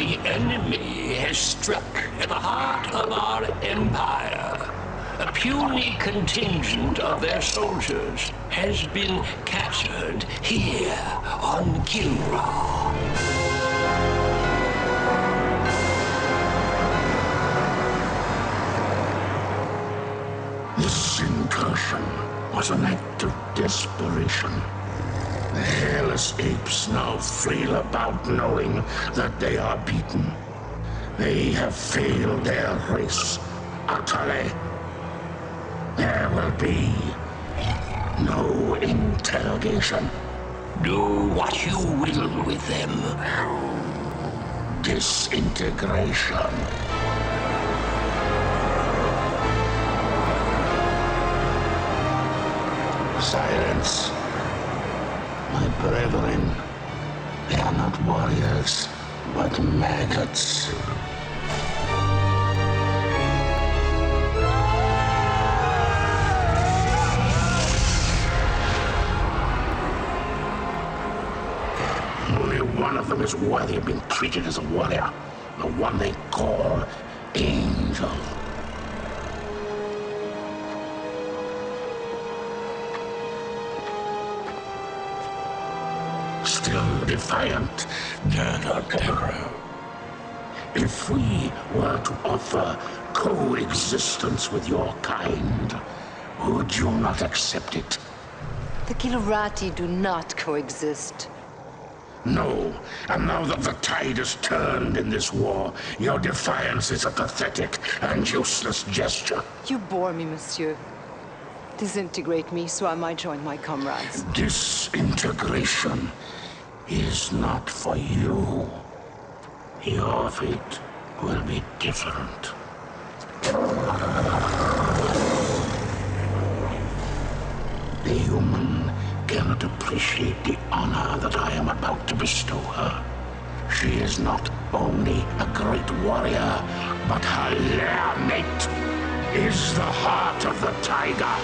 The enemy has struck at the heart of our empire. A puny contingent of their soldiers has been captured here on Kilrah. This incursion was an act of desperation. The hairless apes now flail about knowing that they are beaten. They have failed their race utterly. There will be no interrogation. Do what you will with them. Disintegration. Silence. My brethren, they are not warriors, but maggots. Only one of them is worthy of being treated as a warrior. The one they call Angel. Still defiant, terror. If we were to offer coexistence with your kind, would you not accept it? The Kilrathi do not coexist. No, and now that the tide has turned in this war, your defiance is a pathetic and useless gesture. You bore me, monsieur. Disintegrate me so I might join my comrades. Disintegration is not for you. Your fate will be different. The human cannot appreciate the honor that I am about to bestow her. She is not only a great warrior, but her lair mate is the heart of the tiger.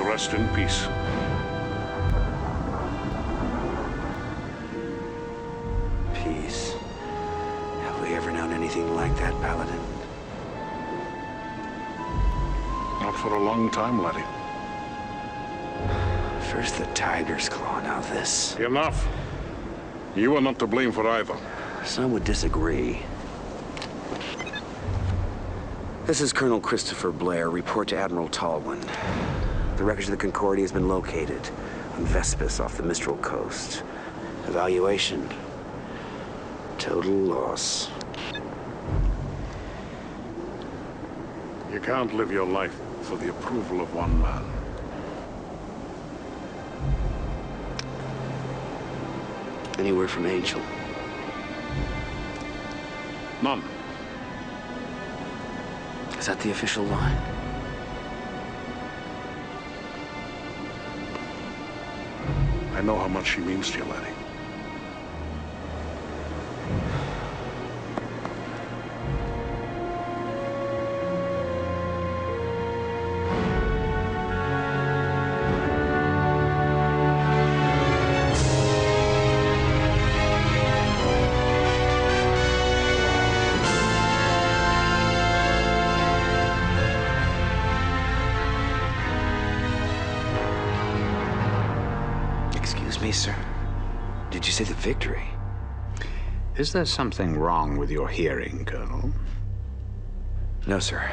Rest in peace. Peace? Have we ever known anything like that, Paladin? Not for a long time, laddie. First the tiger's claw, now this. Enough. You are not to blame for either. Some would disagree. This is Colonel Christopher Blair. Report to Admiral Tallwin. The wreckage of the Concordia has been located on Vespus off the Mistral coast. Evaluation. Total loss. You can't live your life for the approval of one man. Any word from Angel? None. Is that the official line? I know how much she means to you, laddie. Sir. Did you say the victory? Is there something wrong with your hearing, Colonel? No, sir.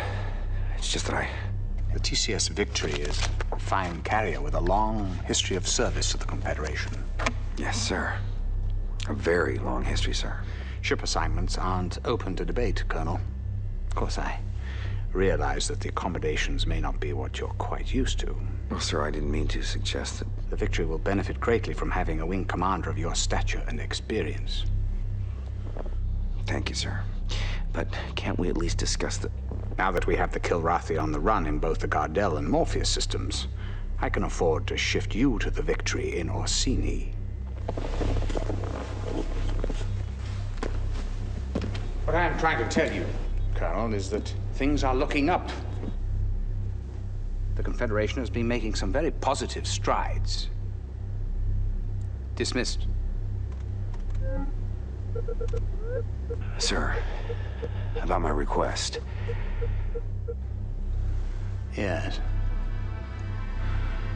It's just that The TCS Victory is a fine carrier with a long history of service to the Confederation. Yes, sir. A very long history, sir. Ship assignments aren't open to debate, Colonel. Of course, I realize that the accommodations may not be what you're quite used to. Well, sir, I didn't mean to suggest that. The Victory will benefit greatly from having a wing commander of your stature and experience. Thank you, sir. But can't we at least discuss the... Now that we have the Kilrathi on the run in both the Gardel and Morpheus systems, I can afford to shift you to the victory in Orsini. What I am trying to tell you, Colonel, is that things are looking up. The Confederation has been making some very positive strides. Dismissed. Sir, about my request. Yes.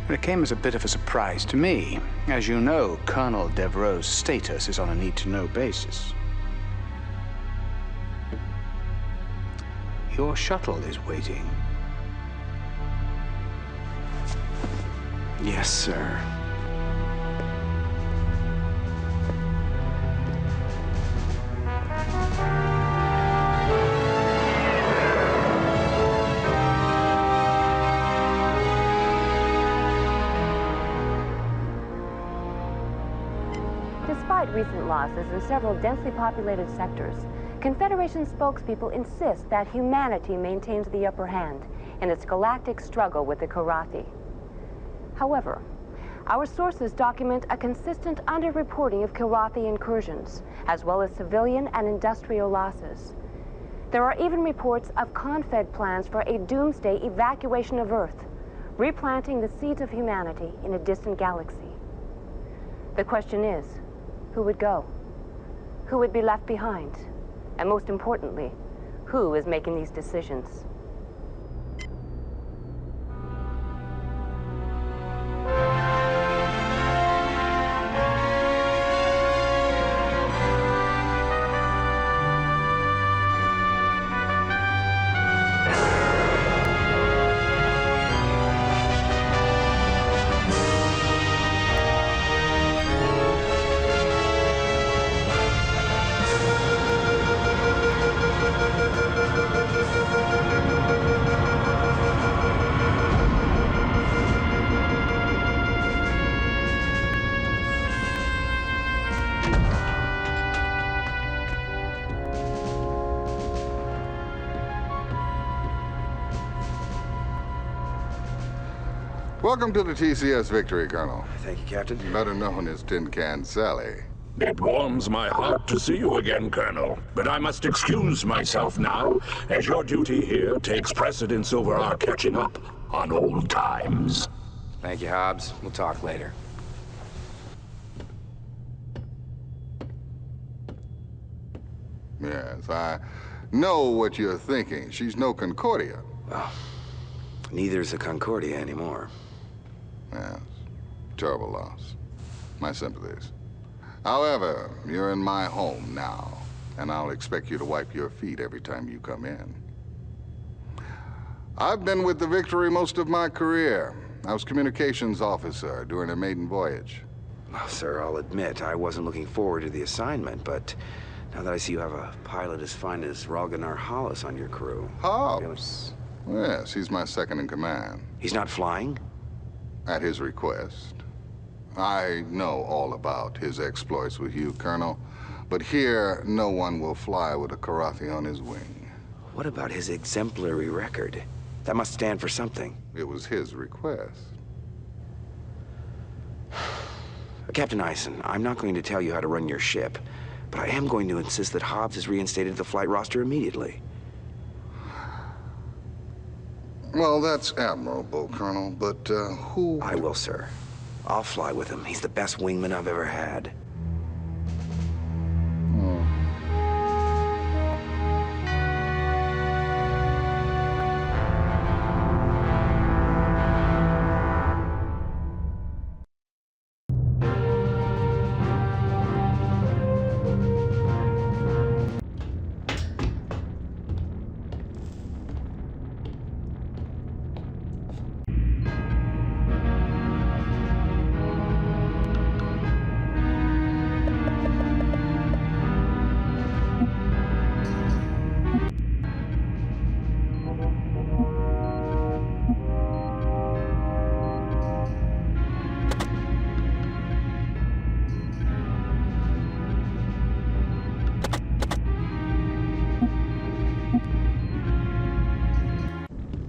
It came as a bit of a surprise to me. As you know, Colonel Devro's status is on a need-to-know basis. Your shuttle is waiting. Yes, sir. Despite recent losses in several densely populated sectors, Confederation spokespeople insist that humanity maintains the upper hand in its galactic struggle with the Kilrathi. However, our sources document a consistent underreporting of Kilrathi incursions, as well as civilian and industrial losses. There are even reports of Confed plans for a doomsday evacuation of Earth, replanting the seeds of humanity in a distant galaxy. The question is, who would go? Who would be left behind? And most importantly, who is making these decisions? Welcome to the TCS Victory, Colonel. Thank you, Captain. Better known as Tin Can Sally. It warms my heart to see you again, Colonel. But I must excuse myself now, as your duty here takes precedence over our catching up on old times. Thank you, Hobbs. We'll talk later. Yes, I know what you're thinking. She's no Concordia. Well, neither is a Concordia anymore. Yes, terrible loss. My sympathies. However, you're in my home now, and I'll expect you to wipe your feet every time you come in. I've been with the Victory most of my career. I was communications officer during a maiden voyage. Well, sir, I'll admit I wasn't looking forward to the assignment, but now that I see you have a pilot as fine as Ralganar Hollis on your crew... Hobbs? Yes, he's my second in command. He's not flying? At his request. I know all about his exploits with you, Colonel, but here no one will fly with a Kilrathi on his wing. What about his exemplary record? That must stand for something. It was his request. Captain Eisen, I'm not going to tell you how to run your ship, but I am going to insist that Hobbs is reinstated to the flight roster immediately. Well, that's admirable, Colonel, but who... I will, sir. I'll fly with him. He's the best wingman I've ever had.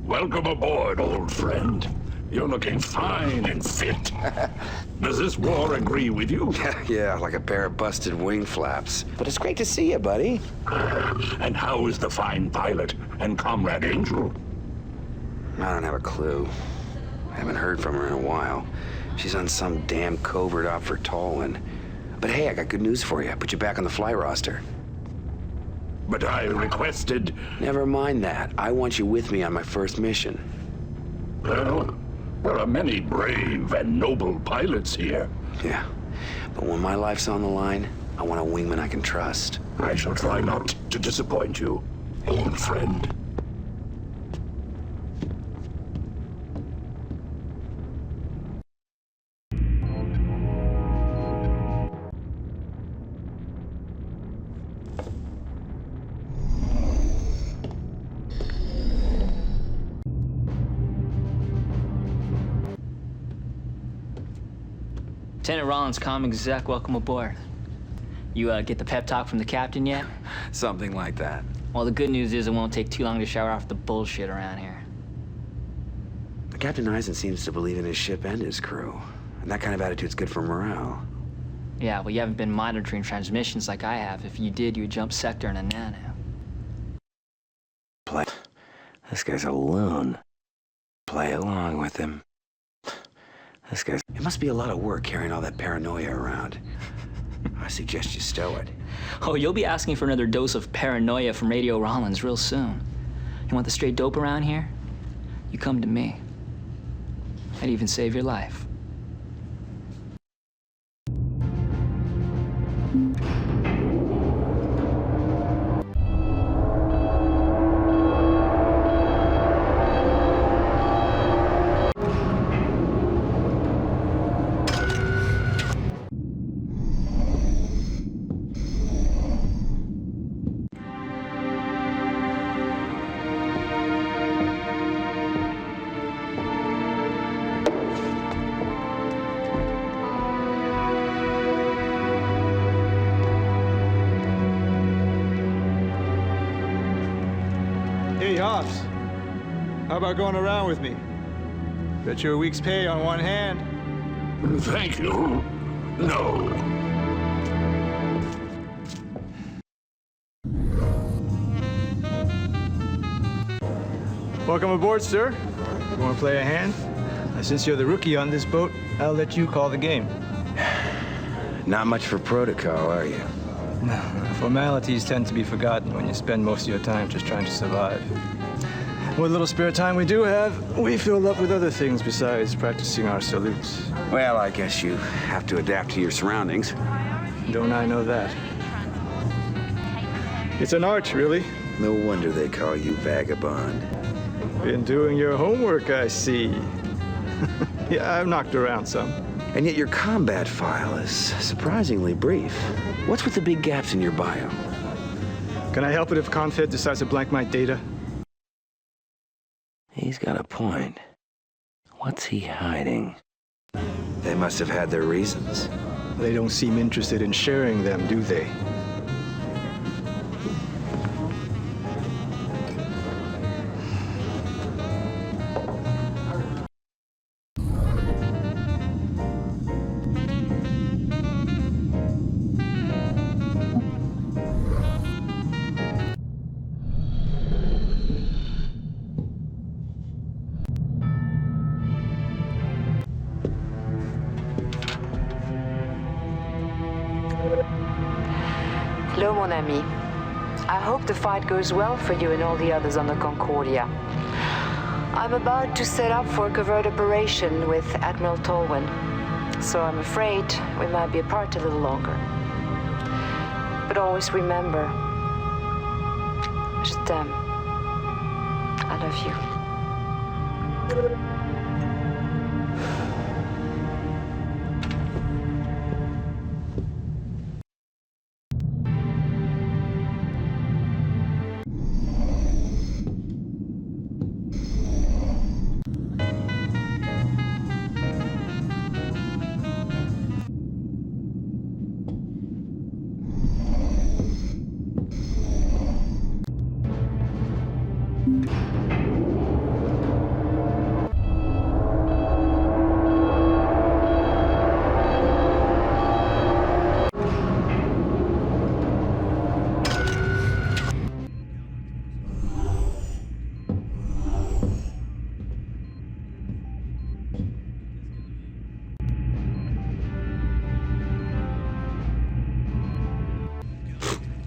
Welcome aboard, old friend. You're looking fine and fit. Does this war agree with you? Yeah, like a pair of busted wing flaps. But it's great to see you, buddy. And how is the fine pilot and comrade Angel? I don't have a clue. I haven't heard from her in a while. She's on some damn covert op for Tolwyn. But hey, I got good news for you. I put you back on the fly roster. But I requested... Never mind that. I want you with me on my first mission. Well, there are many brave and noble pilots here. Yeah, but when my life's on the line, I want a wingman I can trust. I shall try not to disappoint you, old friend. Lieutenant Rollins, comm exec, welcome aboard. You get the pep talk from the captain yet? Something like that. Well, the good news is it won't take too long to shower off the bullshit around here. The Captain Eisen seems to believe in his ship and his crew. And that kind of attitude's good for morale. Yeah, well, you haven't been monitoring transmissions like I have. If you did, you would jump sector in a nano. This guy's a loon. Play along with him. It must be a lot of work carrying all that paranoia around. I suggest you stow it. Oh, you'll be asking for another dose of paranoia from Radio Rollins real soon. You want the straight dope around here? You come to me. I'd even save your life. How about going around with me? Bet you a week's pay on one hand. Thank you. No. Welcome aboard, sir. You want to play a hand? Since you're the rookie on this boat, I'll let you call the game. Not much for protocol, are you? No, formalities tend to be forgotten when you spend most of your time just trying to survive. What little spare time we do have, we fill up with other things besides practicing our salutes. Well, I guess you have to adapt to your surroundings. Don't I know that? It's an art, really. No wonder they call you Vagabond. Been doing your homework, I see. Yeah, I've knocked around some. And yet your combat file is surprisingly brief. What's with the big gaps in your bio? Can I help it if Confed decides to blank my data? He's got a point. What's he hiding? They must have had their reasons. They don't seem interested in sharing them, do they? Hello, mon ami. I hope the fight goes well for you and all the others on the Concordia. I'm about to set up for a covert operation with Admiral Tolwyn, so I'm afraid we might be apart a little longer. But always remember, je t'aime. I love you.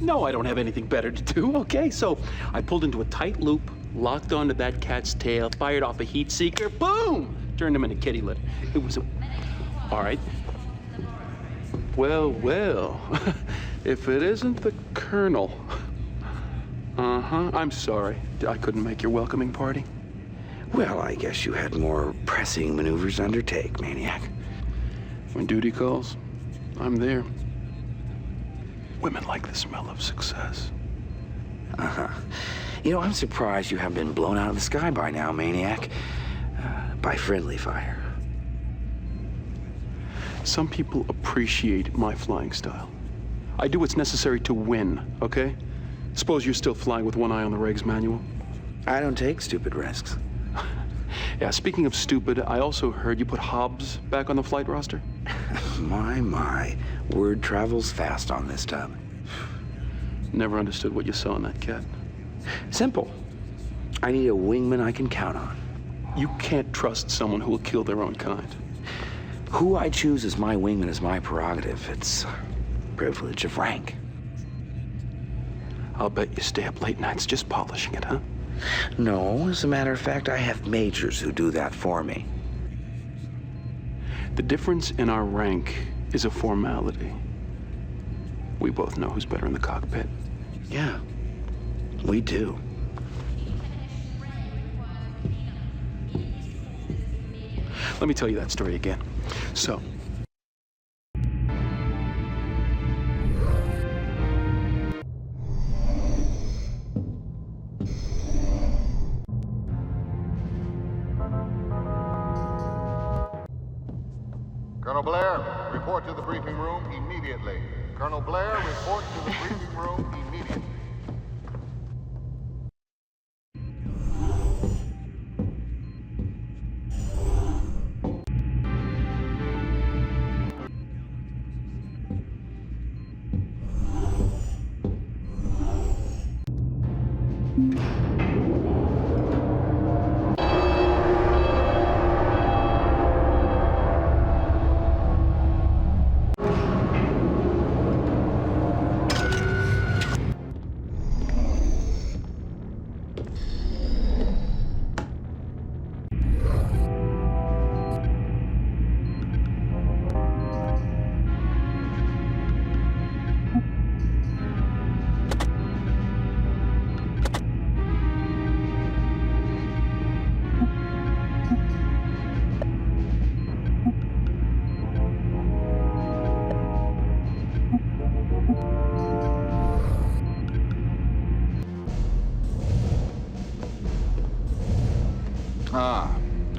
No, I don't have anything better to do, okay? So I pulled into a tight loop, locked onto that cat's tail, fired off a heat seeker, boom! Turned him into kitty litter. It was a... All right. Well, well. If it isn't the Colonel. Uh-huh. I'm sorry. I couldn't make your welcoming party. Well, I guess you had more pressing maneuvers to undertake, Maniac. When duty calls, I'm there. Women like the smell of success. Uh-huh. You know, I'm surprised you haven't been blown out of the sky by now, Maniac. By friendly fire. Some people appreciate my flying style. I do what's necessary to win, okay? Suppose you're still flying with one eye on the regs manual? I don't take stupid risks. Yeah, speaking of stupid, I also heard you put Hobbs back on the flight roster? My. Word travels fast on this tub. Never understood what you saw in that cat. Simple. I need a wingman I can count on. You can't trust someone who will kill their own kind. Who I choose as my wingman is my prerogative. It's privilege of rank. I'll bet you stay up late nights just polishing it, huh? No, as a matter of fact, I have majors who do that for me. The difference in our rank is a formality. We both know who's better in the cockpit. Yeah, we do. Let me tell you that story again. So, Colonel Blair, report to the briefing room immediately. Colonel Blair, report to the briefing room immediately.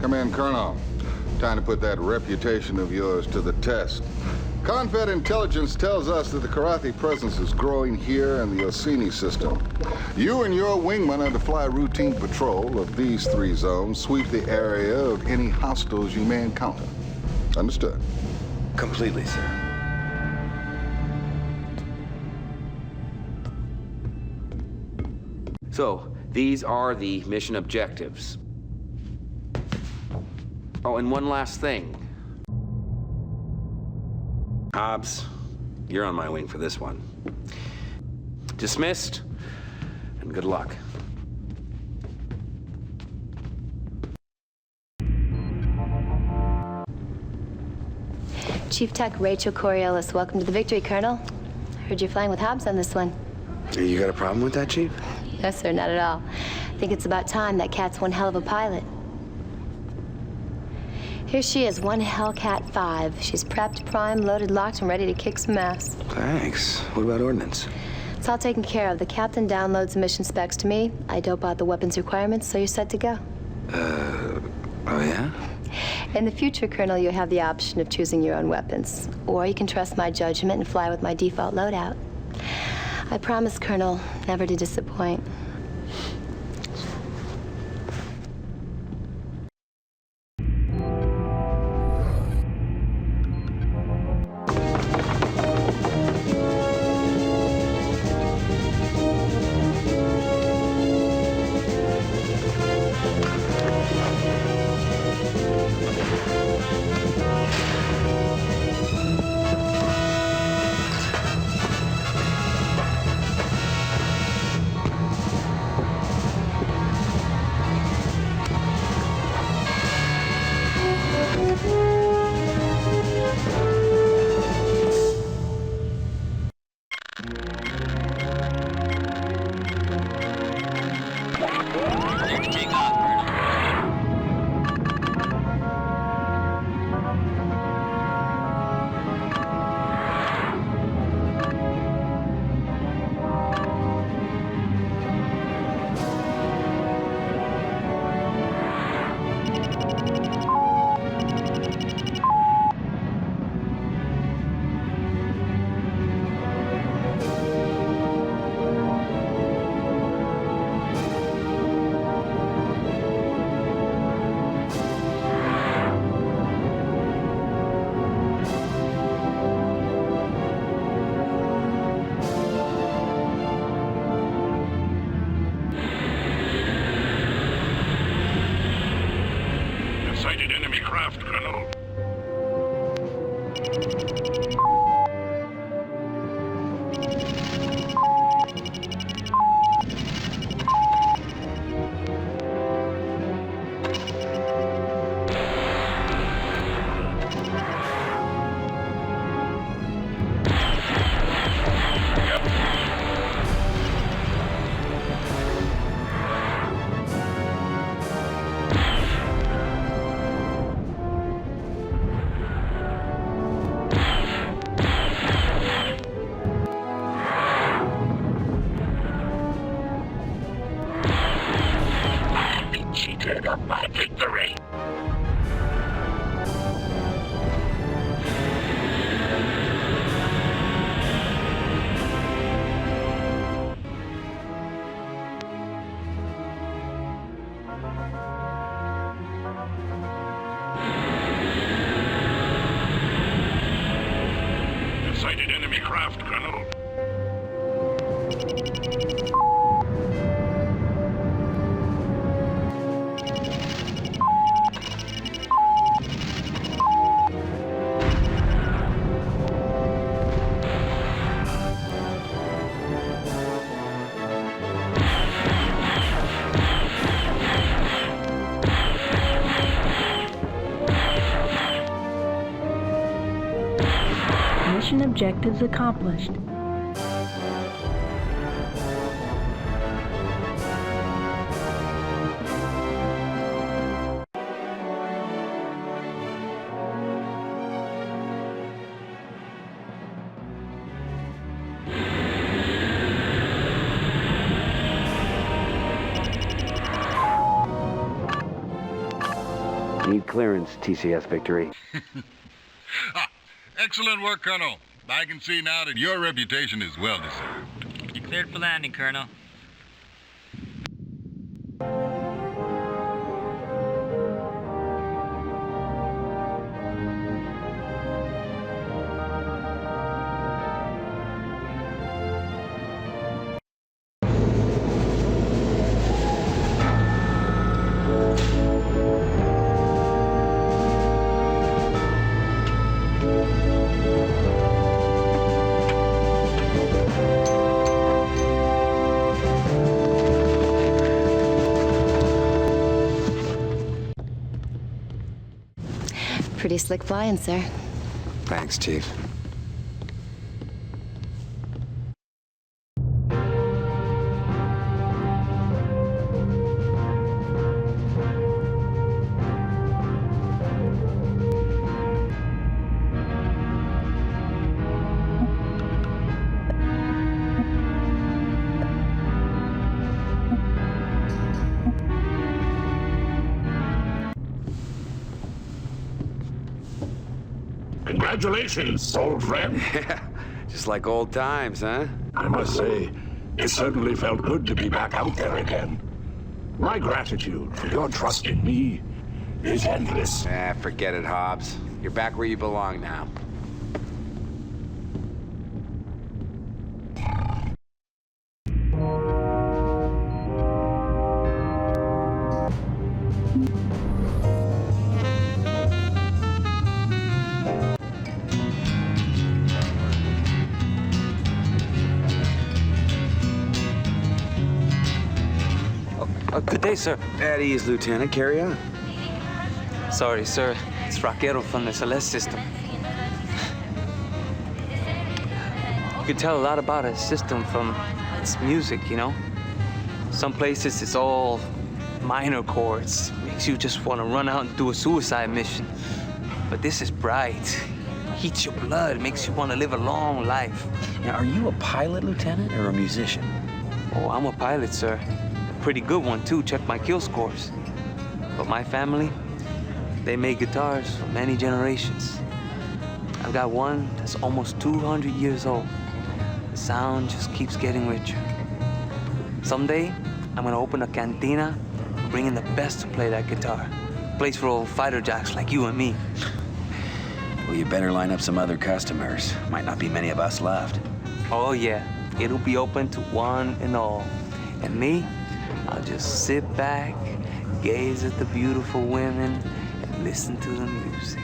Come in, Colonel. Time to put that reputation of yours to the test. Confed intelligence tells us that the Kilrathi presence is growing here in the Orsini system. You and your wingman are to fly routine patrol of these 3 zones, sweep the area of any hostiles you may encounter. Understood? Completely, sir. So, these are the mission objectives. Oh, and one last thing. Hobbs, you're on my wing for this one. Dismissed, and good luck. Chief Tech Rachel Coriolis, welcome to the Victory, Colonel. Heard you're flying with Hobbs on this one. You got a problem with that, Chief? No, sir, not at all. I think it's about time. That cat's one hell of a pilot. Here she is, one Hellcat 5. She's prepped, primed, loaded, locked, and ready to kick some ass. Thanks. What about ordnance? It's all taken care of. The captain downloads the mission specs to me. I dope out the weapons requirements, so you're set to go. Oh yeah? In the future, Colonel, you have the option of choosing your own weapons. Or you can trust my judgment and fly with my default loadout. I promise, Colonel, never to disappoint. Take off, Colonel. Sighted enemy craft, Colonel. Cheated of my victory. Sighted enemy craft, Colonel. Mission objectives accomplished. Need clearance, TCS Victory. Excellent work, Colonel. I can see now that your reputation is well deserved. You cleared for landing, Colonel. Pretty slick flying, sir. Thanks, Chief. Congratulations, old friend. Yeah, just like old times, huh? I must say, it certainly felt good to be back out there again. My gratitude for your trust in me is endless. Forget it, Hobbs. You're back where you belong now. Good day, sir. At ease, Lieutenant. Carry on. Sorry, sir. It's Raquero from the Celeste system. can tell a lot about a system from its music, you know? Some places it's all minor chords. Makes you just want to run out and do a suicide mission. But this is bright. Heats your blood, makes you want to live a long life. Now, are you a pilot, Lieutenant, or a musician? Oh, I'm a pilot, sir. A pretty good one, too. Check my kill scores. But my family, they made guitars for many generations. I've got one that's almost 200 years old. The sound just keeps getting richer. Someday, I'm gonna open a cantina, bring in the best to play that guitar. Place for old fighter jacks like you and me. Well, you better line up some other customers. Might not be many of us left. Oh, yeah. It'll be open to one and all. And me, I'll just sit back, gaze at the beautiful women, and listen to the music.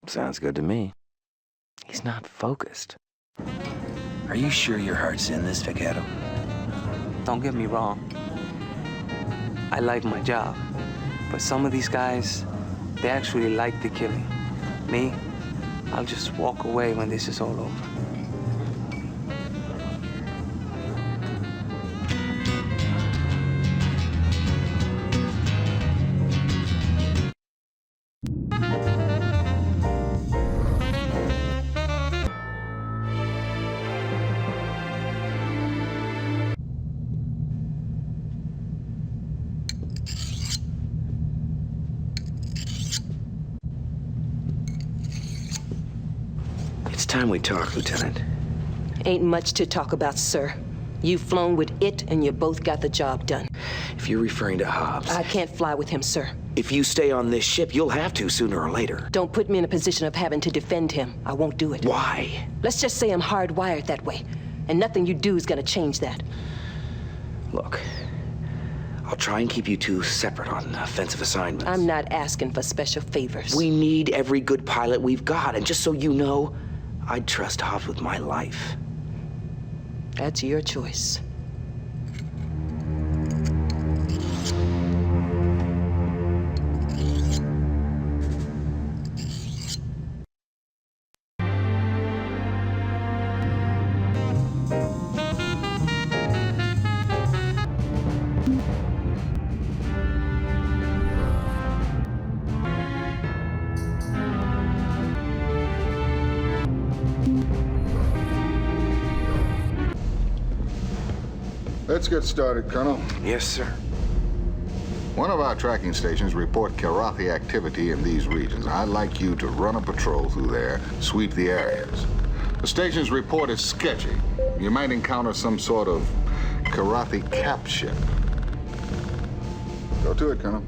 Sounds good to me. He's not focused. Are you sure your heart's in this, Vaquero? Don't get me wrong. I like my job. But some of these guys, they actually like the killing. Me, I'll just walk away when this is all over. It's time we talk, Lieutenant. Ain't much to talk about, sir. You've flown with it, and you both got the job done. If you're referring to Hobbs... I can't fly with him, sir. If you stay on this ship, you'll have to sooner or later. Don't put me in a position of having to defend him. I won't do it. Why? Let's just say I'm hardwired that way, and nothing you do is gonna change that. Look, I'll try and keep you two separate on offensive assignments. I'm not asking for special favors. We need every good pilot we've got, and just so you know, I'd trust Hobbs with my life. That's your choice. Let's get started, Colonel. Yes, sir. One of our tracking stations report Kilrathi activity in these regions. I'd like you to run a patrol through there, sweep the areas. The station's report is sketchy. You might encounter some sort of Kilrathi cap ship. Go to it, Colonel.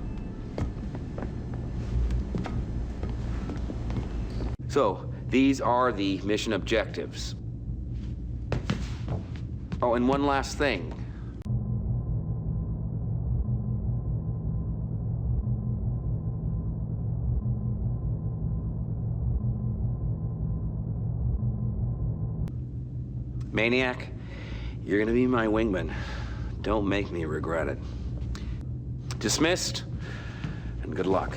So, these are the mission objectives. Oh, and one last thing. Maniac, you're gonna be my wingman. Don't make me regret it. Dismissed, and good luck.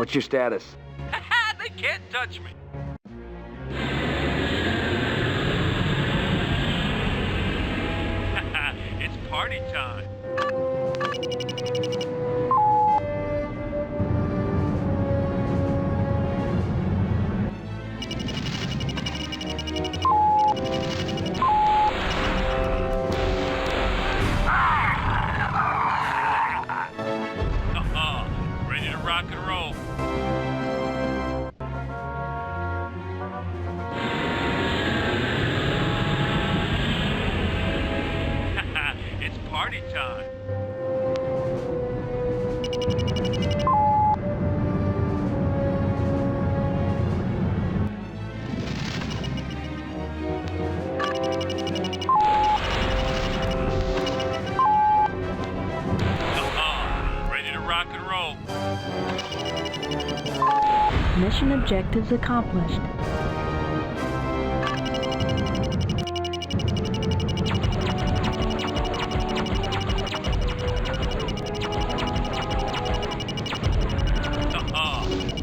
What's your status? They can't touch me. It's party time. Ready to rock and roll. It's party time. Ready to rock and roll. Mission objectives accomplished.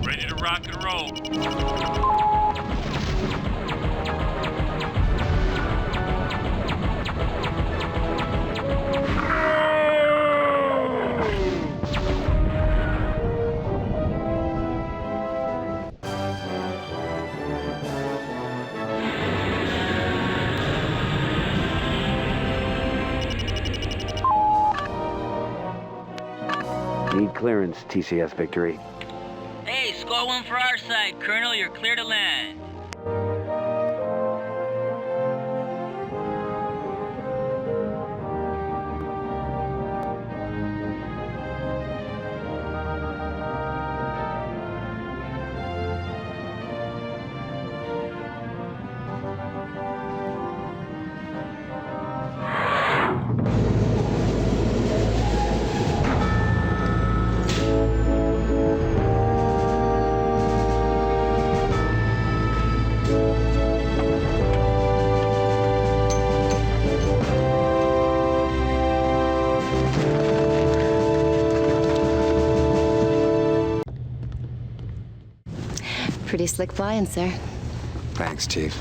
Ready to rock and roll. Need clearance, TCS Victory. Hey, score one for our side, Colonel. You're clear to land. Pretty slick flying, sir. Thanks, Chief.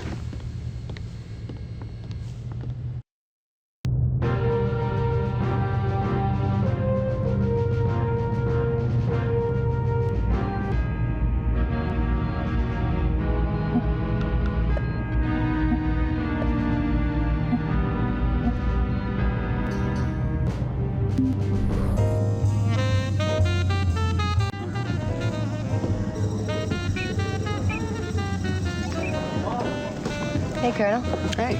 Hey, Colonel. Hey.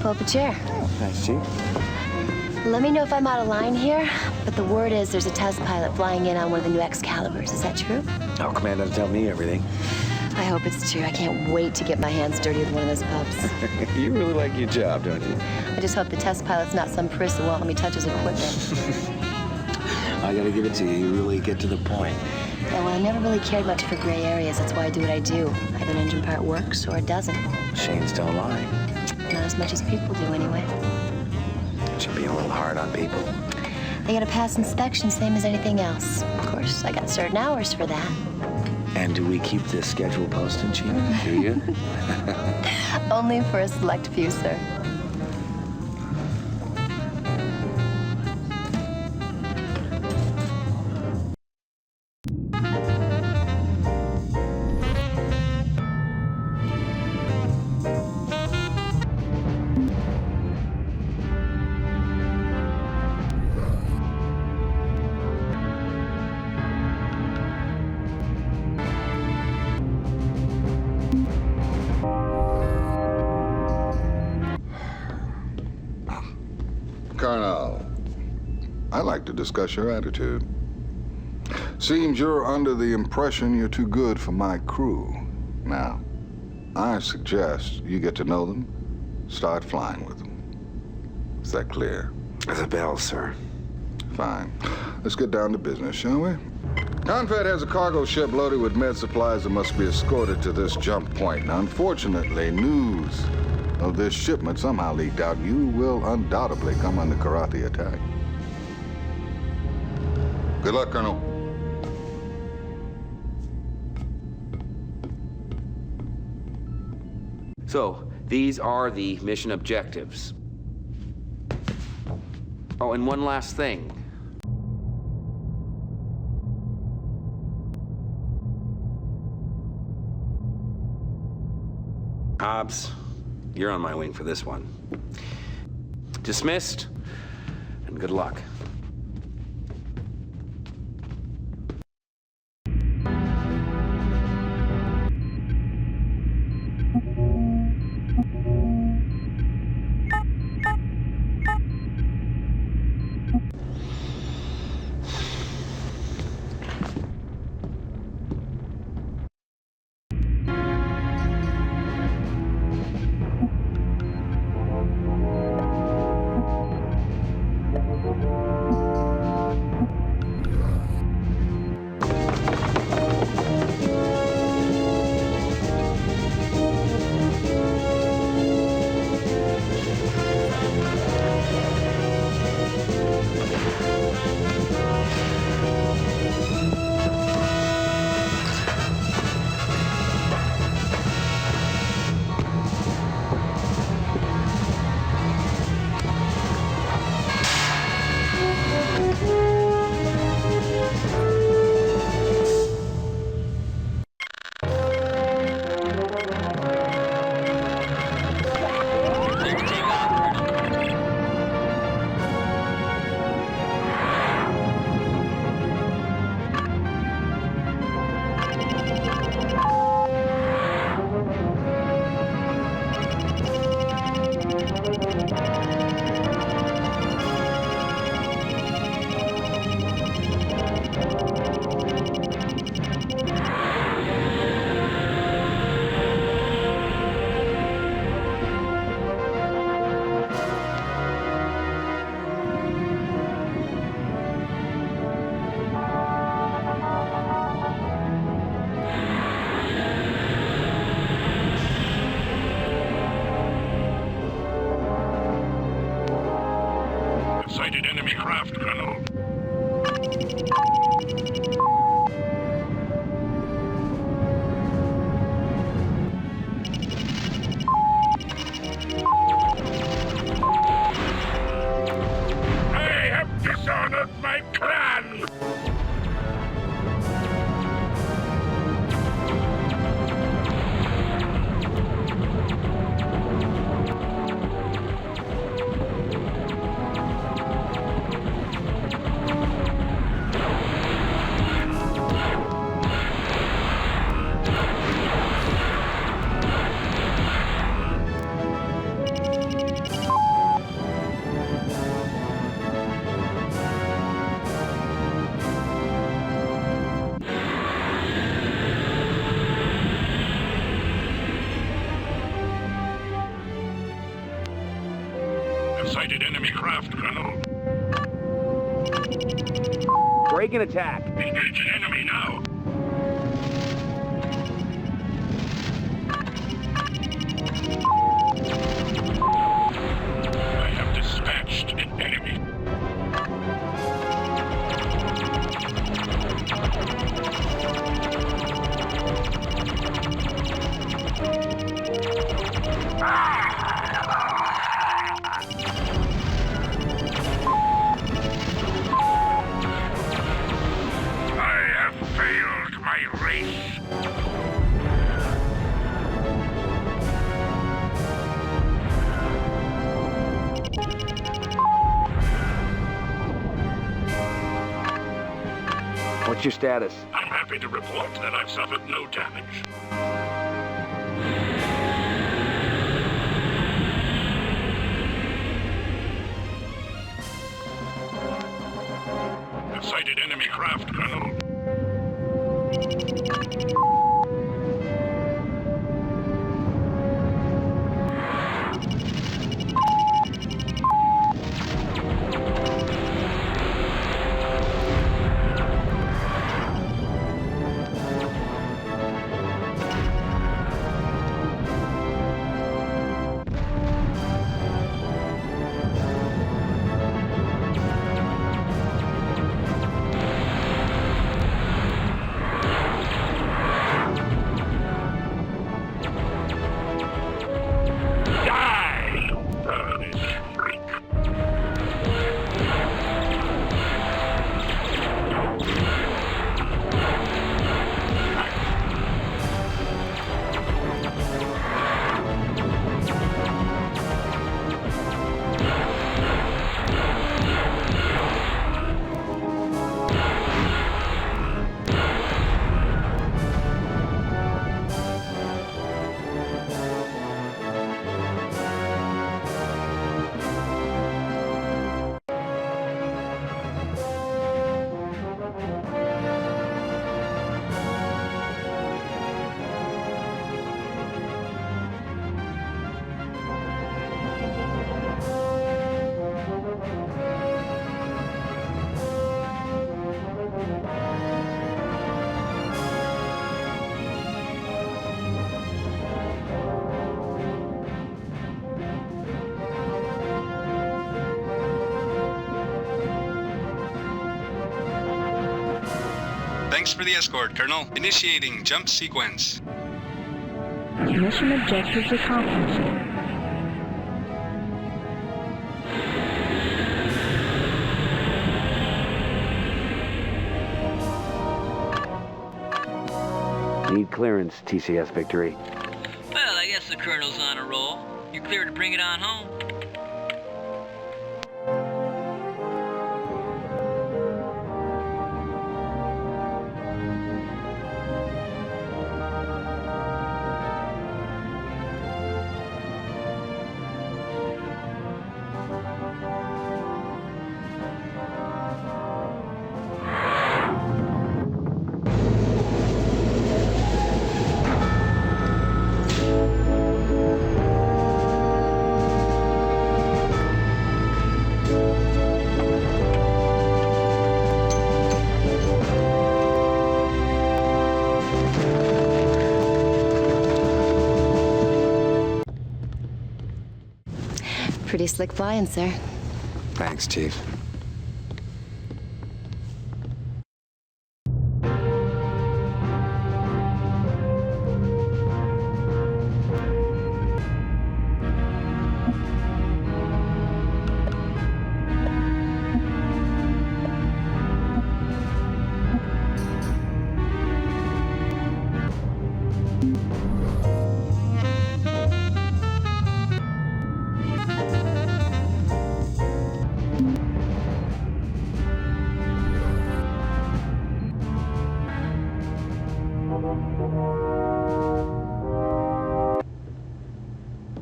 Pull up a chair. Oh, thanks, Chief. Let me know if I'm out of line here, but the word is there's a test pilot flying in on one of the new Excaliburs. Is that true? Oh, Command doesn't tell me everything. I hope it's true. I can't wait to get my hands dirty with one of those pups. You really like your job, don't you? I just hope the test pilot's not some priss who won't let me touch his equipment. I gotta give it to you. You really get to the point. Yeah, well, I never really cared much for gray areas. That's why I do what I do. Either an engine part works or it doesn't. Machines don't lie. Not as much as people do, anyway. Should be a little hard on people. They gotta pass inspection, same as anything else. Of course, I got certain hours for that. And do we keep this schedule posted, Chief? Do you? Only for a select few, sir. Colonel, I'd like to discuss your attitude. Seems you're under the impression you're too good for my crew. Now, I suggest you get to know them, start flying with them. Is that clear? As a bell, sir. Fine. Let's get down to business, shall we? Confed has a cargo ship loaded with med supplies that must be escorted to this jump point. Now, unfortunately, news of this shipment somehow leaked out. You will undoubtedly come under Kilrathi attack. Good luck, Colonel. So, these are the mission objectives. Oh, and one last thing. Hobbs, you're on my wing for this one. Dismissed, and good luck. Sighted enemy craft, Colonel. I have dishonored my clan! Sighted enemy craft, Colonel. Break and attack. Engage an enemy now. I have dispatched an enemy. What's your status? I'm happy to report that I've suffered no damage. I've sighted enemy craft, Colonel. Thanks for the escort, Colonel. Initiating jump sequence. Mission objectives accomplished. Need clearance, TCS Victory. Well, I guess the Colonel's on a roll. You're clear to bring it on home. Pretty slick flying, sir. Thanks, Chief.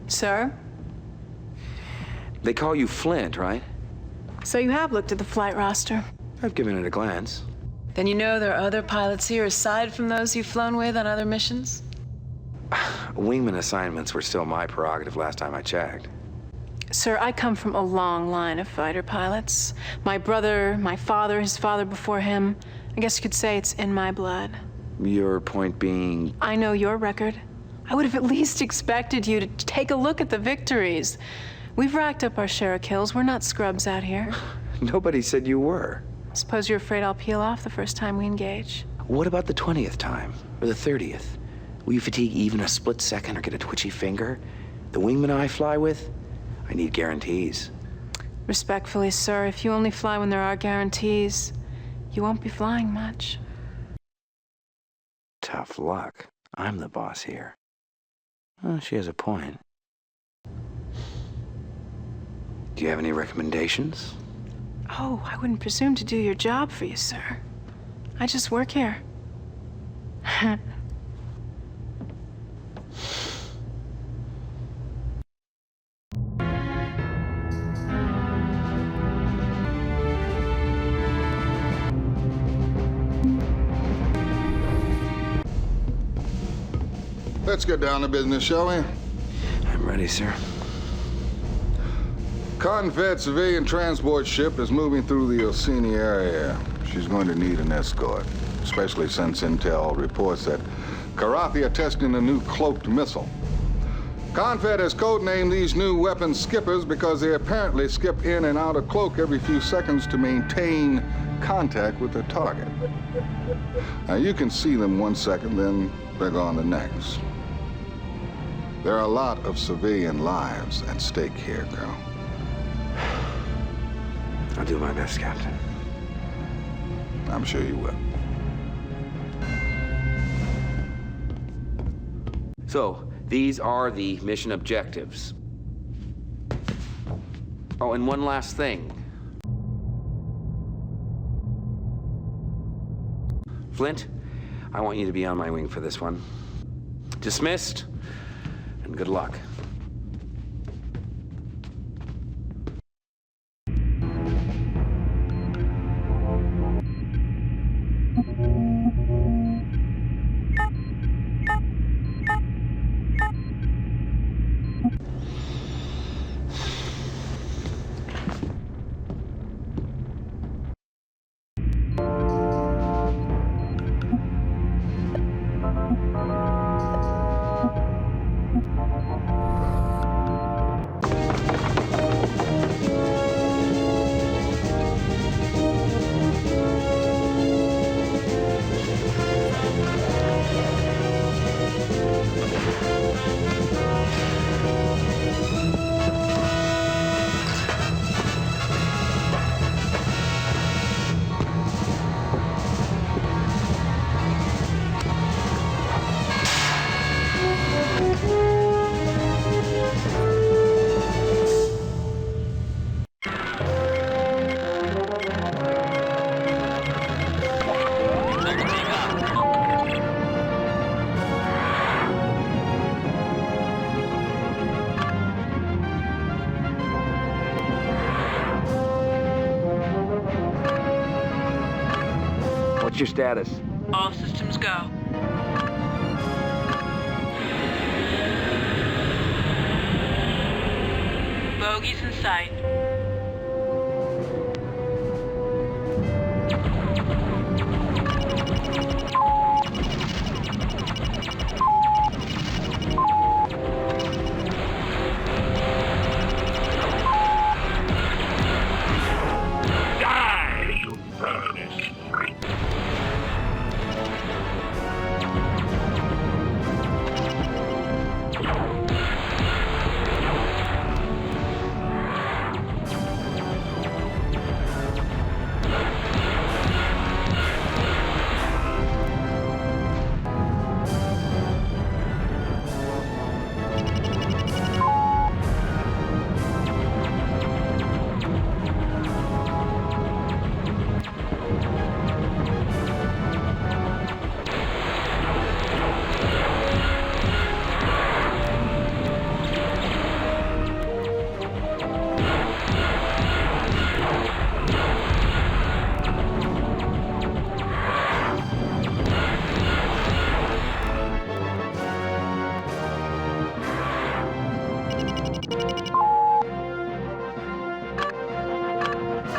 Sir? They call you Flint, right? So you have looked at the flight roster? I've given it a glance. Then you know there are other pilots here aside from those you've flown with on other missions? Wingman assignments were still my prerogative last time I checked. Sir, I come from a long line of fighter pilots. My brother, my father, his father before him. I guess you could say it's in my blood. Your point being? I know your record. I would have at least expected you to take a look at the victories. We've racked up our share of kills. We're not scrubs out here. Nobody said you were. Suppose you're afraid I'll peel off the first time we engage. What about the 20th time? Or the 30th? Will you fatigue even a split second or get a twitchy finger? The wingman I fly with? I need guarantees. Respectfully, sir, if you only fly when there are guarantees, you won't be flying much. Tough luck. I'm the boss here. Well, she has a point. Do you have any recommendations? Oh, I wouldn't presume to do your job for you, sir. I just work here. Let's get down to business, shall we? I'm ready, sir. Confed civilian transport ship is moving through the Orsini area. She's going to need an escort, especially since intel reports that Kilrathi are testing a new cloaked missile. Confed has codenamed these new weapons skippers because they apparently skip in and out of cloak every few seconds to maintain contact with their target. Now, you can see them 1 second, then they're gone the next. There are a lot of civilian lives at stake here, Colonel. I'll do my best, Captain. I'm sure you will. So, these are the mission objectives. Oh, and one last thing. Flint, I want you to be on my wing for this one. Dismissed, and good luck. What's your status? All systems go. Bogies in sight. Die, you verminous freak.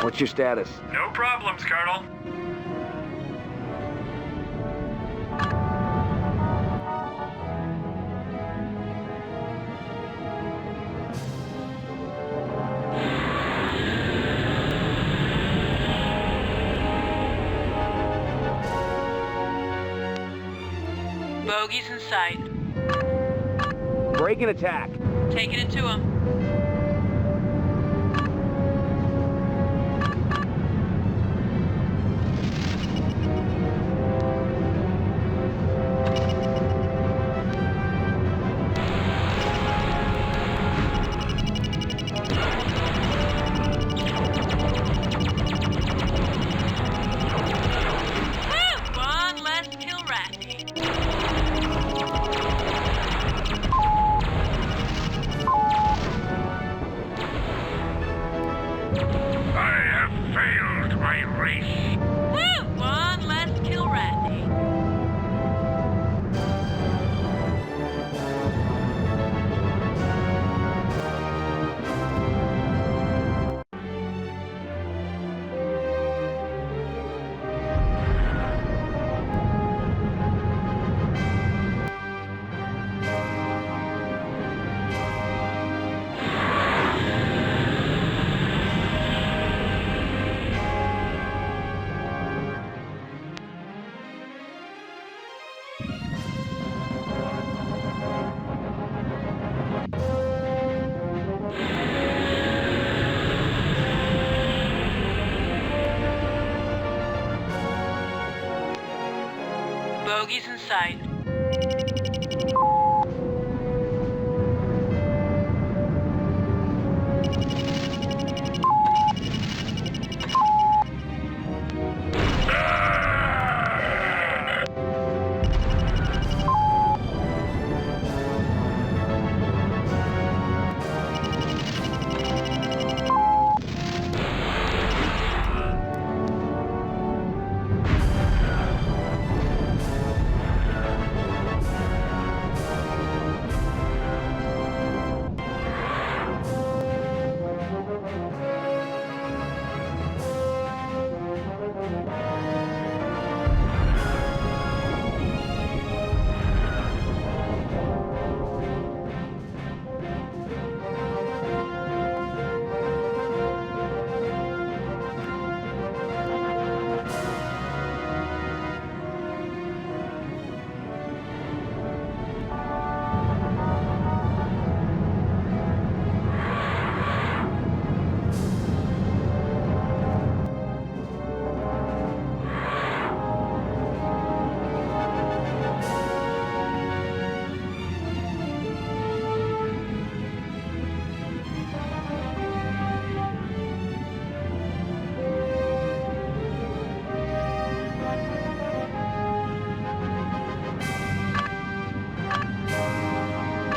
What's your status? No problems, Colonel. Bogies in sight. Break and attack. Taking it to him. One less Kilrathi. I have failed my race. Woo! One less Kilrathi. Bogies in sight.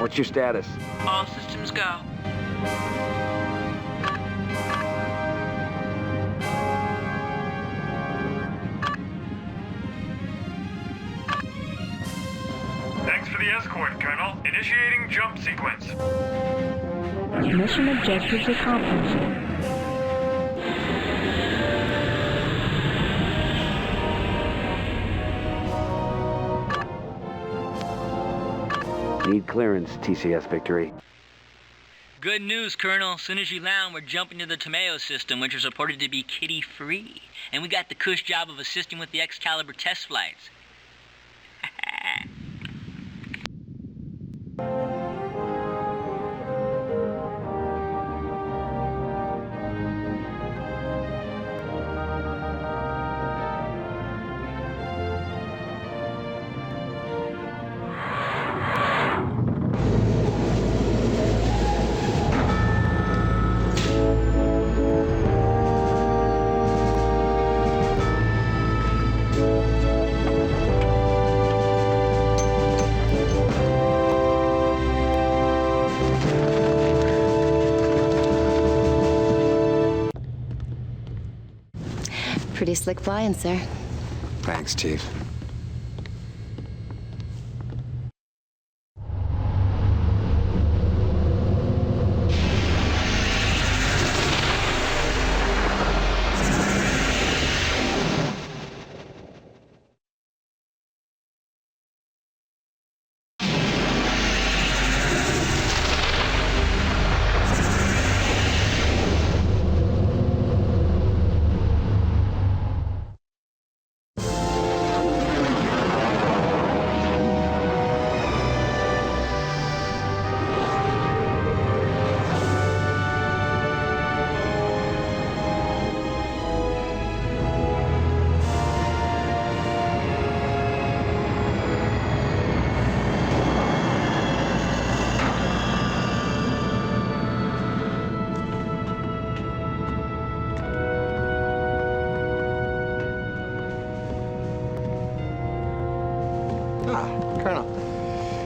What's your status? All systems go. Colonel. Initiating jump sequence. Mission objectives accomplished. Need clearance, TCS Victory. Good news, Colonel. As soon as you land, we're jumping to the Tamayo system, which is reported to be kitty-free. And we got the cush job of assisting with the Excalibur test flights. Pretty slick flying, sir. Thanks, Chief.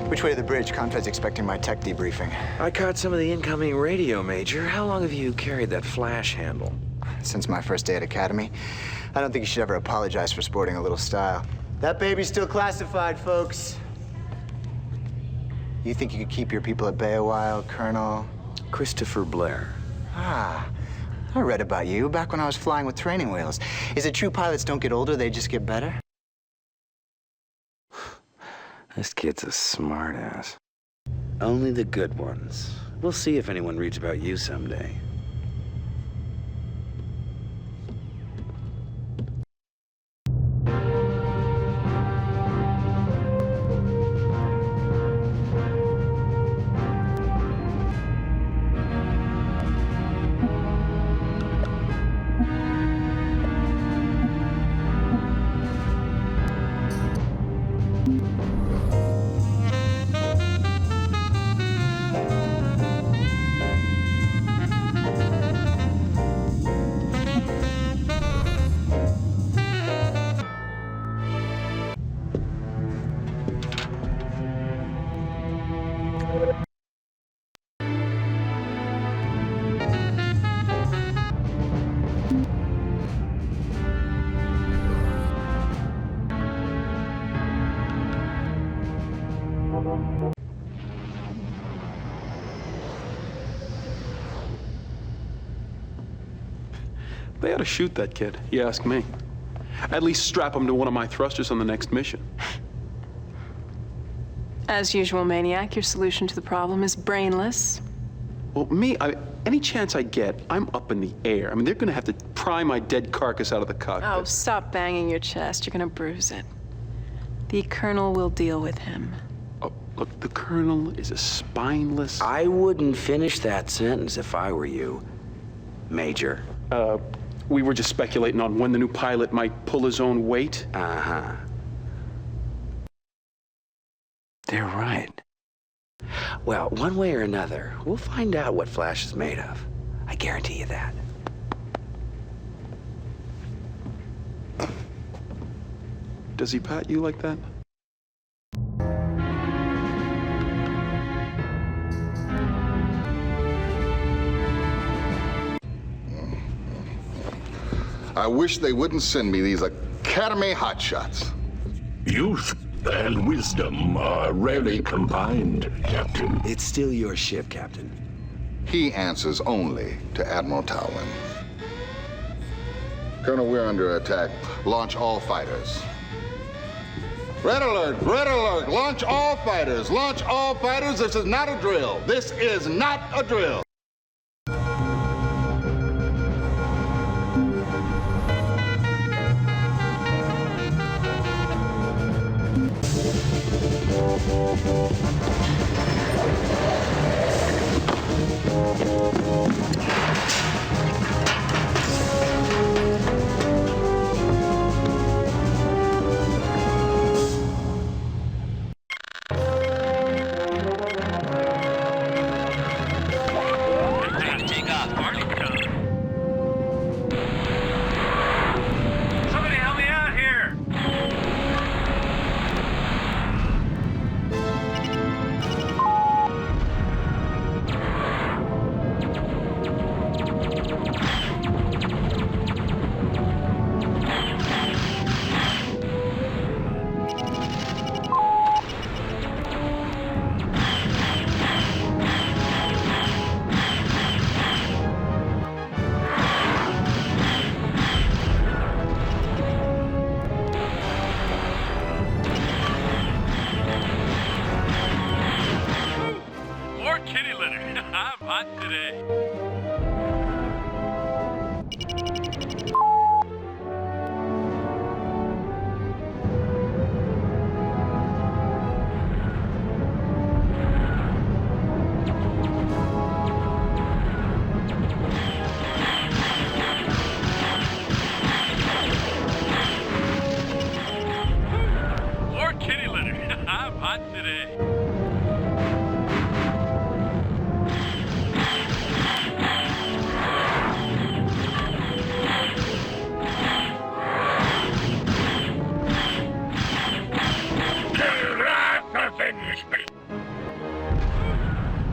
Which way to the bridge? Confed's expecting my tech debriefing. I caught some of the incoming radio, Major. How long have you carried that flash handle? Since my first day at Academy. I don't think you should ever apologize for sporting a little style. That baby's still classified, folks. You think you could keep your people at bay a while, Colonel? Christopher Blair. Ah, I read about you back when I was flying with training wheels. Is it true pilots don't get older, they just get better? This kid's a smartass. Only the good ones. We'll see if anyone reads about you someday. They ought to shoot that kid, you ask me. At least strap him to one of my thrusters on the next mission. As usual, Maniac, your solution to the problem is brainless. Well, any chance I get, I'm up in the air. I mean, they're gonna have to pry my dead carcass out of the cockpit. Oh, stop banging your chest. You're gonna bruise it. The Colonel will deal with him. Oh, look, the Colonel is a spineless... I wouldn't finish that sentence if I were you, Major. We were just speculating on when the new pilot might pull his own weight. Uh-huh. They're right. Well, one way or another, we'll find out what Flash is made of. I guarantee you that. Does he pat you like that? I wish they wouldn't send me these Academy hotshots. Youth and wisdom are rarely combined, Captain. It's still your ship, Captain. He answers only to Admiral Talwyn. Colonel, we're under attack. Launch all fighters. Red alert! Red alert! Launch all fighters! Launch all fighters! This is not a drill! This is not a drill! Somebody help me out here! More kitty litter. I'm hot today. More kitty litter. I'm hot today.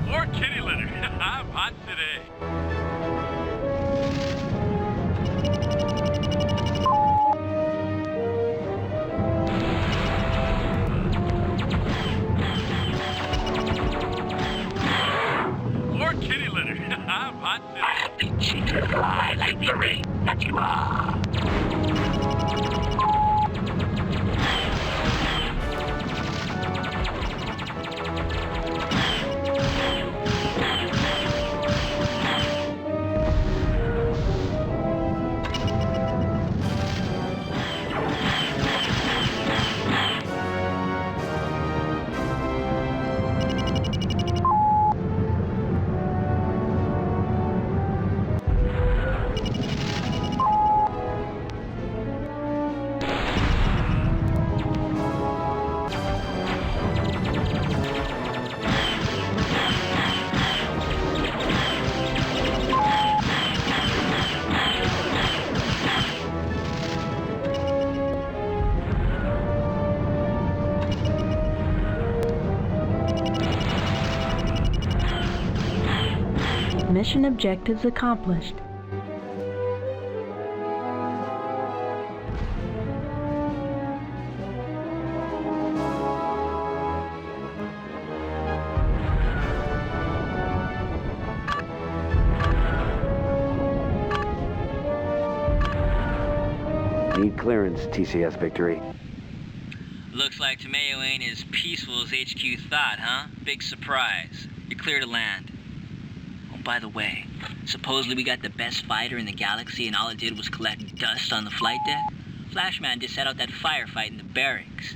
More kitty litter. I'm hot today. More kitty litter. I'm hot today. I think she can fly like the rain that you are. Mission objectives accomplished. Need clearance, TCS Victory. Looks like Tamayo ain't as peaceful as HQ thought, huh? Big surprise. You're clear to land. Oh, by the way, supposedly we got the best fighter in the galaxy and all it did was collect dust on the flight deck? Flashman just set out that firefight in the barracks.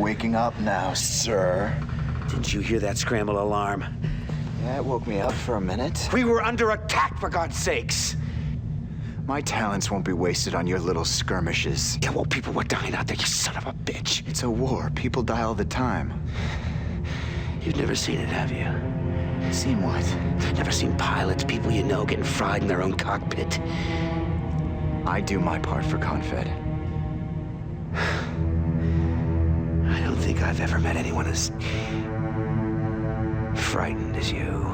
waking up now, sir. Didn't you hear that scramble alarm? Yeah, it woke me up for a minute. We were under attack, for God's sakes! My talents won't be wasted on your little skirmishes. Yeah, well, people were dying out there, you son of a bitch. It's a war. People die all the time. You've never seen it, have you? Seen what? Never seen pilots, people you know, getting fried in their own cockpit. I do my part for Confed. I don't think I've ever met anyone as frightened as you.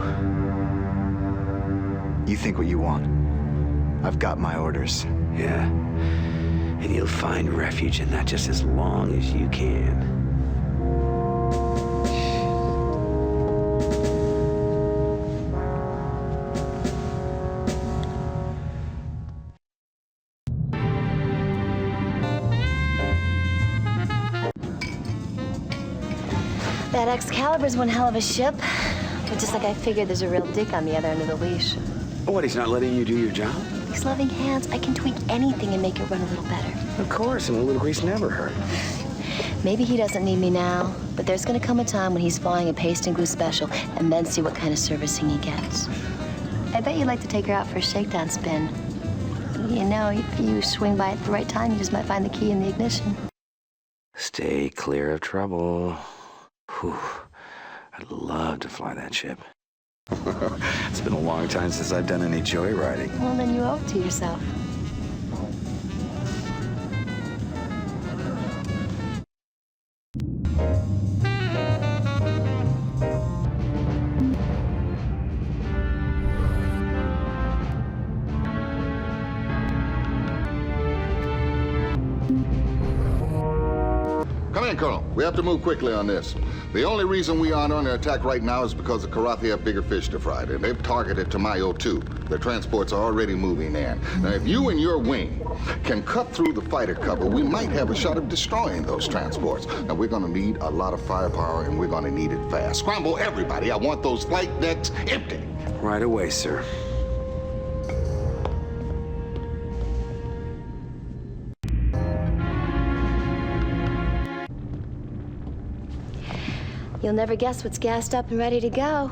You think what you want. I've got my orders. Yeah. And you'll find refuge in that just as long as you can. That Excalibur's one hell of a ship. But just like I figured, there's a real dick on the other end of the leash. What, he's not letting you do your job? These loving hands, I can tweak anything and make it run a little better. Of course, and a little grease never hurt. Maybe he doesn't need me now, but there's gonna come a time when he's flying a paste and glue special, and then see what kind of servicing he gets. I bet you'd like to take her out for a shakedown spin. You know, if you swing by at the right time, you just might find the key in the ignition. Stay clear of trouble. Whew. I'd love to fly that ship. It's been a long time since I've done any joyriding. Well, then you owe it to yourself. Come in, Colonel. We have to move quickly on this. The only reason we aren't under attack right now is because the Kilrathi have bigger fish to fry, and they've targeted Tamayo too. Their transports are already moving in. Now, if you and your wing can cut through the fighter cover, we might have a shot of destroying those transports. Now, we're gonna need a lot of firepower, and we're gonna need it fast. Scramble everybody. I want those flight decks empty. Right away, sir. You'll never guess what's gassed up and ready to go.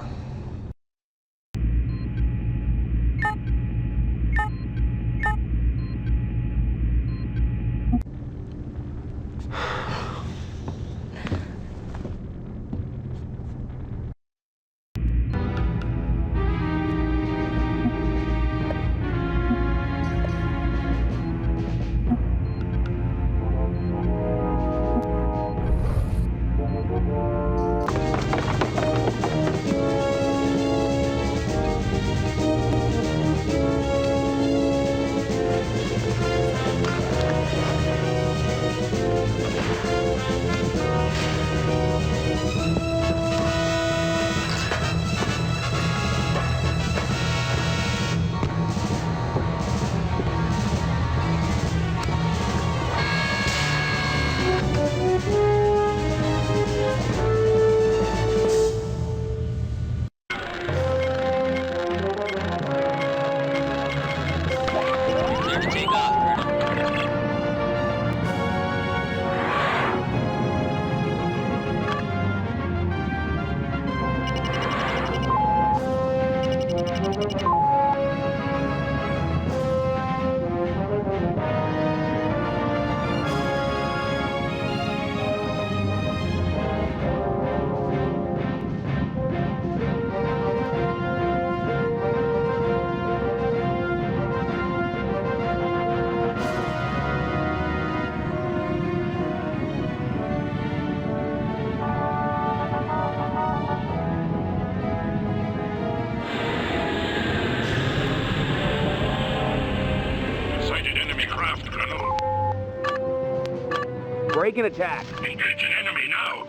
Break and attack. Engage an enemy now.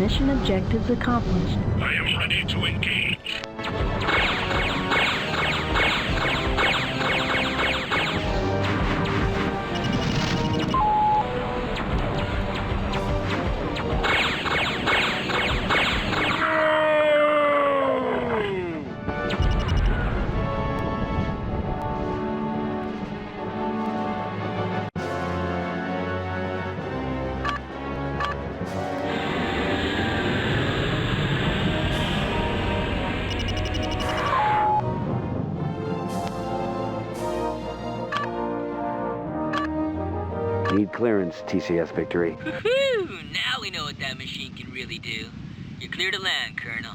Mission objectives accomplished. I am ready to engage. Need clearance, TCS Victory. Woohoo! Now we know what that machine can really do. You're clear to land, Colonel.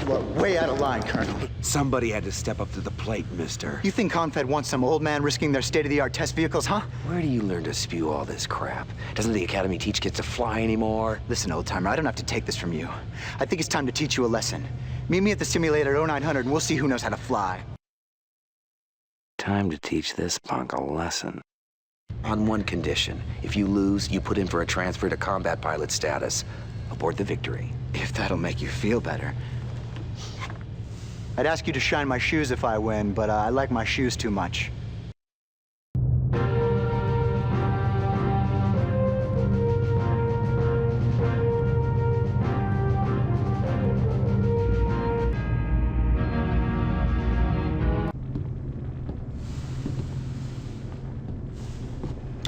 You are way out of line, Colonel. Somebody had to step up to the plate, mister. You think Confed wants some old man risking their state-of-the-art test vehicles, huh? Where do you learn to spew all this crap? Doesn't the Academy teach kids to fly anymore? Listen, old-timer, I don't have to take this from you. I think it's time to teach you a lesson. Meet me at the simulator at 0900 and we'll see who knows how to fly. Time to teach this punk a lesson. On one condition. If you lose, you put in for a transfer to combat pilot status. Aboard the Victory. If that'll make you feel better. I'd ask you to shine my shoes if I win, but I like my shoes too much.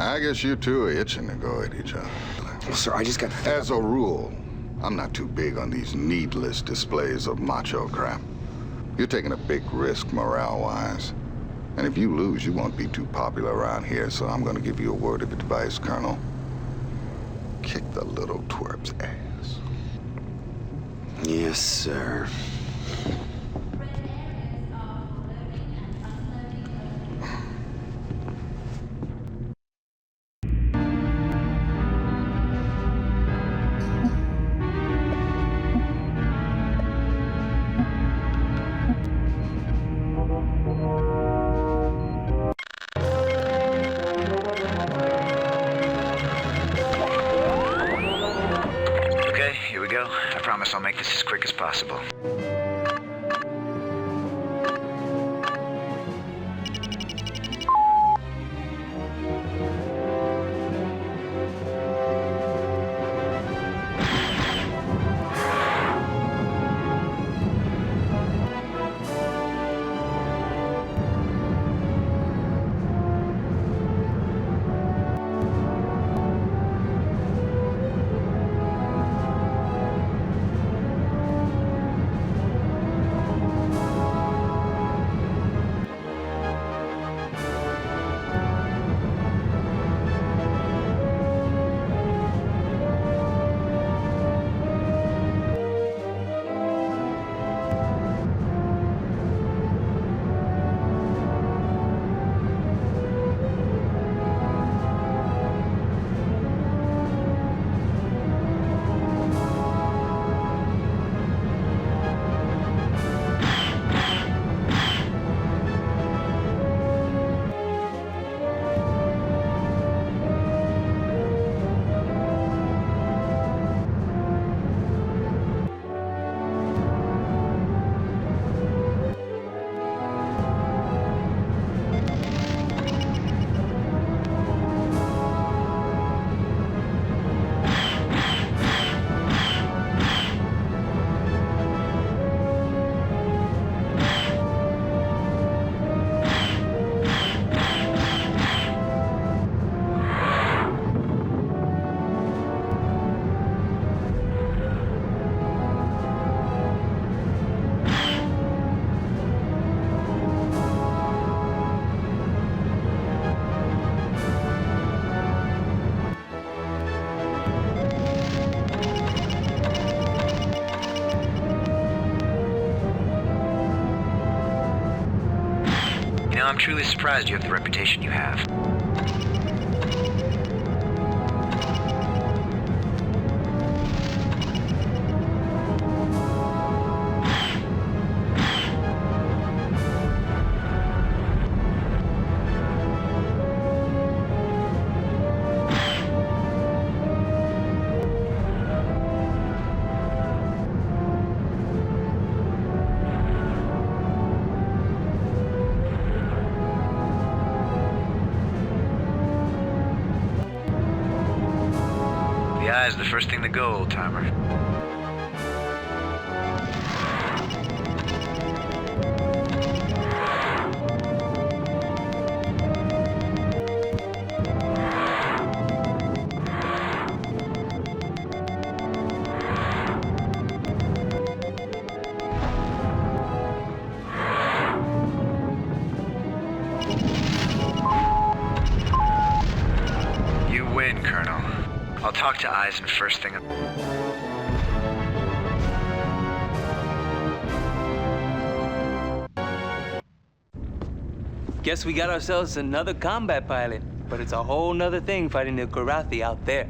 I guess you two are itching to go at each other. Well, sir, I just got... As a rule, I'm not too big on these needless displays of macho crap. You're taking a big risk morale-wise. And if you lose, you won't be too popular around here, so I'm gonna give you a word of advice, Colonel. Kick the little twerp's ass. Yes, sir. I'll make this as quick as possible. I'm truly surprised you have the reputation you have. the first thing to go, old-timer. You win, Colonel. I'll talk to Eisen first thing. Guess we got ourselves another combat pilot, but it's a whole nother thing fighting the Kilrathi out there.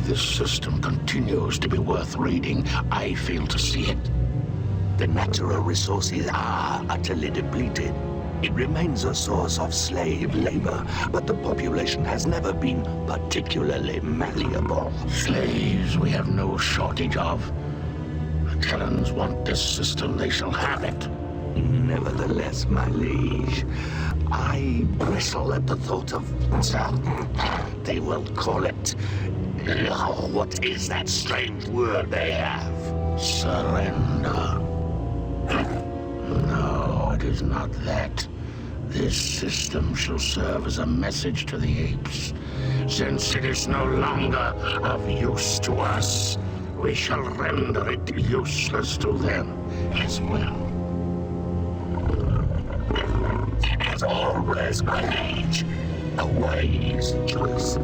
This system continues to be worth reading. I fail to see it. The natural resources are utterly depleted. It remains a source of slave labor, but the population has never been particularly malleable. Slaves we have no shortage of. The Kellans want this system, they shall have it. Nevertheless, my liege, I bristle at the thought of... They will call it... what is that strange word they have? Surrender. No, it is not that. This system shall serve as a message to the apes. Since it is no longer of use to us, we shall render it useless to them as well. As always, my liege, a wise choice.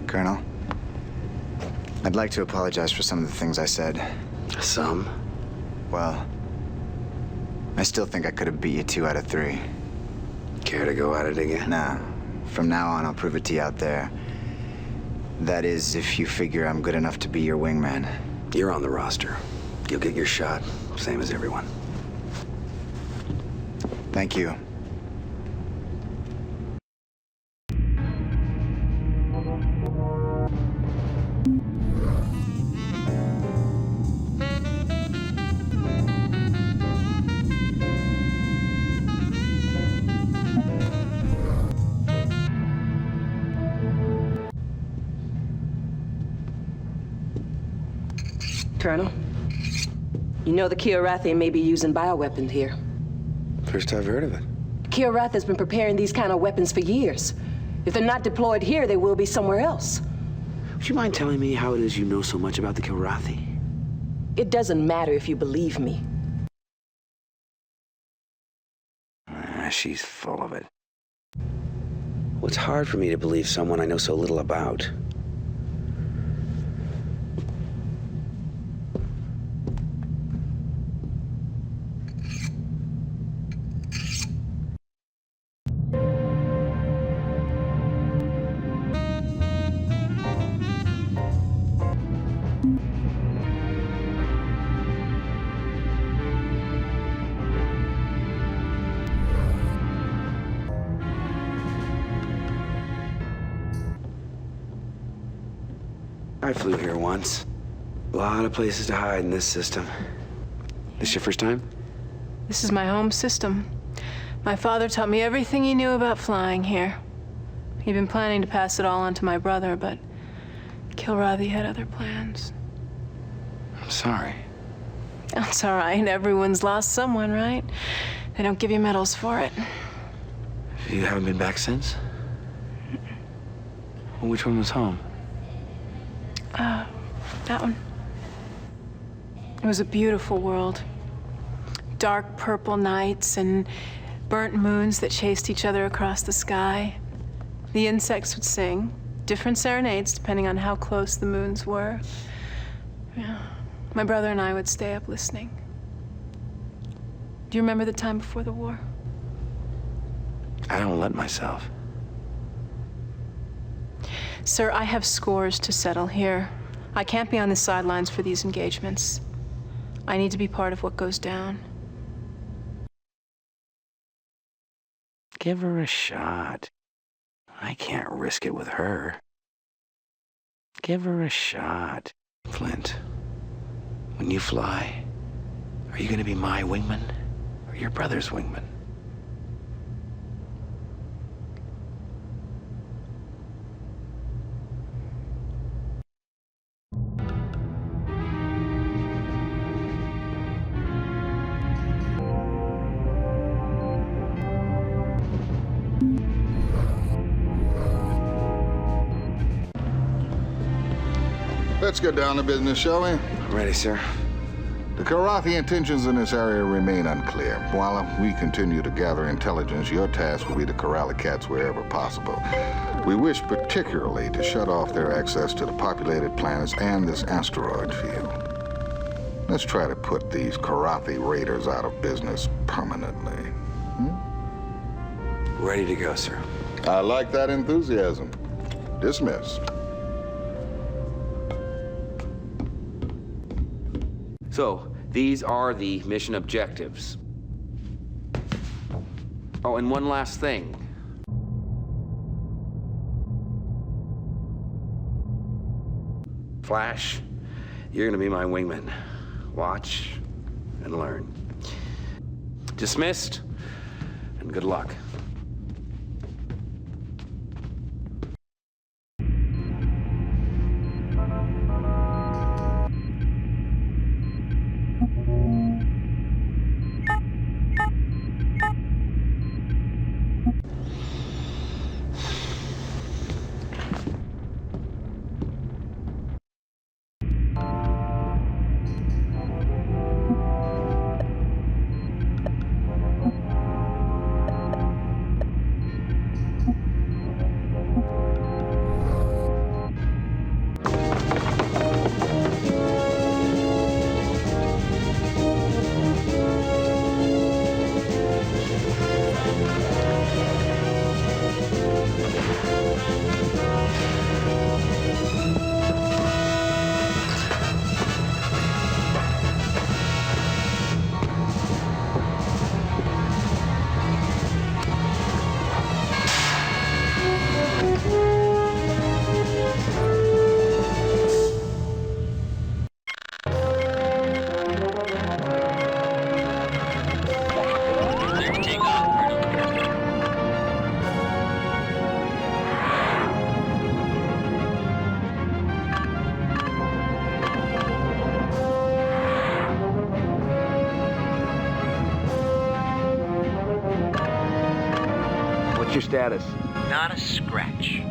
Colonel, I'd like to apologize for some of the things I said. Some? Well, I still think I could have beat you 2 out of 3. Care to go at it again? Nah. From now on, I'll prove it to you out there. That is, if you figure I'm good enough to be your wingman. You're on the roster. You'll get your shot, same as everyone. Thank you. Colonel, you know the Kilrathi may be using bioweapons here. First I've heard of it. Kilrathi has been preparing these kind of weapons for years. If they're not deployed here, they will be somewhere else. Would you mind telling me how it is you know so much about the Kilrathi? It doesn't matter if you believe me. She's full of it. Well, it's hard for me to believe someone I know so little about. I flew here once. A lot of places to hide in this system. This your first time? This is my home system. My father taught me everything he knew about flying here. He'd been planning to pass it all on to my brother, but Kilrathi had other plans. I'm sorry. That's all right. Everyone's lost someone, right? They don't give you medals for it. You haven't been back since? Well, which one was home? That one. It was a beautiful world. Dark purple nights and burnt moons that chased each other across the sky. The insects would sing, different serenades depending on how close the moons were. Yeah. My brother and I would stay up listening. Do you remember the time before the war? I don't let myself. Sir, I have scores to settle here. I can't be on the sidelines for these engagements. I need to be part of what goes down. Give her a shot. I can't risk it with her. Give her a shot. Flint, when you fly, are you gonna be my wingman or your brother's wingman? Let's get down to business, shall we? Ready, sir. The Kilrathi intentions in this area remain unclear. While we continue to gather intelligence, your task will be to corral the cats wherever possible. We wish particularly to shut off their access to the populated planets and this asteroid field. Let's try to put these Kilrathi raiders out of business permanently. Ready to go, sir. I like that enthusiasm. Dismissed. So, these are the mission objectives. Oh, and one last thing. Flash, you're gonna be my wingman. Watch and learn. Dismissed, and good luck. What's your status? Not a scratch.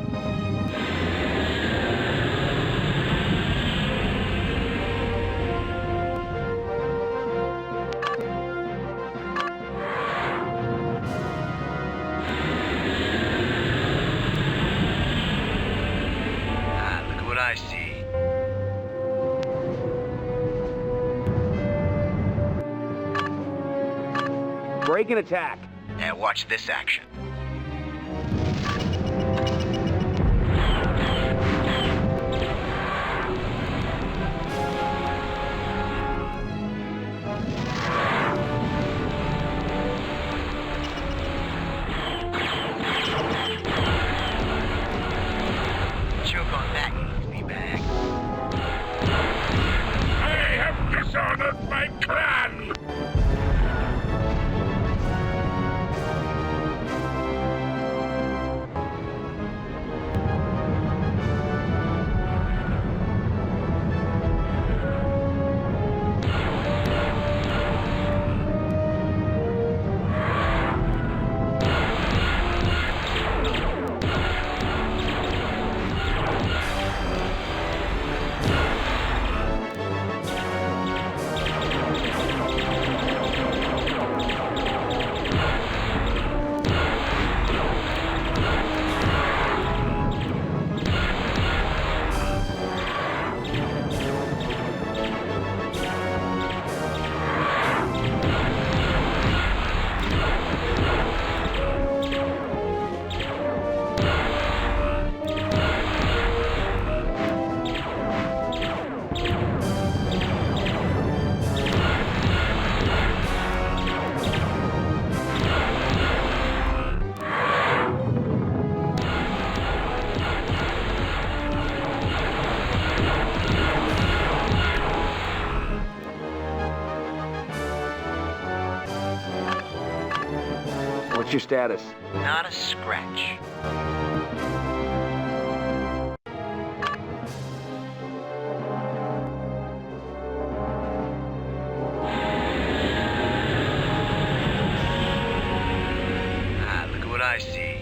Look at what I see. Break and attack. Now watch this action. Choke on that, you easy bag. I have dishonored my clan! What's your status? Not a scratch. Look at what I see.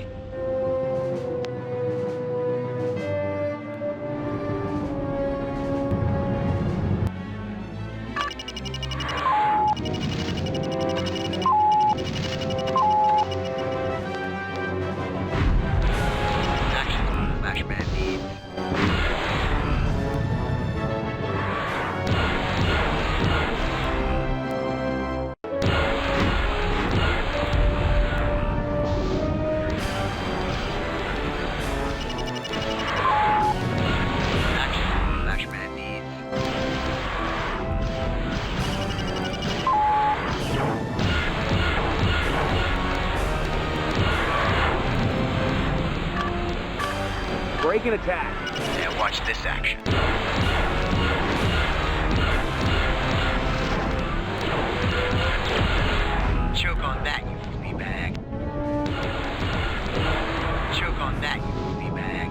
Break and attack. Yeah, watch this action. Choke on that, you flea bag. Choke on that, you flea bag.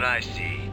I see.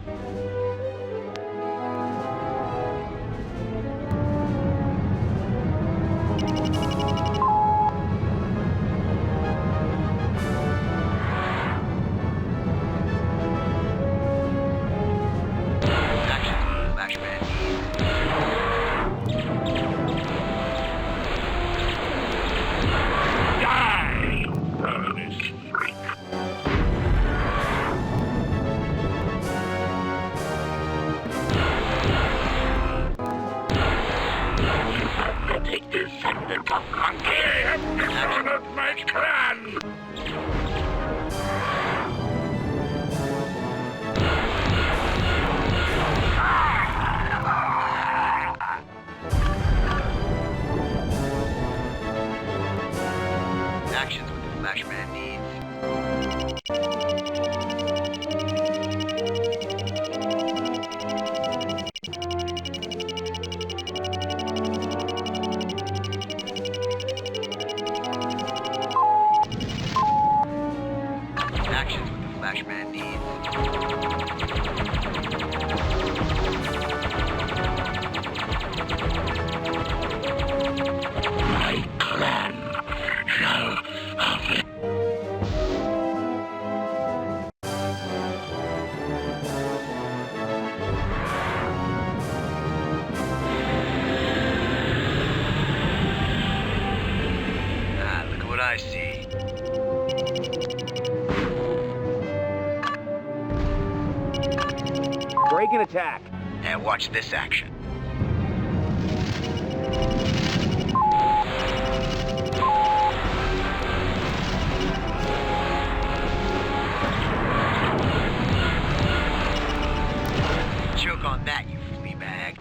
I see. Break and attack. And watch this action. Choke on that, you flea bag.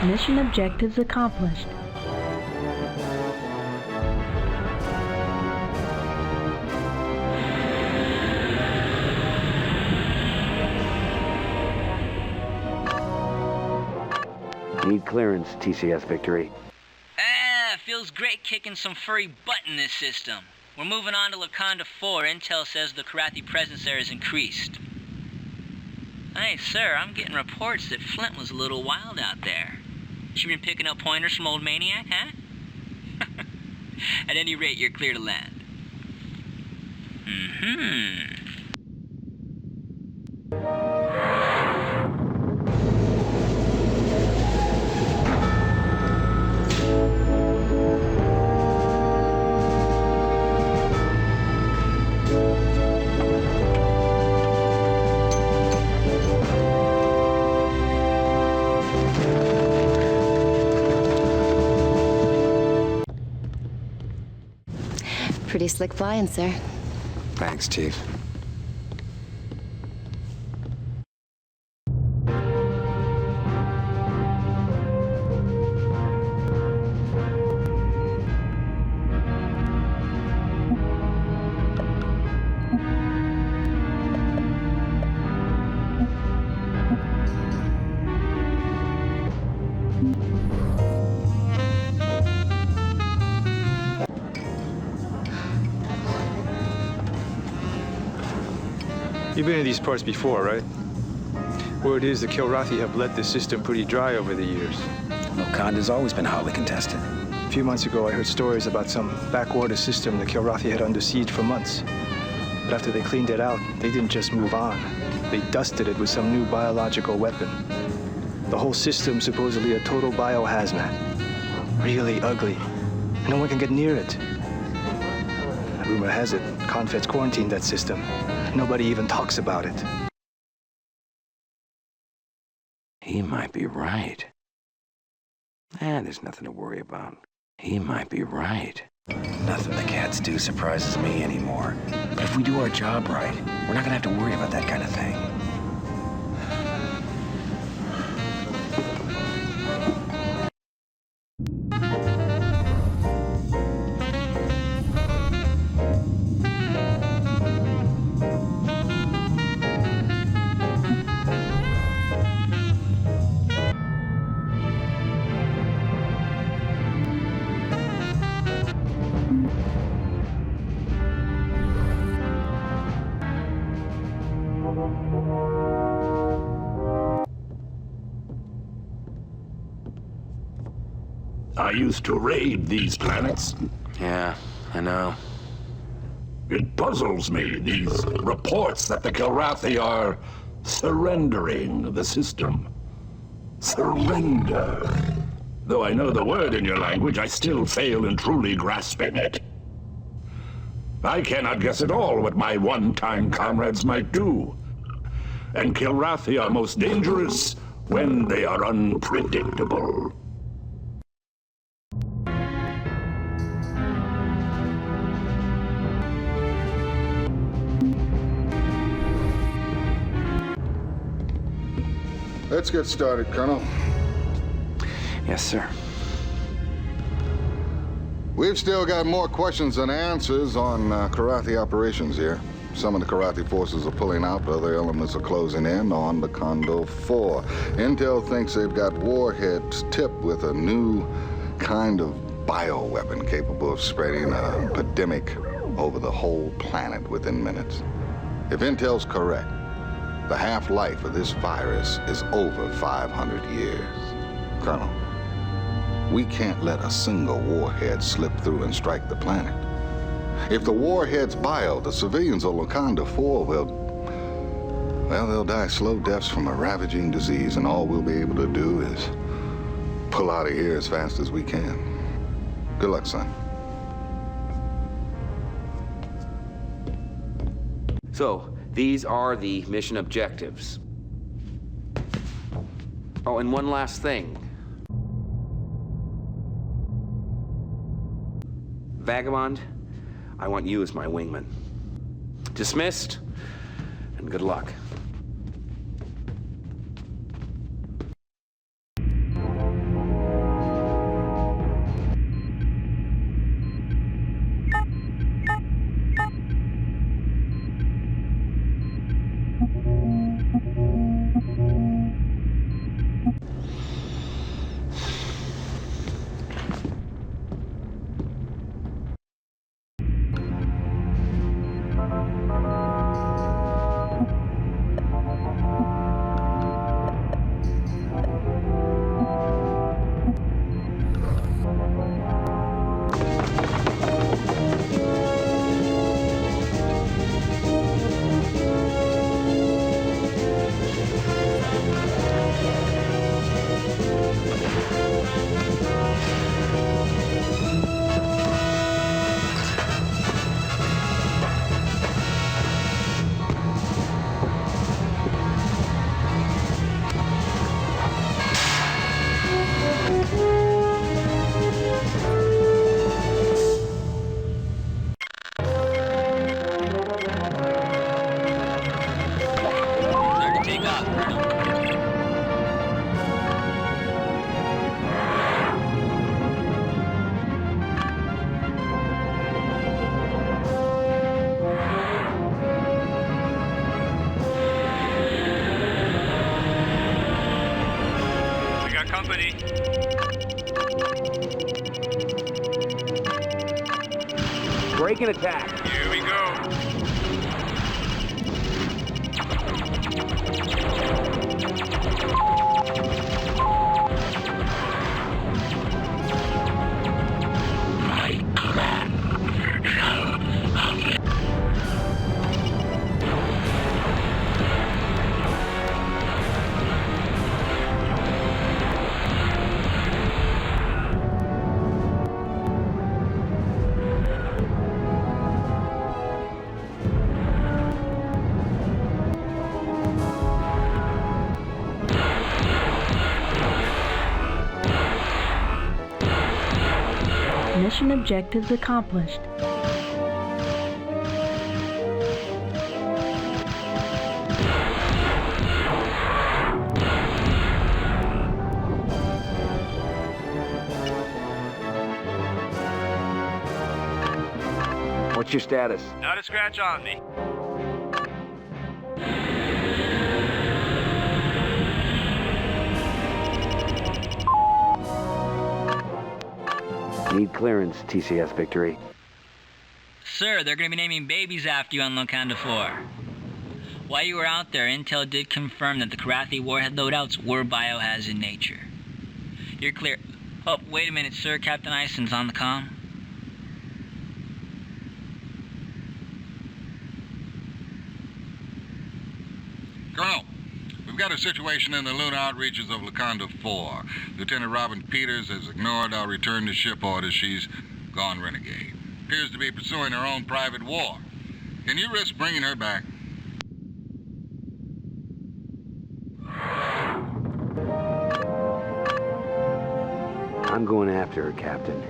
Mission objectives accomplished. Need clearance, TCS Victory. Feels great kicking some furry butt in this system. We're moving on to Locanda 4. Intel says the Kilrathi presence there has increased. Hey, sir, I'm getting reports that Flint was a little wild out there. She been picking up pointers from old Maniac, huh? At any rate, you're clear to land. Mm-hmm. Pretty slick flying, sir. Thanks, Chief. You've been in these parts before, right? Word is the Kilrathi have let this system pretty dry over the years. Locanda's always been hotly contested. A few months ago, I heard stories about some backwater system the Kilrathi had under siege for months. But after they cleaned it out, they didn't just move on. They dusted it with some new biological weapon. The whole system supposedly a total biohazmat. Really ugly. No one can get near it. Rumor has it, Confed's quarantined that system. Nobody even talks about it. He might be right. There's nothing to worry about. He might be right. Nothing the cats do surprises me anymore. But if we do our job right, we're not gonna have to worry about that kind of thing. I used to raid these planets. Yeah, I know. It puzzles me, these reports that the Kilrathi are surrendering the system. Surrender. Though I know the word in your language, I still fail in truly grasping it. I cannot guess at all what my one-time comrades might do. And Kilrathi are most dangerous when they are unpredictable. Let's get started, Colonel. Yes, sir. We've still got more questions than answers on Kilrathi operations here. Some of the Kilrathi forces are pulling out, but other elements are closing in on Locanda 4. Intel thinks they've got warheads tipped with a new kind of bioweapon capable of spreading an epidemic over the whole planet within minutes. If Intel's correct, the half-life of this virus is over 500 years. Colonel, we can't let a single warhead slip through and strike the planet. If the warhead's bio, the civilians of Locanda 4 they'll die slow deaths from a ravaging disease, and all we'll be able to do is pull out of here as fast as we can. Good luck, son. So, these are the mission objectives. Oh, and one last thing. Vagabond, I want you as my wingman. Dismissed, and good luck. company. Break and attack. Here we go. My clan shall have Mission objectives accomplished. What's your status? Not a scratch on me. Need clearance, TCS Victory. Sir, they're gonna be naming babies after you on Locanda 4. While you were out there, Intel did confirm that the Kilrathi warhead loadouts were biohazard in nature. You're clear. Oh, wait a minute, sir. Captain Ison's on the comm. Colonel, we've got a situation in the lunar outreaches of Locanda 4. Lieutenant Robin Peters has ignored our return to ship orders. She's gone renegade. Appears to be pursuing her own private war. Can you risk bringing her back? I'm going after her, Captain.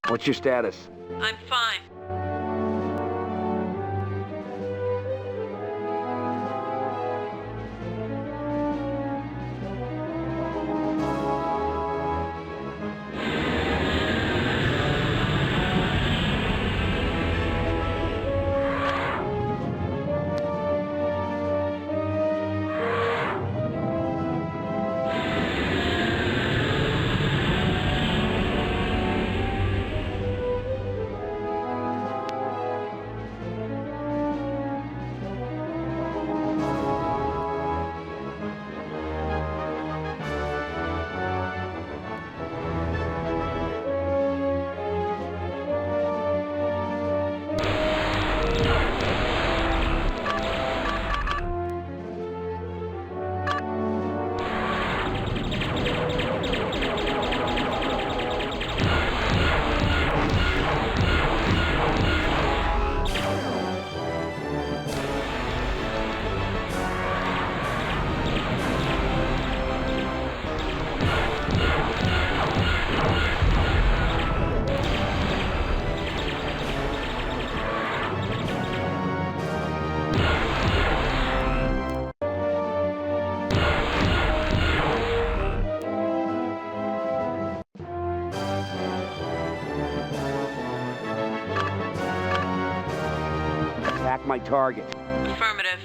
What's your status? I'm fine. Attack my target. Affirmative.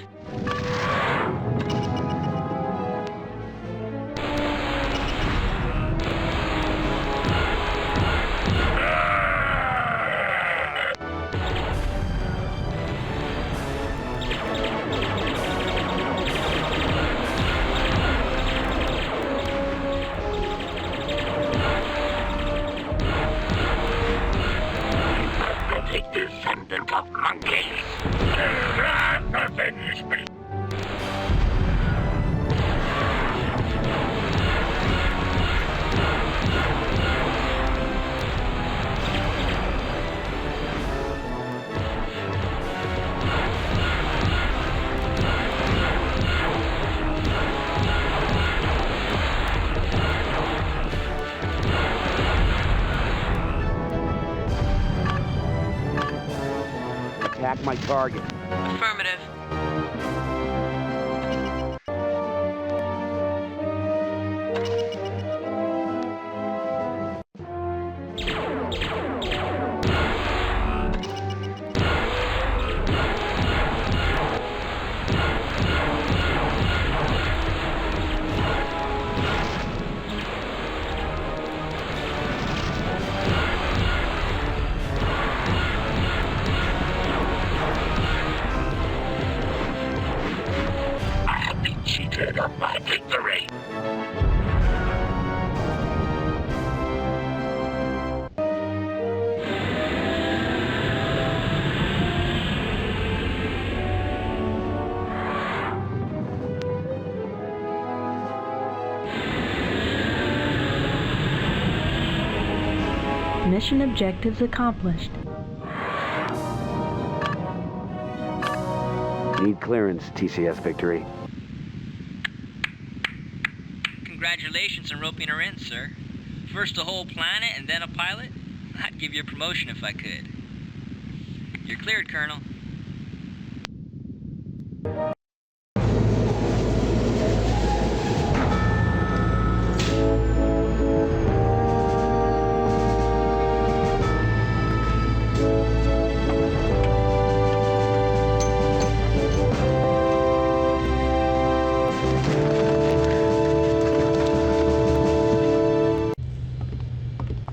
The descendant of monkeys. Finish me. Attack my target. Affirmative. Cheated of my victory. Mission objectives accomplished. Need clearance, TCS Victory. Congratulations on roping her in, sir. First a whole planet and then a pilot? I'd give you a promotion if I could. You're cleared, Colonel.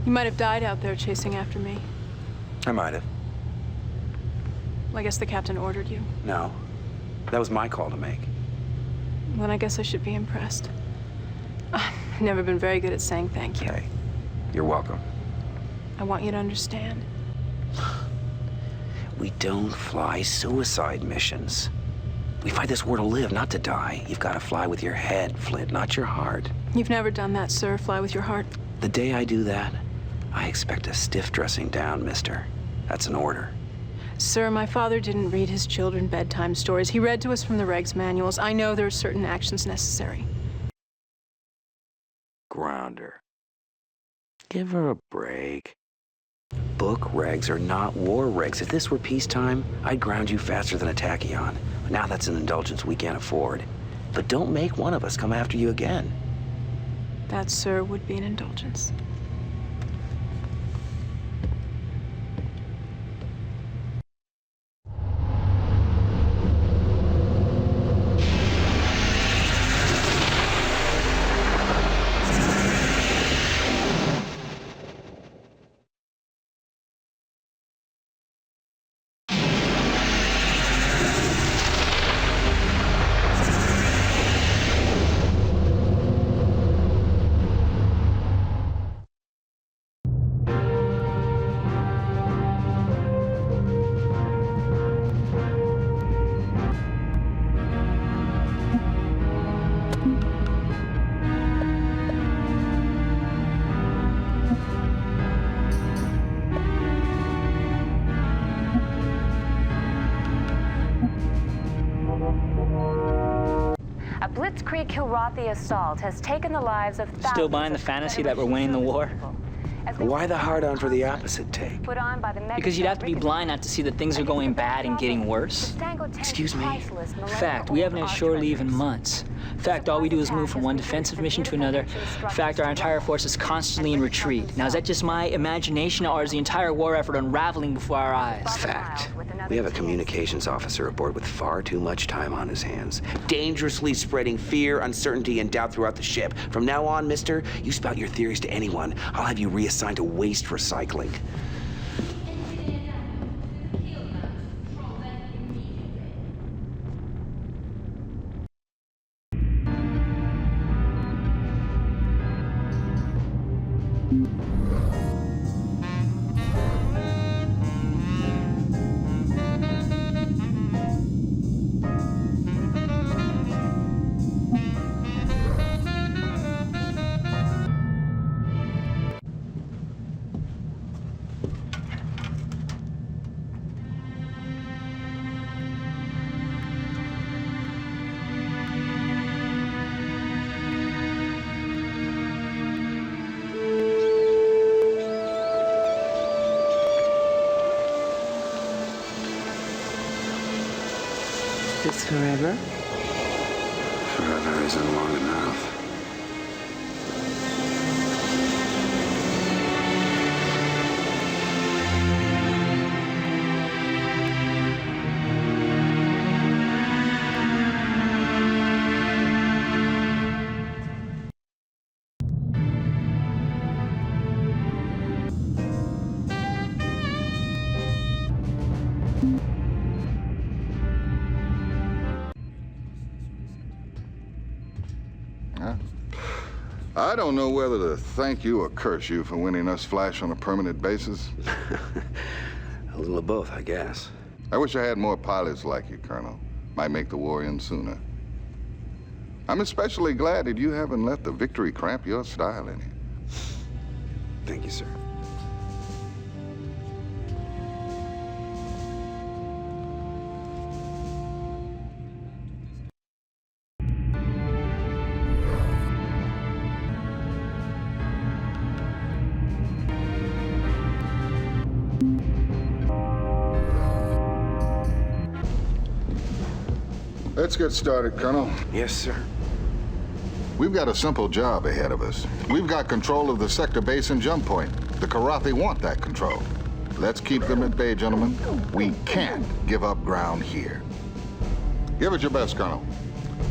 You might have died out there chasing after me. I might have. Well, I guess the captain ordered you. No. That was my call to make. Well, I guess I should be impressed. I've never been very good at saying thank you. Hey, you're welcome. I want you to understand. We don't fly suicide missions. We fly this war to live, not to die. You've got to fly with your head, Flint, not your heart. You've never done that, sir. Fly with your heart. The day I do that, I expect a stiff dressing down, mister. That's an order. Sir, my father didn't read his children bedtime stories. He read to us from the regs manuals. I know there are certain actions necessary. Grounder. Give her a break. Book regs are not war regs. If this were peacetime, I'd ground you faster than a tachyon. Now that's an indulgence we can't afford. But don't make one of us come after you again. That, sir, would be an indulgence. A blitzkrieg Kilrathi assault has taken the lives of thousands. Still buying the fantasy that we're winning the war? Why the hard-on for the opposite take? Put on by the Because you'd have to be blind not to see that things are going bad and getting worse. Excuse me? Fact, we haven't had shore leave in months. Fact, all we do is move from one defensive mission to another. Fact, our entire force is constantly in retreat. Now, is that just my imagination, or is the entire war effort unraveling before our eyes? Fact. We have a communications officer aboard with far too much time on his hands, dangerously spreading fear, uncertainty, and doubt throughout the ship. From now on, mister, you spout your theories to anyone, I'll have you reassigned to waste recycling. It's forever? Forever isn't long enough. I don't know whether to thank you or curse you for winning us Flash on a permanent basis. A little of both, I guess. I wish I had more pilots like you, Colonel. Might make the war end sooner. I'm especially glad that you haven't let the victory cramp your style any. Thank you, sir. Let's get started, Colonel. Yes, sir. We've got a simple job ahead of us. We've got control of the sector base and jump point. The Kilrathi want that control. Let's keep them at bay, gentlemen. We can't give up ground here. Give it your best, Colonel.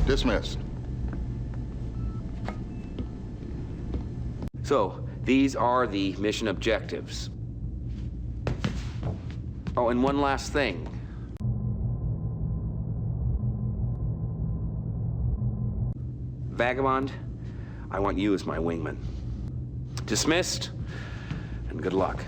Dismissed. So, these are the mission objectives. Oh, and one last thing. Vagabond, I want you as my wingman. Dismissed, and good luck.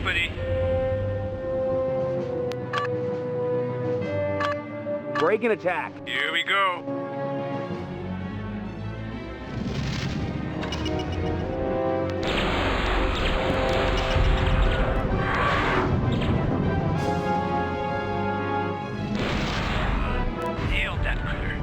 company. Break and attack. Here we go. Nailed that critter.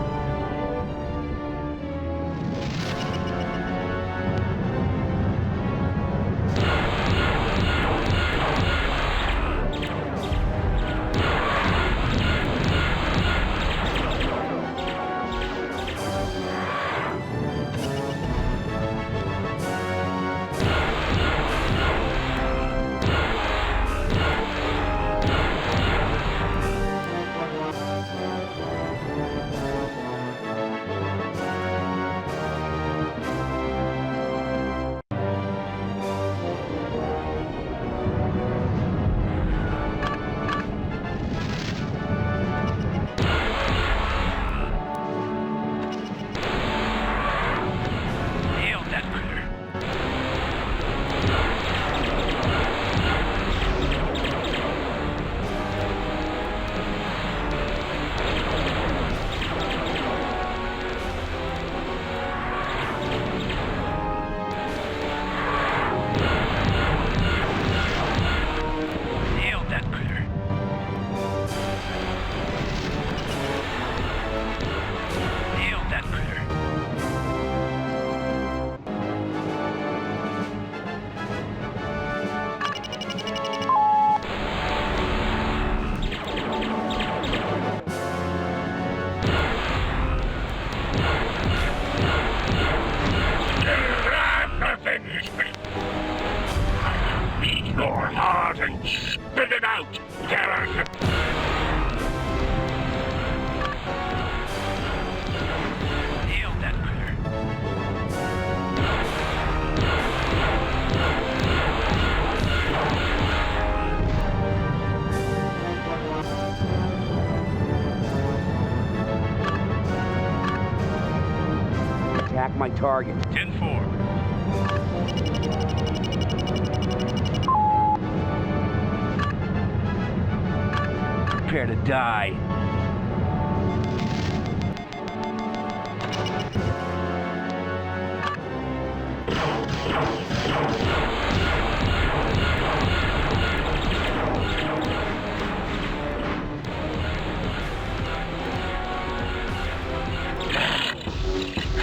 Your heart and spit it out, Karen! Nailed that critter. Attack my target. 10-4. Prepare to die.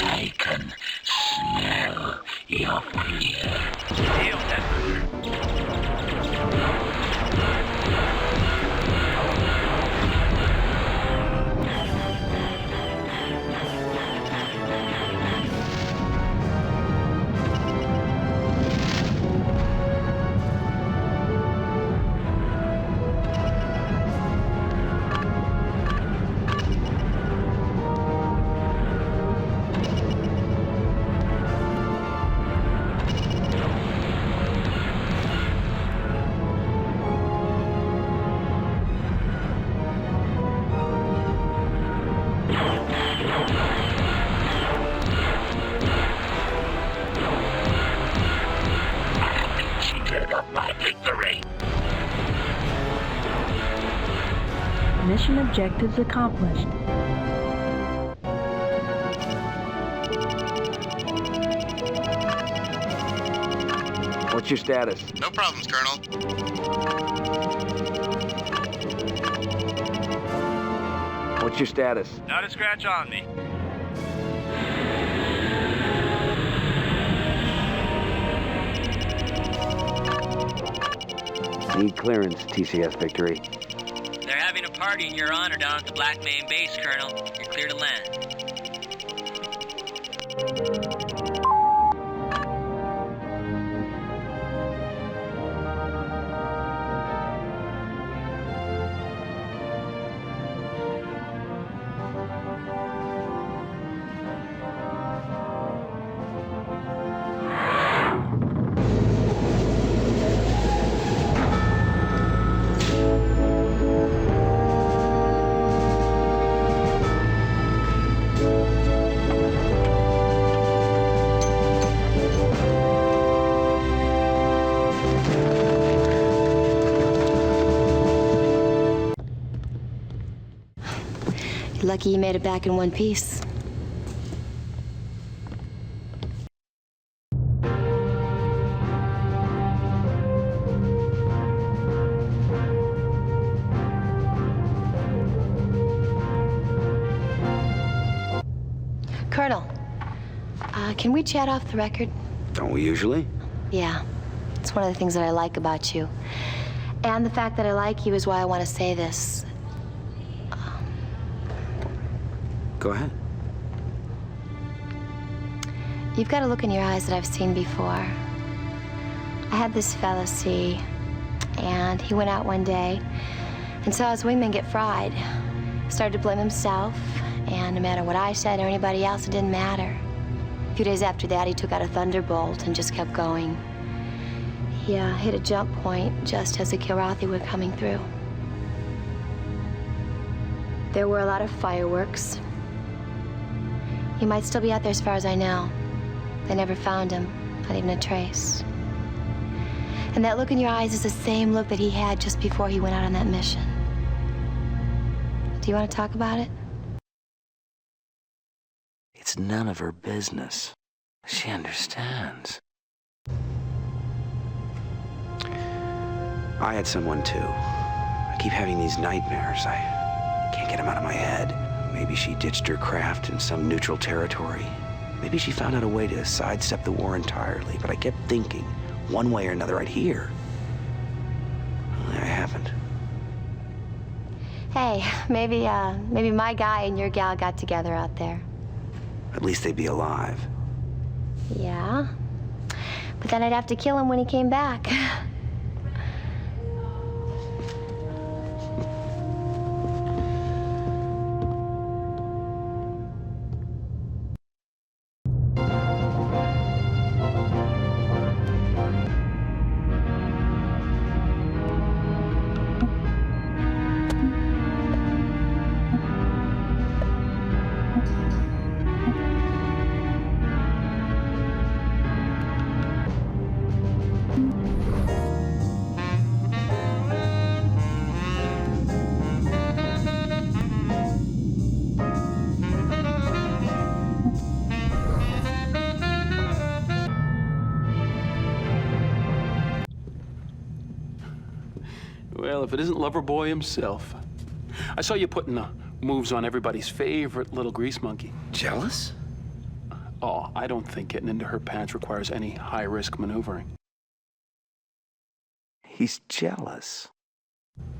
I can smell your fear. Nailed that critter. Mission objectives accomplished. What's your status? No problems, Colonel. What's your status? Not a scratch on me. Need clearance, TCS Victory. They're having a party in your honor down at the Blackmane base, Colonel. You're clear to land. lucky you made it back in one piece. Colonel, can we chat off the record? Don't we usually? Yeah, it's one of the things that I like about you. And the fact that I like you is why I want to say this. Go ahead. You've got a look in your eyes that I've seen before. I had this fella see, and he went out one day and saw his wingman get fried. Started to blame himself, and no matter what I said or anybody else, it didn't matter. A few days after that, he took out a thunderbolt and just kept going. He hit a jump point just as the Kilrathi were coming through. There were a lot of fireworks. He might still be out there as far as I know. They never found him, not even a trace. And that look in your eyes is the same look that he had just before he went out on that mission. Do you want to talk about it? It's none of her business. She understands. I had someone too. I keep having these nightmares. I can't get them out of my head. Maybe she ditched her craft in some neutral territory. Maybe she found out a way to sidestep the war entirely, but I kept thinking, one way or another, I'd hear. Well, I haven't. Hey, maybe my guy and your gal got together out there. At least they'd be alive. Yeah, but then I'd have to kill him when he came back. Well, if it isn't Loverboy himself. I saw you putting the moves on everybody's favorite little grease monkey. Jealous? Oh, I don't think getting into her pants requires any high-risk maneuvering. He's jealous.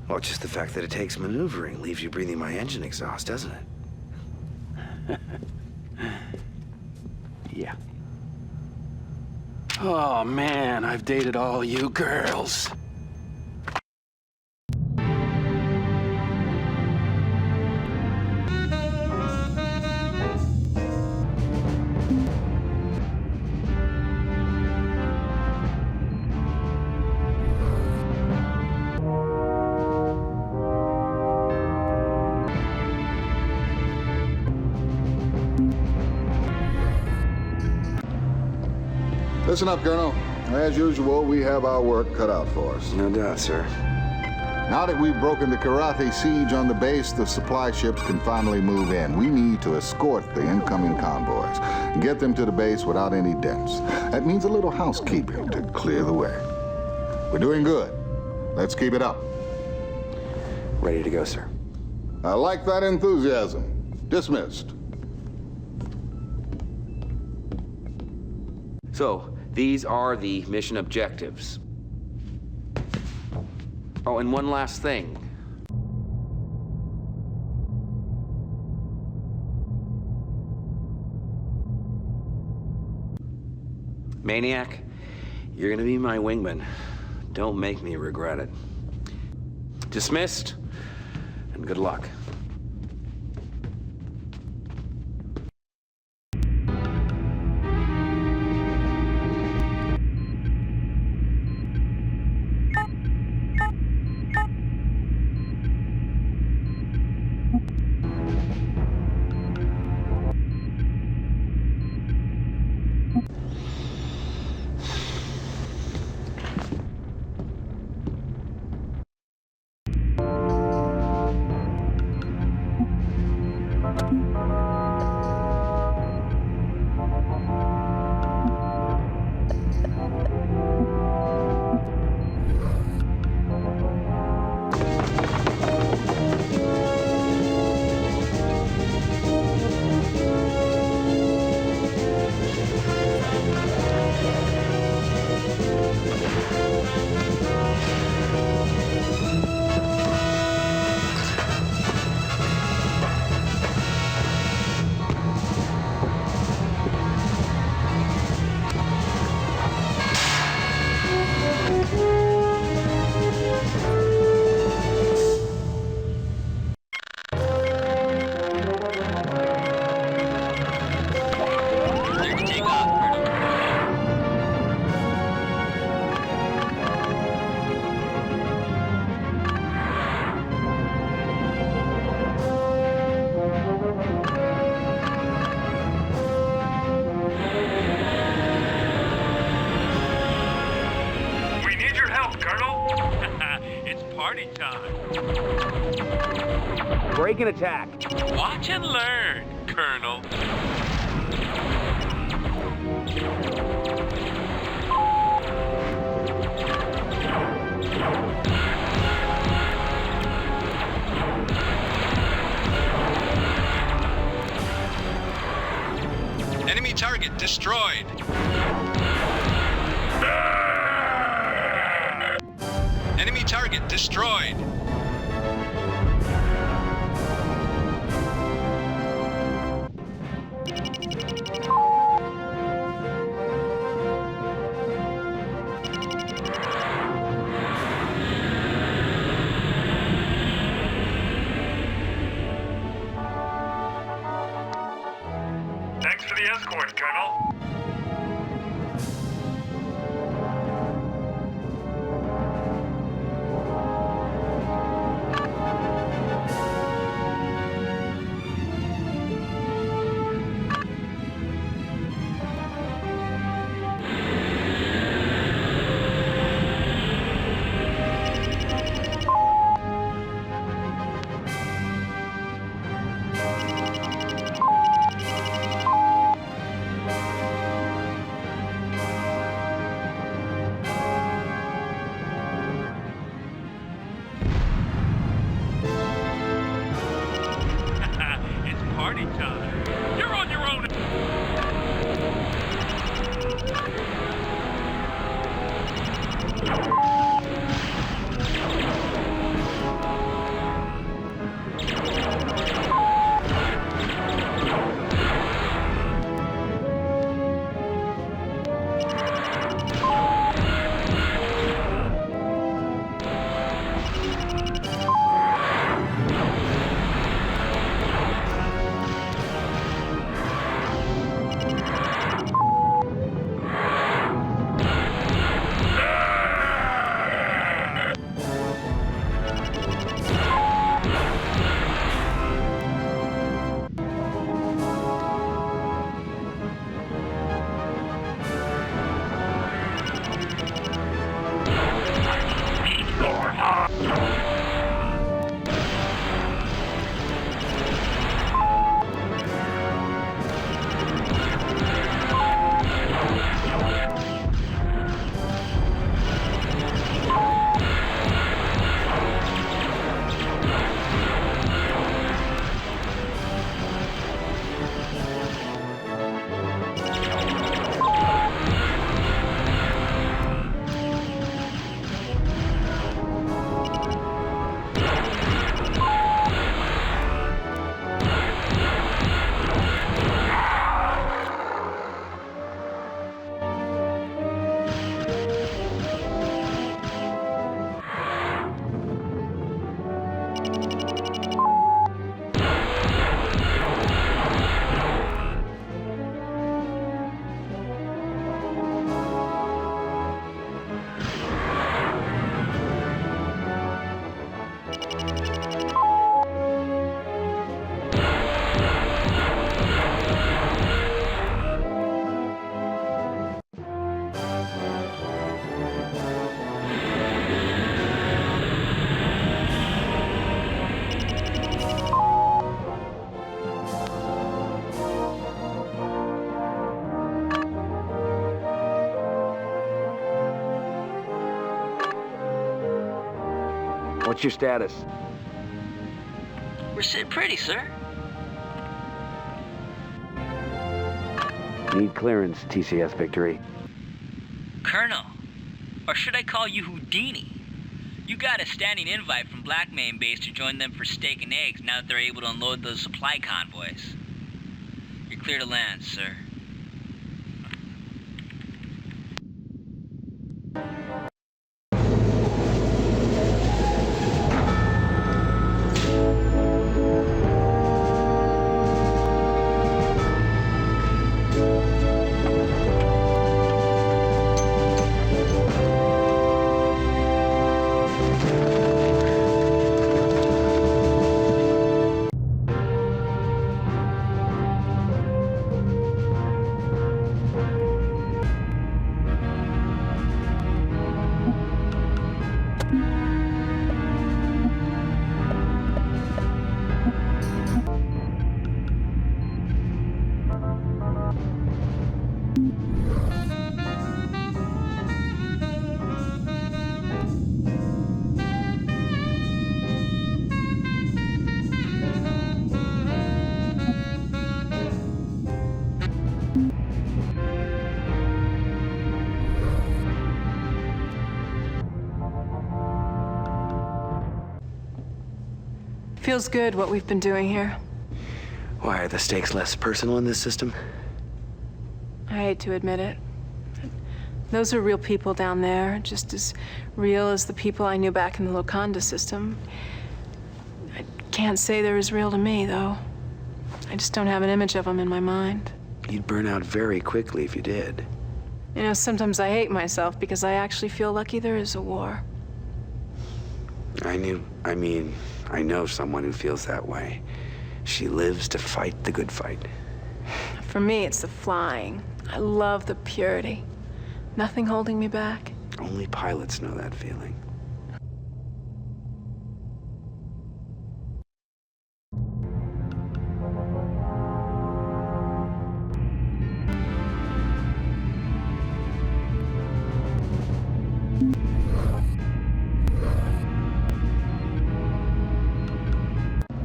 Well, just the fact that it takes maneuvering leaves you breathing my engine exhaust, doesn't it? Yeah. Oh, man, I've dated all you girls. Listen up, Colonel. As usual, we have our work cut out for us. No doubt, sir. Now that we've broken the Kilrathi siege on the base, the supply ships can finally move in. We need to escort the incoming convoys and get them to the base without any dents. That means a little housekeeping to clear the way. We're doing good. Let's keep it up. Ready to go, sir. I like that enthusiasm. Dismissed. So, these are the mission objectives. Oh, and one last thing. Maniac, you're gonna be my wingman. Don't make me regret it. Dismissed, and good luck. party time. Break and attack. Watch and learn, Colonel. Enemy target destroyed. Enemy target destroyed. Thanks for the escort, Colonel. Party time. You're on your own. What's your status? We're sitting pretty, sir. Need clearance, TCS Victory. Colonel, or should I call you Houdini? You got a standing invite from Blackmane base to join them for steak and eggs now that they're able to unload those supply convoys. You're clear to land, sir. Feels good what we've been doing here. Why, are the stakes less personal in this system? I hate to admit it. Those are real people down there, just as real as the people I knew back in the Locanda system. I can't say they're as real to me, though. I just don't have an image of them in my mind. You'd burn out very quickly if you did. You know, sometimes I hate myself because I actually feel lucky there is a war. I know someone who feels that way. She lives to fight the good fight. For me, it's the flying. I love the purity. Nothing holding me back. Only pilots know that feeling.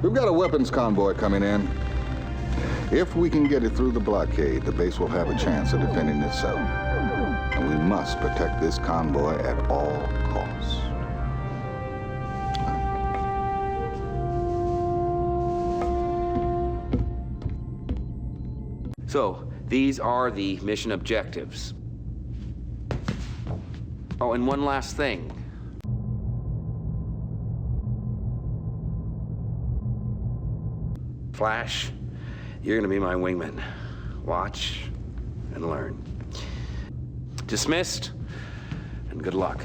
We've got a weapons convoy coming in. If we can get it through the blockade, the base will have a chance of defending itself. And we must protect this convoy at all costs. So, these are the mission objectives. Oh, and one last thing. Flash, you're gonna be my wingman. Watch and learn. Dismissed, and good luck.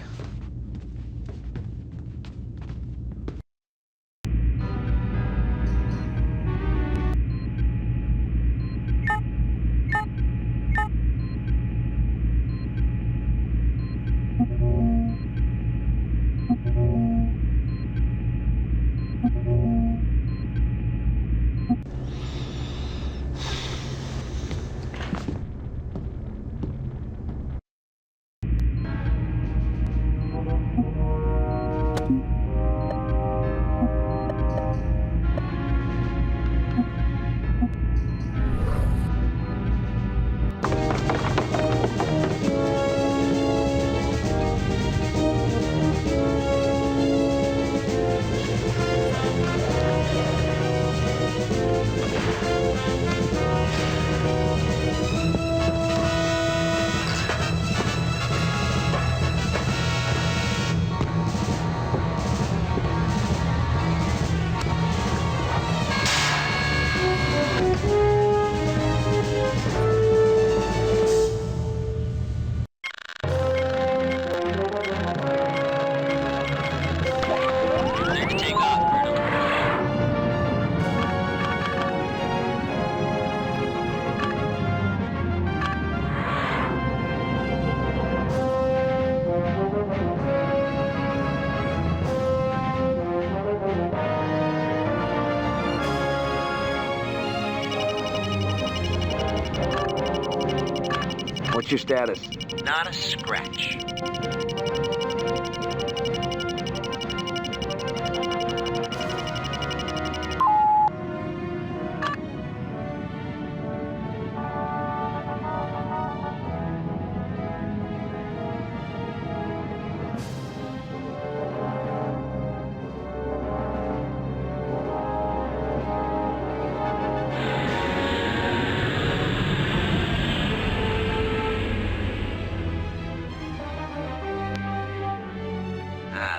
What's your status? Not a scratch.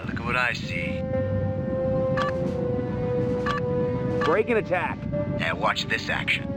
Look at what I see. Break and attack. Now watch this action.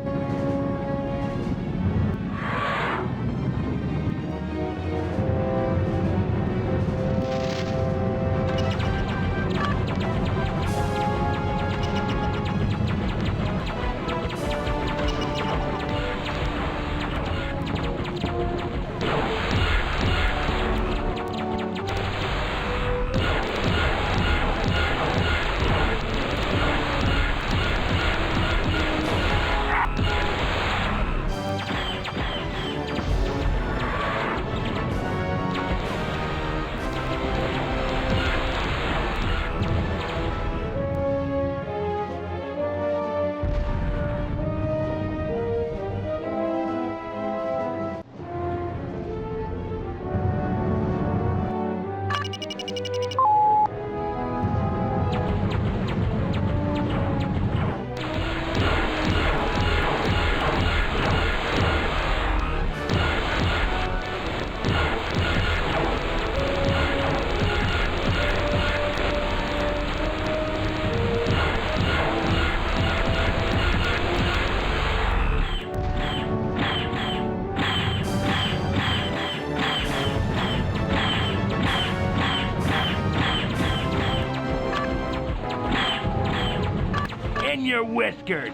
your whiskers.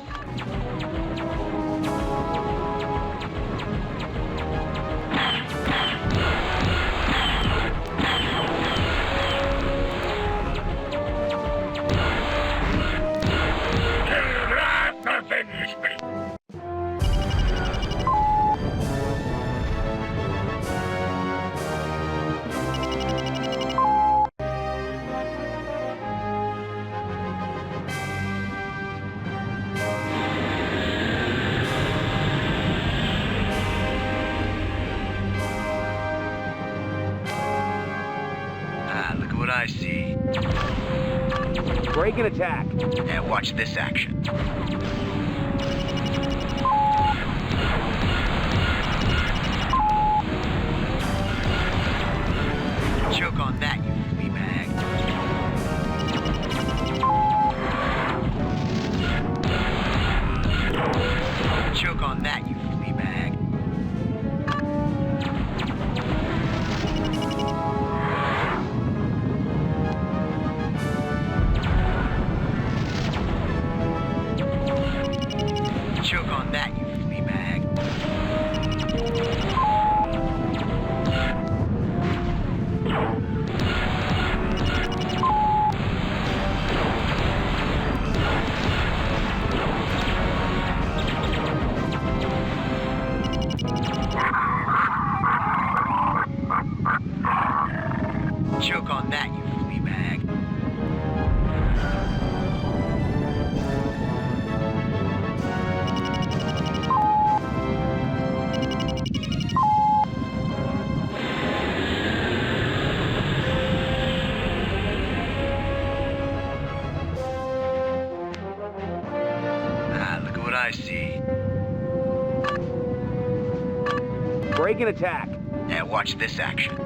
I see. Break and attack. And watch this action. Choke on that, you flea bag. Choke on that, you flea bag. Choke on that, you flea bag. Choke on that, you flea bag. Look at what I see. Break and attack. And watch this action.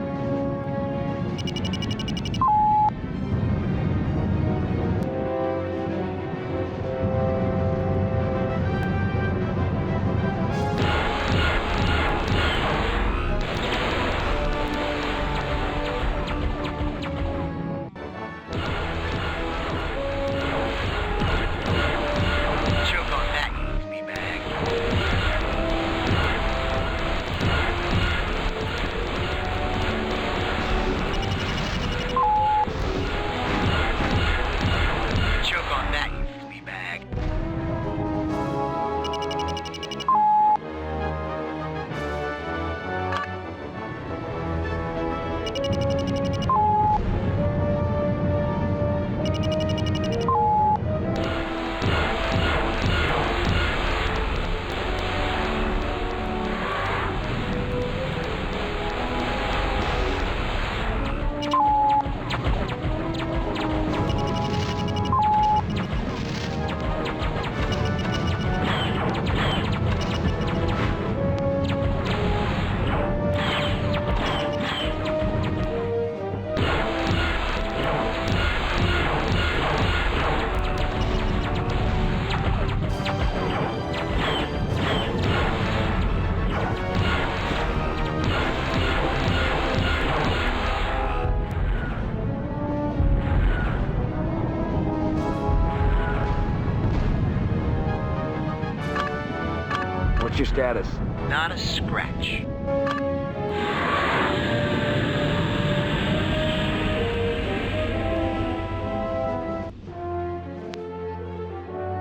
What's your status? Not a scratch.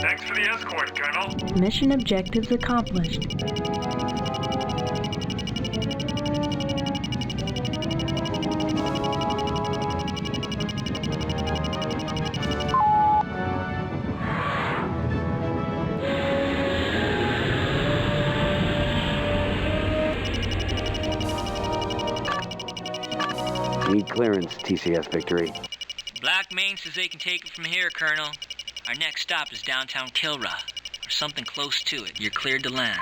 Thanks for the escort, Colonel. Mission objectives accomplished. Need clearance, TCS Victory. Blackmane says they can take it from here, Colonel. Our next stop is downtown Kilrah, or something close to it. You're cleared to land.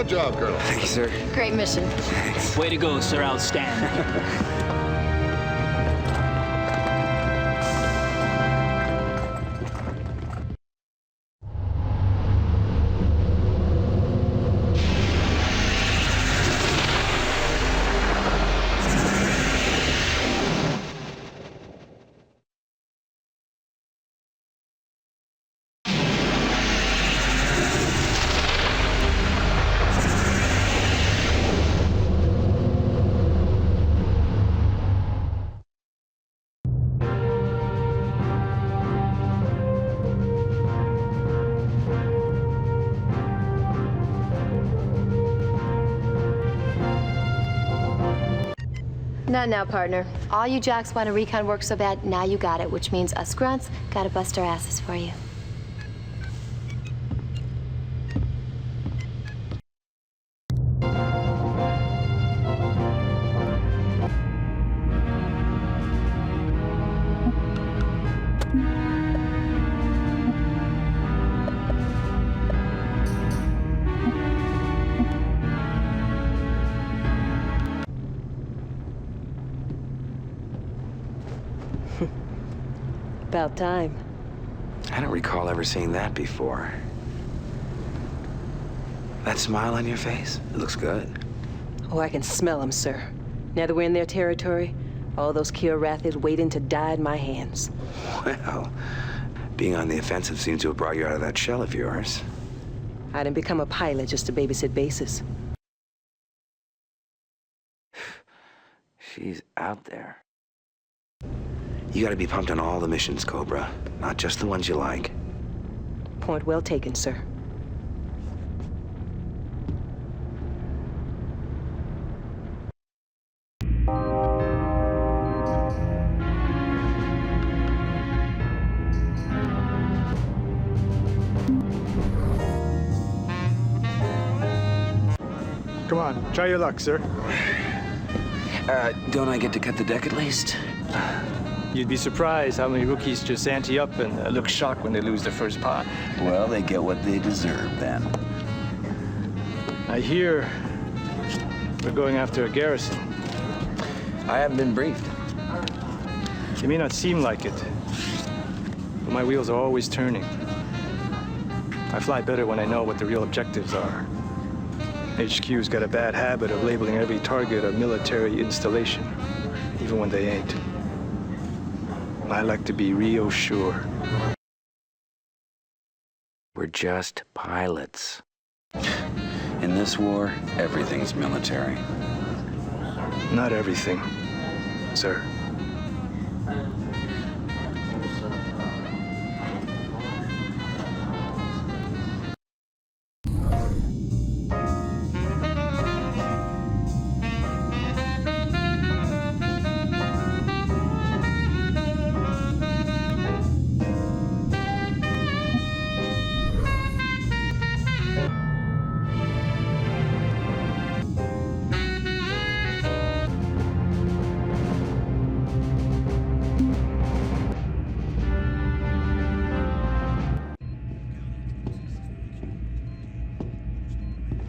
Good job, Colonel. Thank you, sir. Great mission. Thanks. Way to go, sir. Outstanding. Not now, partner. All you jocks want to recon work so bad, now you got it, which means us grunts gotta bust our asses for you. About time. I don't recall ever seeing that before. That smile on your face, it looks good. Oh, I can smell them, sir. Now that we're in their territory, all those Kilrathis waiting to die in my hands. Well, being on the offensive seems to have brought you out of that shell of yours. I didn't become a pilot just to babysit bases. She's out there. You gotta be pumped on all the missions, Cobra, not just the ones you like. Point well taken, sir. Come on, try your luck, sir. Don't I get to cut the deck at least? You'd be surprised how many rookies just ante up and look shocked when they lose their first pot. Well, they get what they deserve, then. I hear we're going after a garrison. I haven't been briefed. It may not seem like it, but my wheels are always turning. I fly better when I know what the real objectives are. HQ's got a bad habit of labeling every target a military installation, even when they ain't. I like to be real sure. We're just pilots. In this war, everything's military. Not everything, sir.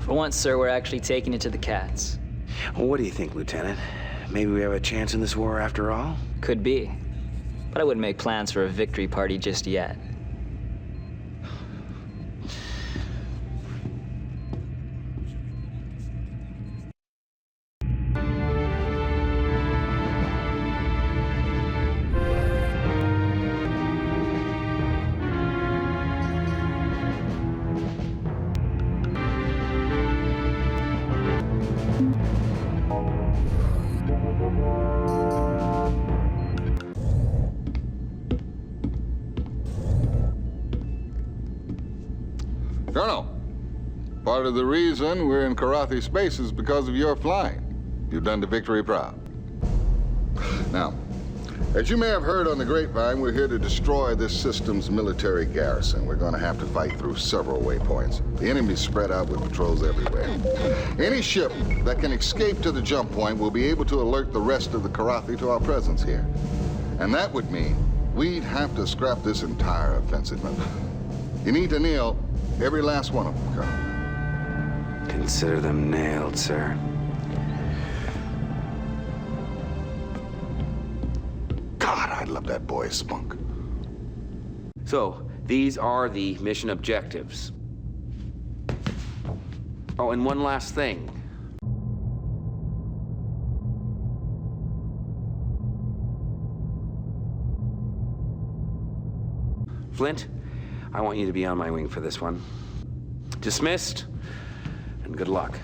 For once, sir, we're actually taking it to the cats. Well, what do you think, Lieutenant? Maybe we have a chance in this war after all? Could be. But I wouldn't make plans for a victory party just yet. Colonel, part of the reason we're in Kilrathi space is because of your flying. You've done the victory proud. Now, as you may have heard on the grapevine, we're here to destroy this system's military garrison. We're going to have to fight through several waypoints. The enemy's spread out with patrols everywhere. Any ship that can escape to the jump point will be able to alert the rest of the Kilrathi to our presence here. And that would mean we'd have to scrap this entire offensive. You need to nail every last one of them, Colonel. Consider them nailed, sir. God, I love that boy's spunk. So, these are the mission objectives. Oh, and one last thing. Flint, I want you to be on my wing for this one. Dismissed, and good luck.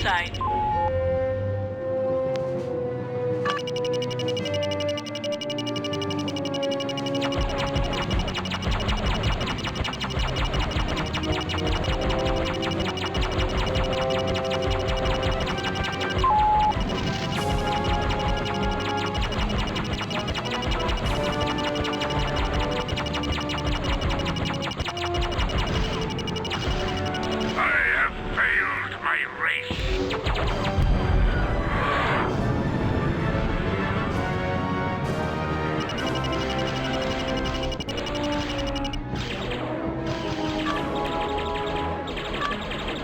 Sight.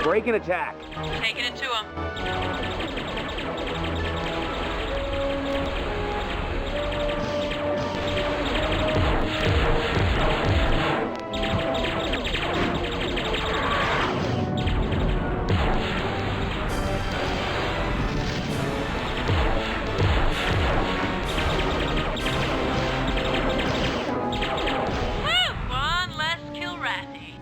Break and attack. Taking it to him. One less Kilrathi.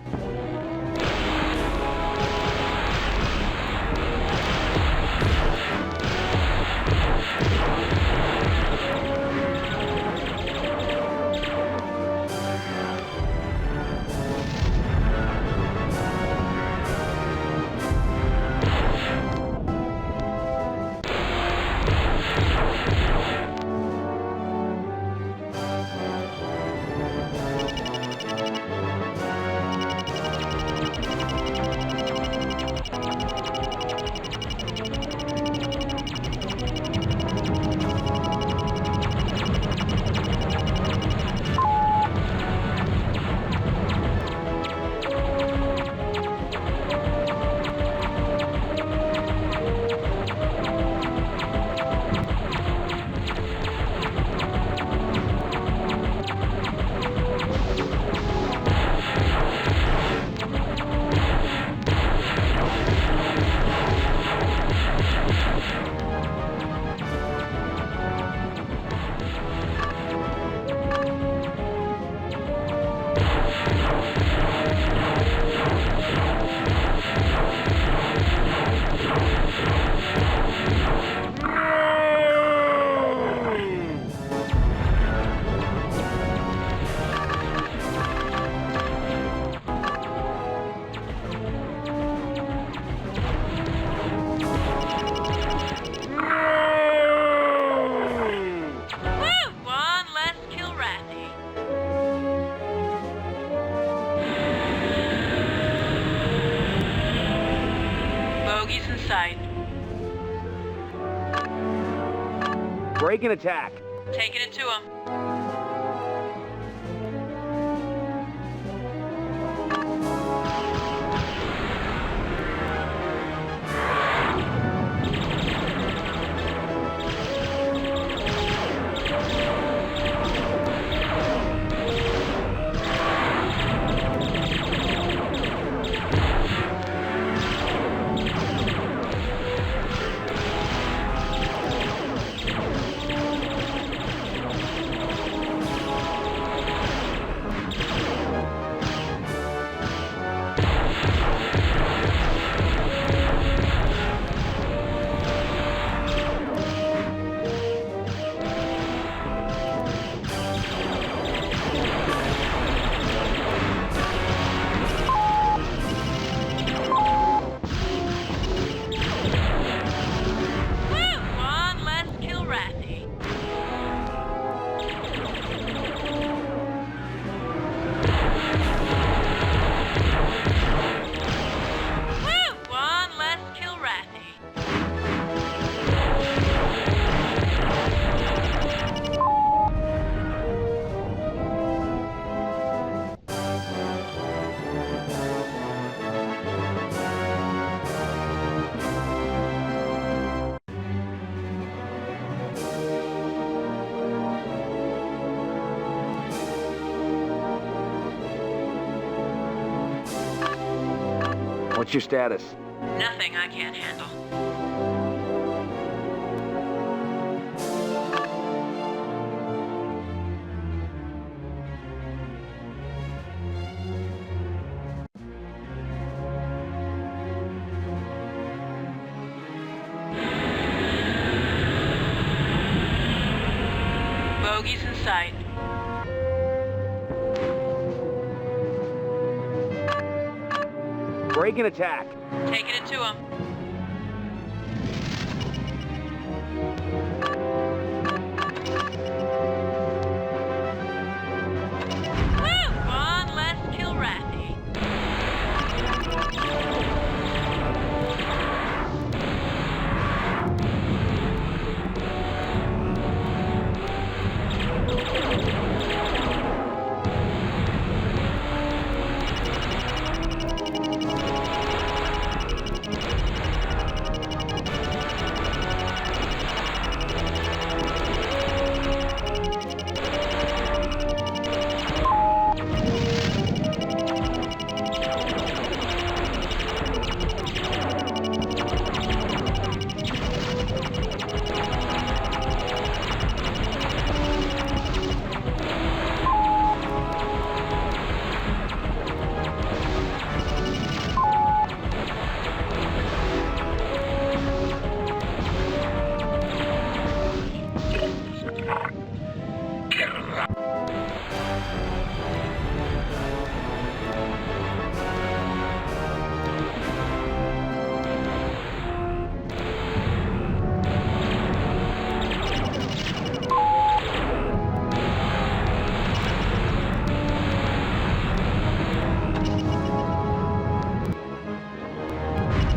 inside. Break and attack. Taking it to him. What's your status? Nothing I can't handle. Bogies in sight. Break and attack. Taking it to him. Woo! One less Kilrathi.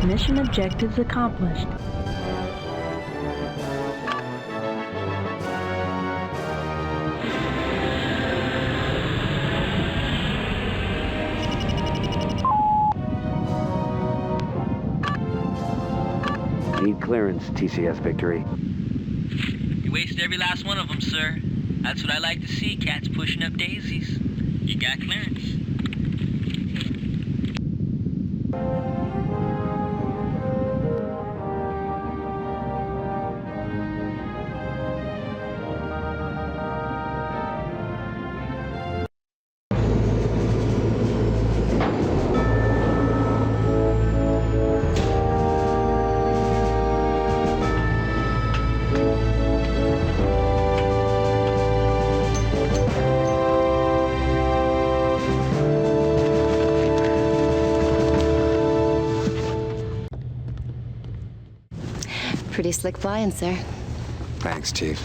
Mission objectives accomplished. Need clearance, TCS Victory. You wasted every last one of them, sir. That's what I like to see, cats pushing up daisies. You got clearance. Pretty slick flying, sir. Thanks, Chief.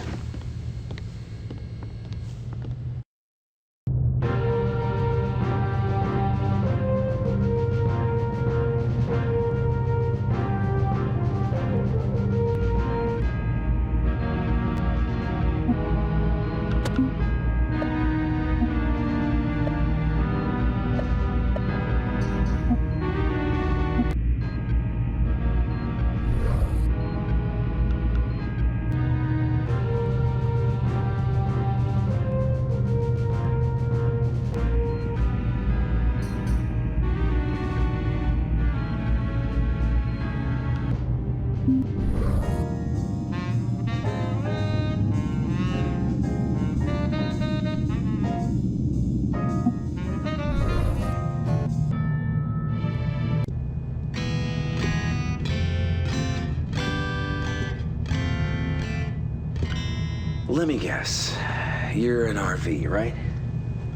Let me guess. You're an RV, right?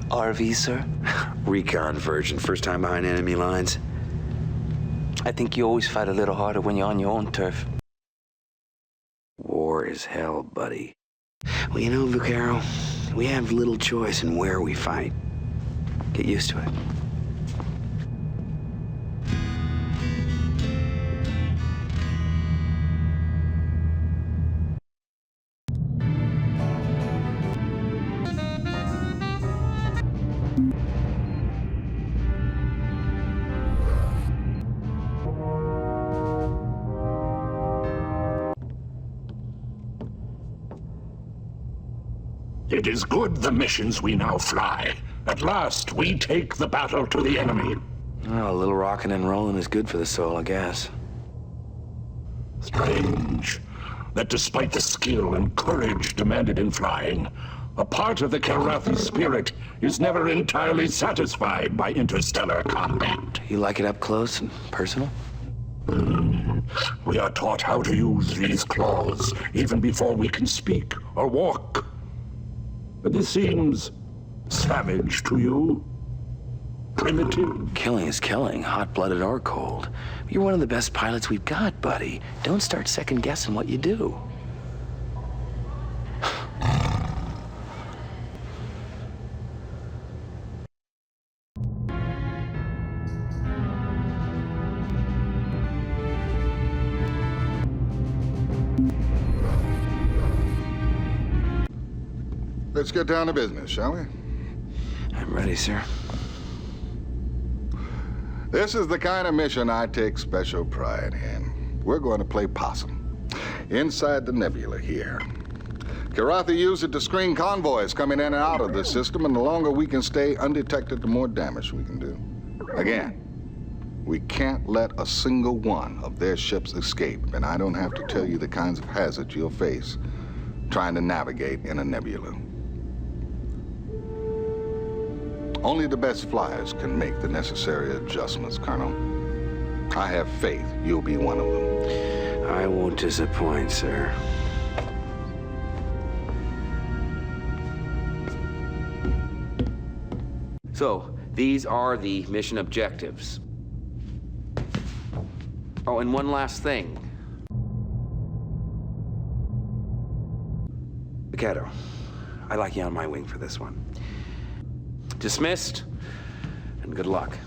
RV, sir? Recon version, first time behind enemy lines. I think you always fight a little harder when you're on your own turf. War is hell, buddy. Well, you know, Vaquero, we have little choice in where we fight. Get used to it. It is good the missions we now fly. At last, we take the battle to the enemy. Well, a little rocking and rolling is good for the soul, I guess. Strange that despite the skill and courage demanded in flying, a part of the Kilrathi spirit is never entirely satisfied by interstellar combat. You like it up close and personal? We are taught how to use these claws even before we can speak or walk. But this seems savage to you? Primitive? Killing is killing, hot-blooded or cold. You're one of the best pilots we've got, buddy. Don't start second-guessing what you do. Let's get down to business, shall we? I'm ready, sir. This is the kind of mission I take special pride in. We're going to play possum inside the Nebula here. Kilrathi used it to screen convoys coming in and out of the system, and the longer we can stay undetected, the more damage we can do. Again, we can't let a single one of their ships escape, and I don't have to tell you the kinds of hazards you'll face trying to navigate in a nebula. Only the best flyers can make the necessary adjustments, Colonel. I have faith you'll be one of them. I won't disappoint, sir. So, these are the mission objectives. Oh, and one last thing. Vaquero, I'd like you on my wing for this one. Dismissed, and good luck.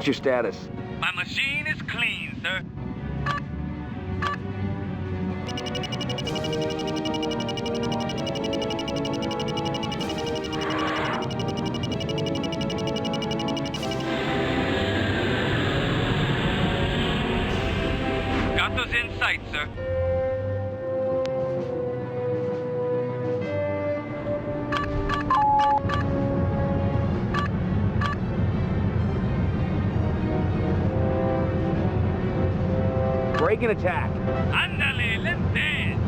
What's your status? My machine is clean, sir. Got those in sight, sir. Break and attack. Ándale, let's dance.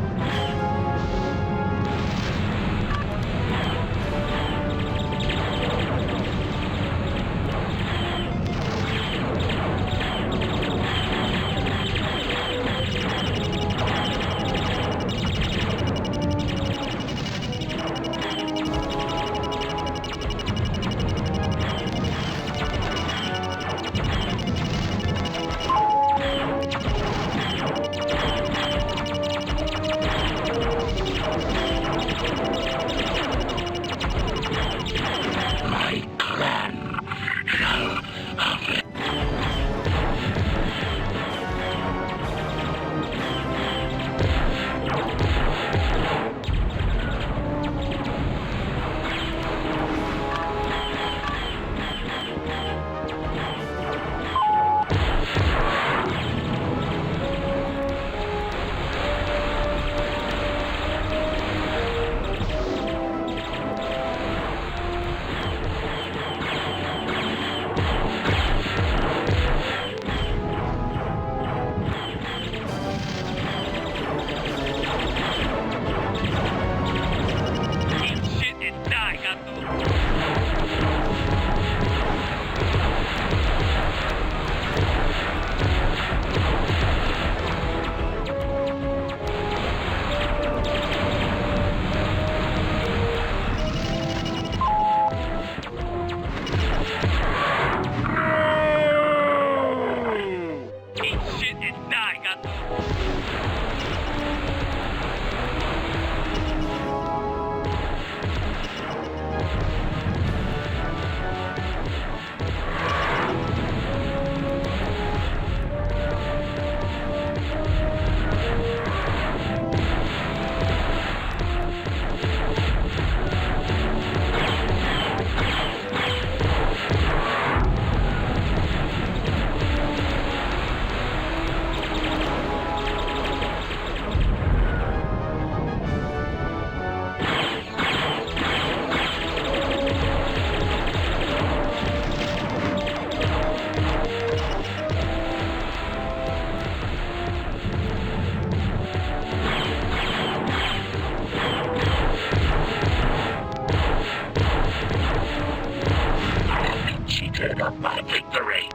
My victory.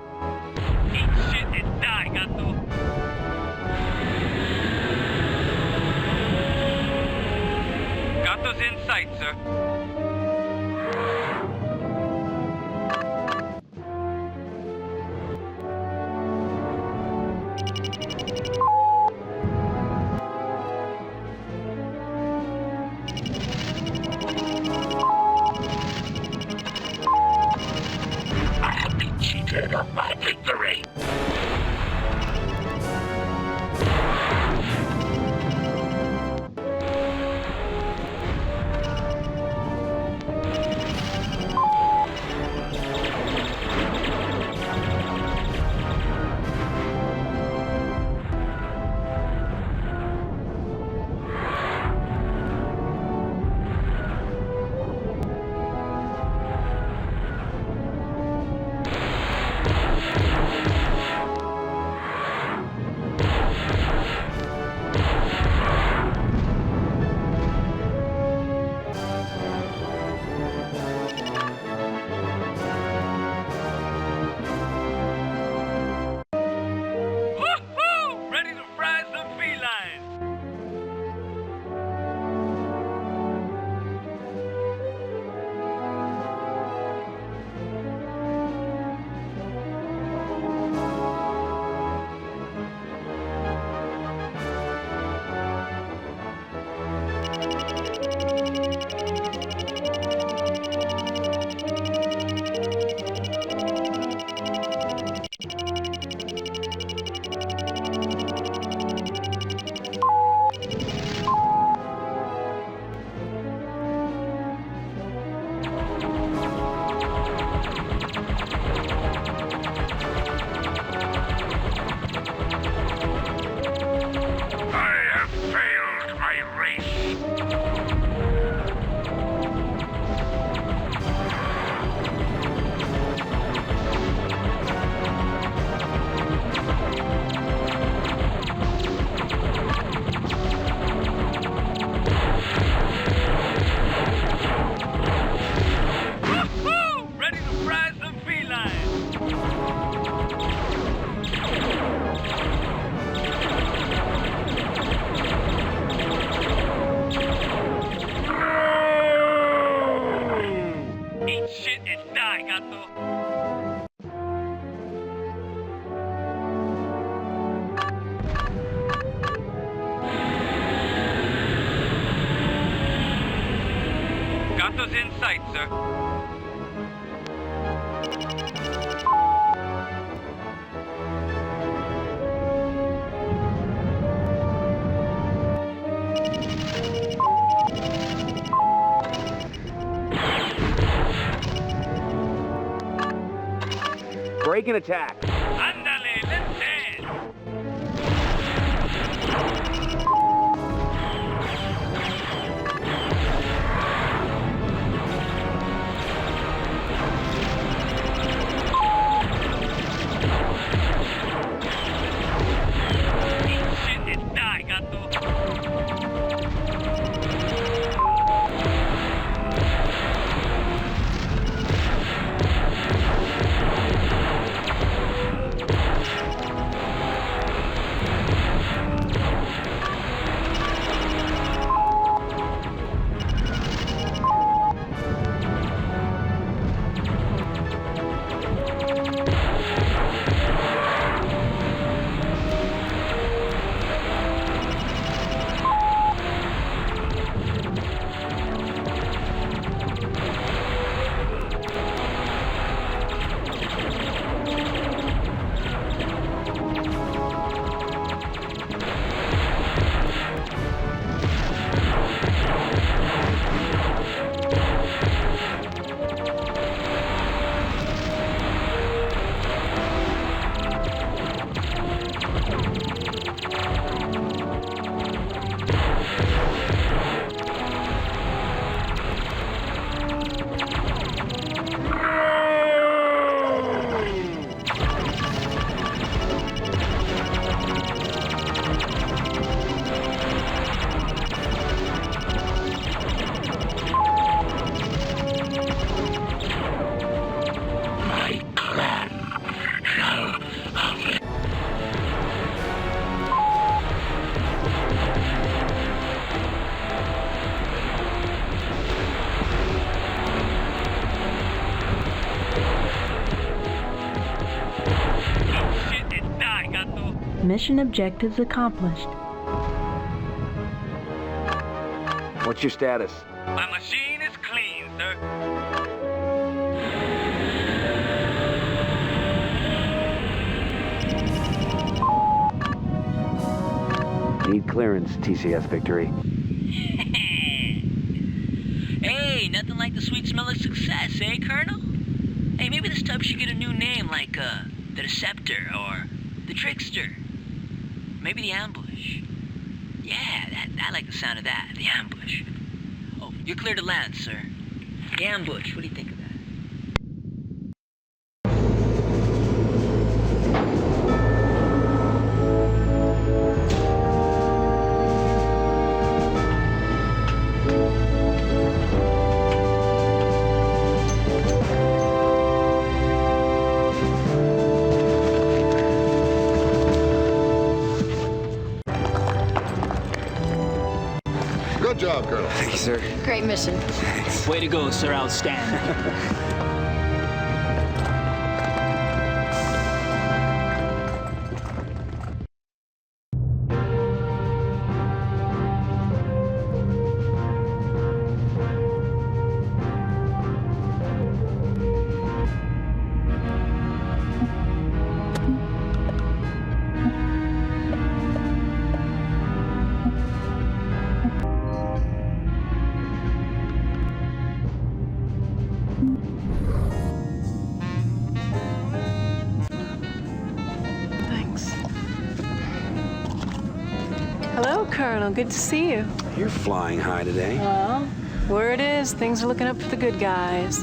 Eat shit and die, gato. Gato's in sight, sir. Of my victory. I have failed my race. sight, sir. Break and attack. Ándale, let's dance. Mission objectives accomplished. What's your status? My machine is clean, sir. Need clearance, TCS Victory. Hey, nothing like the sweet smell of success, eh, Colonel? Hey, maybe this tub should get a new name like, the Deceptor or the Trickster. Maybe the Ambush. Yeah, I like the sound of that, the Ambush. Oh, you're clear to land, sir. The Ambush, what do you think of that? Good job, Colonel. Thank you, sir. Great mission. Way to go, sir. Outstanding. Hello, Colonel. Good to see you. You're flying high today. Well, word is things are looking up for the good guys.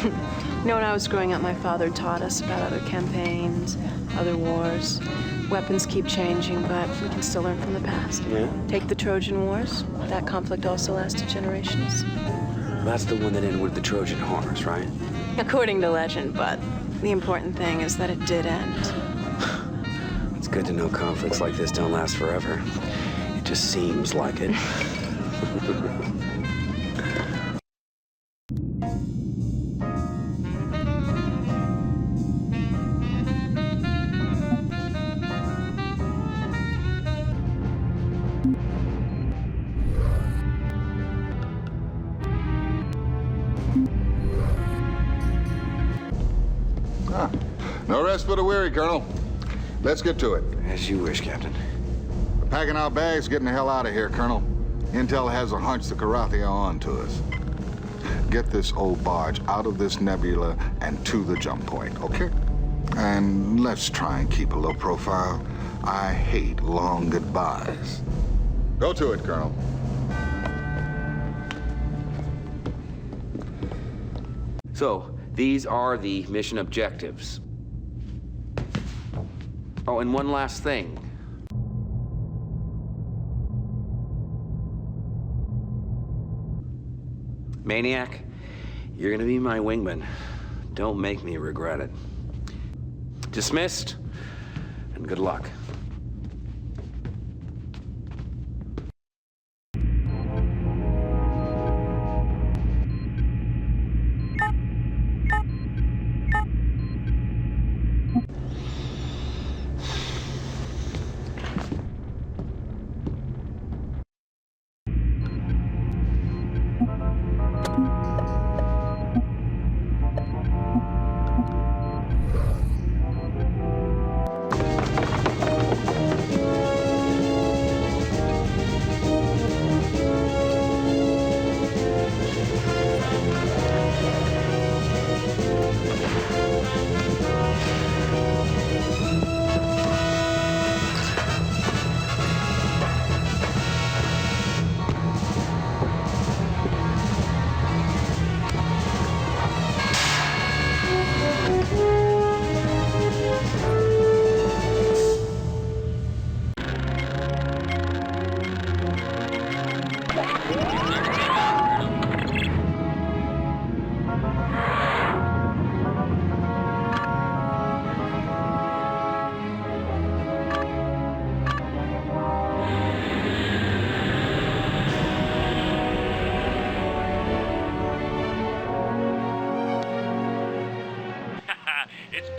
You know, when I was growing up, my father taught us about other campaigns, other wars. Weapons keep changing, but we can still learn from the past. Yeah? Take the Trojan Wars. That conflict also lasted generations. That's the one that ended with the Trojan horse, right? According to legend, but the important thing is that it did end. It's good to know conflicts like this don't last forever. It just seems like it. rest for the weary, Colonel. Let's get to it. As you wish, Captain. We're packing our bags, getting the hell out of here, Colonel. Intel has a hunch the Kilrathi are on to us. Get this old barge out of this nebula and to the jump point, okay? And let's try and keep a low profile. I hate long goodbyes. Go to it, Colonel. So, these are the mission objectives. Oh, and one last thing. Maniac, you're gonna be my wingman. Don't make me regret it. Dismissed, and good luck.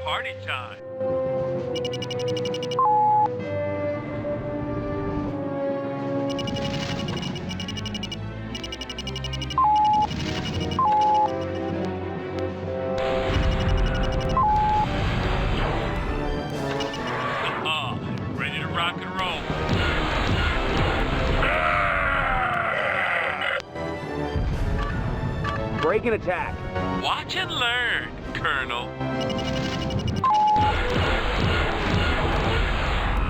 Party time. Ready to rock and roll. Break and attack. Watch and learn, Colonel.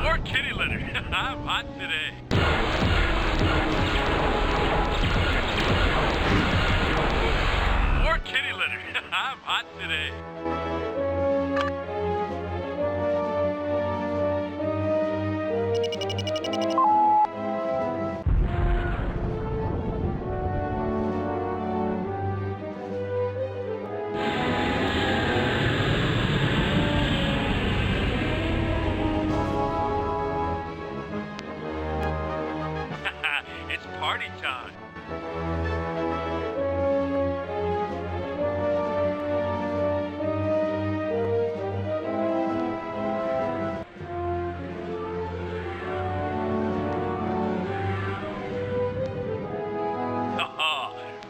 More kitty litter. I'm hot today. More kitty litter. I'm hot today. It's party time.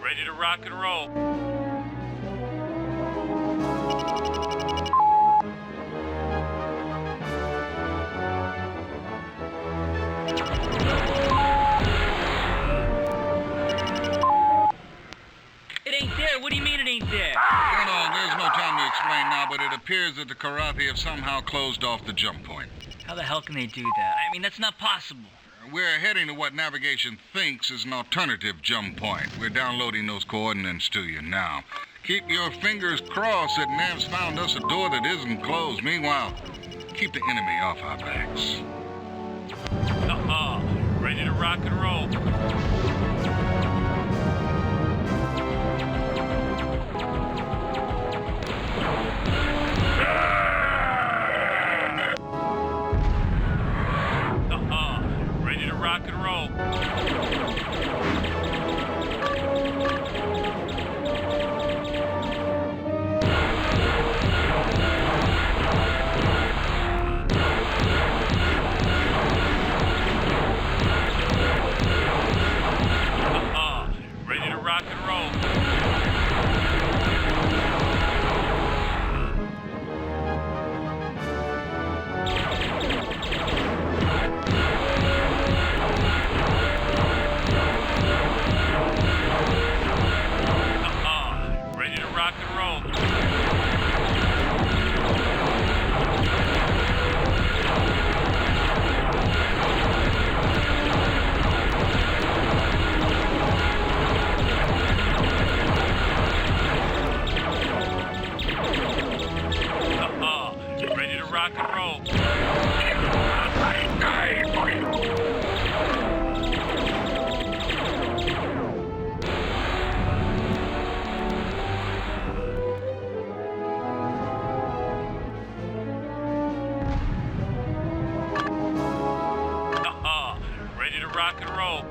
Ready to rock and roll. What do you mean it ain't there? Colonel, there's no time to explain now, but it appears that the Kilrathi have somehow closed off the jump point. How the hell can they do that? I mean, that's not possible. We're heading to what navigation thinks is an alternative jump point. We're downloading those coordinates to you now. Keep your fingers crossed that Nav's found us a door that isn't closed. Meanwhile, keep the enemy off our backs. Ready to rock and roll. Ready to rock and roll. Ready to rock and roll. rock and roll.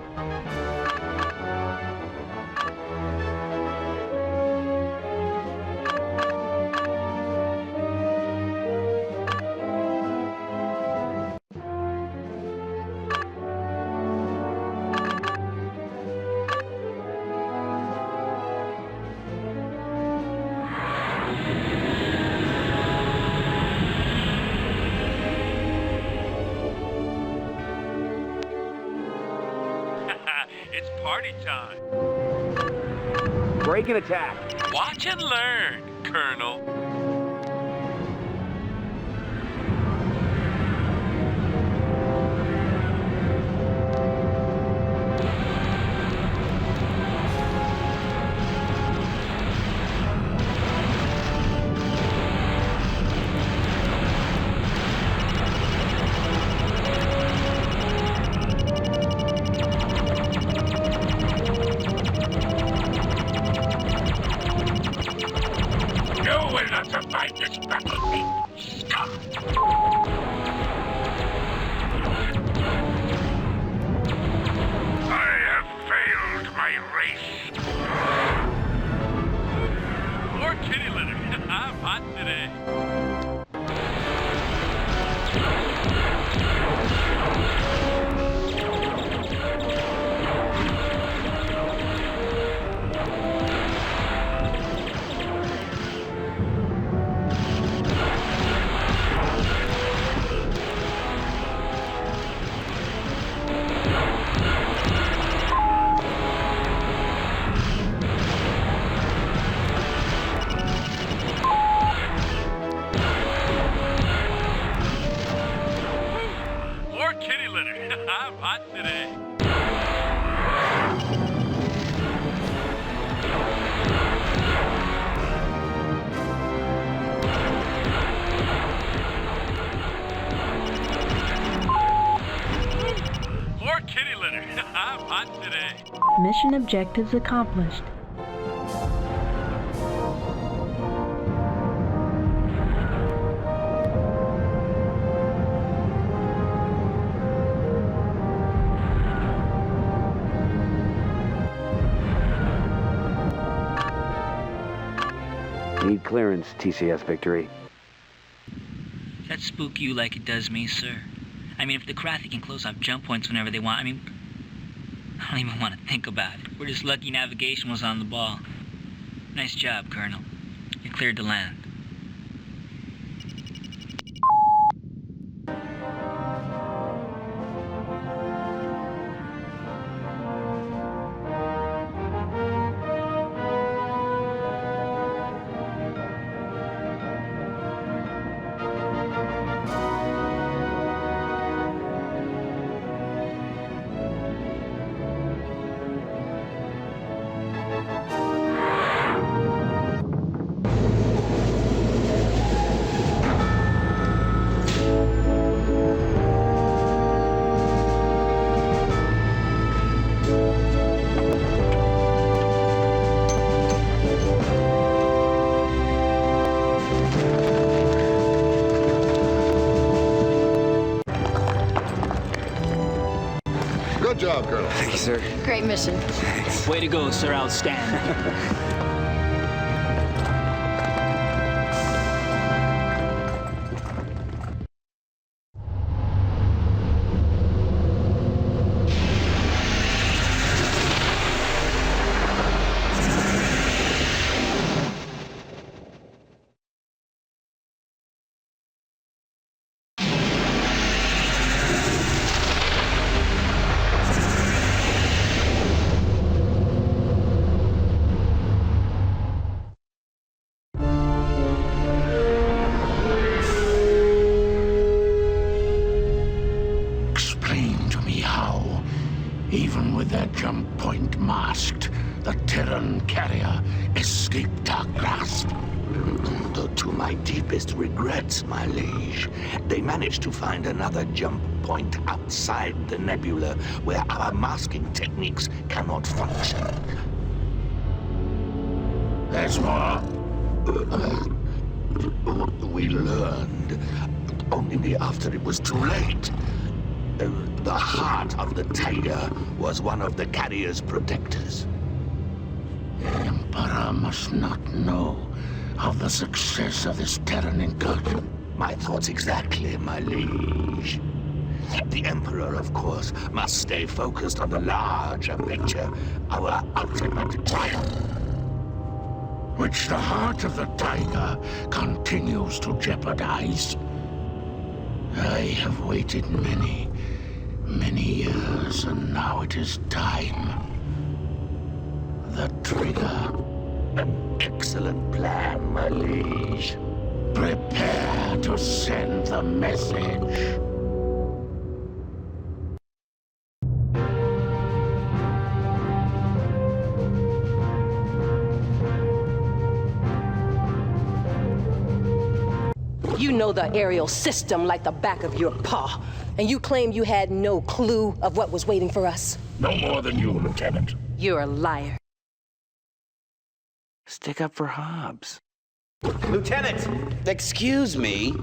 It's party time. Break and attack. Watch and learn, Colonel. Mission objectives accomplished. Need clearance, TCS Victory. Does that spook you like it does me, sir? I mean, if the Kilrathi can close off jump points whenever they want, I don't even want to think about it. We're just lucky navigation was on the ball. Nice job, Colonel. You're cleared to land. Good job, Colonel. Thank you, sir. Great mission. Way to go, sir. Outstanding. Even with their jump point masked, the Terran carrier escaped our grasp. Though to my deepest regrets, my liege, they managed to find another jump point outside the Nebula where our masking techniques cannot function. There's more. We learned only after it was too late. The heart of the tiger was one of the carrier's protectors. The Emperor must not know of the success of this Terran incursion. My thoughts exactly, my liege. The Emperor, of course, must stay focused on the larger picture, our ultimate triumph, which the heart of the tiger continues to jeopardize. I have waited many years, and now it is time. The trigger. An excellent plan, my liege. Prepare to send the message. You know the Ariel system like the back of your paw, and you claim you had no clue of what was waiting for us. No more than you, Lieutenant. You're a liar. Stick up for Hobbs. Lieutenant! Excuse me?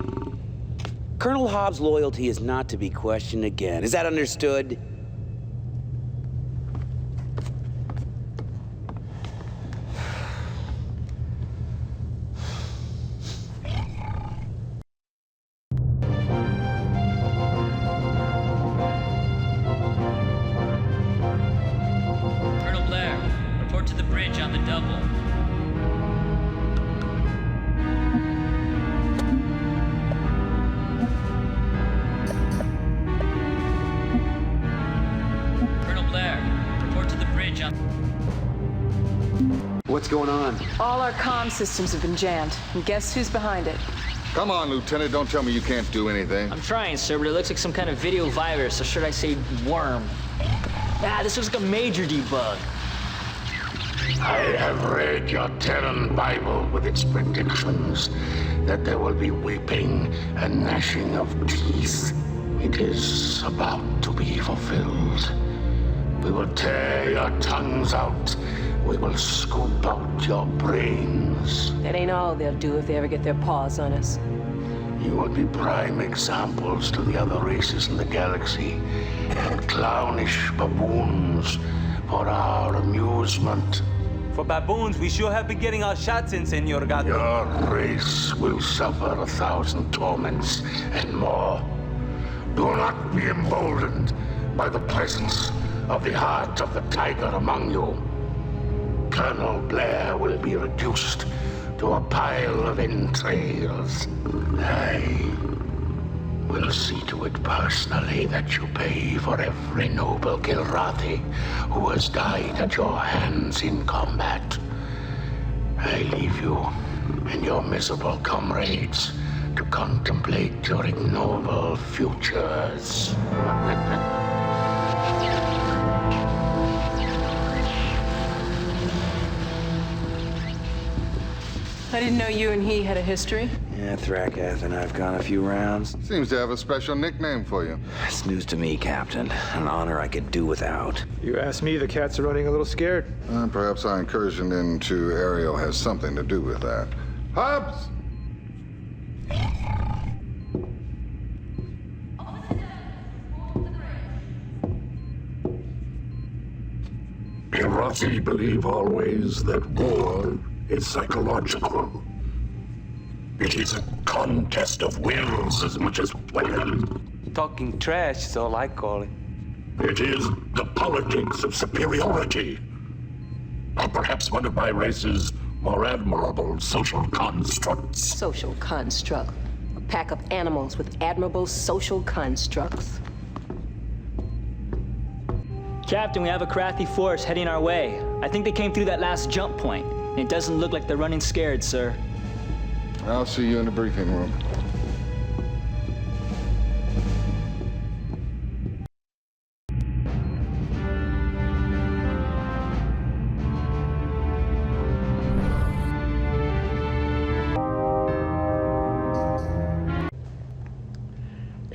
Colonel Hobbs' loyalty is not to be questioned again. Is that understood? Colonel Blair, report to the bridge on the double. What's going on? All our comm systems have been jammed, and guess who's behind it? Come on, Lieutenant. Don't tell me you can't do anything. I'm trying, sir, but it looks like some kind of video virus, or should I say worm. This looks like a major debug. I have read your Terran Bible with its predictions that there will be weeping and gnashing of teeth. It is about to be fulfilled. We will tear your tongues out. We will scoop out your brains. That ain't all they'll do if they ever get their paws on us. You will be prime examples to the other races in the galaxy, and clownish baboons for our amusement. For baboons, we sure have been getting our shots in, Senor Gato. Your race will suffer 1,000 torments and more. Do not be emboldened by the presence of the heart of the tiger among you. Colonel Blair will be reduced to a pile of entrails. I will see to it personally that you pay for every noble Kilrathi who has died at your hands in combat. I leave you and your miserable comrades to contemplate your ignoble futures. I didn't know you and he had a history. Yeah, Thrakath and I've gone a few rounds. Seems to have a special nickname for you. It's news to me, Captain. An honor I could do without. You ask me, the cats are running a little scared. Perhaps our incursion into Ariel has something to do with that. Hobbs! Kilrathi believe always that war is psychological. It is a contest of wills as much as weapons. Talking trash is all I call it. It is the politics of superiority. Or perhaps one of my race's more admirable social constructs. Social construct. A pack of animals with admirable social constructs. Captain, we have a Kilrathi force heading our way. I think they came through that last jump point. And it doesn't look like they're running scared, sir. I'll see you in the briefing room.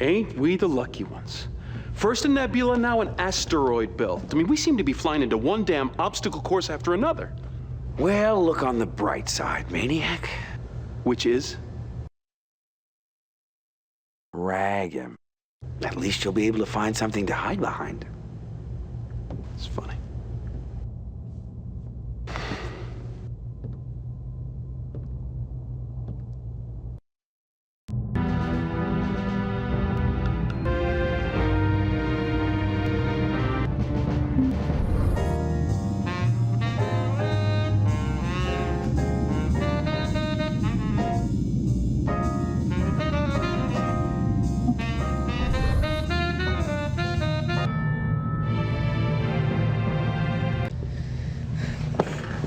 Ain't we the lucky ones? First a Nebula, now an asteroid belt. I mean, we seem to be flying into one damn obstacle course after another. Well, look on the bright side, Maniac. Which is? Rag him. At least you'll be able to find something to hide behind. It's funny.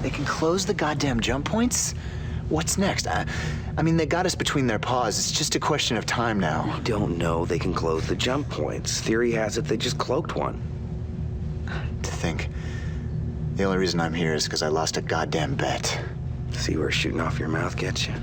They can close the goddamn jump points? What's next? I mean, they got us between their paws. It's just a question of time now. We don't know they can close the jump points. Theory has it they just cloaked one. To think, the only reason I'm here is because I lost a goddamn bet. See where shooting off your mouth gets you?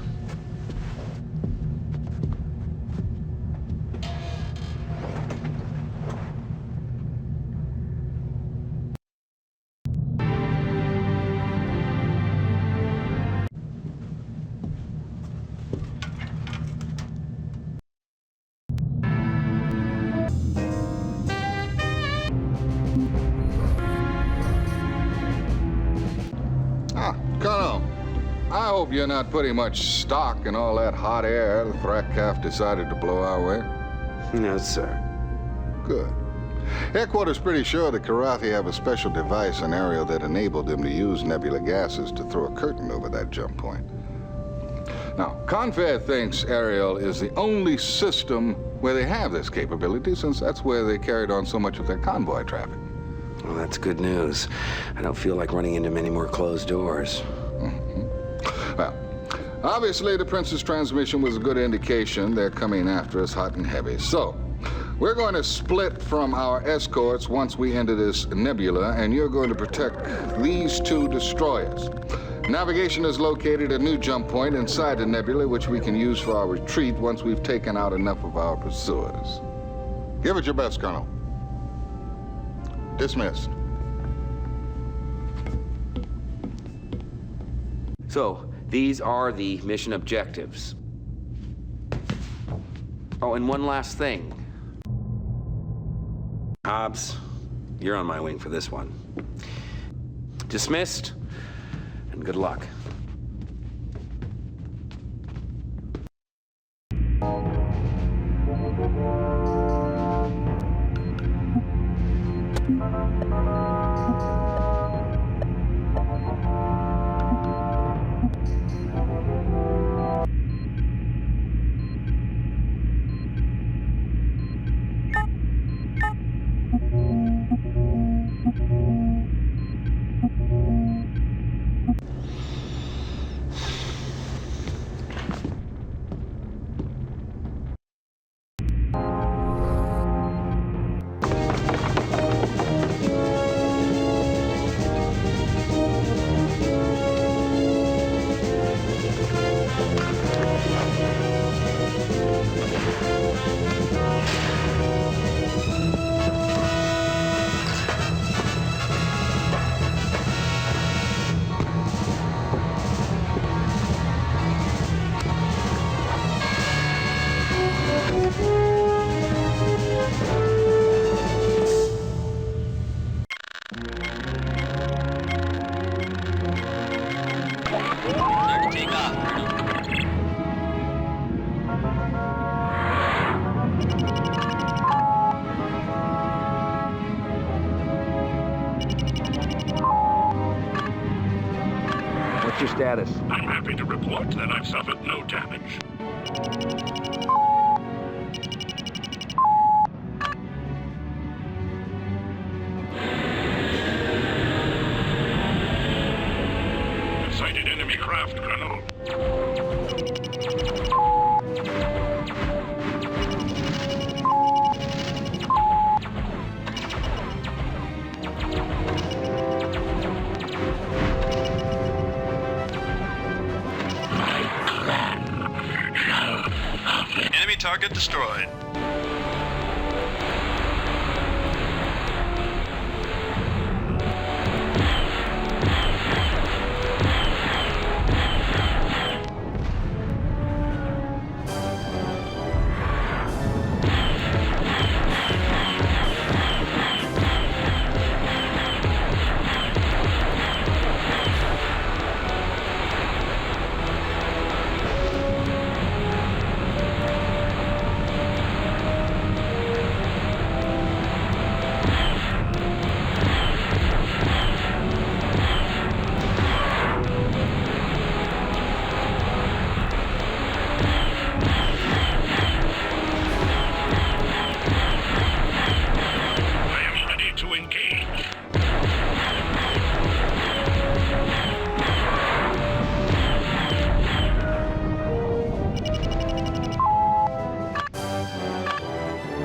Colonel, I hope you're not putting much stock in all that hot air the Thrack decided to blow our way. No, sir. Good. Headquarters pretty sure the Kilrathi have a special device in Ariel that enabled them to use nebula gases to throw a curtain over that jump point. Now, Confed thinks Ariel is the only system where they have this capability, since that's where they carried on so much of their convoy traffic. Well, that's good news. I don't feel like running into many more closed doors. Well, obviously the Prince's transmission was a good indication they're coming after us hot and heavy. So, we're going to split from our escorts once we enter this nebula, and you're going to protect these two destroyers. Navigation is located at a new jump point inside the nebula, which we can use for our retreat once we've taken out enough of our pursuers. Give it your best, Colonel. Dismissed. So, these are the mission objectives. Oh, and one last thing. Hobbs, you're on my wing for this one. Dismissed, and good luck. Your status? I'm happy to report that I've suffered no damage. Sighted enemy craft, Colonel. Enemy target destroyed.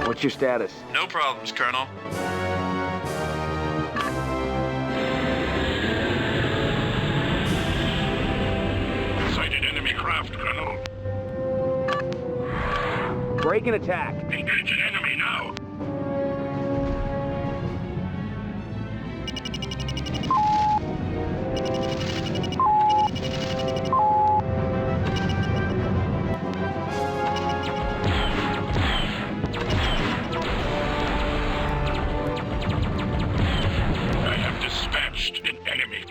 What's your status? No problems, Colonel. Sighted enemy craft, Colonel. Break and attack. Engage an enemy now. I have dispatched an enemy.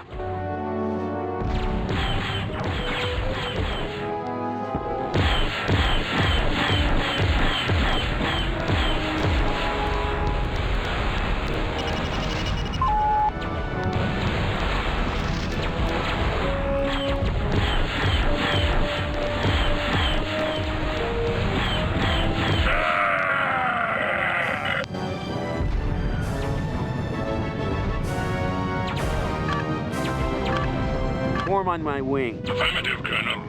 Form on my wing. Affirmative, Colonel.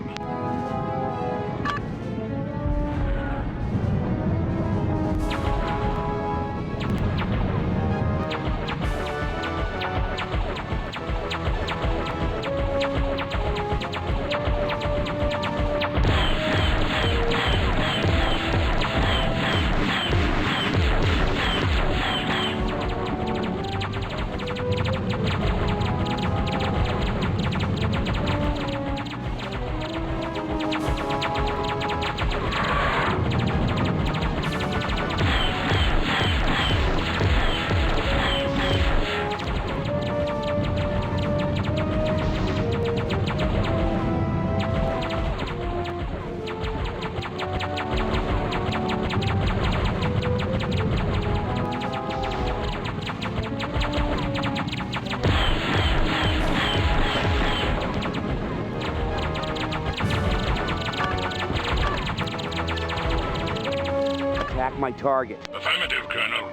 Attack my target. Affirmative, Colonel.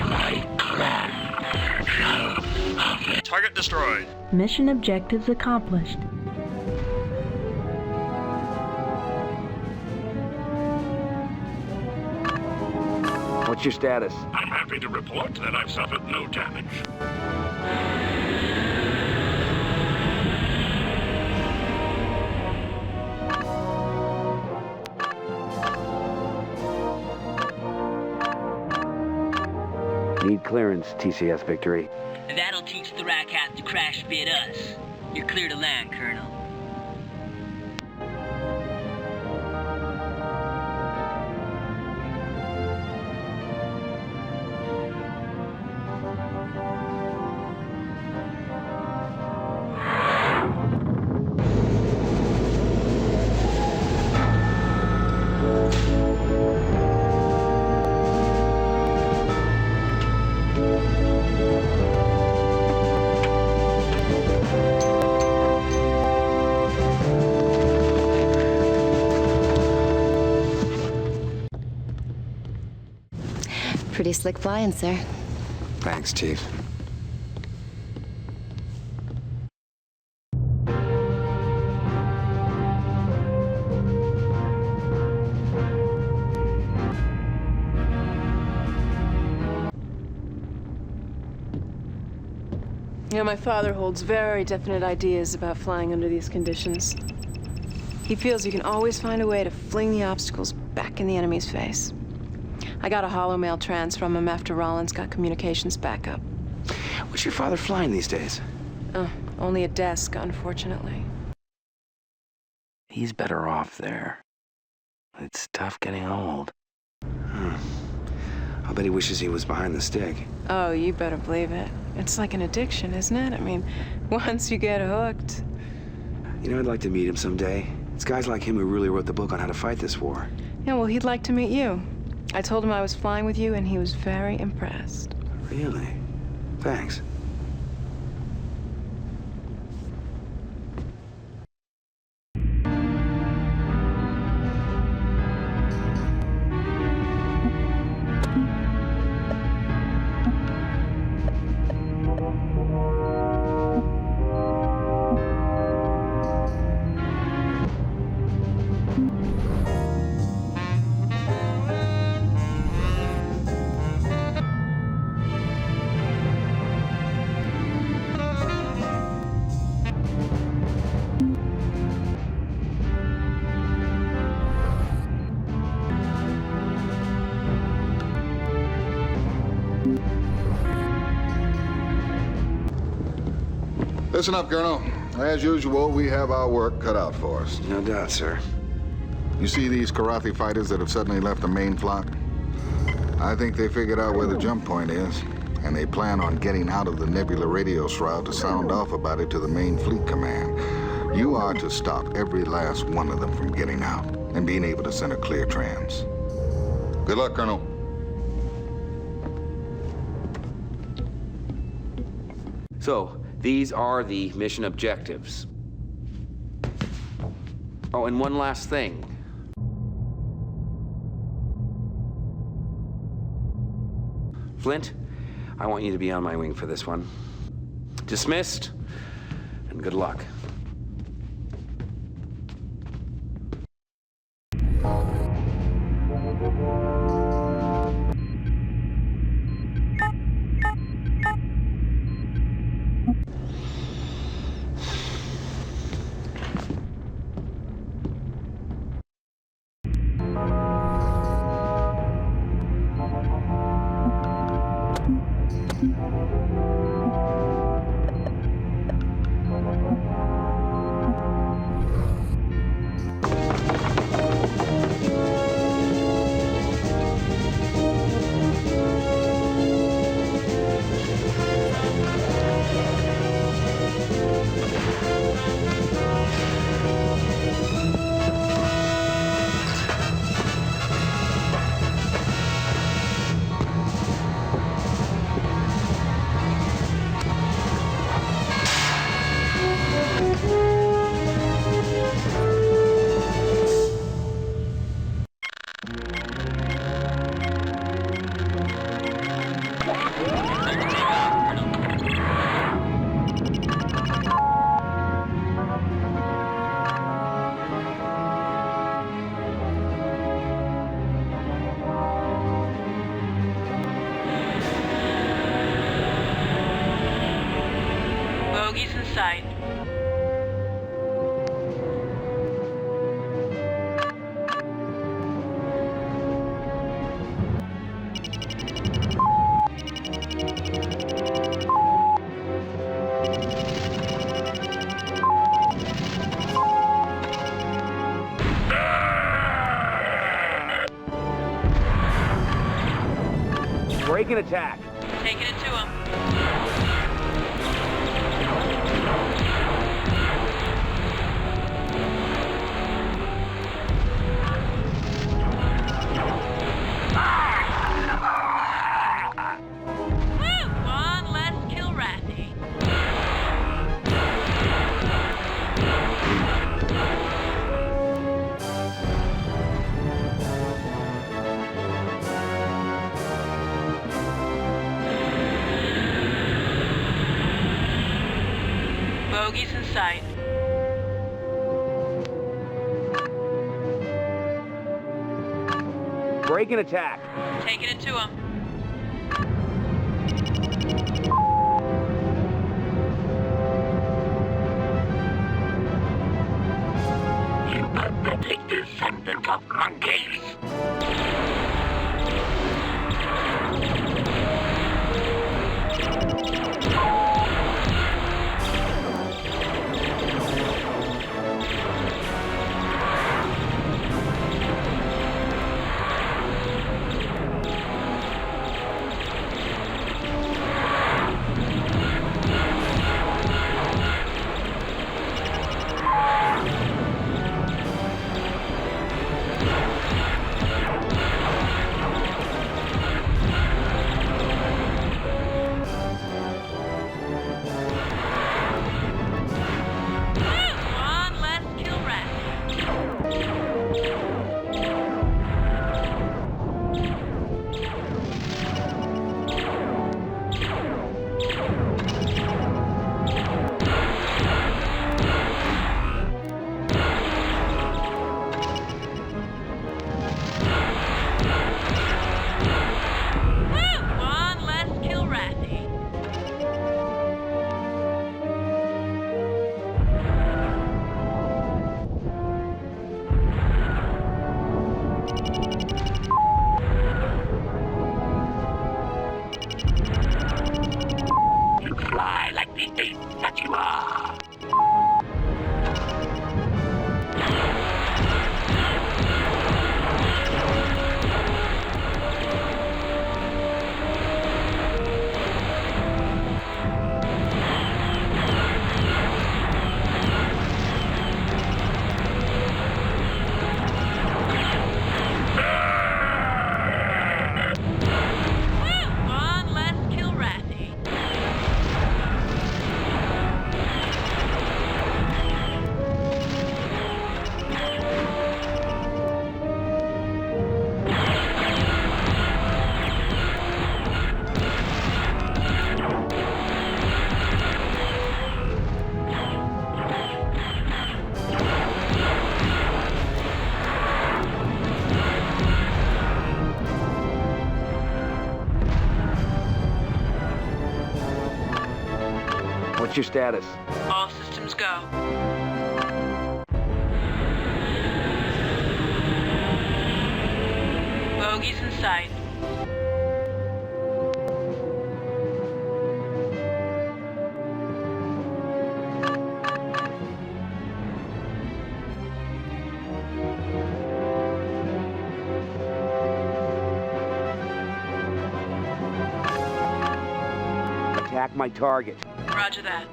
My clan shall have it. Target destroyed. Mission objectives accomplished. What's your status? I'm happy to report that I've suffered no damage. Need clearance, TCS Victory. That'll teach the Ratcats to crash bid us. You're clear to land, Colonel. Pretty slick flying, sir. Thanks, Chief. You know, my father holds very definite ideas about flying under these conditions. He feels you can always find a way to fling the obstacles back in the enemy's face. I got a holomail trans from him after Rollins got communications back up. What's your father flying these days? Only a desk, unfortunately. He's better off there. It's tough getting old. I'll bet he wishes he was behind the stick. Oh, you better believe it. It's like an addiction, isn't it? I mean, once you get hooked. You know, I'd like to meet him someday. It's guys like him who really wrote the book on how to fight this war. Yeah, well, he'd like to meet you. I told him I was flying with you, and he was very impressed. Really? Thanks. Listen up, Colonel. As usual, we have our work cut out for us. No doubt, sir. You see these Kilrathi fighters that have suddenly left the main flock? I think they figured out where the jump point is, and they plan on getting out of the Nebula radio shroud to sound off about it to the main fleet command. You are to stop every last one of them from getting out and being able to send a clear trans. Good luck, Colonel. So, these are the mission objectives. Oh, and one last thing. Flint, I want you to be on my wing for this one. Dismissed, and good luck. Bogies in sight. Break and attack. Taking it to him. One less Kilrathi. Bogies in sight. Break and attack. Taking it to him. You pathetic descendant of monkeys! What's your status? All systems go. Bogies in sight. Attack my target. Roger that.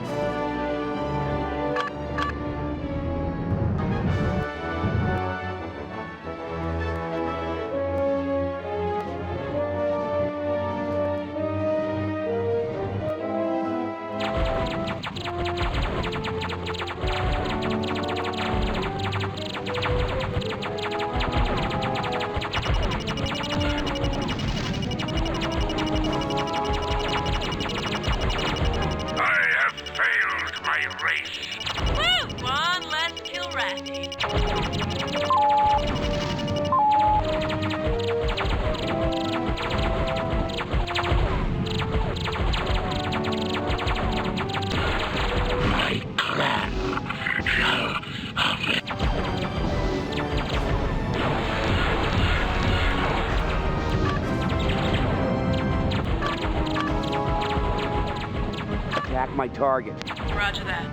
Attack my target. Roger that.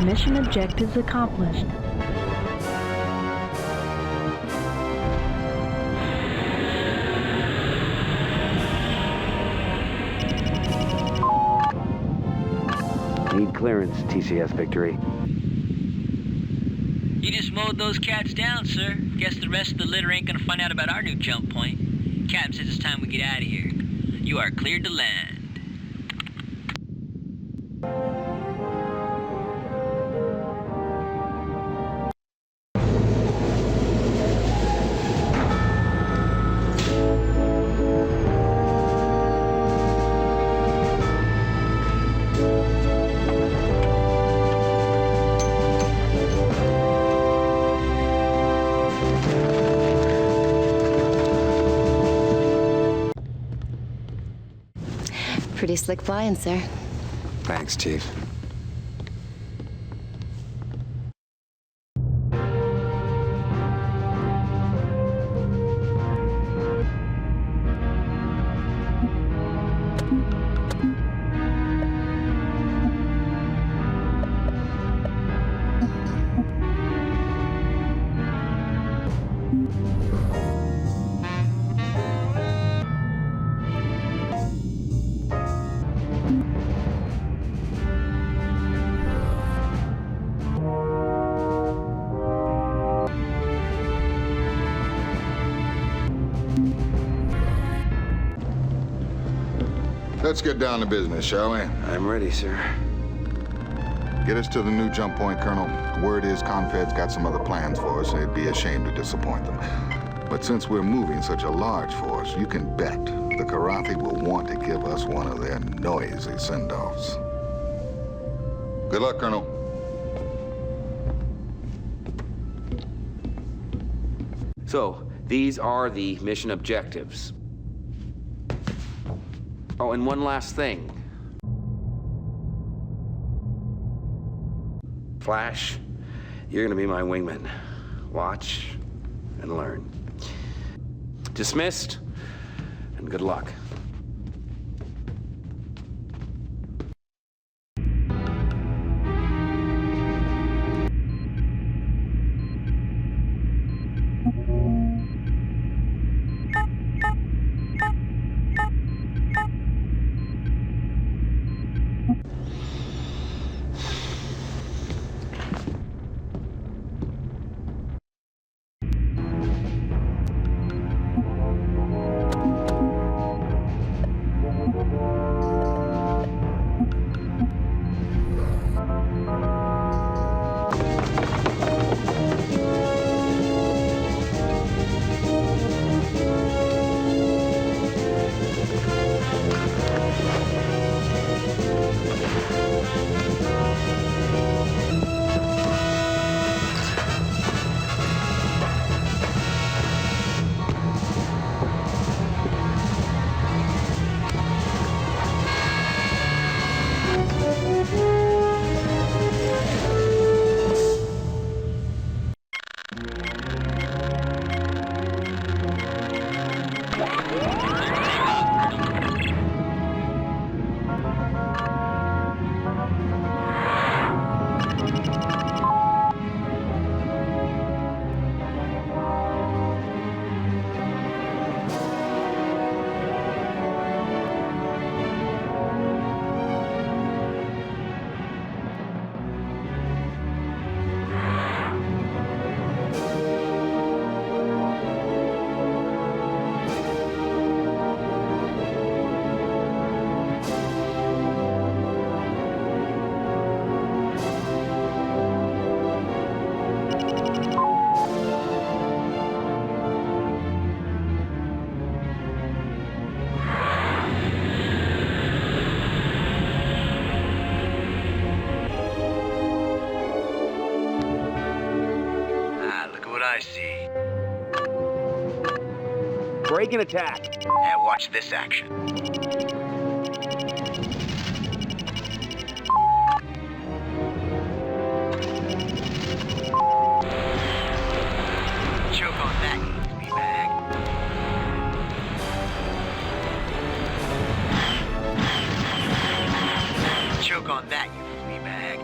Mission objectives accomplished. Need clearance, TCS Victory. You just mowed those cats down, sir. Guess the rest of the litter ain't gonna find out about our new jump point. Captain says it's time we get out of here. You are cleared to land. Pretty slick flying, sir. Thanks, Chief. Let's get down to business, shall we? I'm ready, sir. Get us to the new jump point, Colonel. Word is Confed's got some other plans for us, and it'd be a shame to disappoint them. But since we're moving such a large force, you can bet the Kilrathi will want to give us one of their noisy send-offs. Good luck, Colonel. So, these are the mission objectives. Oh, and one last thing. Flash, you're gonna be my wingman. Watch and learn. Dismissed, and good luck. I see. Break and attack. And watch this action. Choke on that, you meatbag. Choke on that, you meatbag.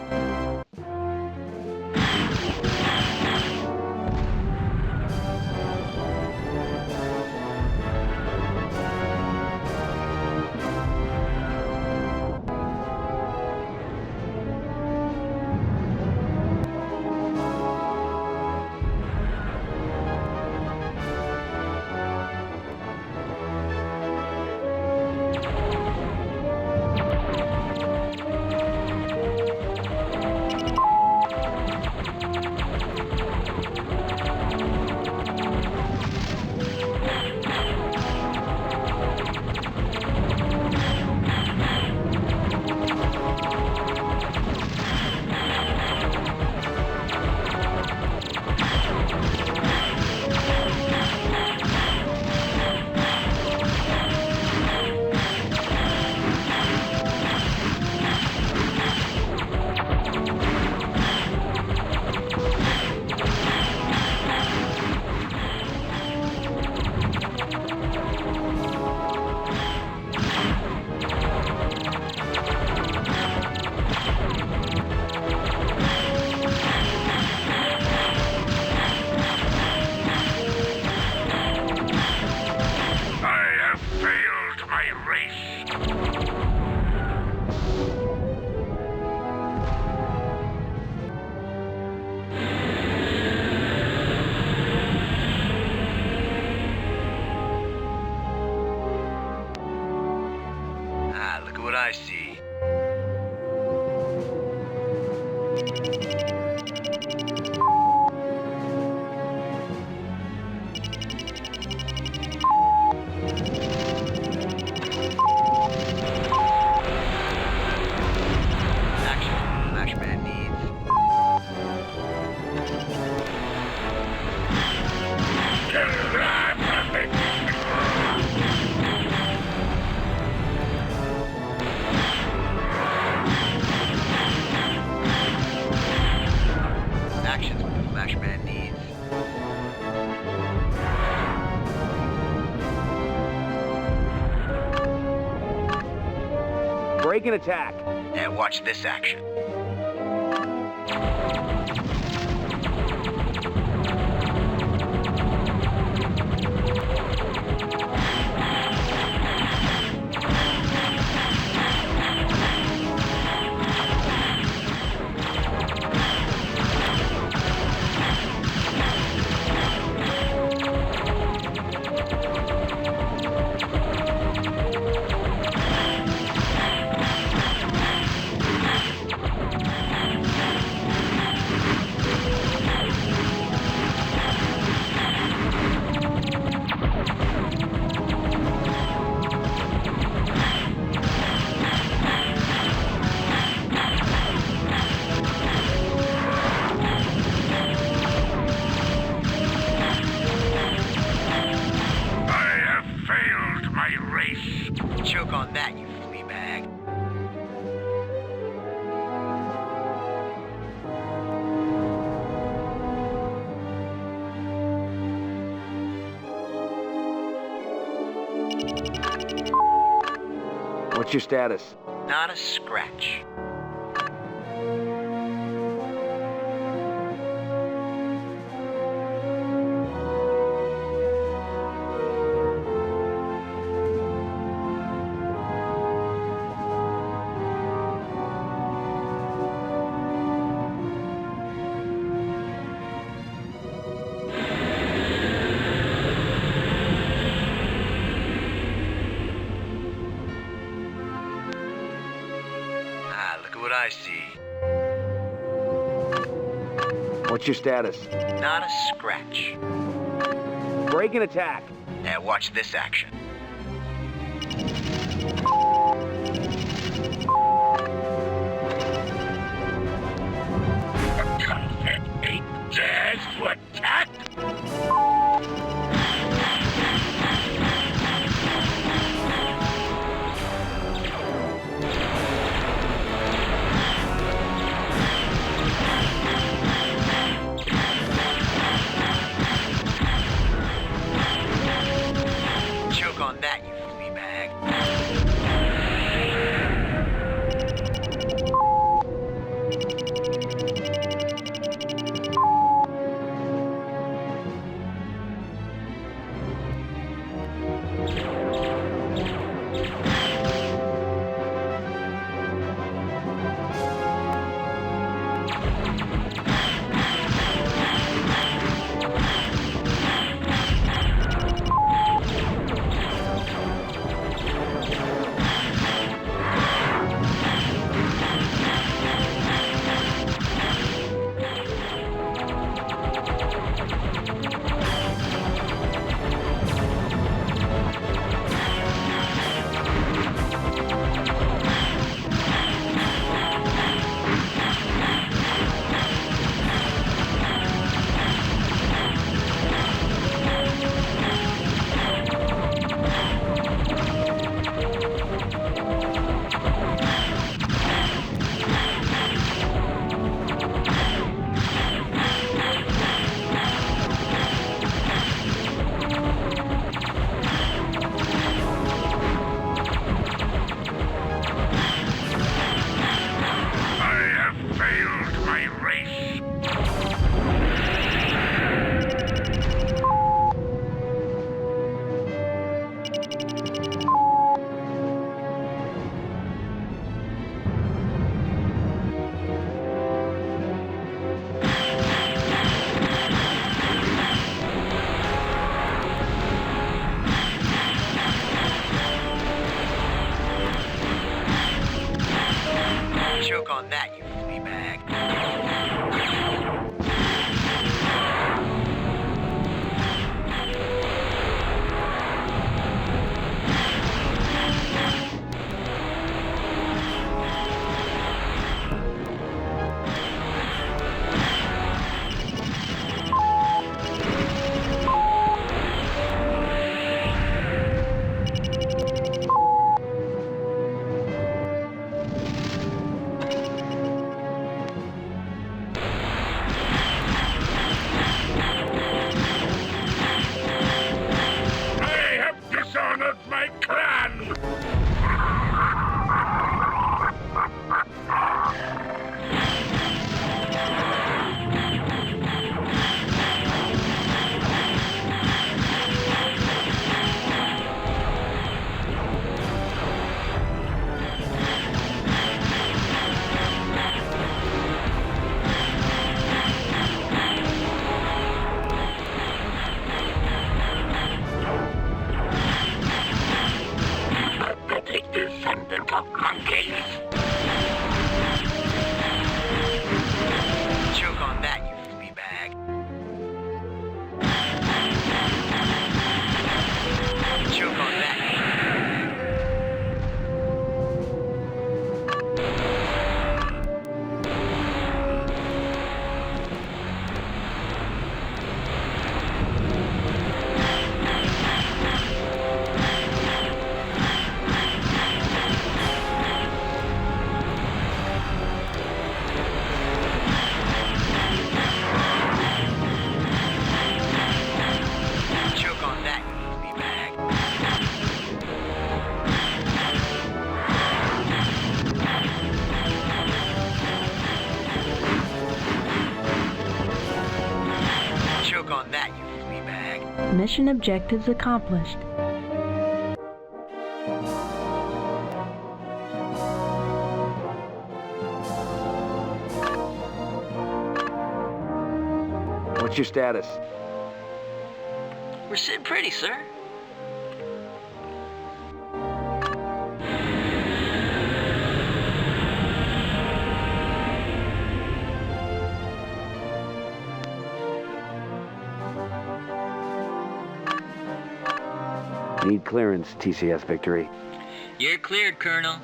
Break and attack. And watch this action. Choke on that, you flea bag. What's your status? Not a scratch. What I see. What's your status? Not a scratch. Break and attack. And watch this action. It dares to attack? Choke on Mission objectives accomplished. What's your status? We're sitting pretty, sir. Need clearance, TCS Victory. You're cleared, Colonel.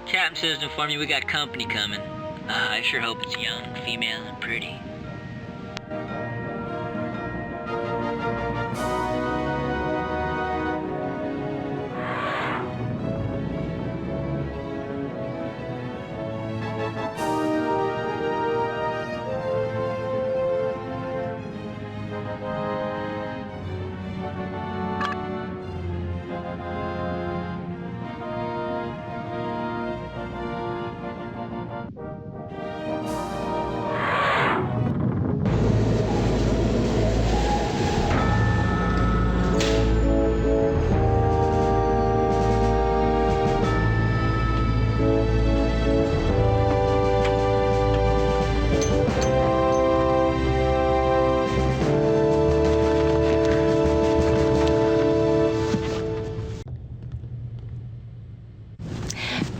Captain says to inform you we got company coming. I sure hope it's young, female, and pretty.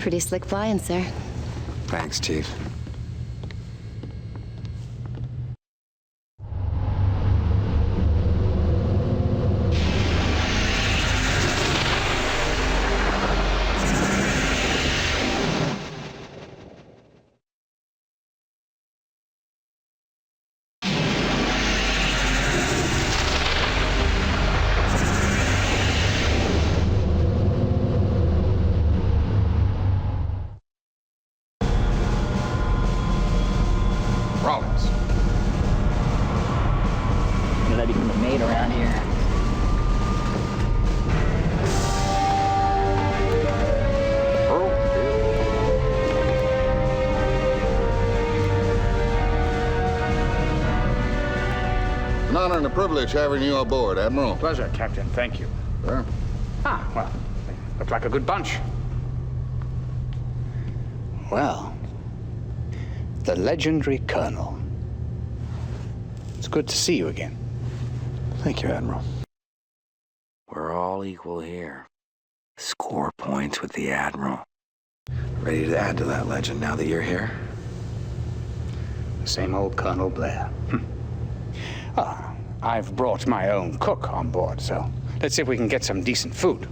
Pretty slick flying, sir. Thanks, Chief. That become a maid around here. An honor and a privilege having you aboard, Admiral. Pleasure, Captain. Thank you. Sure. Well, they look like a good bunch. Well, the legendary Colonel. It's good to see you again. Thank you, Admiral. We're all equal here. Score points with the Admiral. Ready to add to that legend now that you're here? The same old Colonel Blair. I've brought my own cook on board, so let's see if we can get some decent food.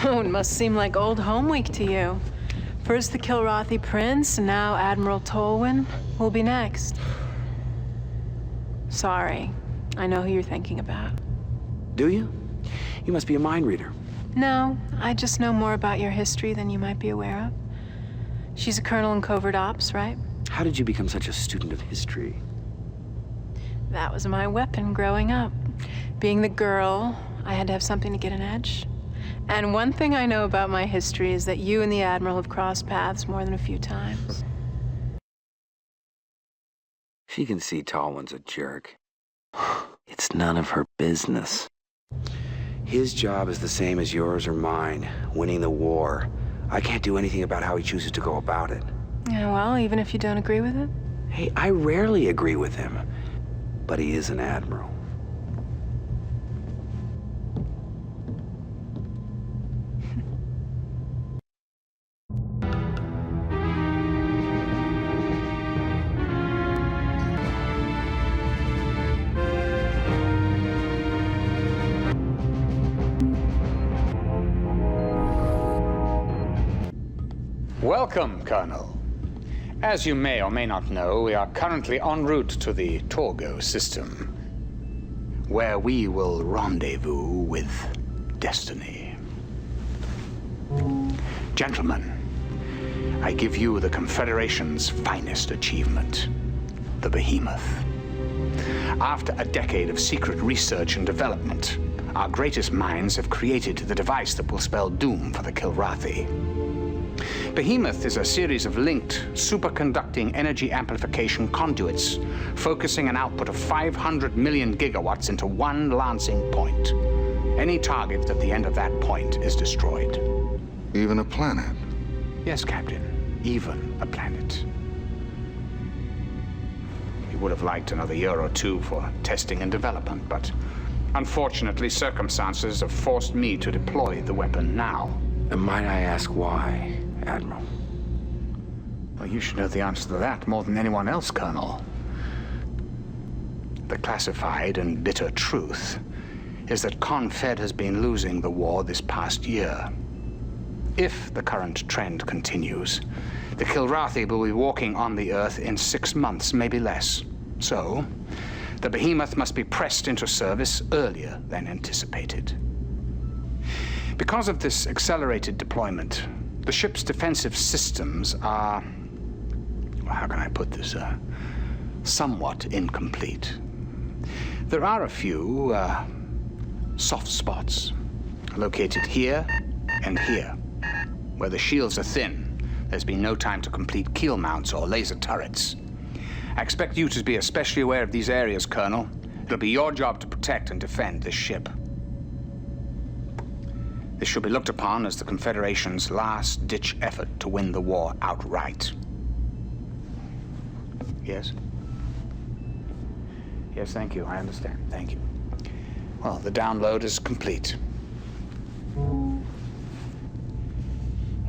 Oh, it must seem like old home week to you. First the Kilrathi Prince, and now Admiral Tolwyn. Who'll be next? Sorry. I know who you're thinking about. Do you? You must be a mind reader. No, I just know more about your history than you might be aware of. She's a colonel in covert ops, right? How did you become such a student of history? That was my weapon growing up. Being the girl, I had to have something to get an edge. And one thing I know about my history is that you and the Admiral have crossed paths more than a few times. She can see Tolwyn's a jerk. It's none of her business. His job is the same as yours or mine, winning the war. I can't do anything about how he chooses to go about it. Yeah, well, even if you don't agree with it? Hey, I rarely agree with him, but he is an admiral. Welcome, Colonel. As you may or may not know, we are currently en route to the Torgo system, where we will rendezvous with destiny. Gentlemen, I give you the Confederation's finest achievement, the Behemoth. After a decade of secret research and development, our greatest minds have created the device that will spell doom for the Kilrathi. Behemoth is a series of linked, superconducting energy amplification conduits, focusing an output of 500 million gigawatts into one lancing point. Any target at the end of that point is destroyed. Even a planet? Yes, Captain. Even a planet. We would have liked another year or two for testing and development, but unfortunately, circumstances have forced me to deploy the weapon now. And might I ask why, Admiral? Well, you should know the answer to that more than anyone else, Colonel. The classified and bitter truth is that Confed has been losing the war this past year. If the current trend continues, the Kilrathi will be walking on the Earth in 6 months, maybe less. So, the Behemoth must be pressed into service earlier than anticipated. Because of this accelerated deployment, the ship's defensive systems are, well, how can I put this, somewhat incomplete. There are a few soft spots located here and here. Where the shields are thin, there's been no time to complete keel mounts or laser turrets. I expect you to be especially aware of these areas, Colonel. It'll be your job to protect and defend this ship. This should be looked upon as the Confederation's last-ditch effort to win the war outright. Yes? Yes, thank you. I understand. Thank you. Well, the download is complete.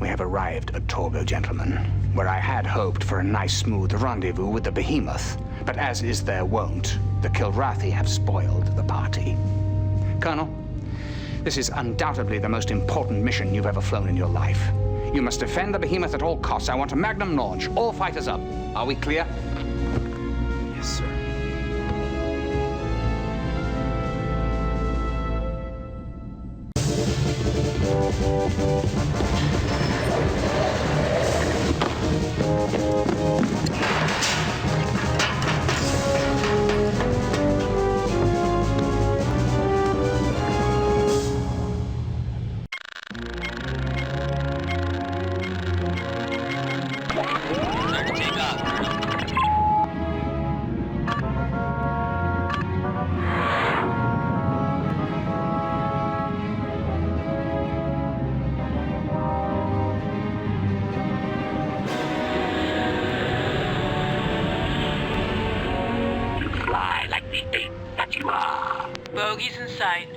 We have arrived at Torgo, gentlemen, where I had hoped for a nice, smooth rendezvous with the Behemoth. But as is their wont, the Kilrathi have spoiled the party. Colonel, this is undoubtedly the most important mission you've ever flown in your life. You must defend the Behemoth at all costs. I want a magnum launch. All fighters up. Are we clear? Yes, sir. Bogies in sight.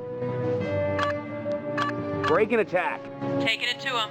Break and attack. Taking it to him.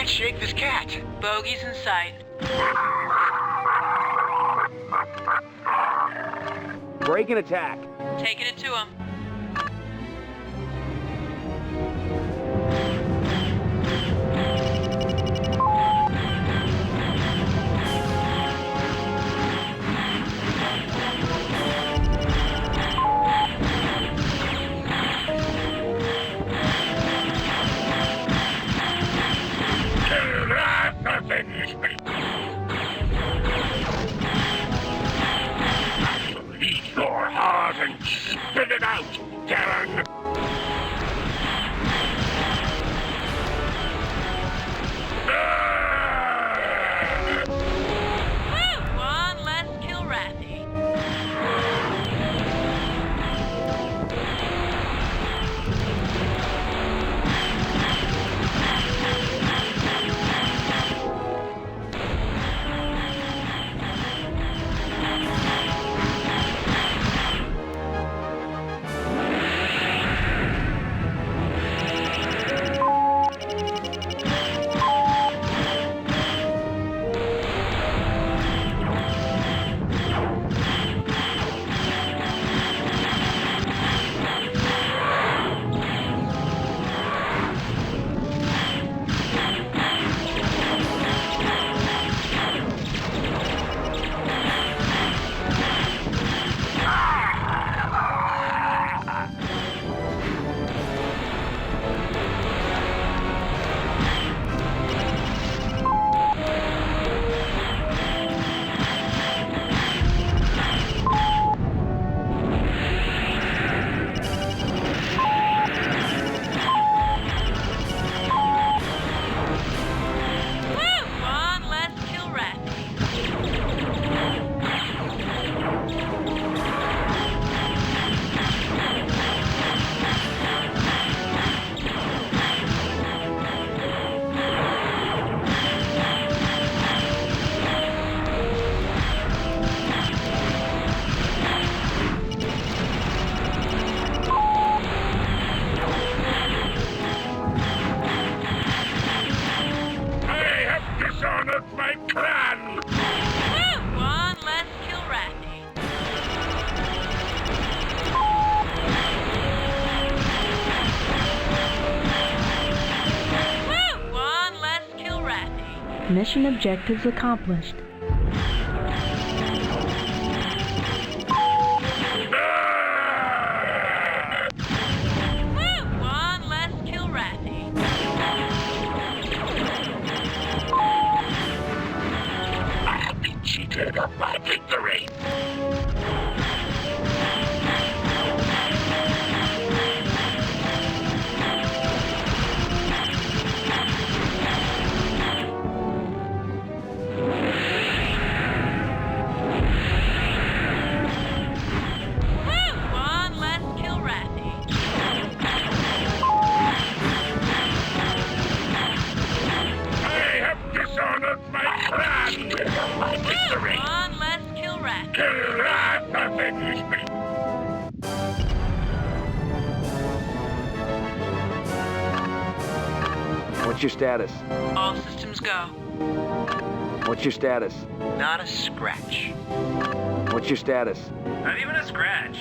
Shake this cat. Bogies in sight. Break and attack. Taking it to him. Mission objectives accomplished. One less Kilrathi. I have been cheated of my victory. One less Kilrathi. I have dishonored my clan with my victory. One less Kilrathi. Kilrah avenge me. What's your status? All systems go. What's your status? Not a scratch. What's your status? Not even a scratch.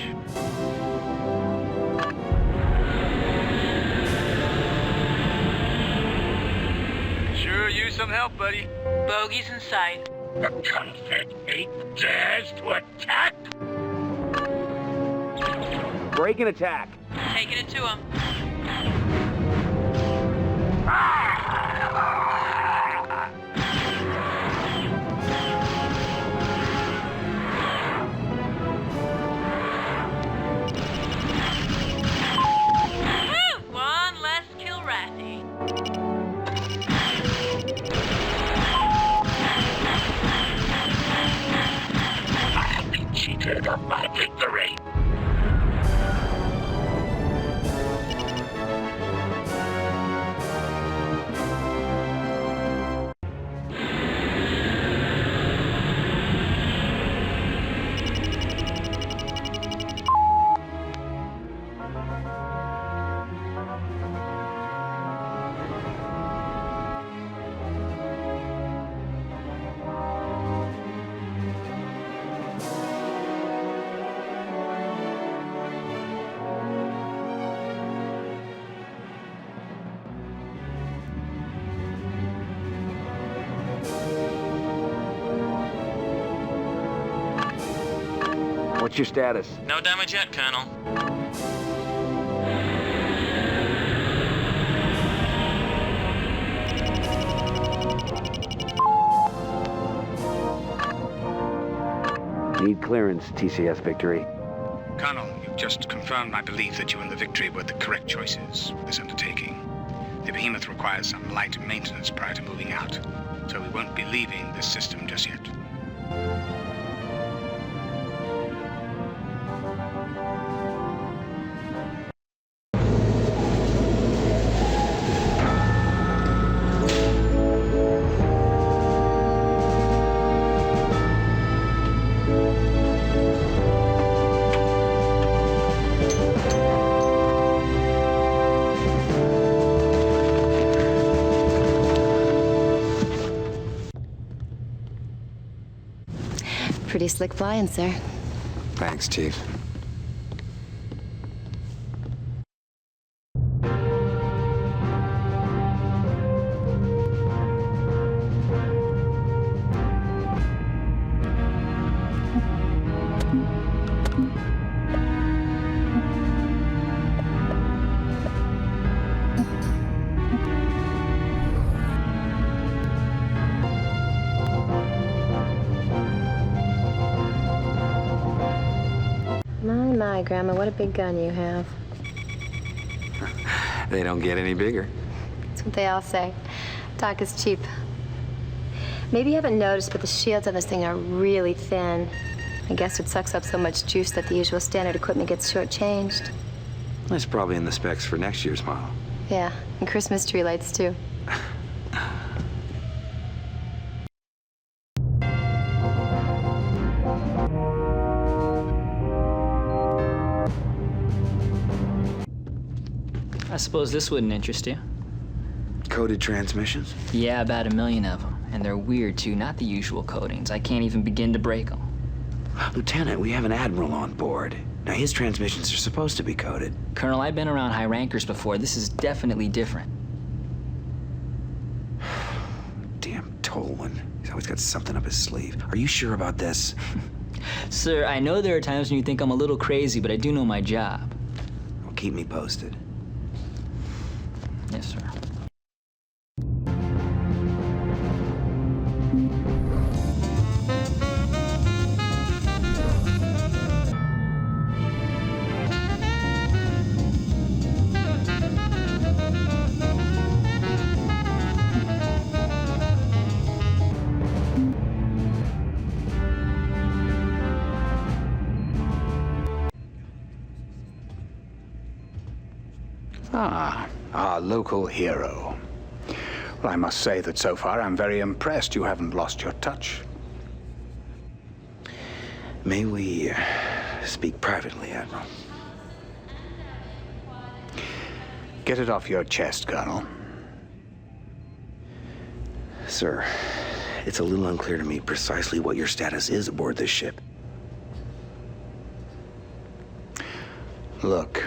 Sure use some help, buddy. Bogeys in sight. The confed ape dares to attack? Break and attack. Taking it to him. One less Kilrathi. I have been cheated of my victory. What's your status? No damage yet, Colonel. Need clearance, TCS Victory. Colonel, you've just confirmed my belief that you and the Victory were the correct choices for this undertaking. The Behemoth requires some light maintenance prior to moving out, so we won't be leaving this system just yet. Pretty slick flying, sir. Thanks, Chief. My, Grandma, what a big gun you have. They don't get any bigger. That's what they all say. Talk is cheap. Maybe you haven't noticed, but the shields on this thing are really thin. I guess it sucks up so much juice that the usual standard equipment gets shortchanged. That's probably in the specs for next year's model. Yeah, and Christmas tree lights, too. I suppose this wouldn't interest you. Coded transmissions? Yeah, about 1 million of them. And they're weird, too, not the usual codings. I can't even begin to break them. Lieutenant, we have an admiral on board. Now, his transmissions are supposed to be coded. Colonel, I've been around high rankers before. This is definitely different. Damn Tolwyn. He's always got something up his sleeve. Are you sure about this? Sir, I know there are times when you think I'm a little crazy, but I do know my job. Well, keep me posted. Yes, sir. Our local hero. Well, I must say that so far I'm very impressed you haven't lost your touch. May we speak privately, Admiral? Get it off your chest, Colonel. Sir, it's a little unclear to me precisely what your status is aboard this ship. Look,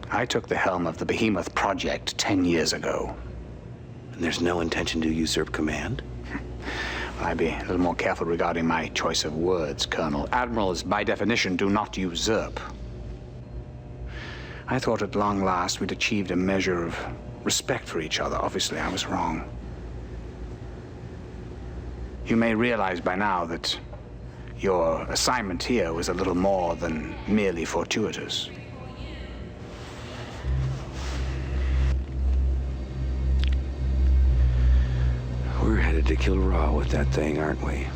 I took the helm of the Behemoth Project 10 years ago. And there's no intention to usurp command? I'd be a little more careful regarding my choice of words, Colonel. Admirals, by definition, do not usurp. I thought at long last we'd achieved a measure of respect for each other. Obviously, I was wrong. You may realize by now that your assignment here was a little more than merely fortuitous. We're headed to Kilrah with that thing, aren't we?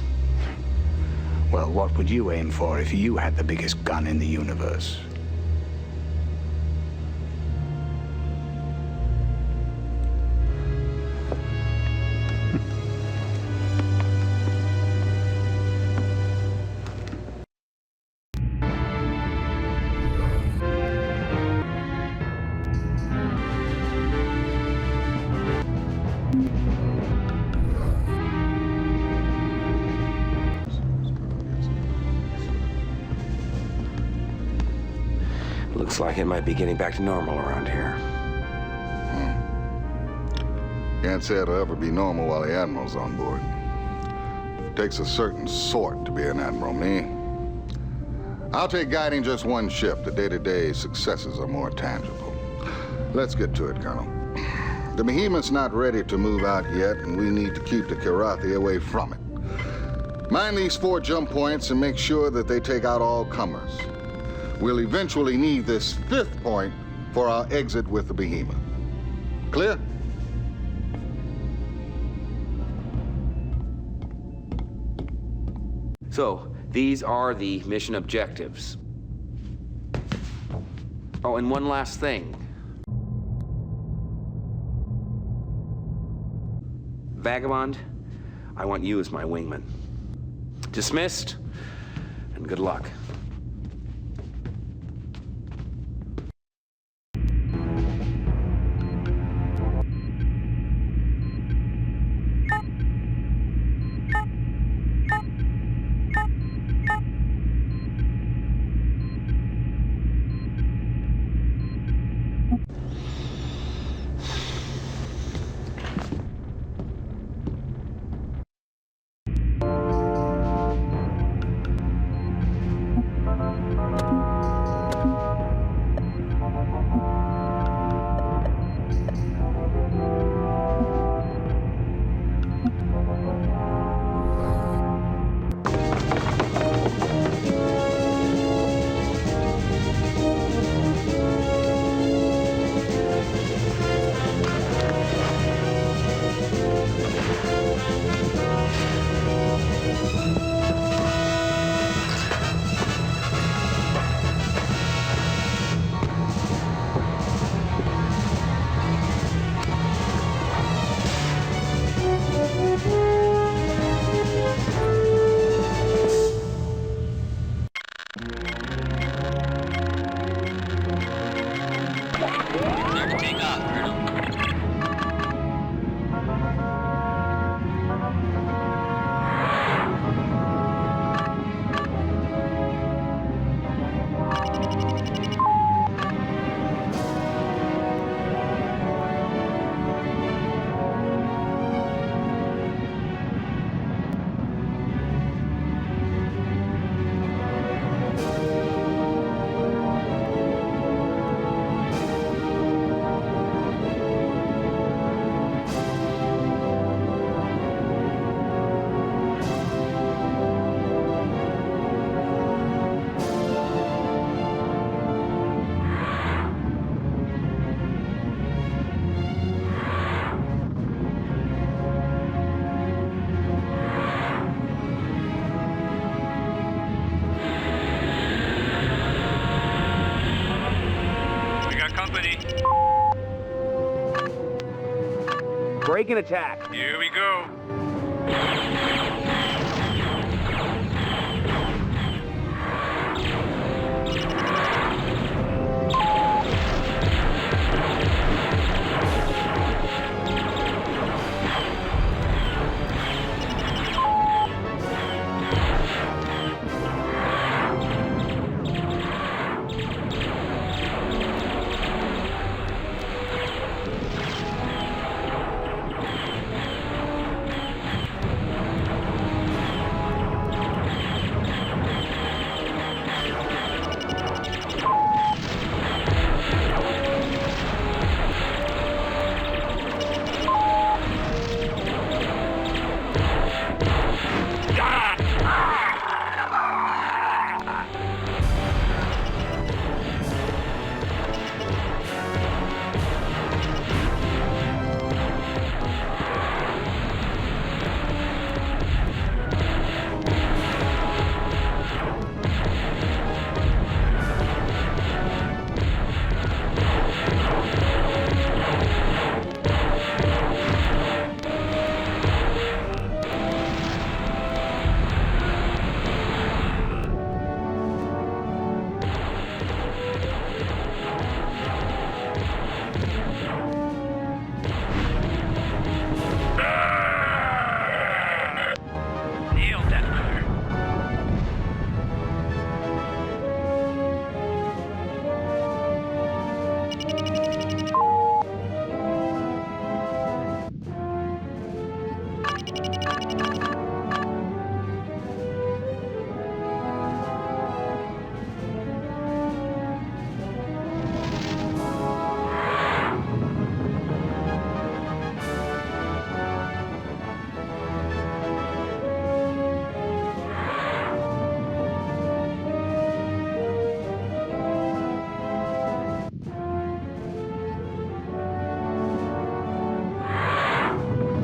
Well, what would you aim for if you had the biggest gun in the universe? Looks like it might be getting back to normal around here. Can't say it'll ever be normal while the Admiral's on board. Takes a certain sort to be an Admiral, me. I'll take guiding just one ship. The day-to-day successes are more tangible. Let's get to it, Colonel. The Behemoth's not ready to move out yet, and we need to keep the Kilrathi away from it. Mind these 4 jump points and make sure that they take out all comers. We'll eventually need this 5th point for our exit with the Behemoth. Clear? So, these are the mission objectives. Oh, and one last thing. Vagabond, I want you as my wingman. Dismissed, and good luck. Break and attack. Here we go.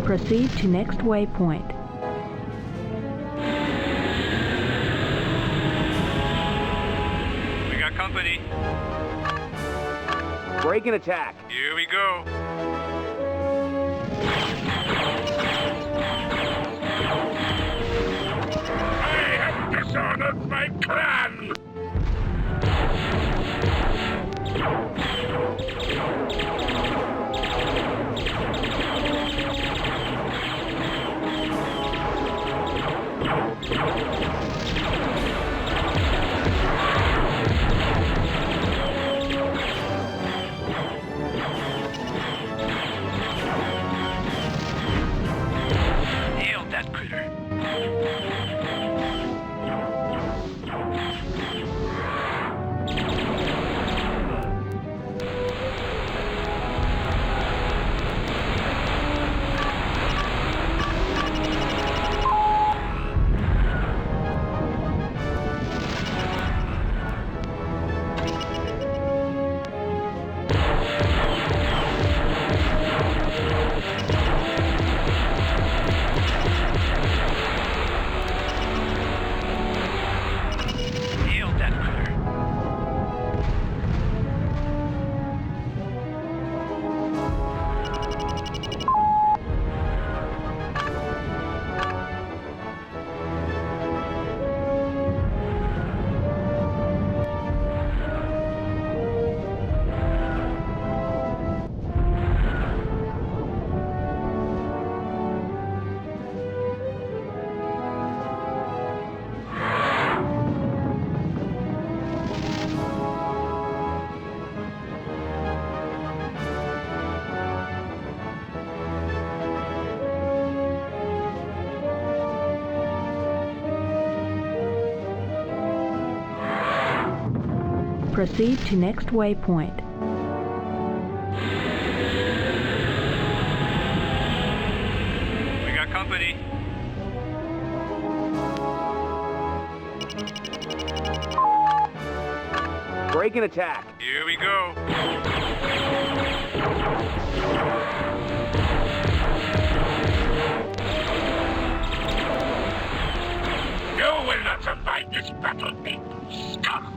Proceed to next waypoint. We got company. Break and attack. Here we go. I have dishonored my clan! Nailed that critter. Proceed to next waypoint. We got company. Break and attack. Here we go. You will not survive this battle, people. Scum!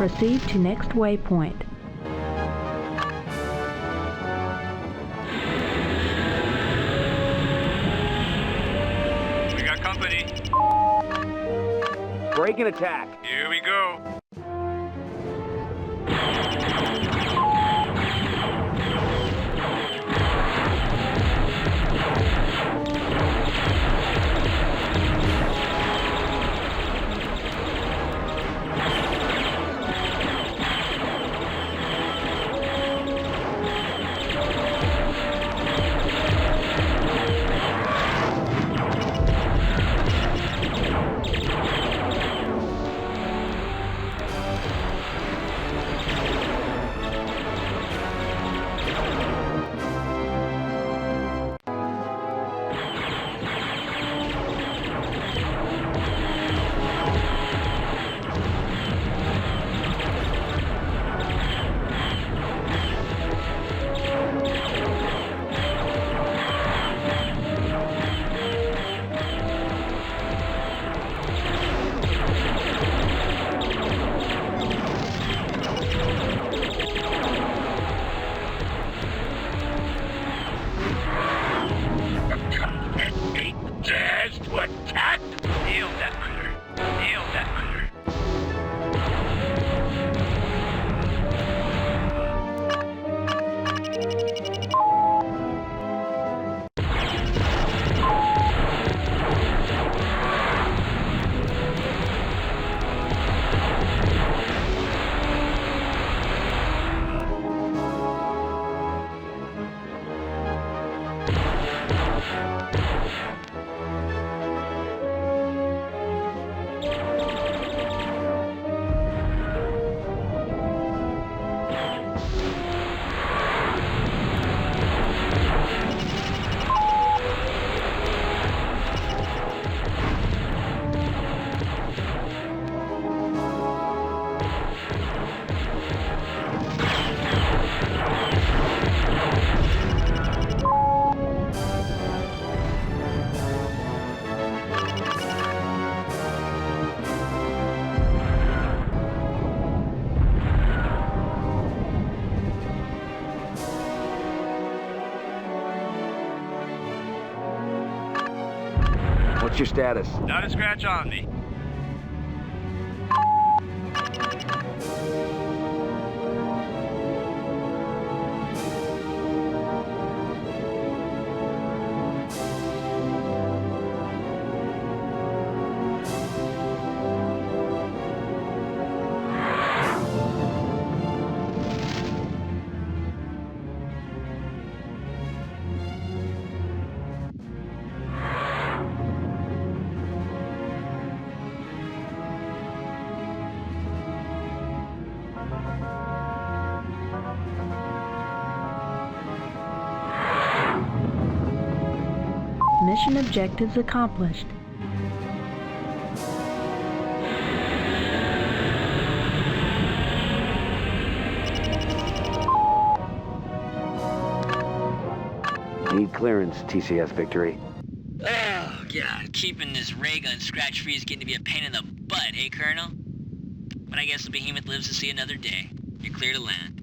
Proceed to next waypoint. We got company. Break and attack. Here we go. What's your status? Not a scratch on me. Mission objectives accomplished. Need clearance, TCS Victory. Oh, God. Keeping this ray gun scratch-free is getting to be a pain in the butt, hey, Colonel? But I guess the behemoth lives to see another day. You're clear to land.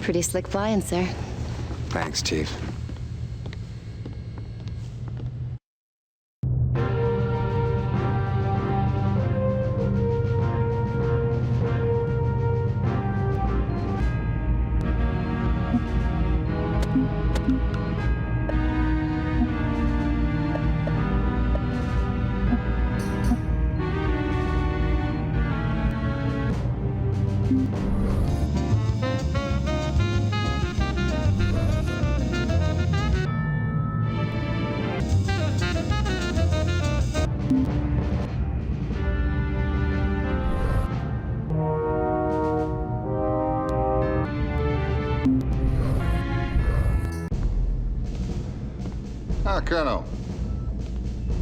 Pretty slick flying, sir. Thanks, Chief. Colonel.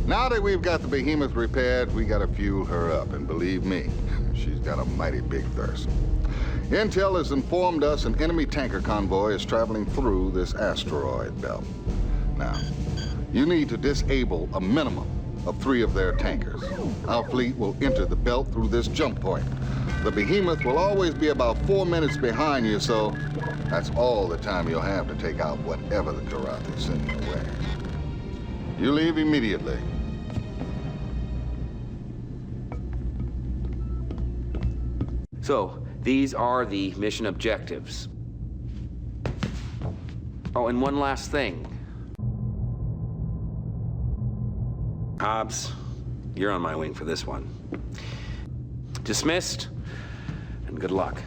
Now that we've got the behemoth repaired, we gotta fuel her up. And believe me, she's got a mighty big thirst. Intel has informed us an enemy tanker convoy is traveling through this asteroid belt. Now, you need to disable a minimum of 3 of their tankers. Our fleet will enter the belt through this jump point. The behemoth will always be about 4 minutes behind you, so that's all the time you'll have to take out whatever the Kilrathi send your way. You leave immediately. So, these are the mission objectives. Oh, and one last thing. Hobbs, you're on my wing for this one. Dismissed, and good luck.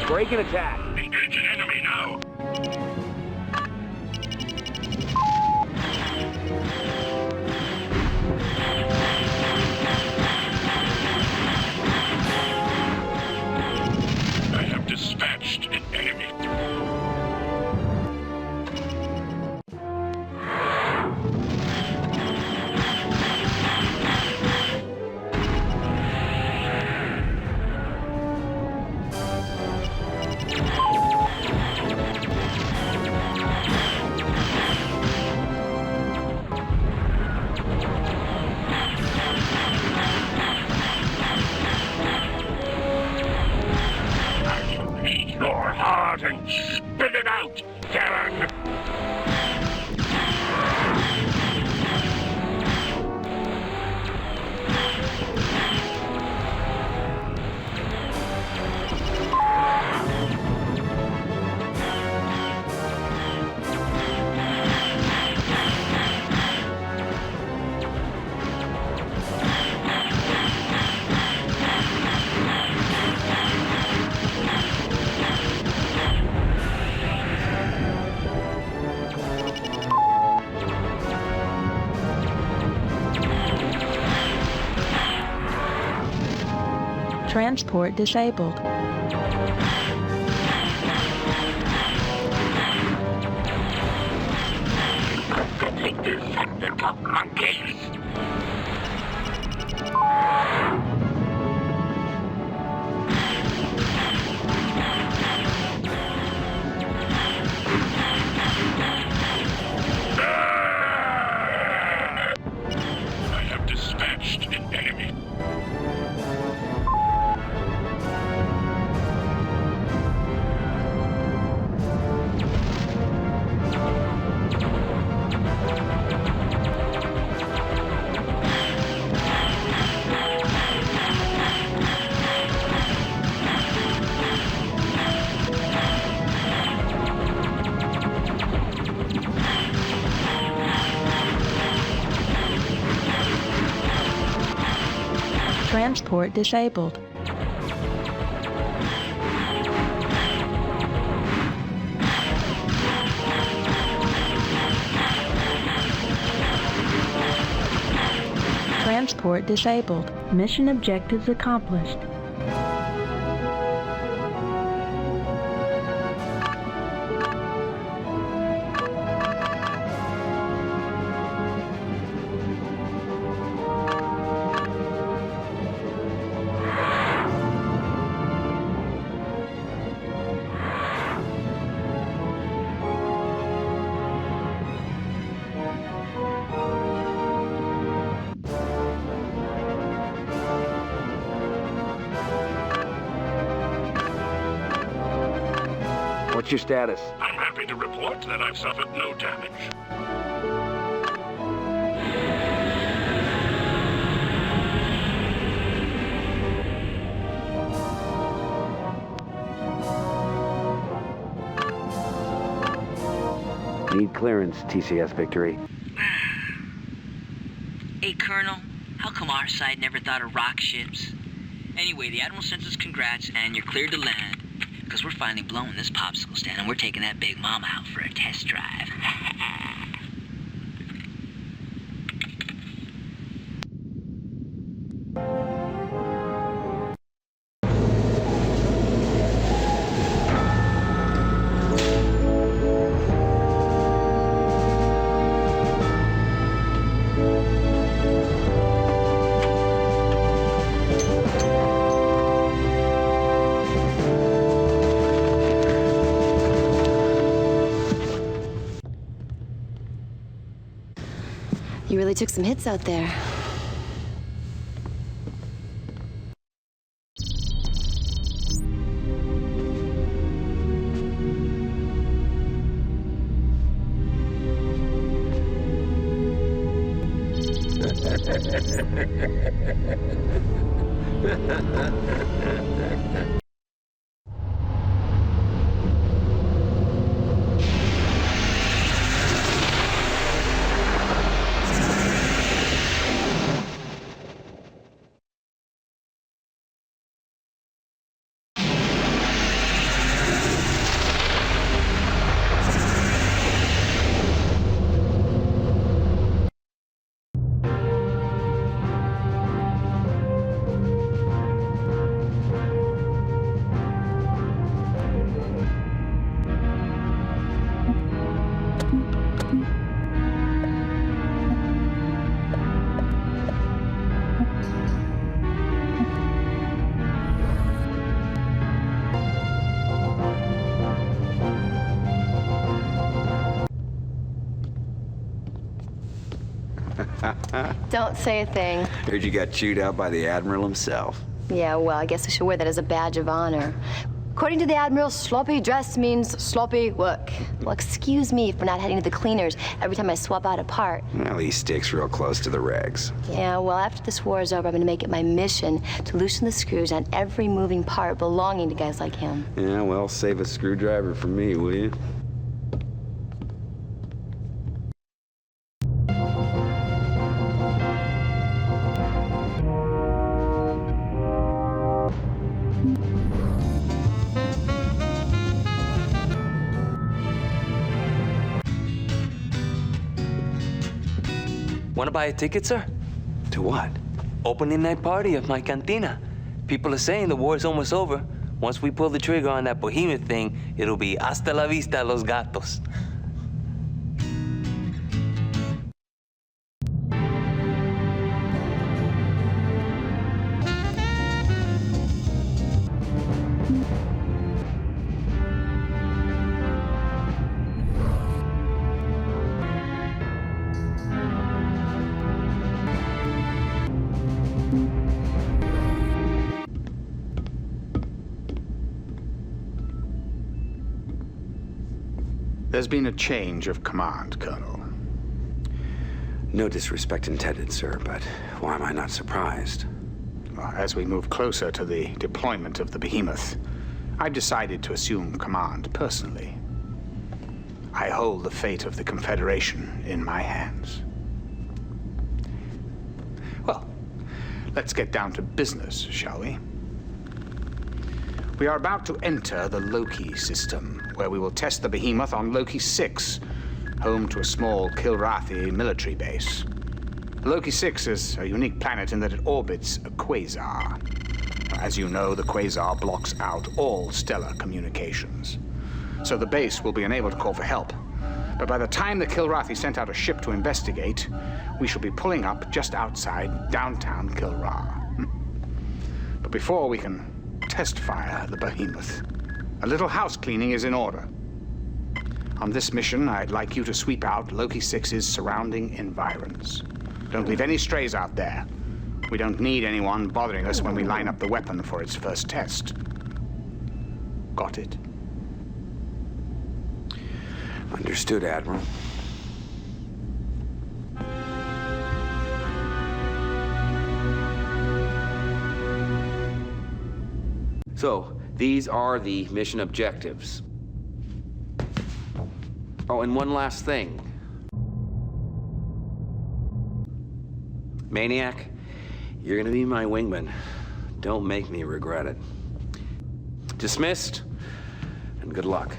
Break and attack. Engaging enemy now. I have dispatched an enemy. Spit it out, Karen! Transport disabled. Monkeys! Transport disabled. Transport disabled. Mission objectives accomplished. What's your status? I'm happy to report that I've suffered no damage. Need clearance, TCS Victory. Hey, Colonel, how come our side never thought of rock ships? Anyway, the Admiral sends us congrats, and you're cleared to land. Because we're finally blowing this popsicle stand, and we're taking that big mama out for a test drive. You really took some hits out there. Don't say a thing. Heard you got chewed out by the Admiral himself. Yeah, well, I guess I should wear that as a badge of honor. According to the Admiral, sloppy dress means sloppy work. Well, excuse me for not heading to the cleaners every time I swap out a part. Well, he sticks real close to the regs. Yeah, well, after this war is over, I'm gonna make it my mission to loosen the screws on every moving part belonging to guys like him. Yeah, well, save a screwdriver for me, will you? Wanna buy a ticket, sir? To what? Opening night party of my cantina. People are saying the war's almost over. Once we pull the trigger on that behemoth thing, it'll be hasta la vista los gatos. There's been a change of command, Colonel. No disrespect intended, sir, but why am I not surprised? As we move closer to the deployment of the behemoth, I've decided to assume command personally. I hold the fate of the Confederation in my hands. Well, Let's get down to business, shall we? We are about to enter the Loki system, where we will test the behemoth on Loki 6, home to a small Kilrathi military base. Loki 6 is a unique planet in that it orbits a quasar. As you know, the quasar blocks out all stellar communications. So the base will be unable to call for help. But by the time the Kilrathi sent out a ship to investigate, we shall be pulling up just outside downtown Kilrah. But before we can test fire the behemoth, a little house cleaning is in order. On this mission, I'd like you to sweep out Loki 6's surrounding environs. Don't leave any strays out there. We don't need anyone bothering us when we line up the weapon for its first test. Got it? Understood, Admiral. So, these are the mission objectives. Oh, and one last thing. Maniac, you're gonna be my wingman. Don't make me regret it. Dismissed, and good luck.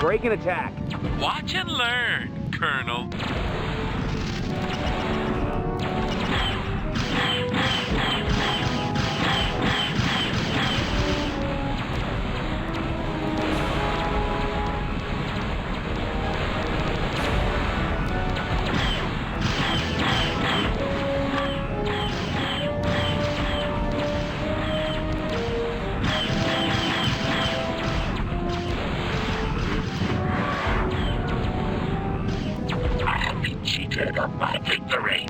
Break and attack. Watch and learn, Colonel. Of my victory.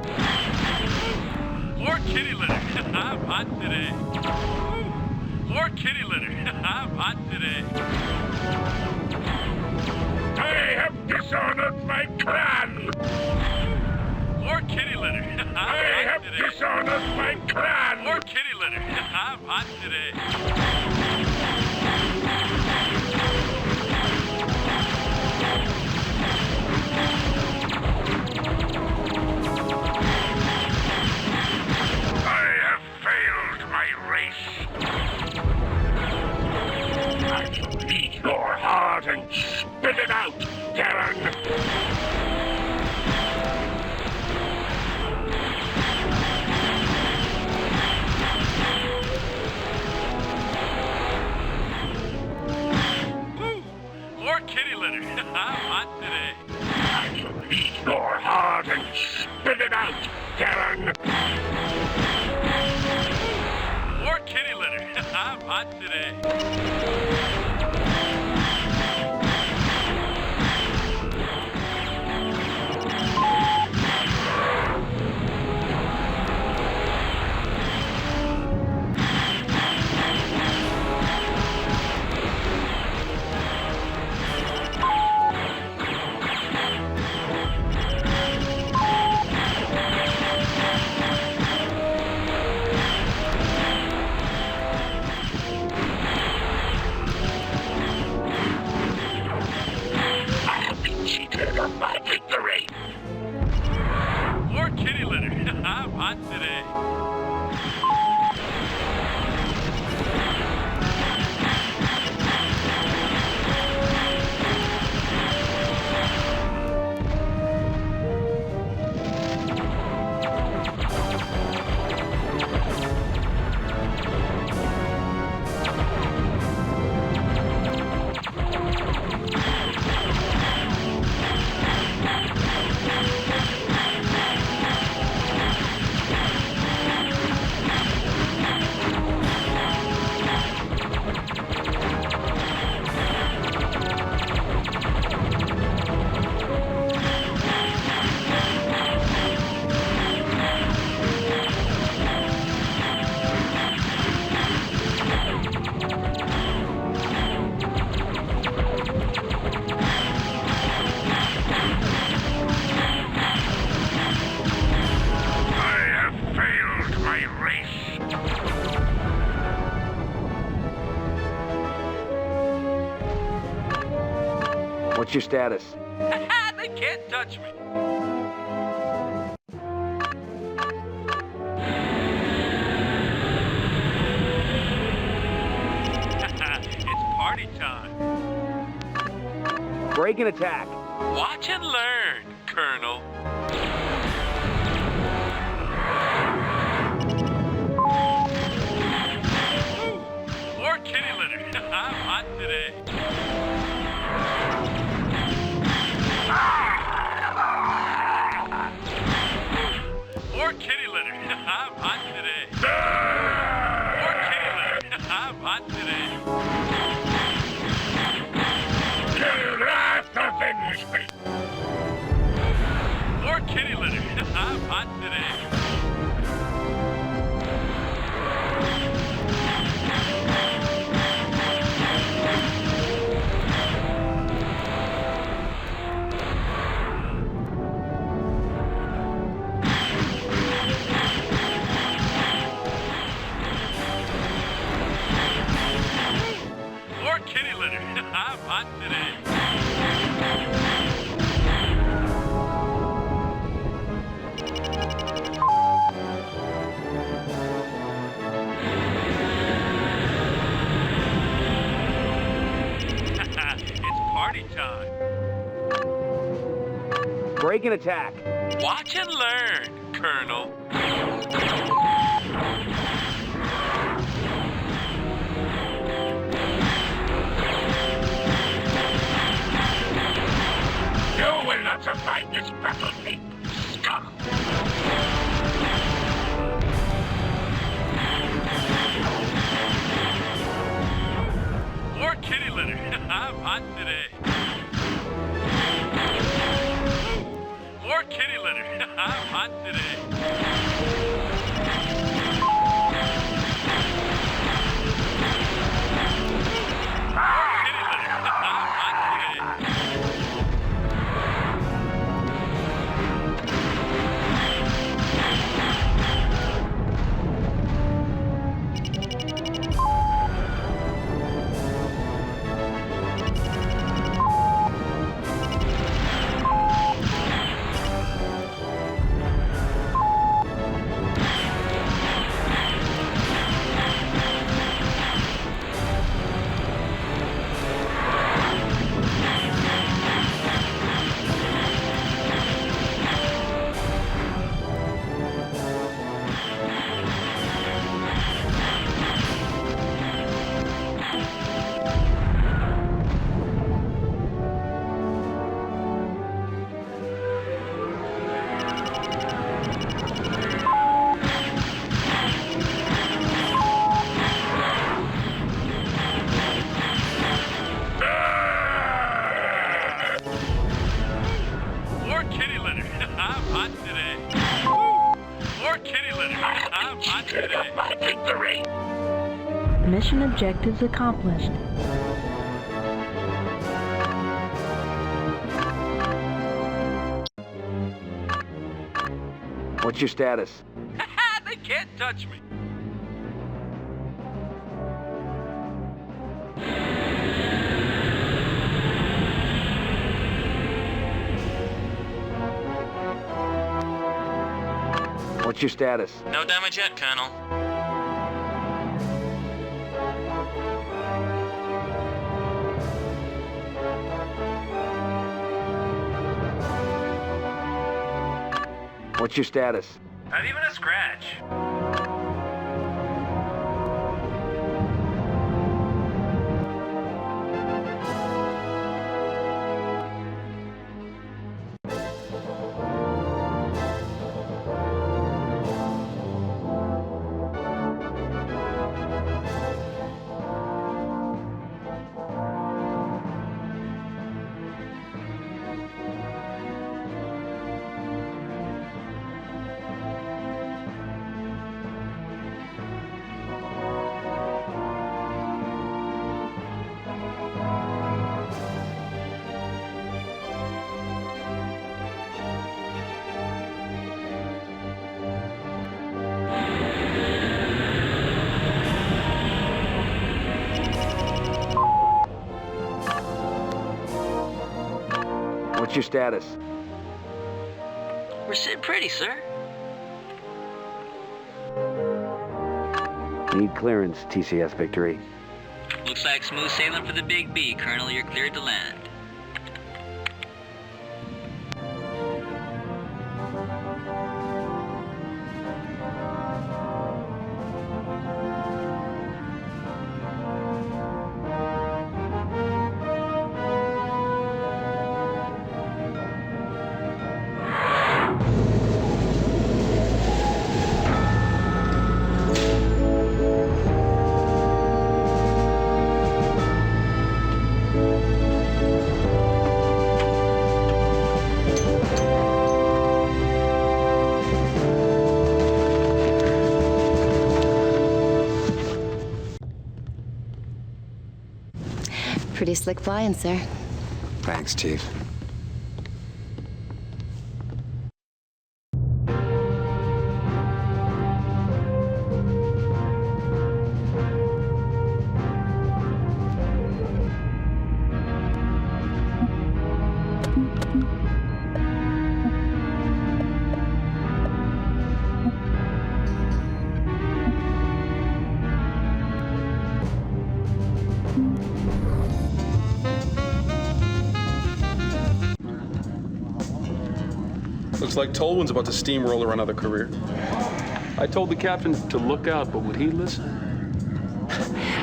More kitty litter. I'm hot today. More kitty litter. I'm hot today. I have dishonored my clan. More kitty litter. I have dishonored my clan. More kitty litter. I'm hot today. I have failed my race. I'm hot today. My victory! More kitty litter. I'm hot today. What's your status? They can't touch me. It's party time. Break and attack. Watch and learn, Colonel. Ooh, more kitty litter. I'm hot today. More kitty litter. I'm hot today. More kitty litter. I'm hot today. Kilrath avenge me! More kitty litter. I'm hot today. More kitty litter. I'm hot today. It's party time. Break and attack. Watch and learn, Colonel. You will not survive this battle, ape scum! More kitty litter. I'm hot today. More kitty litter. I'm hot today. More kitty litter. I'm hot today. kitty litter. I'm hot today. My victory. Mission objectives accomplished. What's your status? They can't touch me. What's your status? No damage yet, Colonel. What's your status? Not even a scratch. What's your status? We're sitting pretty, sir. Need clearance, TCS Victory. Looks like smooth sailing for the Big B, Colonel. You're cleared to land. Pretty slick flying, sir. Thanks, Chief. Looks like Tolwyn's about to steamroller another career. I told the captain to look out, but would he listen?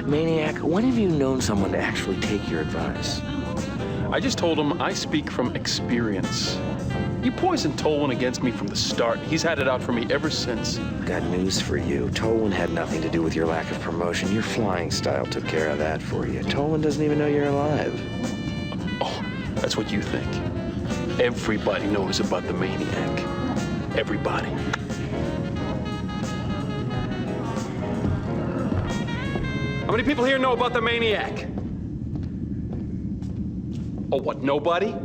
Maniac, when have you known someone to actually take your advice? I just told him I speak from experience. You poisoned Tolwyn against me from the start. He's had it out for me ever since. Got news for you. Tolwyn had nothing to do with your lack of promotion. Your flying style took care of that for you. Tolwyn doesn't even know you're alive. Oh, that's what you think. Everybody knows about the Maniac. Everybody. How many people here know about the Maniac? Oh, what, nobody?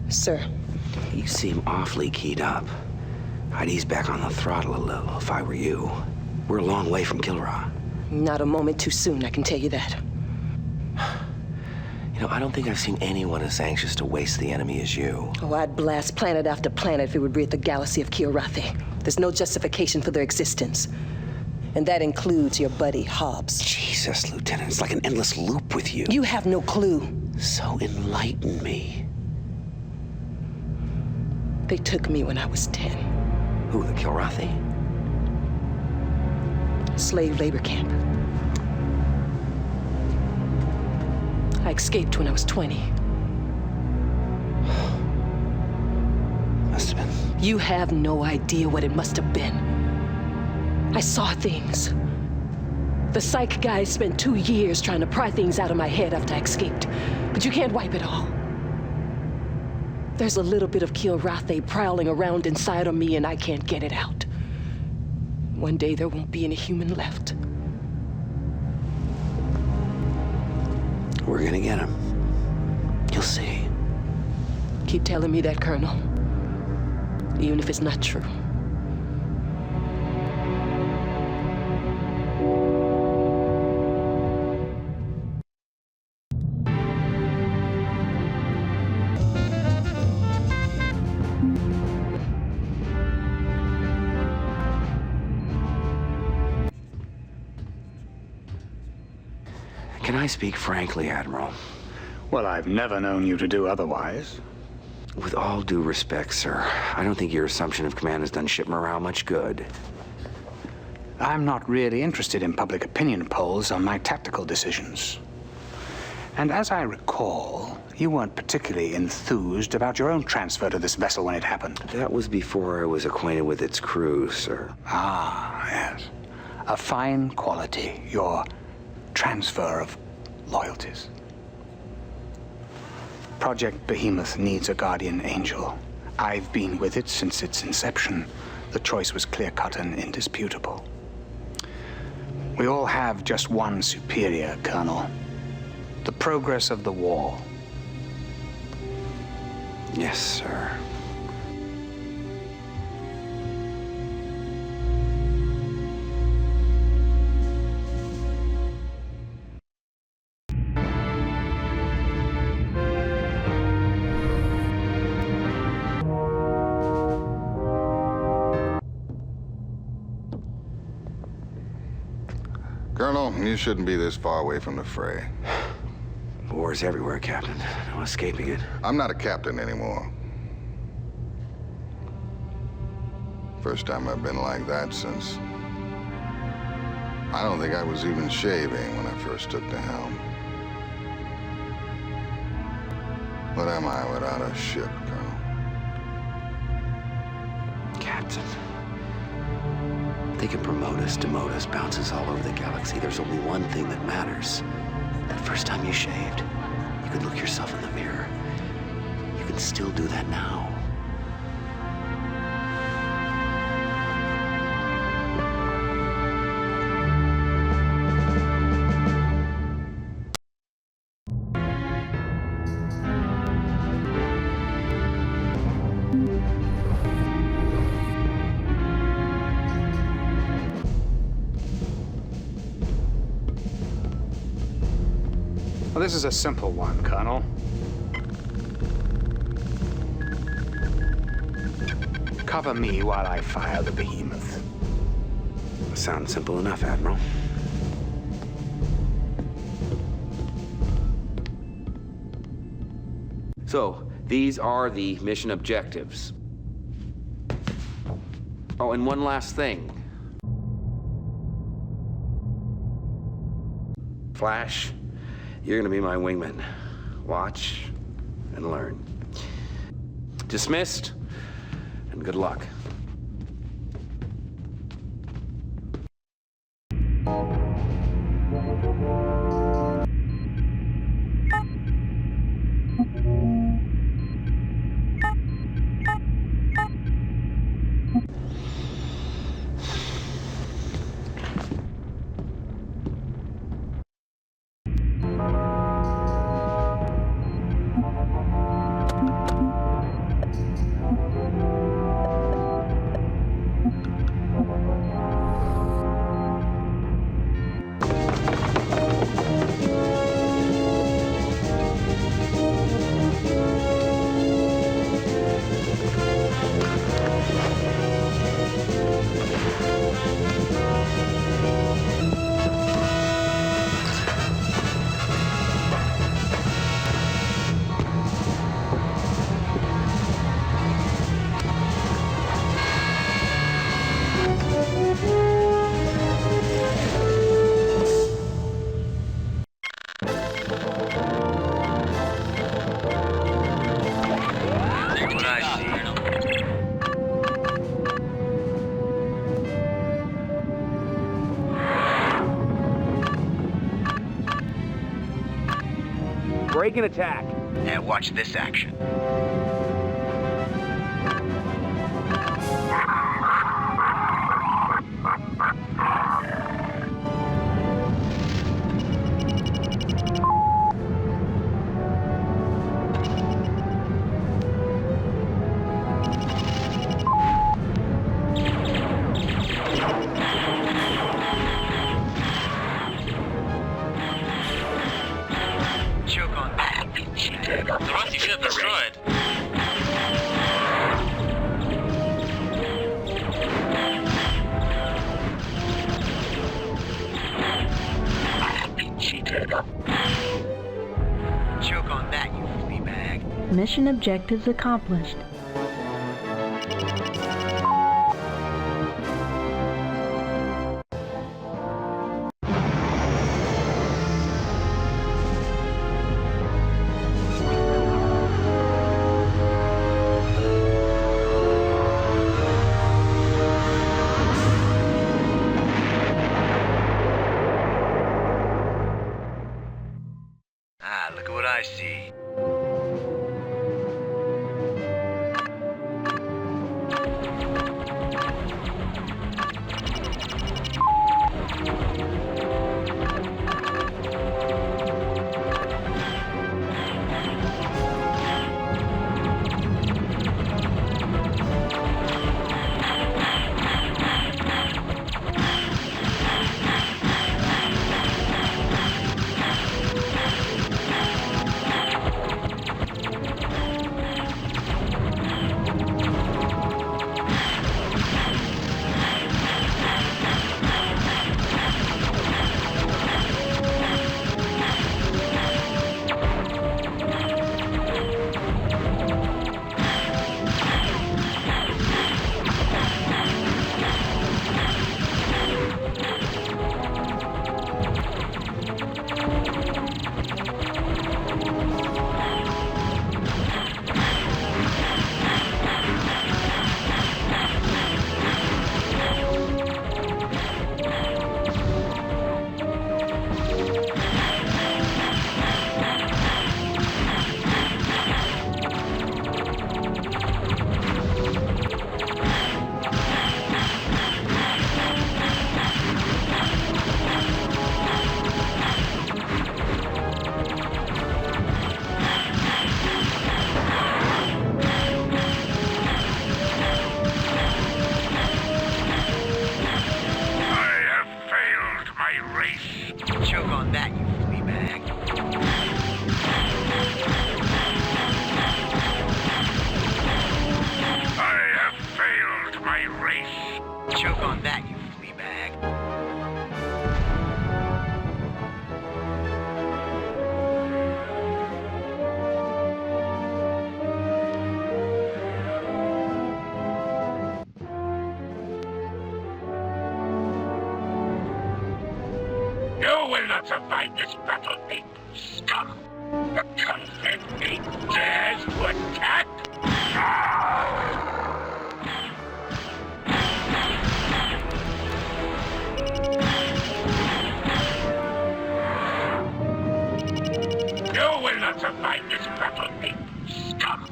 Sir. You seem awfully keyed up. I'd ease back on the throttle a little if I were you. We're a long way from Kilrah. Not a moment too soon, I can tell you that. You know, I don't think I've seen anyone as anxious to waste the enemy as you. Oh, I'd blast planet after planet if it would rid the galaxy of Kilrathi. There's no justification for their existence. And that includes your buddy, Hobbs. Jesus, Lieutenant, it's like an endless loop with you. You have no clue. So enlighten me. They took me when I was 10. Who, the Kilrathi? Slave labor camp. I escaped when I was 20. Must have been. You have no idea what it must have been. I saw things. The psych guys spent 2 years trying to pry things out of my head after I escaped. But you can't wipe it all. There's a little bit of Kilrathi prowling around inside of me, and I can't get it out. One day there won't be any human left. We're gonna get him. You'll see. Keep telling me that, Colonel. Even if it's not true. Can I speak frankly, Admiral? Well, I've never known you to do otherwise. With all due respect, sir, I don't think your assumption of command has done ship morale much good. I'm not really interested in public opinion polls on my tactical decisions. And as I recall, you weren't particularly enthused about your own transfer to this vessel when it happened. That was before I was acquainted with its crew, sir. Ah, yes. A fine quality, your transfer of loyalties. Project Behemoth needs a guardian angel. I've been with it since its inception. The choice was clear-cut and indisputable. We all have just one superior, Colonel. The progress of the war. Yes, sir. Colonel, you shouldn't be this far away from the fray. War's everywhere, Captain. No escaping it. I'm not a captain anymore. First time I've been like that since... I don't think I was even shaving when I first took the helm. What am I without a ship, Colonel? Captain. They can promote us, demote us, bounce us all over the galaxy. There's only one thing that matters. That first time you shaved, you could look yourself in the mirror. You can still do that now. Well, this is a simple one, Colonel. Cover me while I fire the Behemoth. Sounds simple enough, Admiral. So, these are the mission objectives. Oh, and one last thing. Flash, you're gonna be my wingman. Watch and learn. Dismissed, and good luck. Break and attack. And watch this action. The rusty ship destroyed. Choke on that, you flea bag. Mission objectives accomplished. Look at what I see. Choke on that, you flea bag. You will not survive this battle, ape scum. The confed ape dares to attack. You will not survive this battle, ape scum.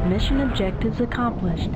Mission objectives accomplished.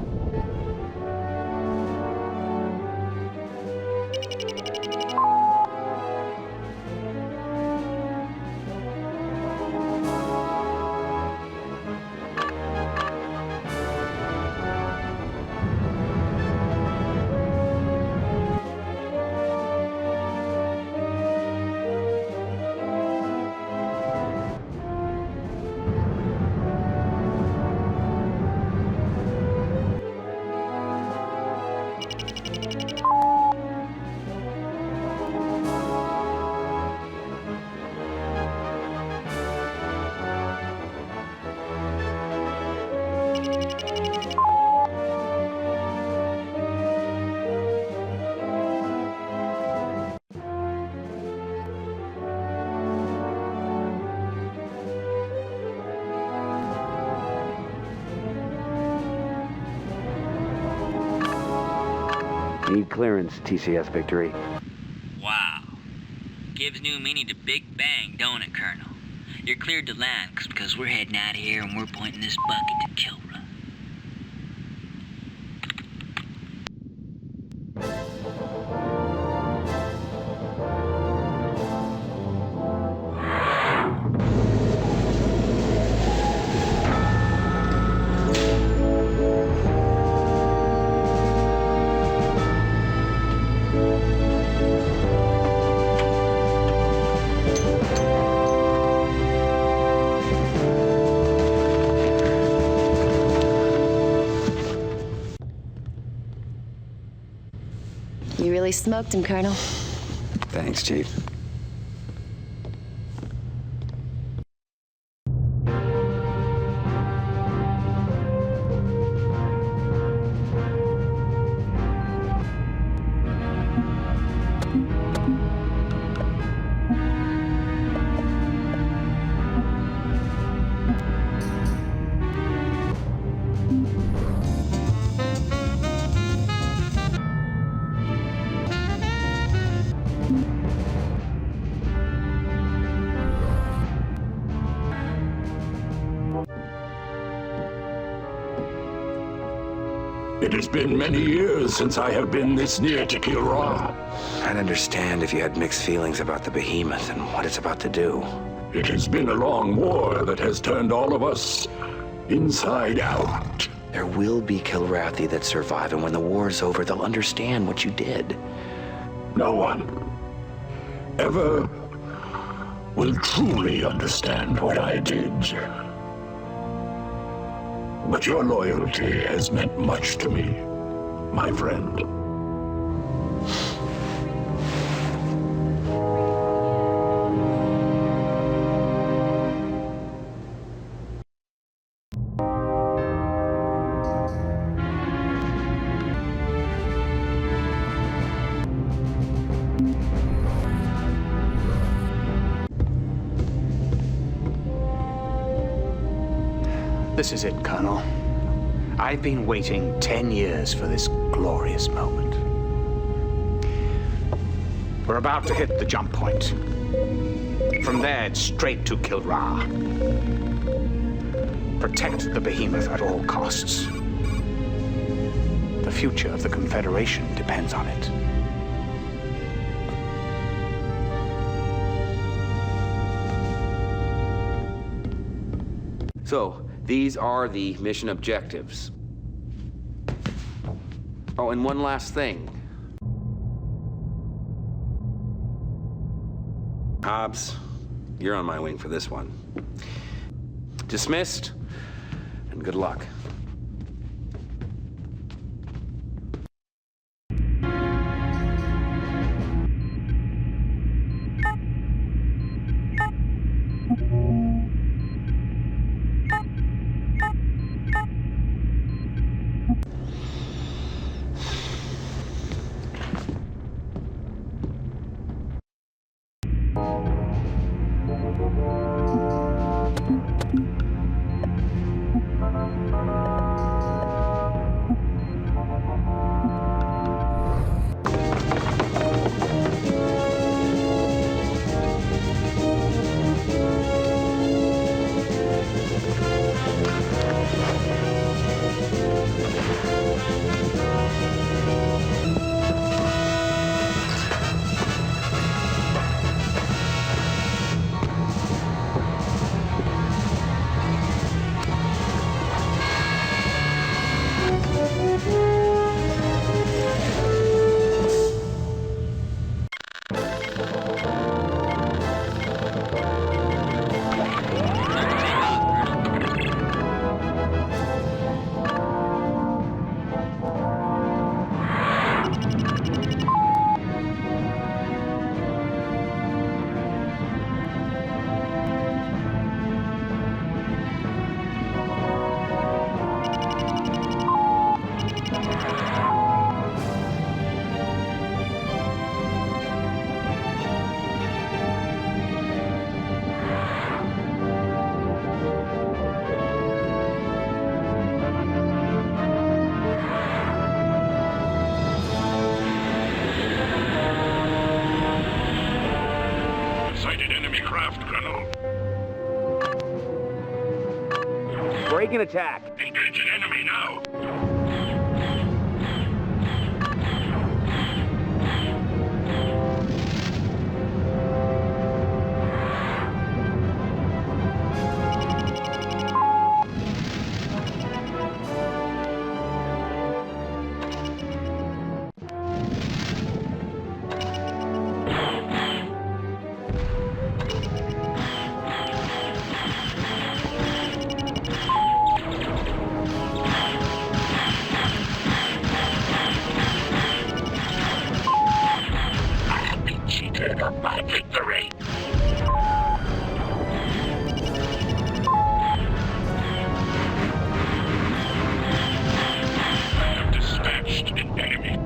clearance, TCS Victory. Wow. Gives new meaning to Big Bang, don't it, Colonel? You're cleared to land, because we're heading out of here and we're pointing this bucket to Kilrah. You really smoked him, Colonel. Thanks, Chief. It has been many years since I have been this near to Kilrah. I'd understand if you had mixed feelings about the behemoth and what it's about to do. It has been a long war that has turned all of us inside out. There will be Kilrathi that survive, and when the war's over, they'll understand what you did. No one ever will truly understand what I did. But your loyalty has meant much to me, my friend. This is it, Colonel. I've been waiting 10 years for this glorious moment. We're about to hit the jump point. From there, it's straight to Kilrah. Protect the behemoth at all costs. The future of the Confederation depends on it. So, these are the mission objectives. Oh, and one last thing. Hobbs, you're on my wing for this one. Dismissed, and good luck. craft, Colonel. Break and attack. Engaging enemy now. My victory! I have dispatched an enemy.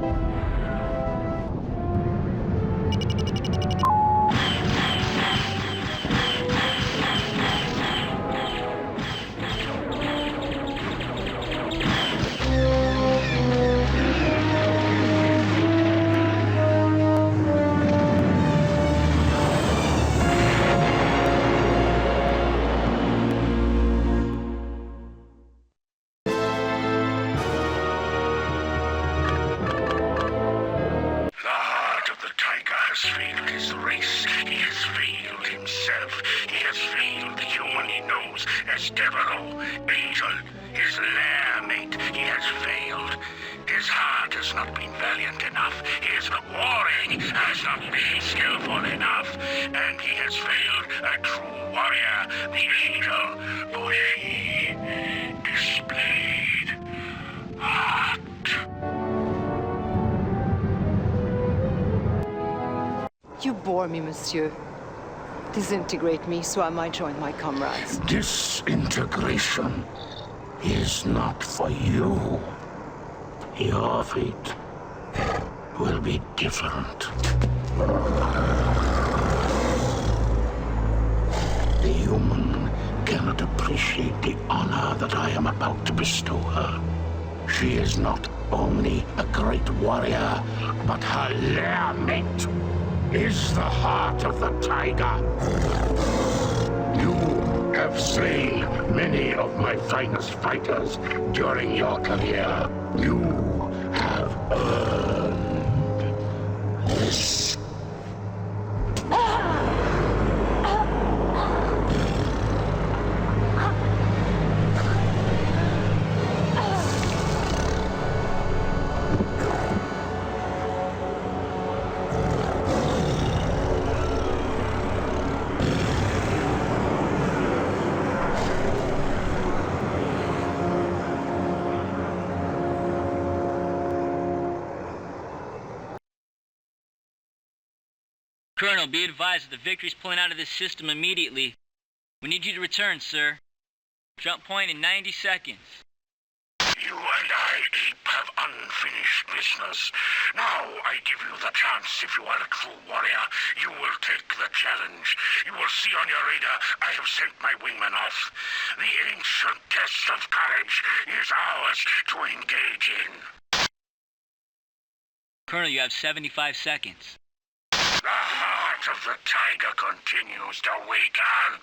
You bore me, monsieur. Disintegrate me so I might join my comrades. Disintegration is not for you. Your fate will be different. The human cannot appreciate the honor that I am about to bestow her. She is not only a great warrior, but her lair mate is the heart of the tiger. You have slain many of my finest fighters during your career. You have earned this. Colonel, be advised that the Victory's pulling out of this system immediately. We need you to return, sir. Jump point in 90 seconds. You and I, Ape, have unfinished business. Now I give you the chance. If you are a true warrior, you will take the challenge. You will see on your radar I have sent my wingmen off. The ancient test of courage is ours to engage in. Colonel, you have 75 seconds. The heart of the tiger continues to weaken.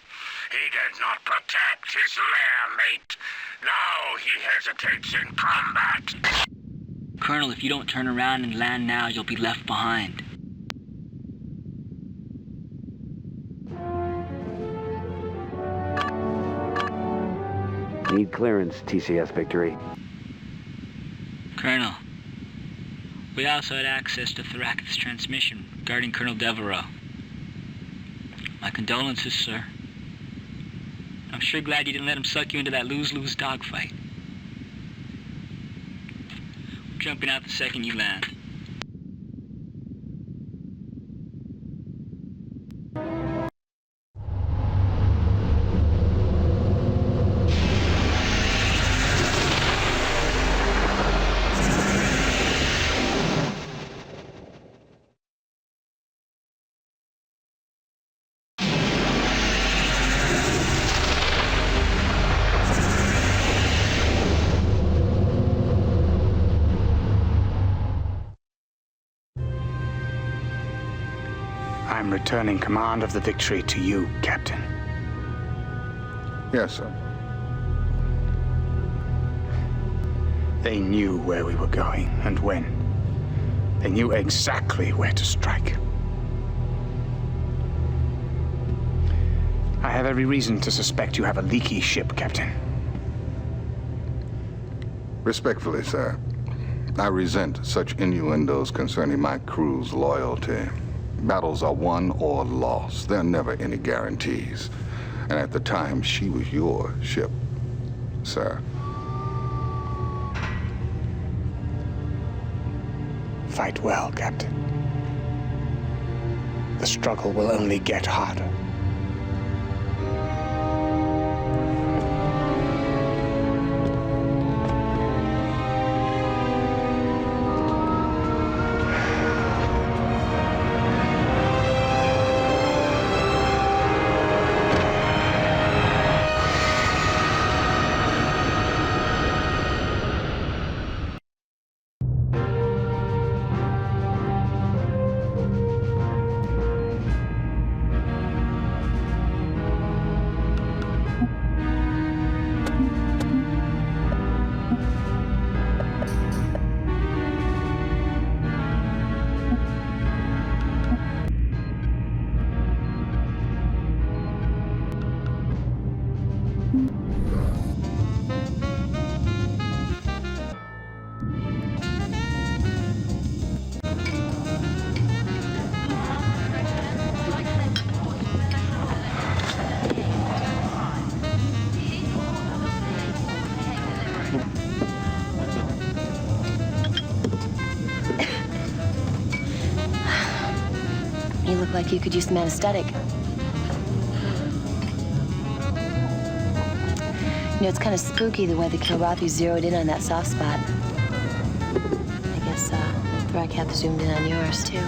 He did not protect his lair mate. Now he hesitates in combat. Colonel, if you don't turn around and land now, you'll be left behind. Need clearance, TCS Victory. Colonel, we also had access to Thorakith's transmission regarding Colonel Devereaux. My condolences, sir. I'm sure glad you didn't let him suck you into that lose-lose dogfight. I'm jumping out the second you land. I'm returning command of the Victory to you, Captain. Yes, sir. They knew where we were going and when. They knew exactly where to strike. I have every reason to suspect you have a leaky ship, Captain. Respectfully, sir, I resent such innuendos concerning my crew's loyalty. Battles are won or lost. There are never any guarantees. And at the time, she was your ship, sir. Fight well, Captain. The struggle will only get harder. You look like you could use some anesthetic. You know, it's kind of spooky the way the Kilrathi zeroed in on that soft spot. I guess, Broadcast zoomed in on yours, too.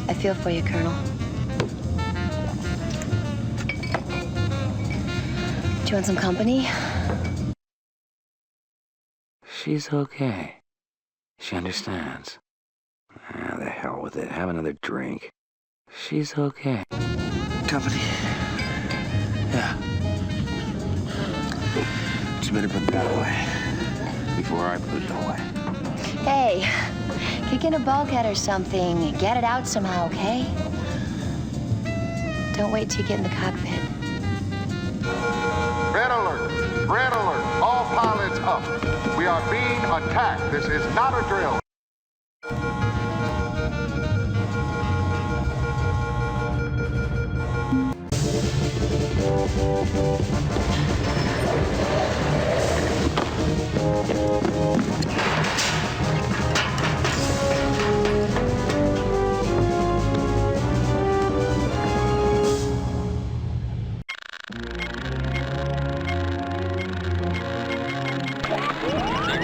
I feel for you, Colonel. Do you want some company? She's okay. She understands. Ah, the hell with it. Have another drink. She's okay. Company. Yeah. You better put that away before I put it away. Hey, kick in a bulkhead or something. Get it out somehow, okay? Don't wait till you get in the cockpit. Red alert! Red alert! All pilots up! We are being attacked. This is not a drill.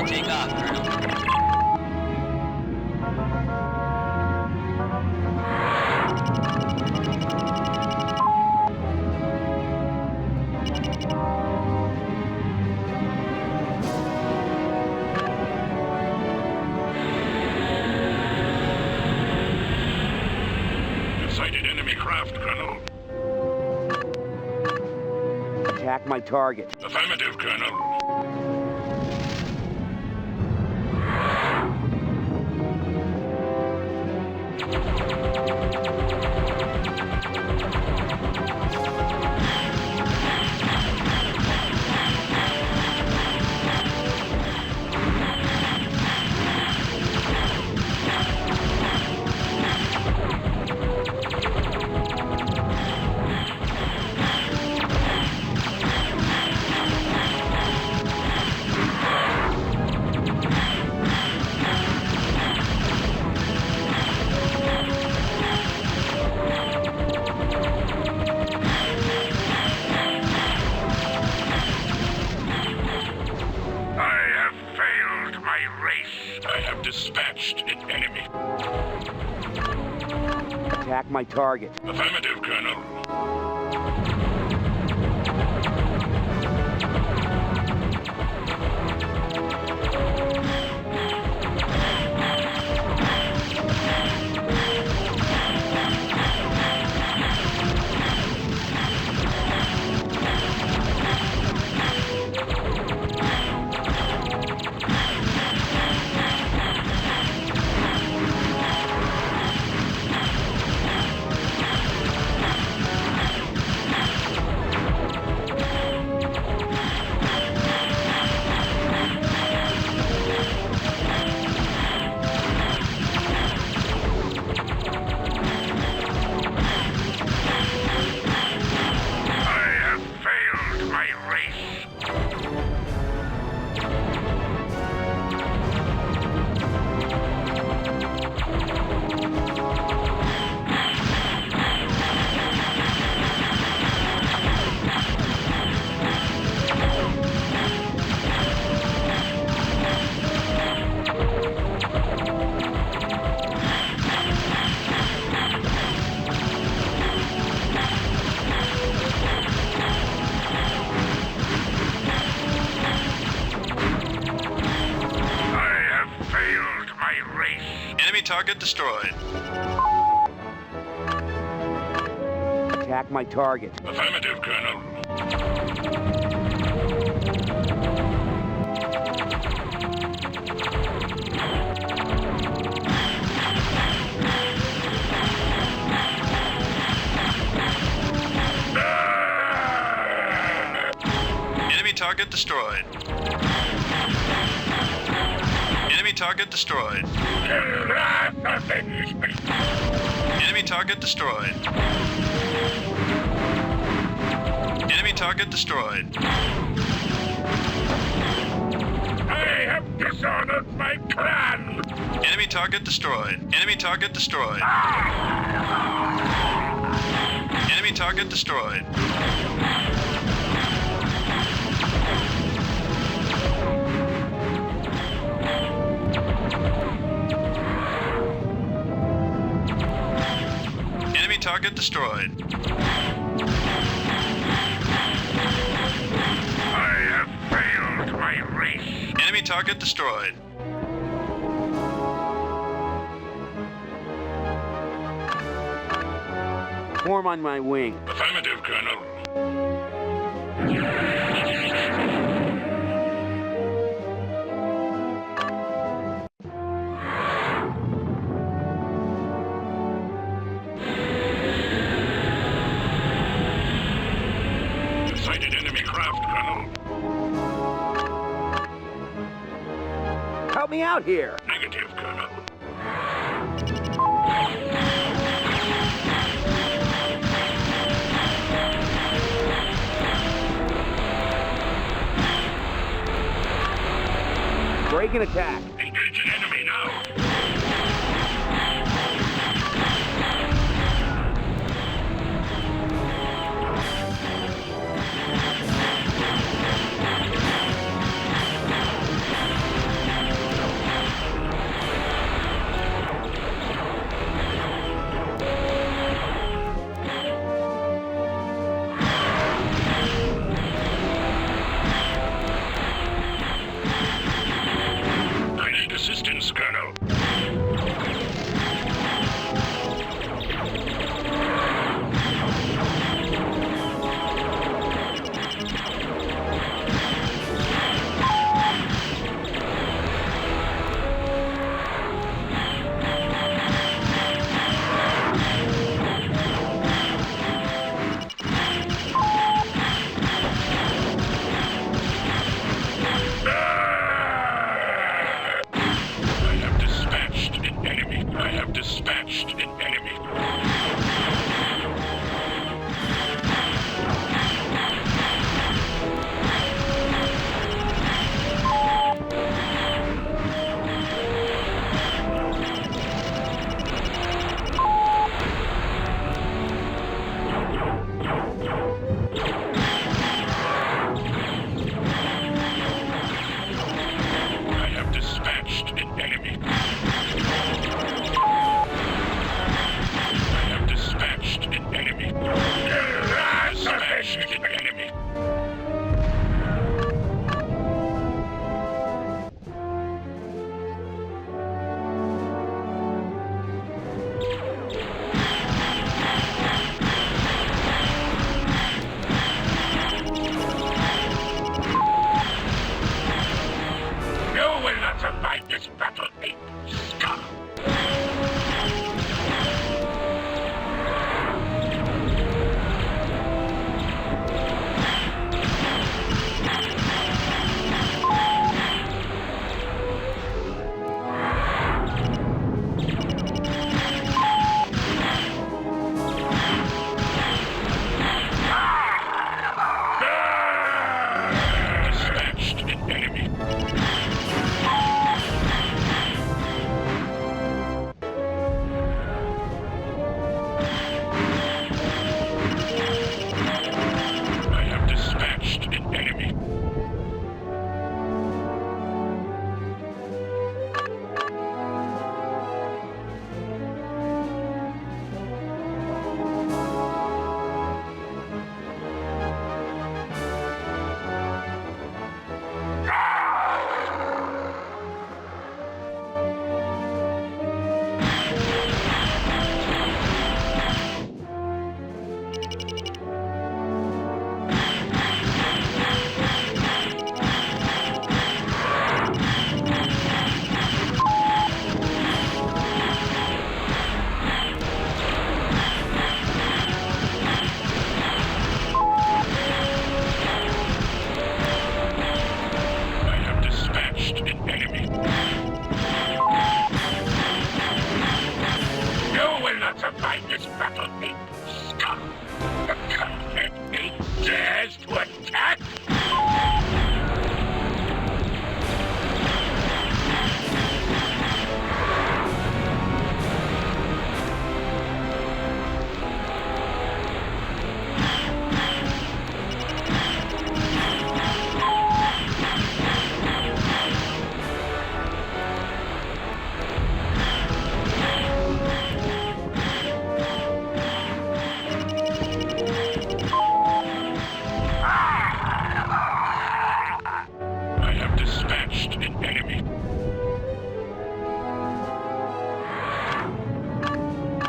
Take off, Colonel. Sighted enemy craft, Colonel. Attack my target. Affirmative, Colonel. Attack my target. Affirmative, Colonel. target destroyed. Attack my target. Affirmative, Colonel. Enemy target destroyed. Enemy target destroyed. Enemy target destroyed. Enemy target destroyed. I have dishonored my clan! Enemy target destroyed. Enemy target destroyed. Enemy target destroyed. Enemy target destroyed. I have failed my race. Enemy target destroyed. Form on my wing. Affirmative, Colonel. Sighted enemy craft, Colonel. Help me out here. Negative, Colonel. Break and attack. Engage an enemy now. I need assistance, Colonel. I have dispatched an enemy. I have dispatched an enemy.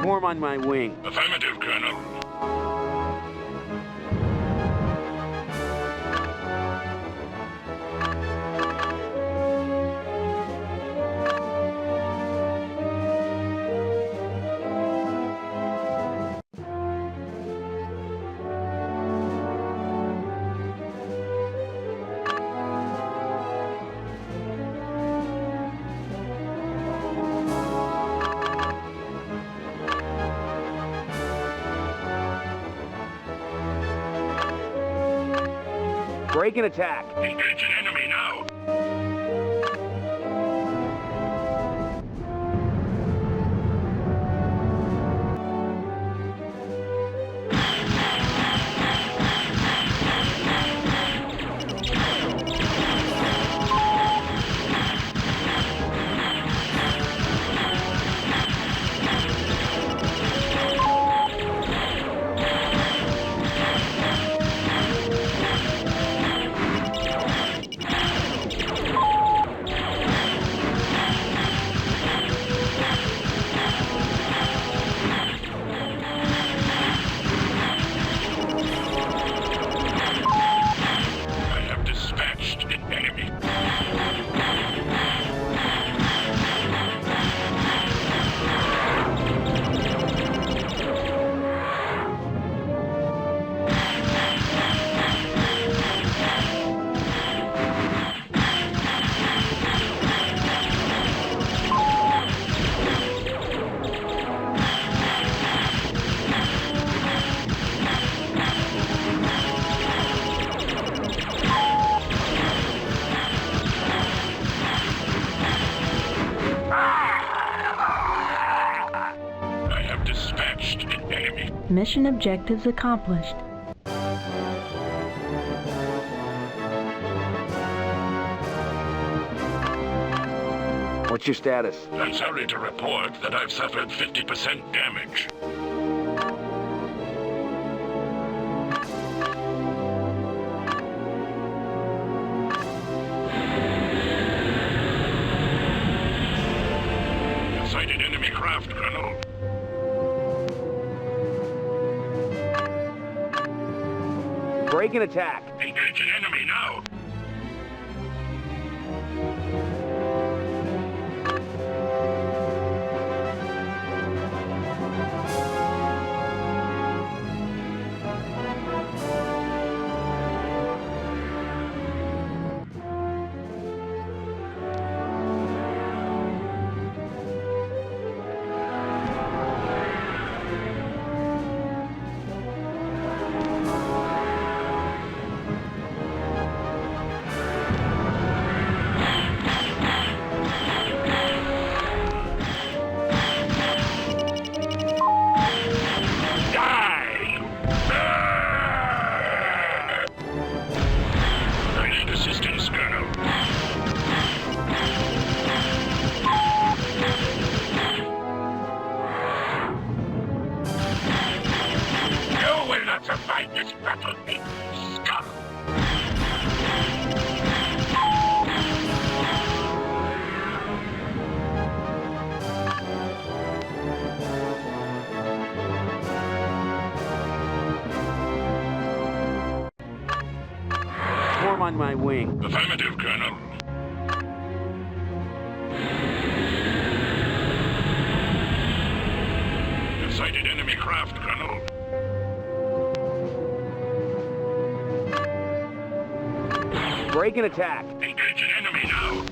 Form on my wing. Affirmative, Colonel. Break and attack. Engage an enemy now. Mission objectives accomplished. What's your status? I'm sorry to report that I've suffered 50% damage. Sighted enemy craft, Colonel. Break and attack. Engage an enemy now. On my wing. Affirmative, Colonel. You've sighted enemy craft, Colonel. Break and attack. Engage an enemy now.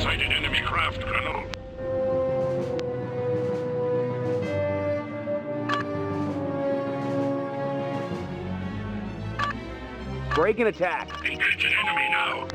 Sighted enemy craft, Colonel. Break and attack. Engage an enemy now.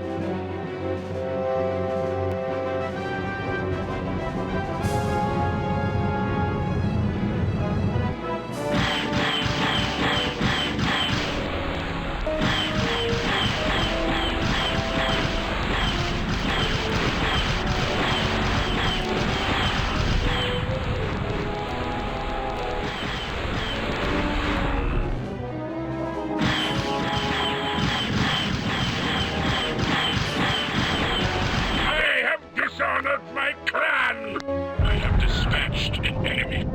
Dishonored my clan! I have dispatched an enemy.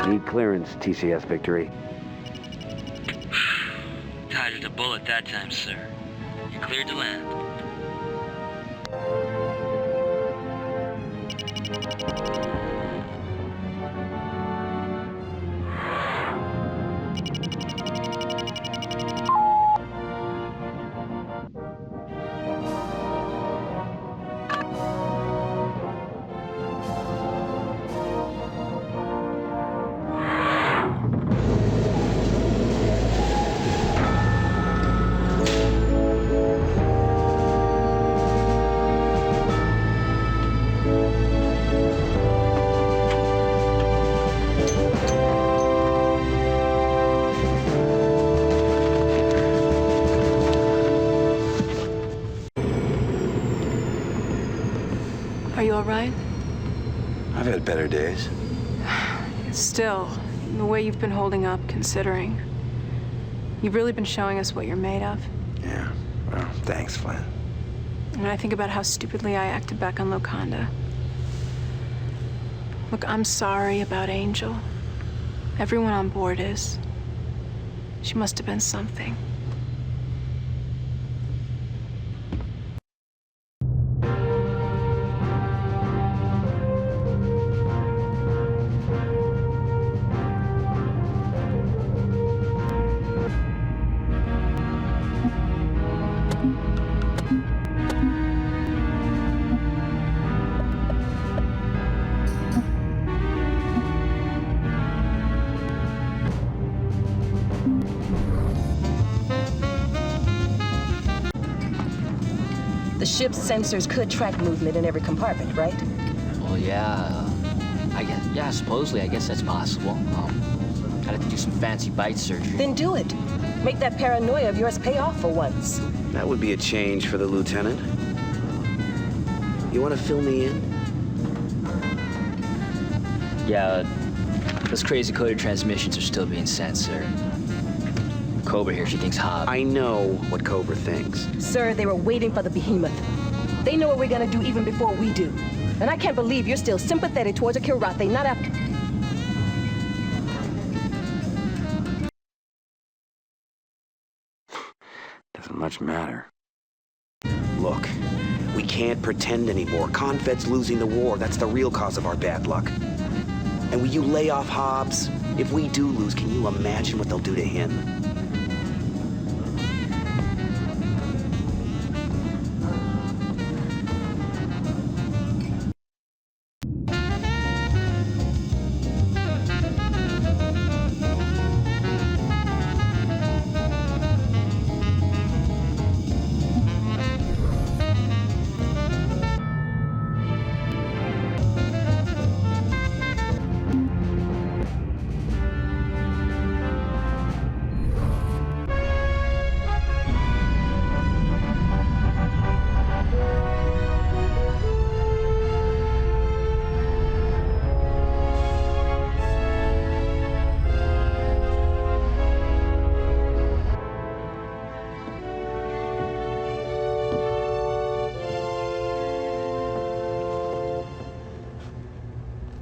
Need clearance, TCS Victory. Dodged a bullet that time, sir. You're cleared to land. Are you all right? I've had better days. Still, the way you've been holding up, considering. You've really been showing us what you're made of. Yeah, well, thanks, Flynn. And I think about how stupidly I acted back on Locanda. Look, I'm sorry about Angel. Everyone on board is. She must have been something. The ship's sensors could track movement in every compartment, right? Well, yeah. Supposedly, I guess that's possible. I'd have to do some fancy bite surgery. Then do it. Make that paranoia of yours pay off for once. That would be a change for the lieutenant. You want to fill me in? Yeah, those crazy coded transmissions are still being sent, sir. Cobra here, she thinks hot. I know what Cobra thinks. Sir, they were waiting for the behemoth. They know what we're gonna do even before we do. And I can't believe you're still sympathetic towards a Kilrathi, not after... Doesn't much matter. Look, we can't pretend anymore. Confed's losing the war. That's the real cause of our bad luck. And will you lay off Hobbs? If we do lose, can you imagine what they'll do to him?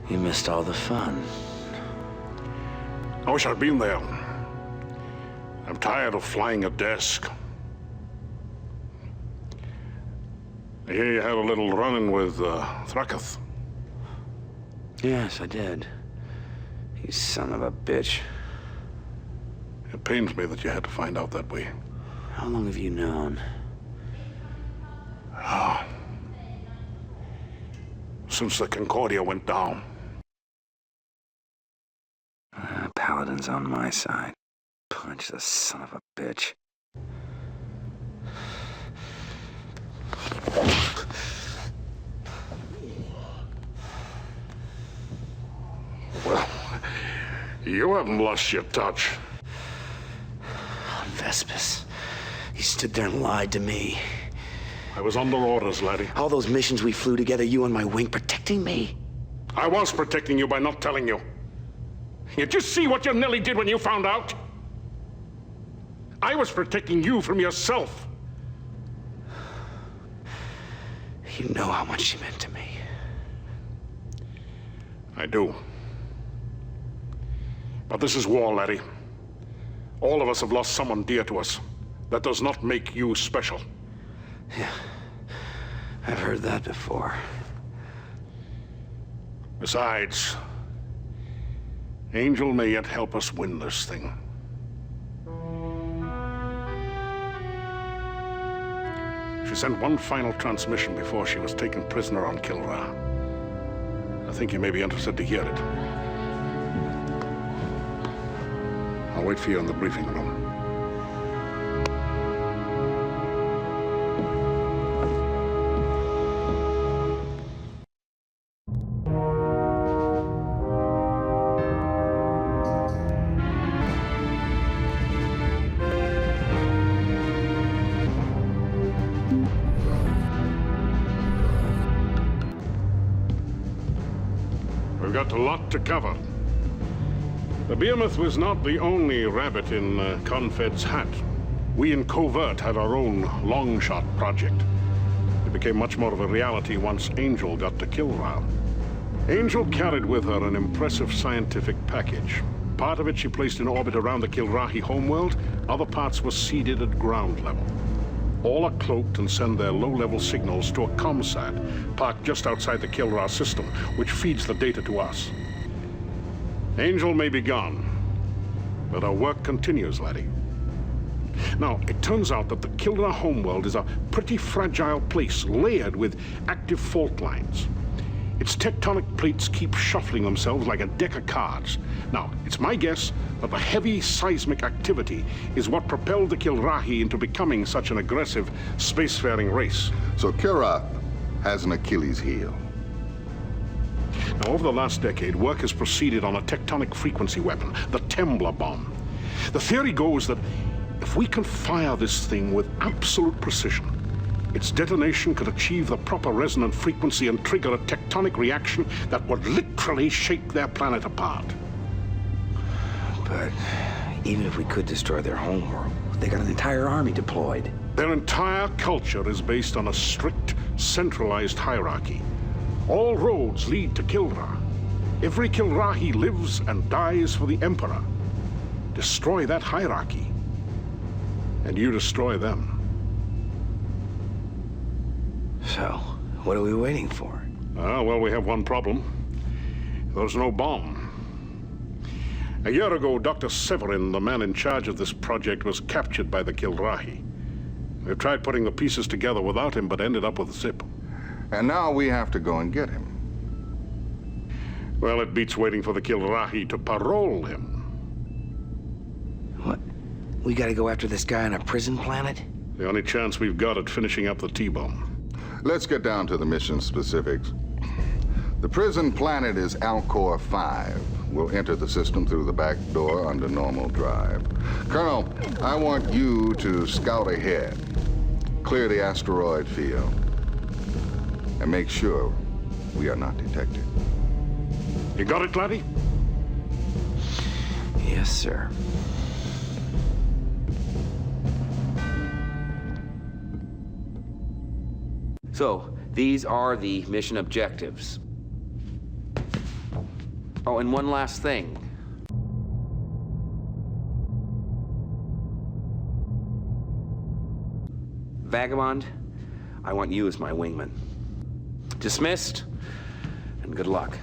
You missed all the fun. I wish I'd been there. I'm tired of flying a desk. I hear you had a little run-in with Thraketh. Yes, I did. You son of a bitch. It pains me that you had to find out that way. How long have you known? Since the Concordia went down. Paladin's on my side. Punch the son of a bitch. Well, you haven't lost your touch. Vespis. He stood there and lied to me. I was under orders, laddie. All those missions we flew together, you on my wing, protecting me. I was protecting you by not telling you. You just see what you nearly did when you found out? I was protecting you from yourself. You know how much she meant to me. I do. But this is war, laddie. All of us have lost someone dear to us. That does not make you special. Yeah, I've heard that before. Besides, Angel may yet help us win this thing. She sent one final transmission before she was taken prisoner on Kilrah. I think you may be interested to hear it. I'll wait for you in the briefing room. We've got a lot to cover. The Behemoth was not the only rabbit in Confed's hat. We in Covert had our own long-shot project. It became much more of a reality once Angel got to Kilrah. Angel carried with her an impressive scientific package. Part of it she placed in orbit around the Kilrathi homeworld, other parts were seeded at ground level. All are cloaked and send their low-level signals to a ComSat parked just outside the Kilrah system, which feeds the data to us. Angel may be gone, but our work continues, laddie. Now, it turns out that the Kilrah homeworld is a pretty fragile place, layered with active fault lines. Its tectonic plates keep shuffling themselves like a deck of cards. Now, it's my guess that the heavy seismic activity is what propelled the Kilrathi into becoming such an aggressive spacefaring race. So Kilrah has an Achilles heel. Now, over the last decade, work has proceeded on a tectonic frequency weapon, the Tembla bomb. The theory goes that if we can fire this thing with absolute precision, its detonation could achieve the proper resonant frequency and trigger a tectonic reaction that would literally shake their planet apart. But even if we could destroy their homeworld, they got an entire army deployed. Their entire culture is based on a strict, centralized hierarchy. All roads lead to Kilrah. Every Kilrathi lives and dies for the Emperor. Destroy that hierarchy, and you destroy them. So, what are we waiting for? Well, we have one problem. There's no bomb. A year ago, Dr. Severin, the man in charge of this project, was captured by the Kilrathi. We've tried putting the pieces together without him, but ended up with Zip. And now we have to go and get him. Well, it beats waiting for the Kilrathi to parole him. What? We gotta go after this guy on a prison planet? The only chance we've got at finishing up the T-bomb. Let's get down to the mission specifics. The prison planet is Alcor 5. We'll enter the system through the back door under normal drive. Colonel, I want you to scout ahead. Clear the asteroid field. And make sure we are not detected. You got it, laddie? Yes, sir. So, these are the mission objectives. Oh, and one last thing. Vagabond, I want you as my wingman. Dismissed, and good luck.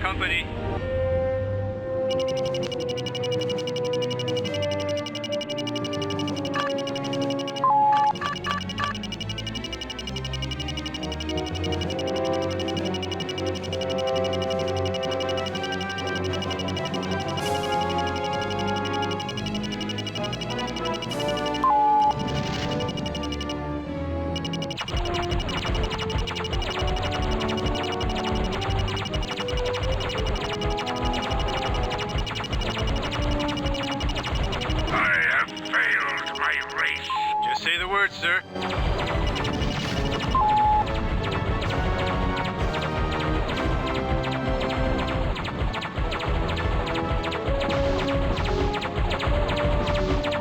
Company. Sir.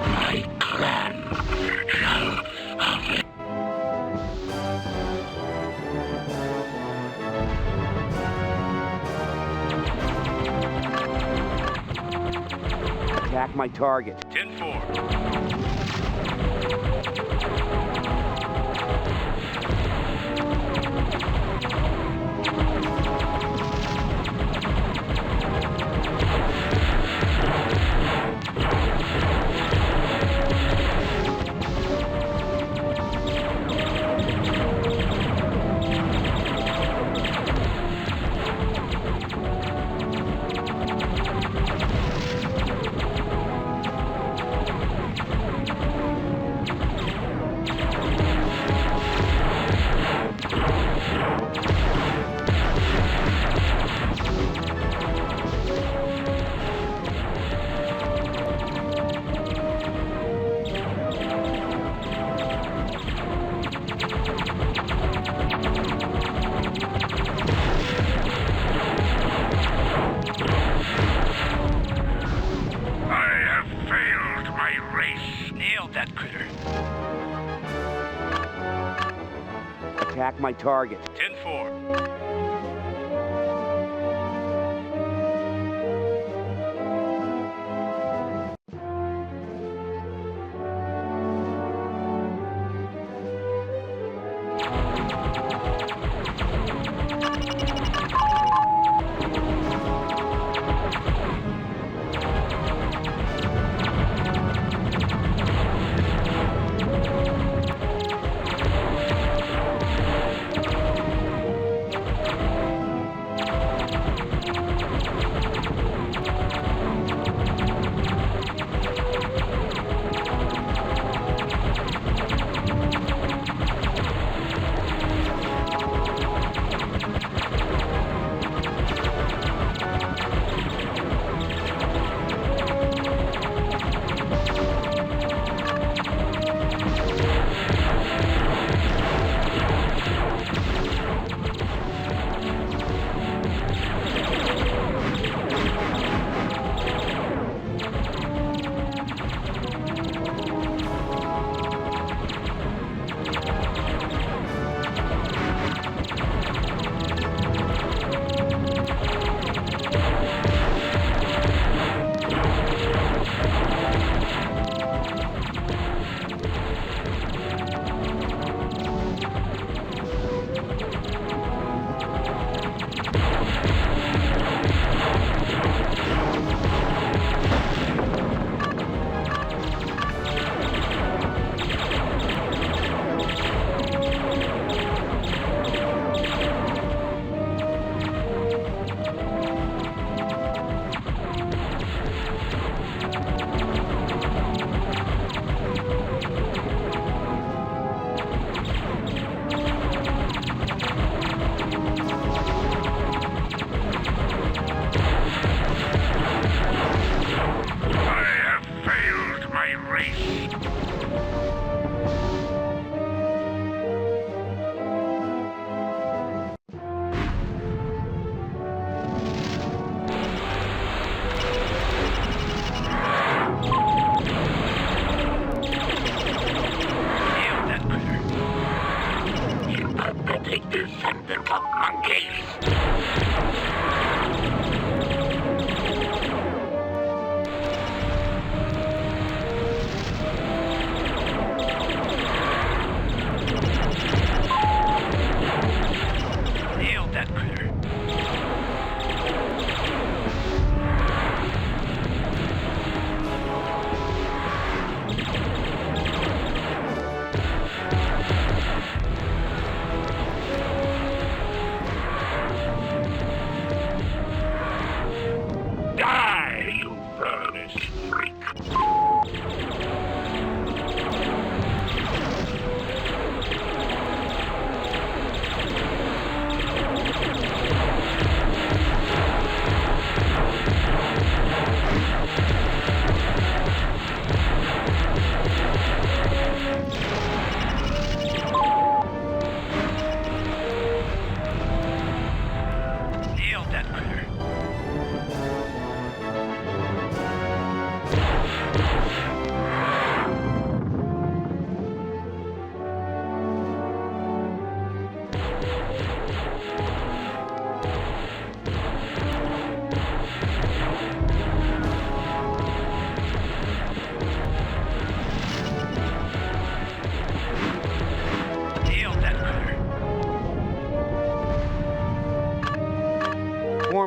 My clan shall have it. Attack my target. 10-4. my target. 10-4.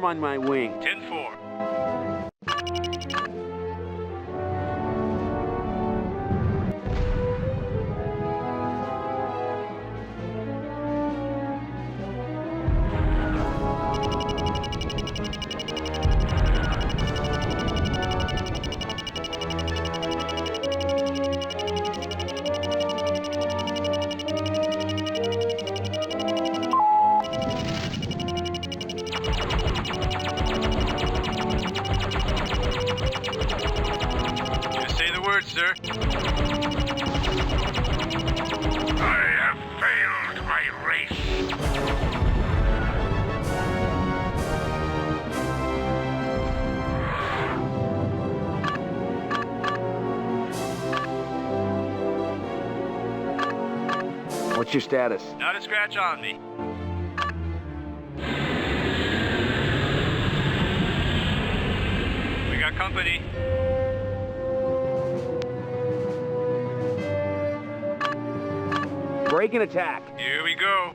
On my wing. 10-4. Sir. I have failed my race. What What's your status? Not a scratch on me. We got company. Break and attack. Here we go.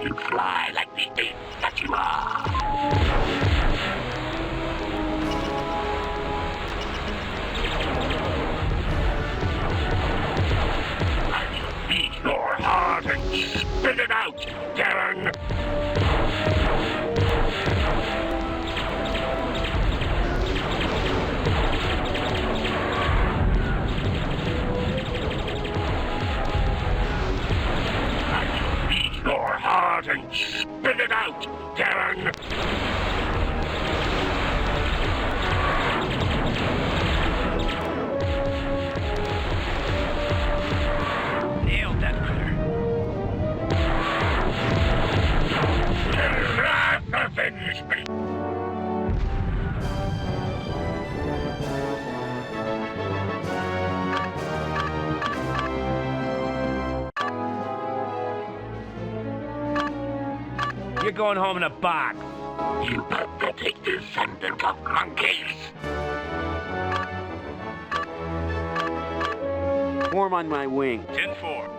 You fly like the ape that you are. I shall beat your heart and spit it out, Darren. And spit it out, Darren! Nailed that critter. Kilrah, avenge me! You're going home in a box. You pathetic descendant of monkeys. Form on my wing. 10-4.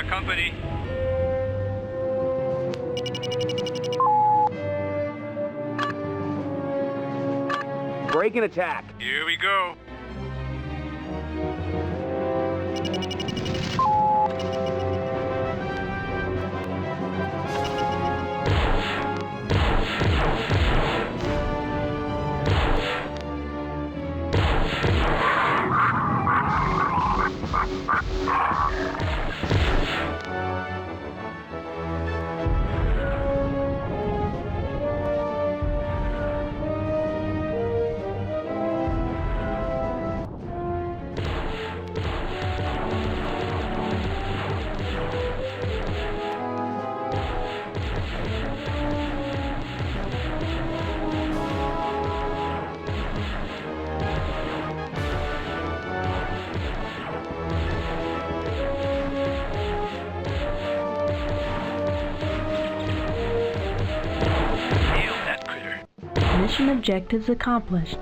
Company. Break and attack. Here we go. Mission objectives accomplished.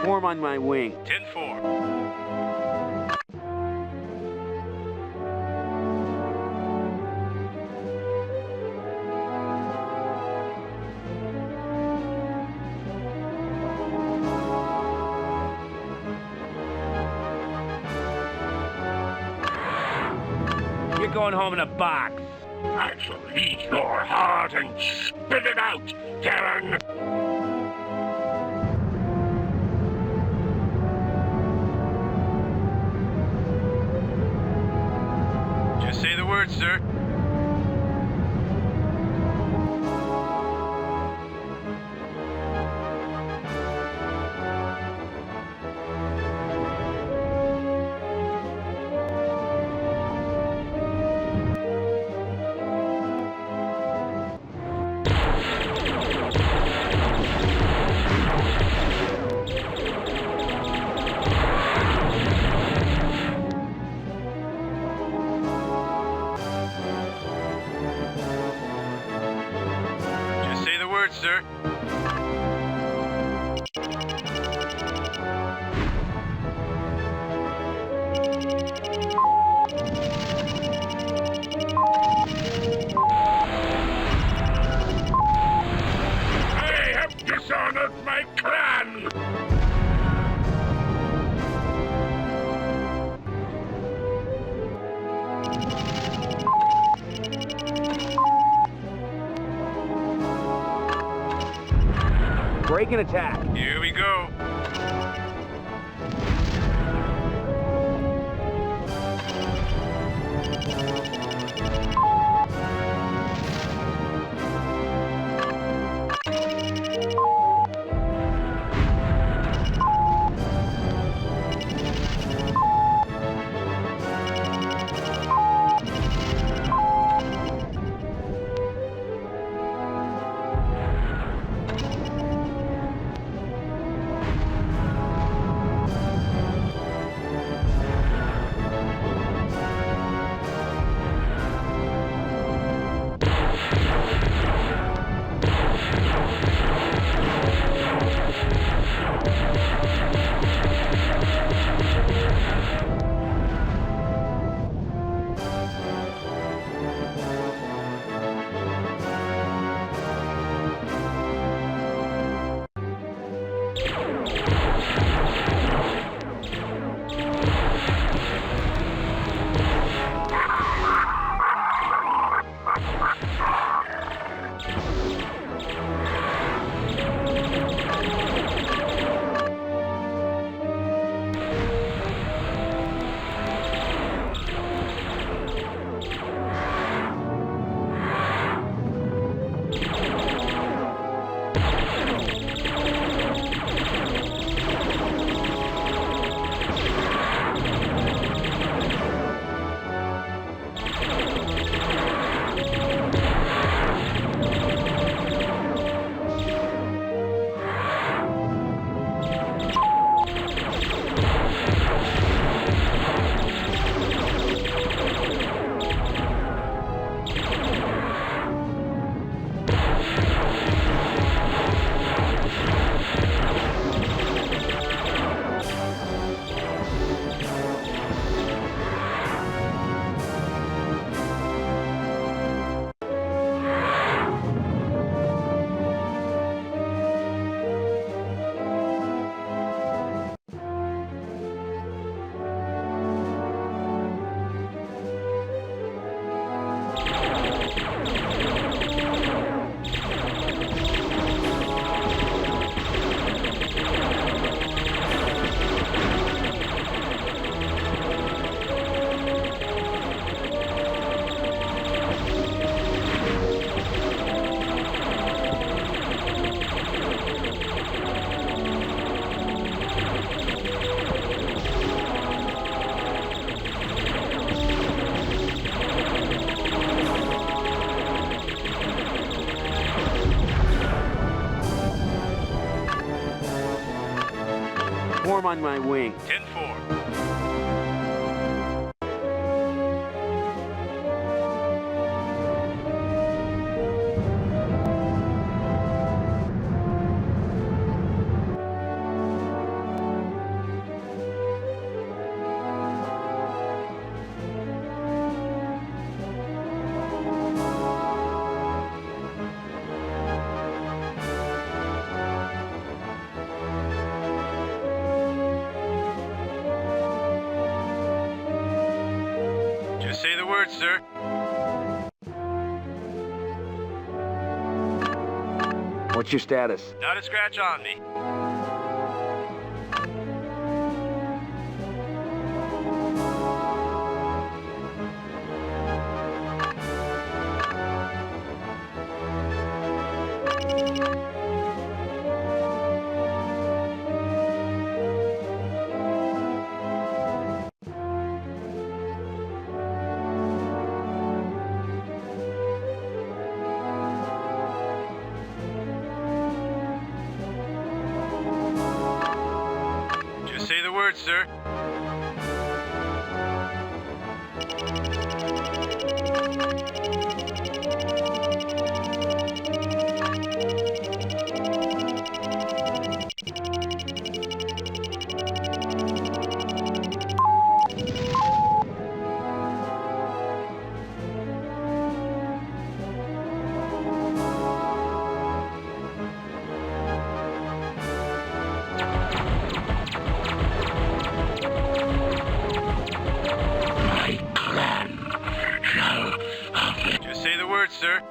Form on my wing. 10-4. You're going home in a box. I shall eat your heart and spit it out, Darren! Just say the word, sir. Sir. I have dishonored my clan! Break and attack. Here we go. on my wing. 10-4. Just say the word, sir. What's your status? Not a scratch on me. Just say the word, sir. Just say the word, sir.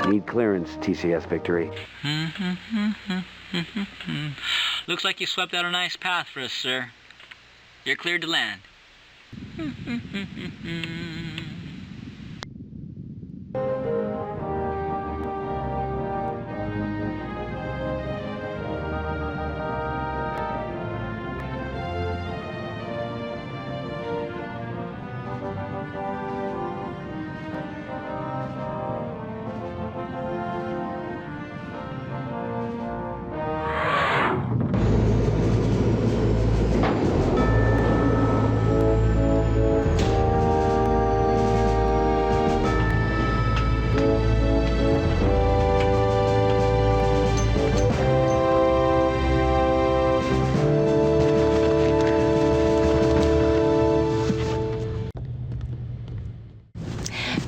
Need clearance, TCS Victory. Looks like you swept out a nice path for us, sir. You're cleared to land.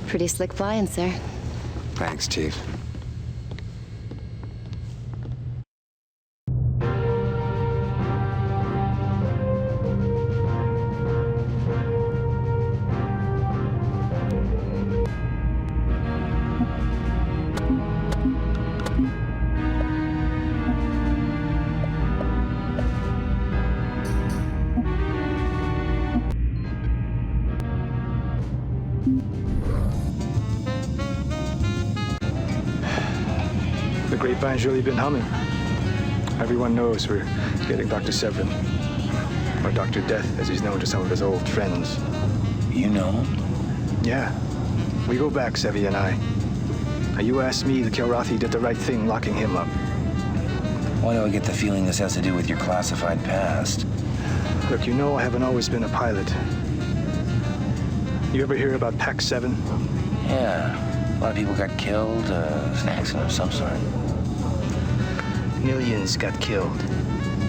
Pretty slick flying, sir. Thanks, Chief. The grapevine's really been humming. Everyone knows we're getting Dr. Severin, or Dr. Death, as he's known to some of his old friends. You know him? Yeah. We go back, Sevi and I. Now, you asked me, the Kilrathi did the right thing locking him up. Why do I get the feeling this has to do with your classified past? Look, you know I haven't always been a pilot. You ever hear about Pac 7? Yeah. A lot of people got killed. It was an accident of some sort. Millions got killed.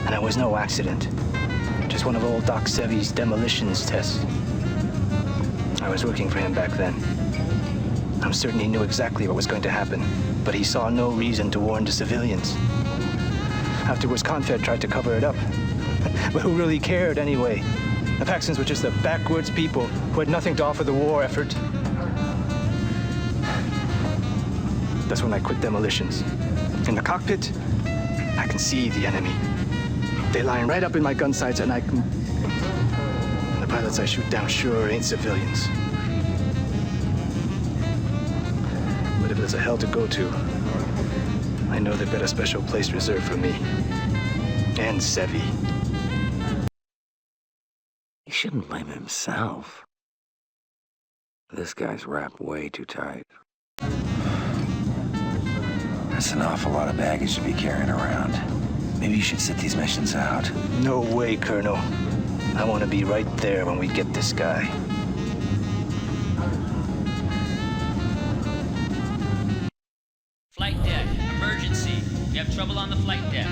And it was no accident. Just one of old Doc Sevi's demolitions tests. I was working for him back then. I'm certain he knew exactly what was going to happen, but he saw no reason to warn the civilians. Afterwards, Confed tried to cover it up. But who really cared anyway? The Paxtons were just a backwards people who had nothing to offer the war effort. That's when I quit demolitions. In the cockpit, I can see the enemy. They line right up in my gun sights, and I can... The pilots I shoot down sure ain't civilians. But if there's a hell to go to, I know they've got a special place reserved for me. And Sevi. He shouldn't blame himself. This guy's wrapped way too tight. That's an awful lot of baggage to be carrying around. Maybe you should sit these missions out. No way, Colonel. I want to be right there when we get this guy. Flight deck, emergency. We have trouble on the flight deck.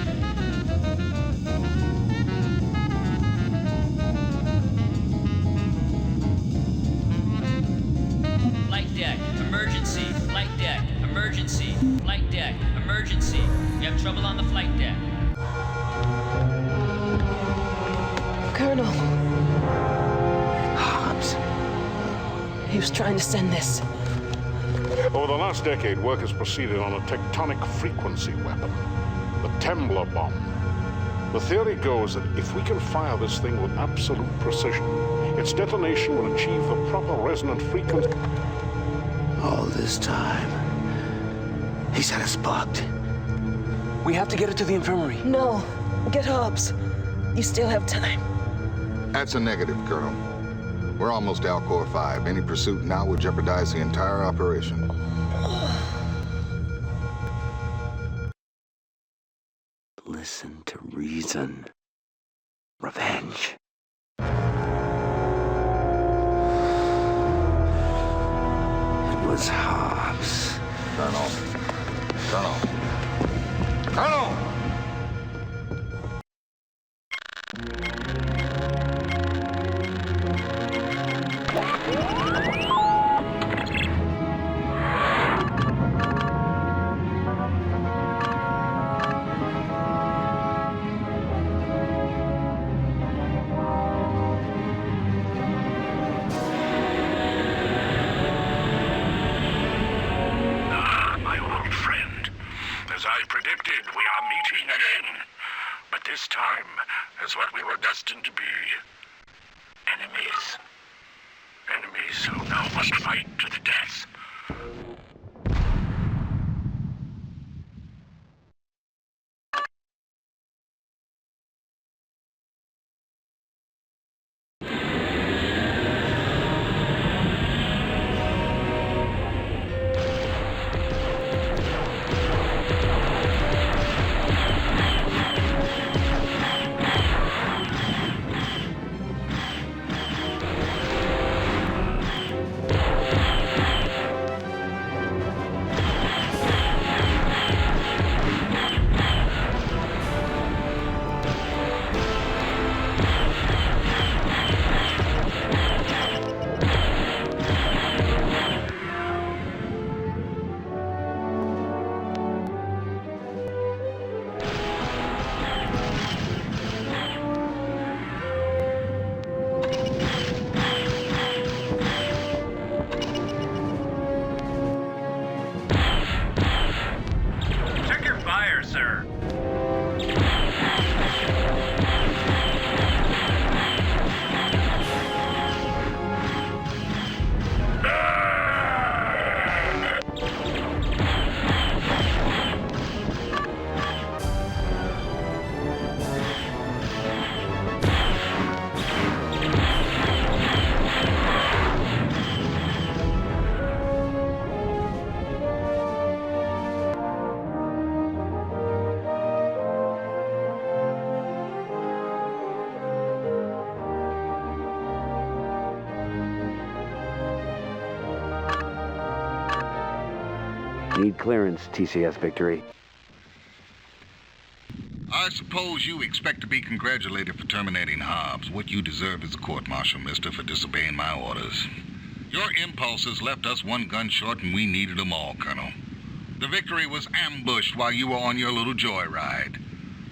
Flight deck, emergency. Flight deck, emergency. Flight deck, emergency. We have trouble on the flight deck. Colonel. Hobbs. He was trying to send this. Over the last decade, work has proceeded on a tectonic frequency weapon, the Tembler bomb. The theory goes that if we can fire this thing with absolute precision, its detonation will achieve the proper resonant frequency. All this time, he's had us bugged. We have to get it to the infirmary. No. Get Hobbs. You still have time. That's a negative, Colonel. We're almost Alcor 5. Any pursuit now would jeopardize the entire operation. Listen to reason. Revenge. It was Hobbs. Colonel. Colonel! My old friend. As I predicted, we are meeting again. But this time, as what we were destined to be. Enemies. Enemies who now must fight to the death. Need clearance, TCS Victory. I suppose you expect to be congratulated for terminating Hobbs. What you deserve is a court-martial, mister, for disobeying my orders. Your impulses left us one gun short, and we needed them all, Colonel. The Victory was ambushed while you were on your little joyride.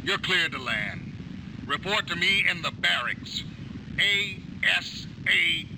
You're cleared to land. Report to me in the barracks. ASAP.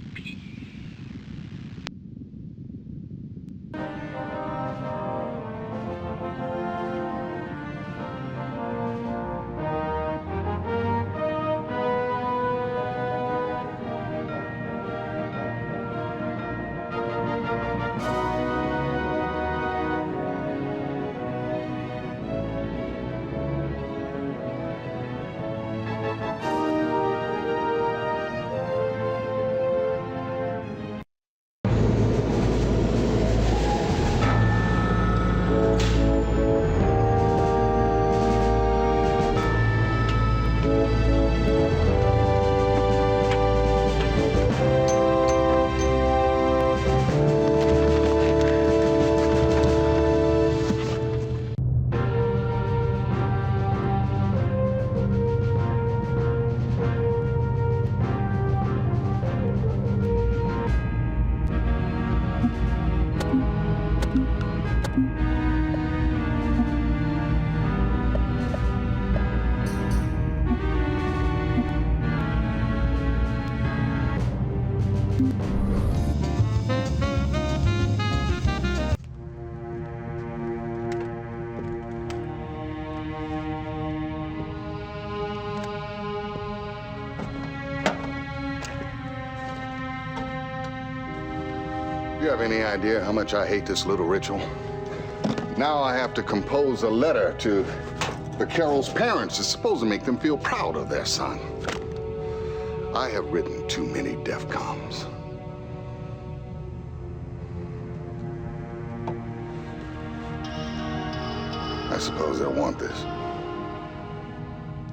Do you have any idea how much I hate this little ritual? Now I have to compose a letter to the Carol's parents. It's supposed to make them feel proud of their son. I have written too many DEFCONs. I suppose they'll want this.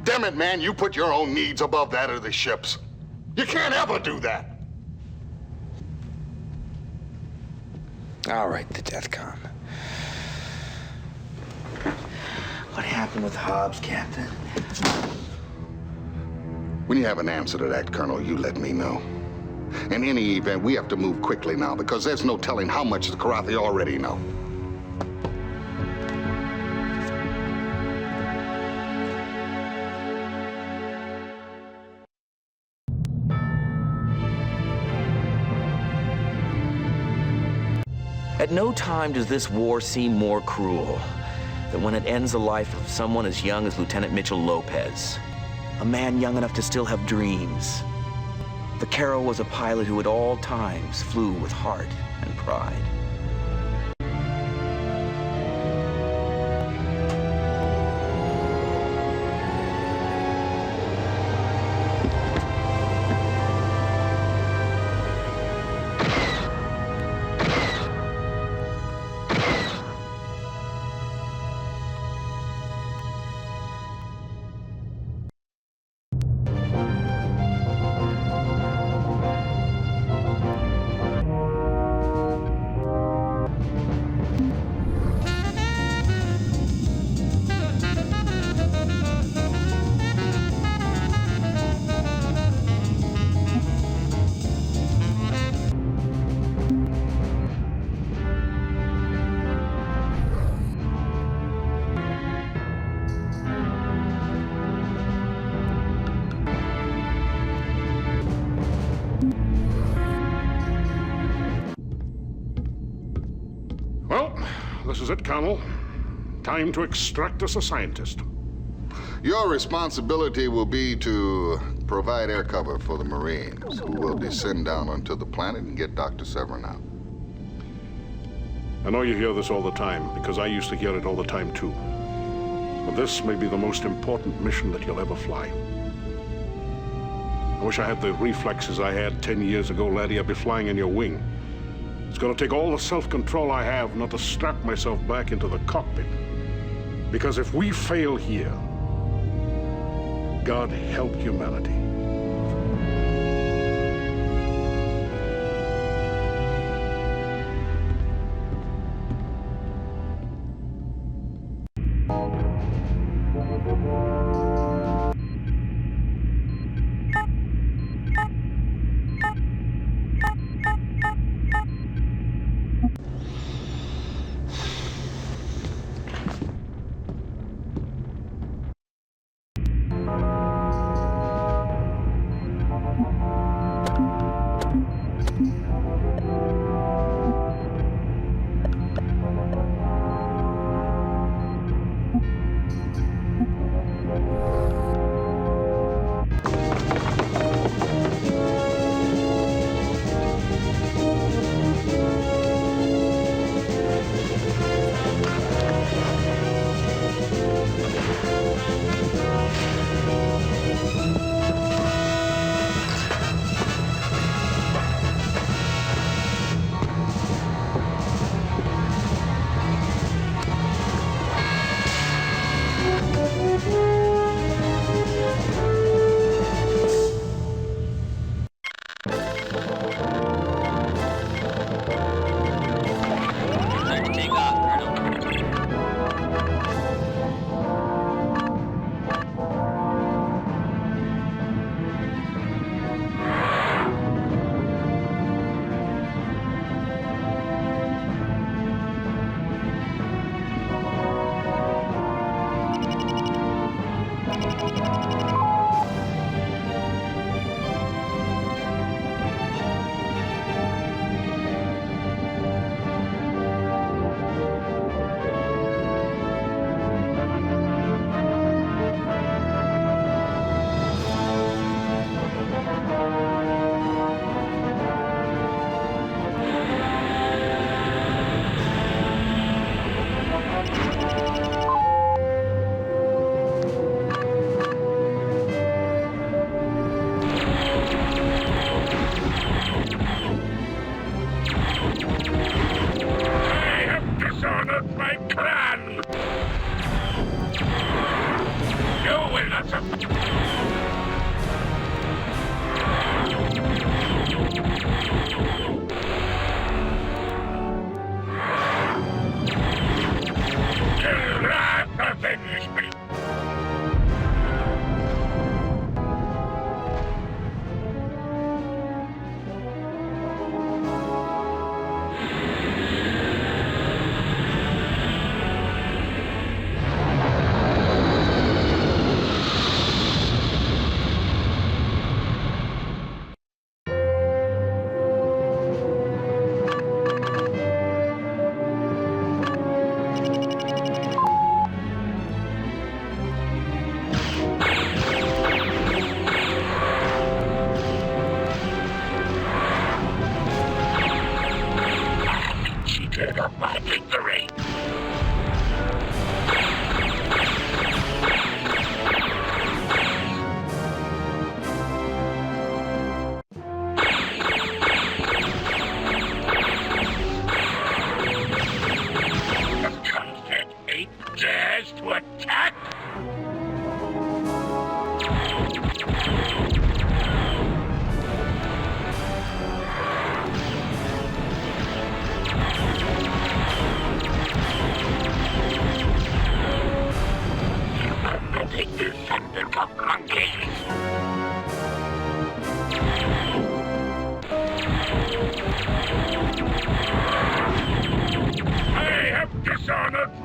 Damn it, man, you put your own needs above that of the ship's. You can't ever do that. All right, the DEFCON. What happened with Hobbs, Captain? When you have an answer to that, Colonel, you let me know. In any event, we have to move quickly now because there's no telling how much the Kilrathi already know. At no time does this war seem more cruel than when it ends the life of someone as young as Lieutenant Mitchell Lopez. A man young enough to still have dreams. The Carol was a pilot who at all times flew with heart and pride. This is it, Colonel. Time to extract us a scientist. Your responsibility will be to provide air cover for the Marines, who will descend down onto the planet and get Dr. Severin out. I know you hear this all the time, because I used to hear it all the time, too. But this may be the most important mission that you'll ever fly. I wish I had the reflexes I had 10 years ago, laddie. I'd be flying in your wing. It's gonna take all the self-control I have not to strap myself back into the cockpit. Because if we fail here, God help humanity.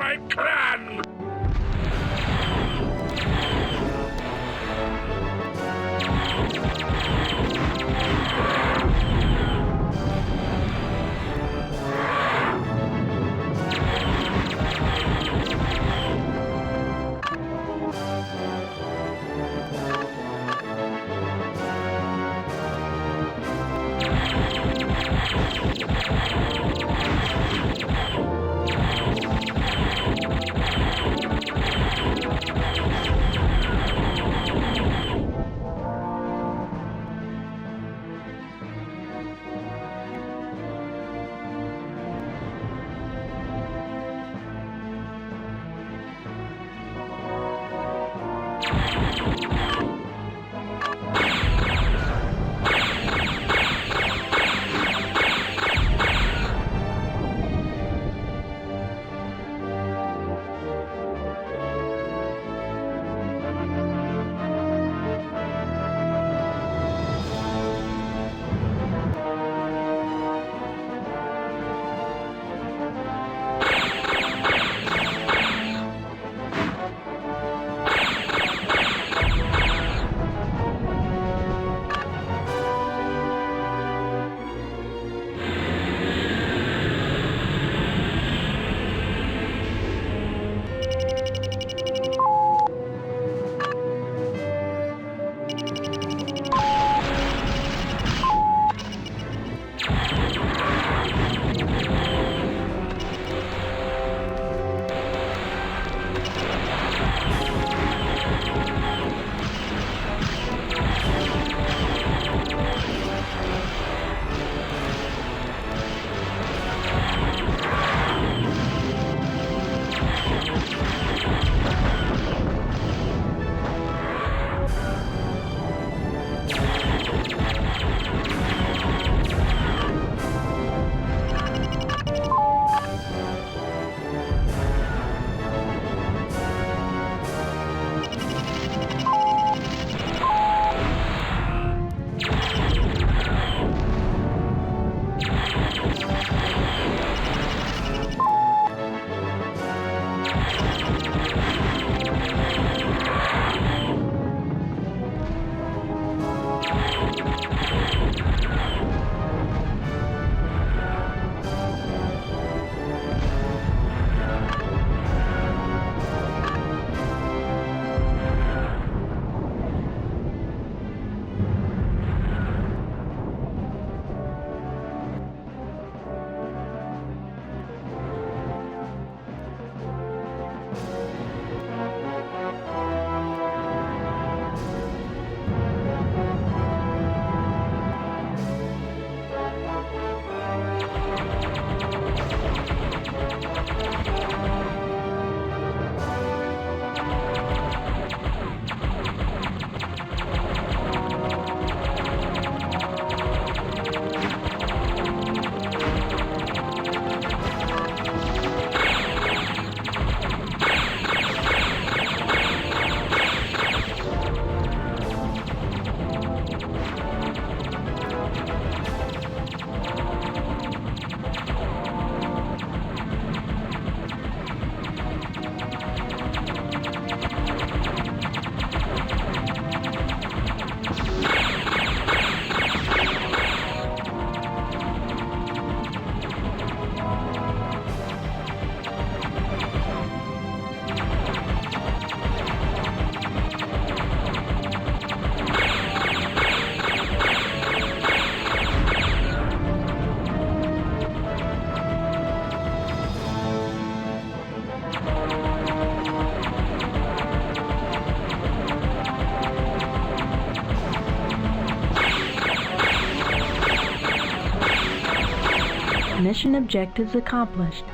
my clan! Mission objectives accomplished.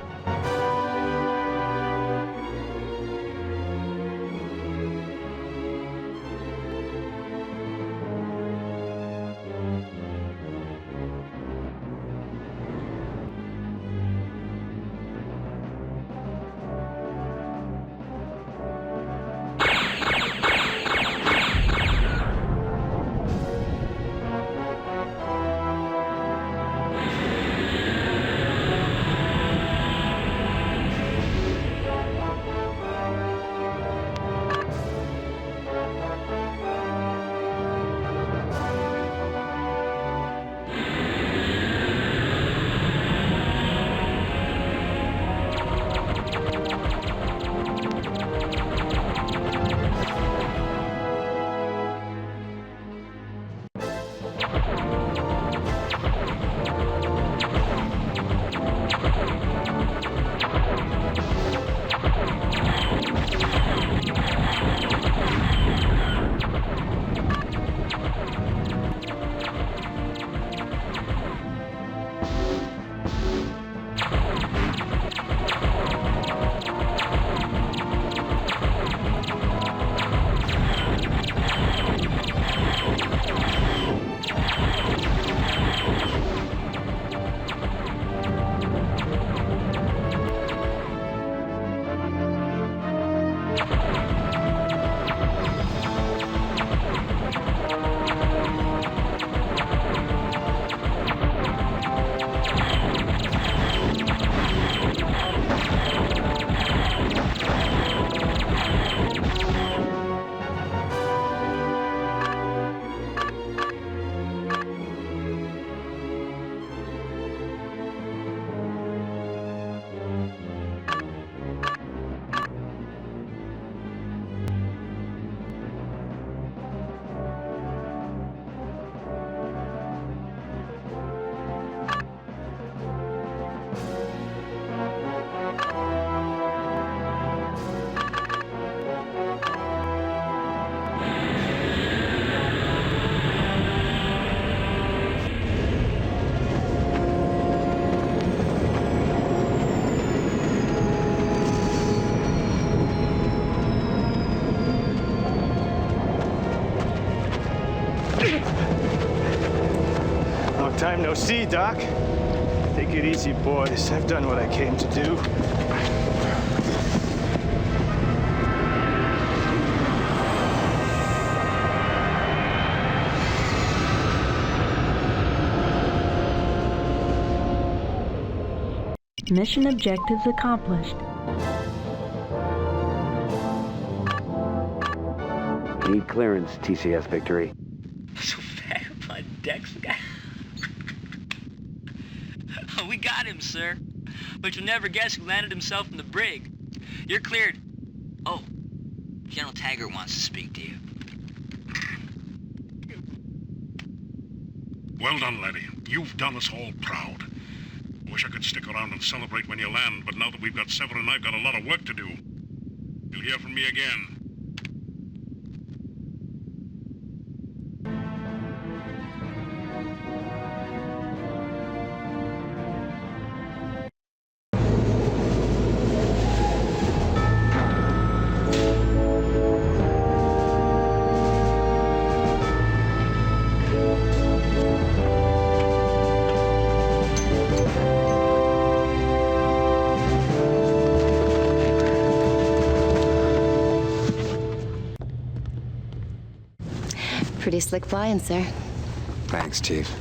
Long time no see, Doc. Take it easy, boys. I've done what I came to do. Mission objectives accomplished. Need clearance, TCS Victory. So Vagabond Dex guy. Oh, we got him, sir. But you'll never guess who landed himself in the brig. You're cleared. Oh, General Taggart wants to speak to you. Well done, laddie. You've done us all proud. Wish I could stick around and celebrate when you land, but now that we've got Severin, I've got a lot of work to do. You'll hear from me again. Pretty slick flying, sir. Thanks, Chief.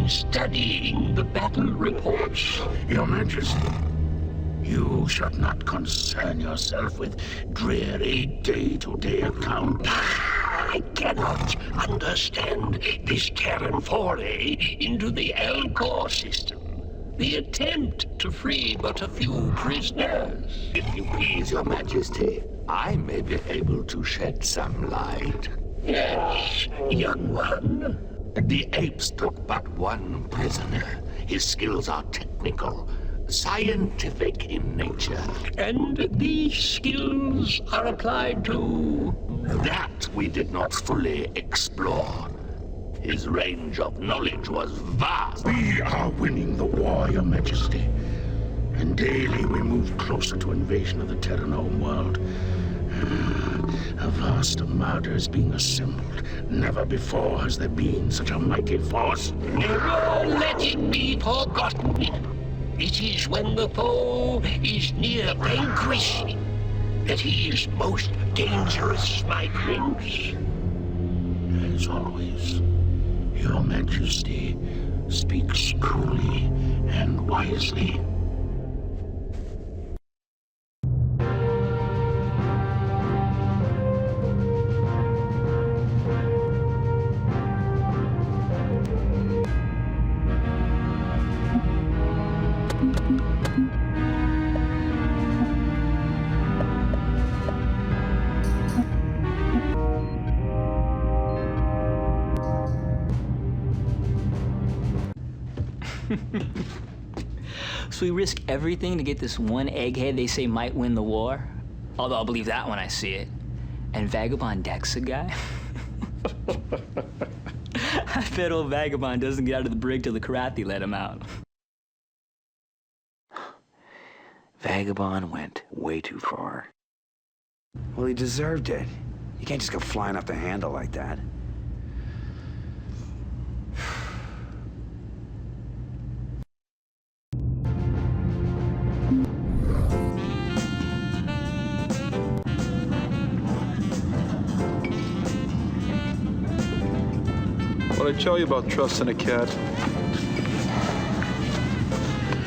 Studying the battle reports. Your Majesty, you should not concern yourself with dreary day-to-day accounts. I cannot understand this Terran foray into the Alcor system. The attempt to free but a few prisoners. If you please, Your Majesty, I may be able to shed some light. Yes, young one. The apes took but one prisoner. His skills are technical, scientific in nature. And these skills are applied to? That we did not fully explore. His range of knowledge was vast. We are winning the war, Your Majesty. And daily we move closer to invasion of the Terran home world. A vast armada is being assembled. Never before has there been such a mighty force. Never let it be forgotten. It is when the foe is near vanquished that he is most dangerous, my prince. As always, Your Majesty speaks truly and wisely. So we risk everything to get this one egghead they say might win the war? Although I'll believe that when I see it. And Vagabond Dex a guy? I bet old Vagabond doesn't get out of the brig till the Kilrathi let him out. Vagabond went way too far. Well, he deserved it. You can't just go flying off the handle like that. What'd I tell you about trusting a cat?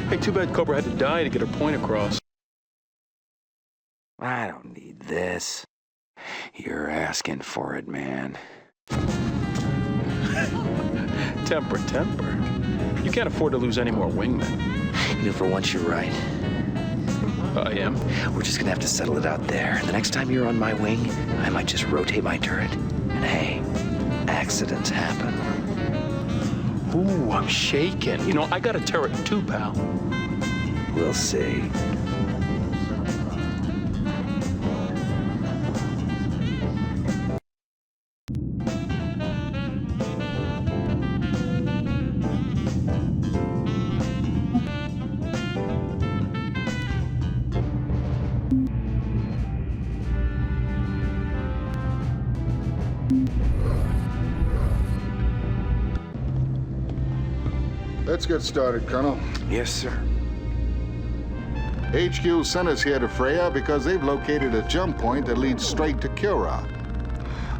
Hey, too bad Cobra had to die to get her point across. I don't need this. You're asking for it, man. Temper, temper. You can't afford to lose any more wingmen. You know, for once you're right. I am. We're just gonna have to settle it out there. The next time you're on my wing, I might just rotate my turret. And hey, accidents happen. Ooh, I'm shaking. You know, I got a turret too, pal. We'll see. Let's get started, Colonel. Yes, sir. HQ sent us here to Freya because they've located a jump point that leads straight to Kilrah.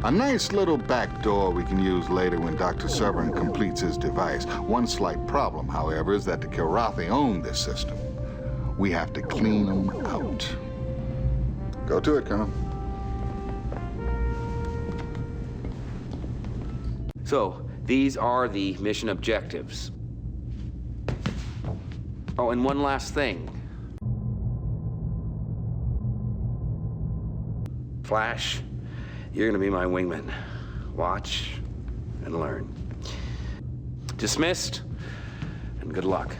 A nice little back door we can use later when Dr. Severin completes his device. One slight problem, however, is that the Kilrathi own this system. We have to clean them out. Go to it, Colonel. So, these are the mission objectives. Oh, and one last thing. Flash, you're gonna be my wingman. Watch and learn. Dismissed, and good luck.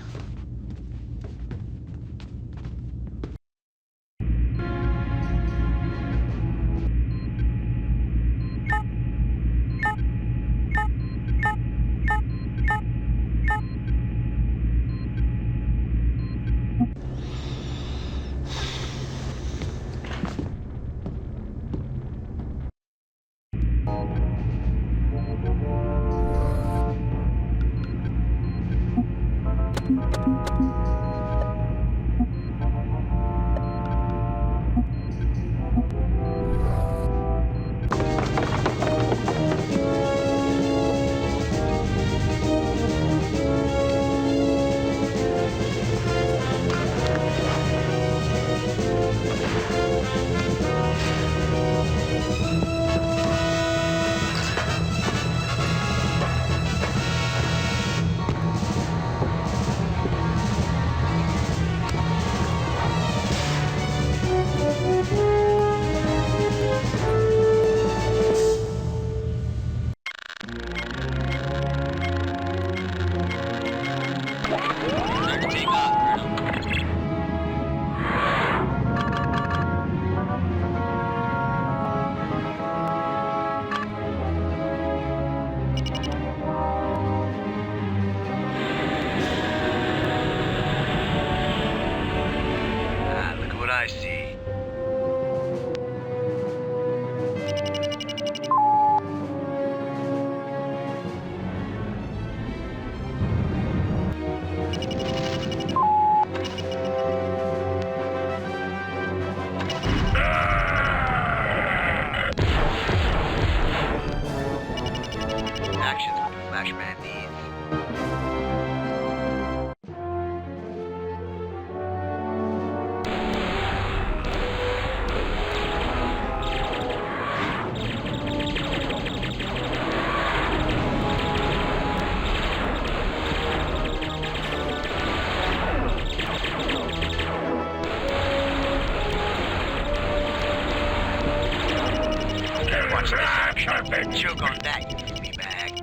Choke on that, you flea bag.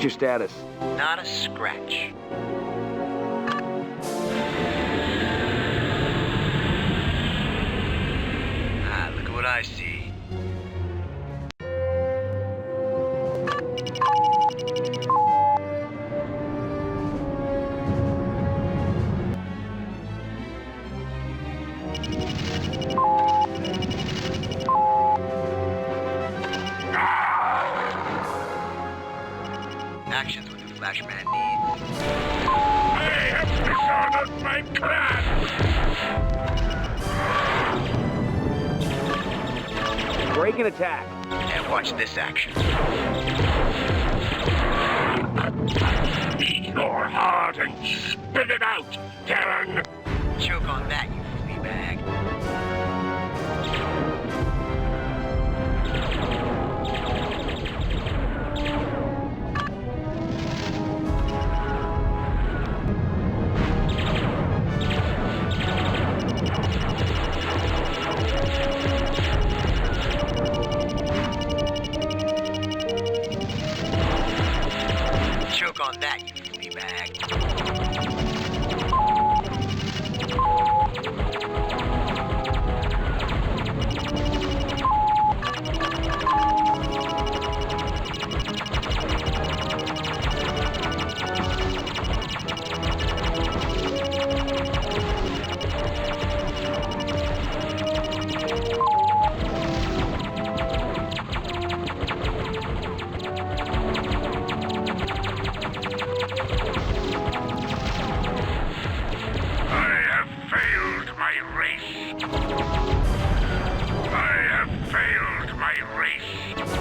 What's your status? Not a scratch. Look at what I see. Action's what the Flashman needs. I have dishonored my clan! Break and attack. And watch this action. Eat your heart and spit it out, Darren! Choke on that, you flea bag. Choke on that, you flea bag.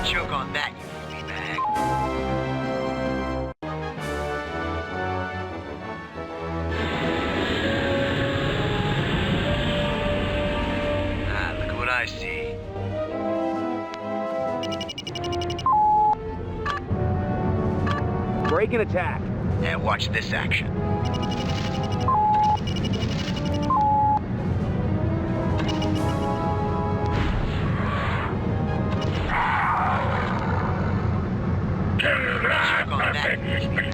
Choke on that, you flea bag. Look at what I see. Break and attack. And watch this action. Choke on that, you flea bag.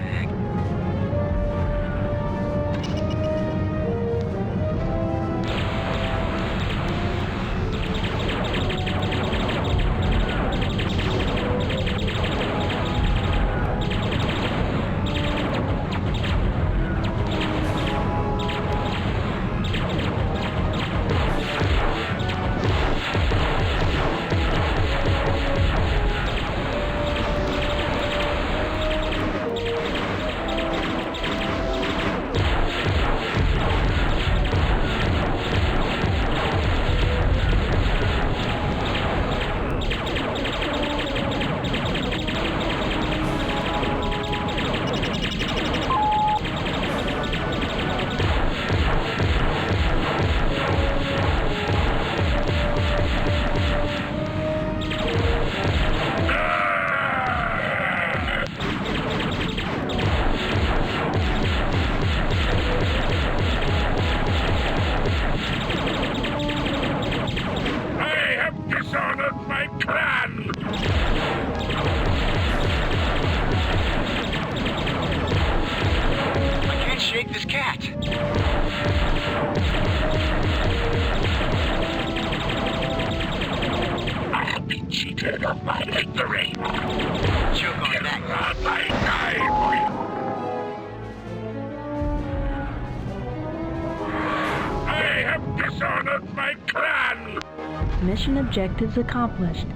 Mission objectives accomplished.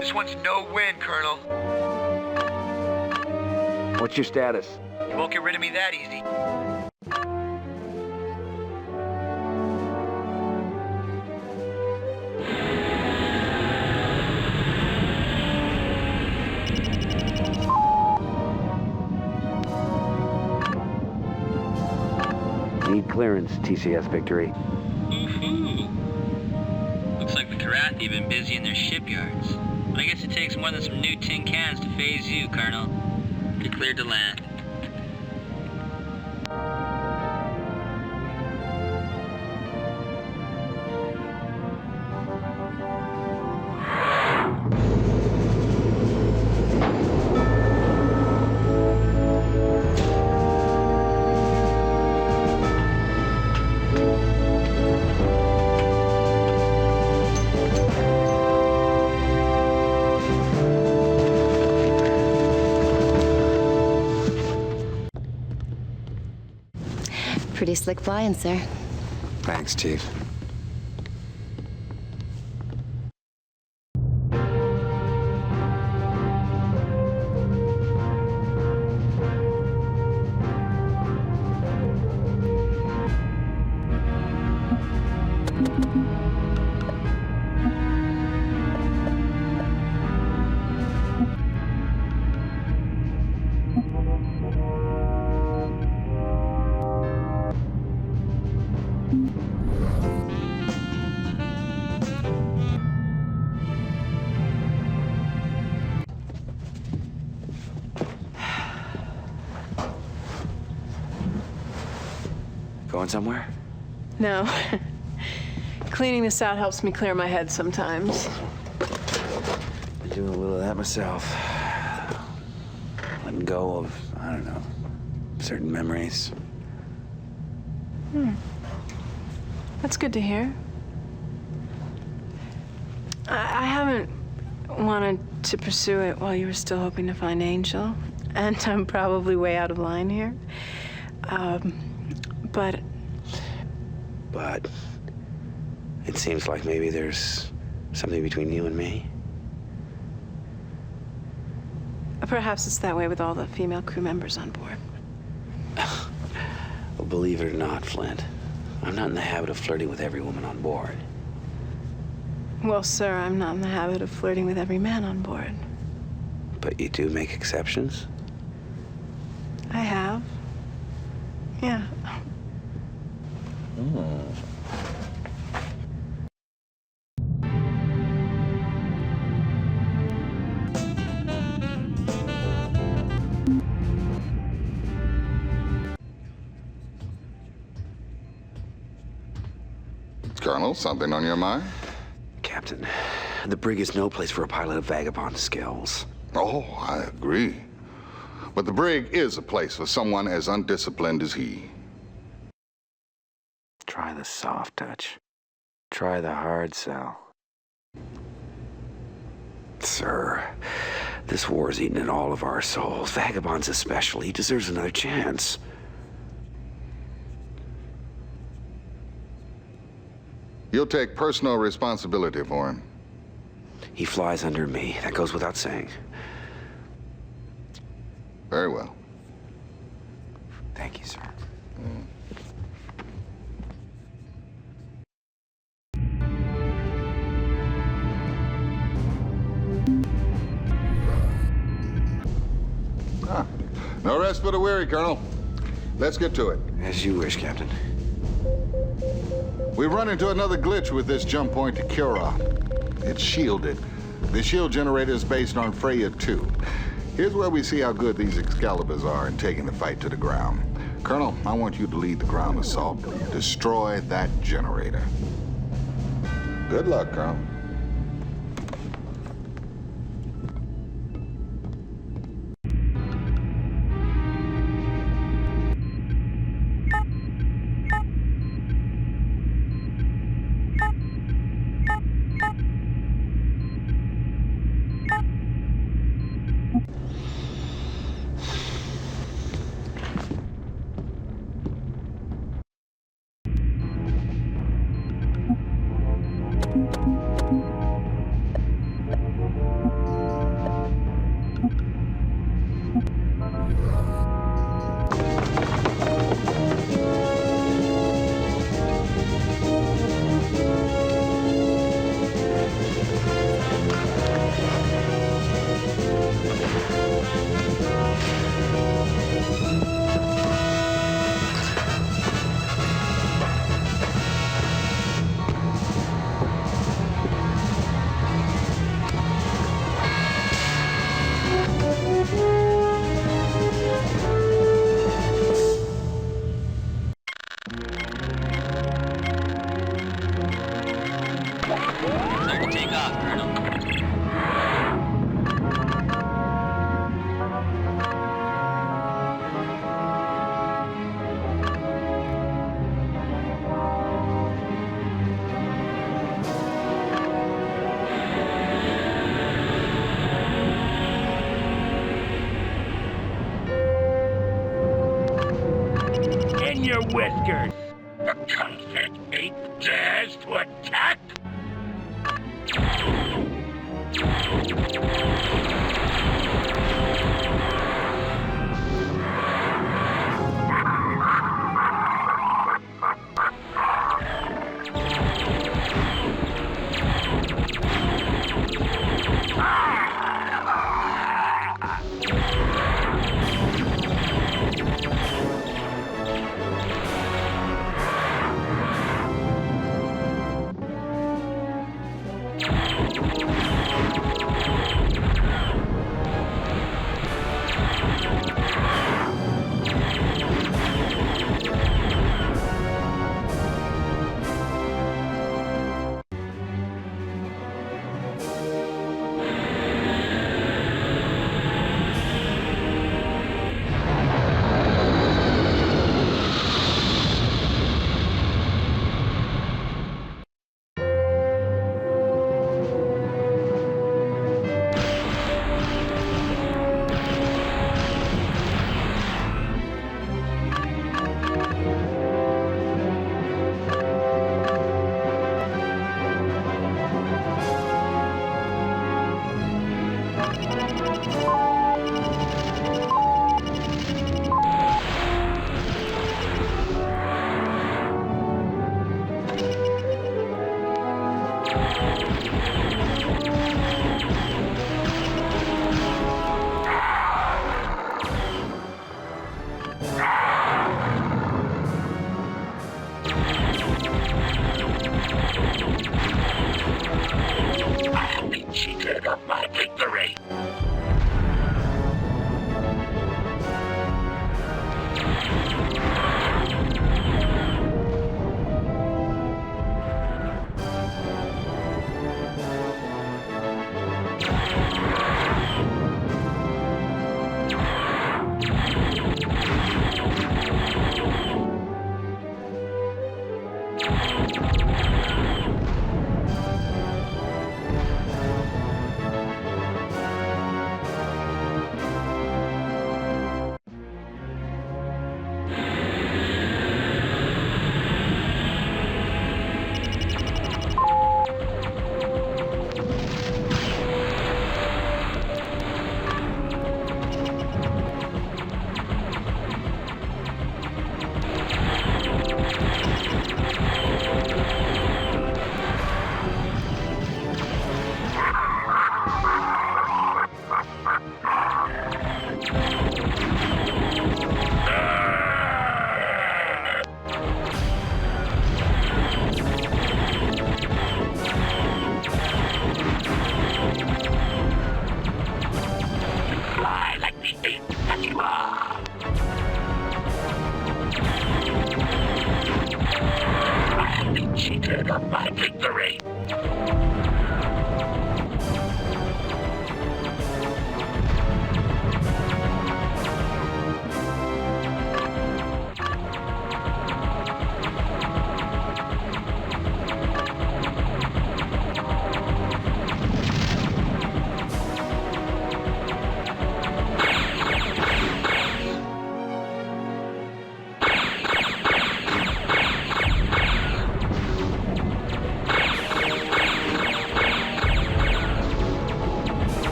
This one's no win, Colonel. What's your status? You won't get rid of me that easy. Need clearance, TCS Victory. Looks like the Kilrathi have been busy in their shipyards. But I guess it takes more than some new tin cans to phase you, Colonel. You're cleared to land. Pretty slick flying, sir. Thanks, Chief. Going somewhere? No. Cleaning this out helps me clear my head sometimes. I'm doing a little of that myself. Letting go of, I don't know, certain memories. That's good to hear. I haven't wanted to pursue it while you were still hoping to find Angel. And I'm probably way out of line here. But it seems like maybe there's something between you and me. Perhaps it's that way with all the female crew members on board. Well, believe it or not, Flint, I'm not in the habit of flirting with every woman on board. Well, sir, I'm not in the habit of flirting with every man on board. But you do make exceptions? I have. Yeah. Colonel, something on your mind? Captain, the brig is no place for a pilot of vagabond skills. Oh, I agree. But the brig is a place for someone as undisciplined as he. Try the soft touch. Try the hard sell. Sir, this war's eaten at all of our souls. Vagabonds especially. He deserves another chance. You'll take personal responsibility for him. He flies under me. That goes without saying. Very well. Thank you, sir. No rest for the weary, Colonel. Let's get to it. As you wish, Captain. We've run into another glitch with this jump point to Kilrah. It's shielded. The shield generator is based on Freya 2. Here's where we see how good these Excaliburs are in taking the fight to the ground. Colonel, I want you to lead the ground assault. Destroy that generator. Good luck, Colonel. your whiskers! The confed ape dares to attack? I'll be cheated of my victory.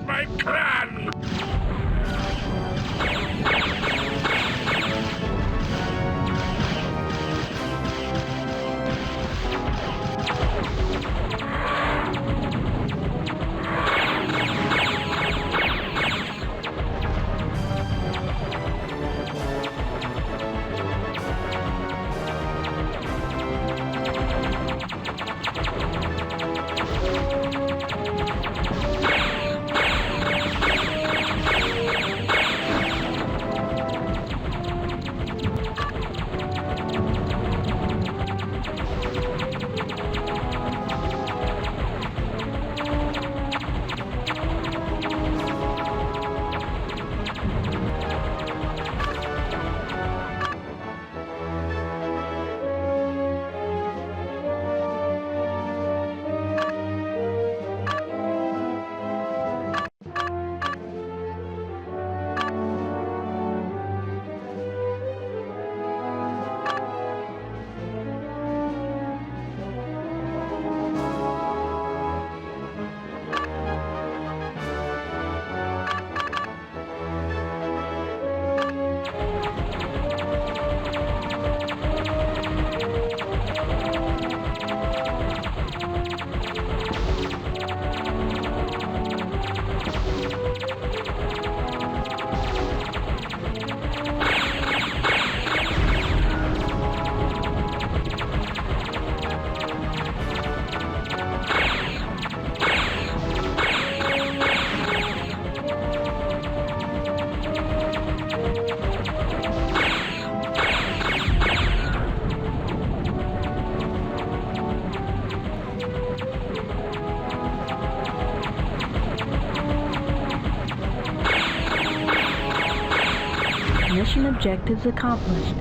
my clan! Mission objectives accomplished.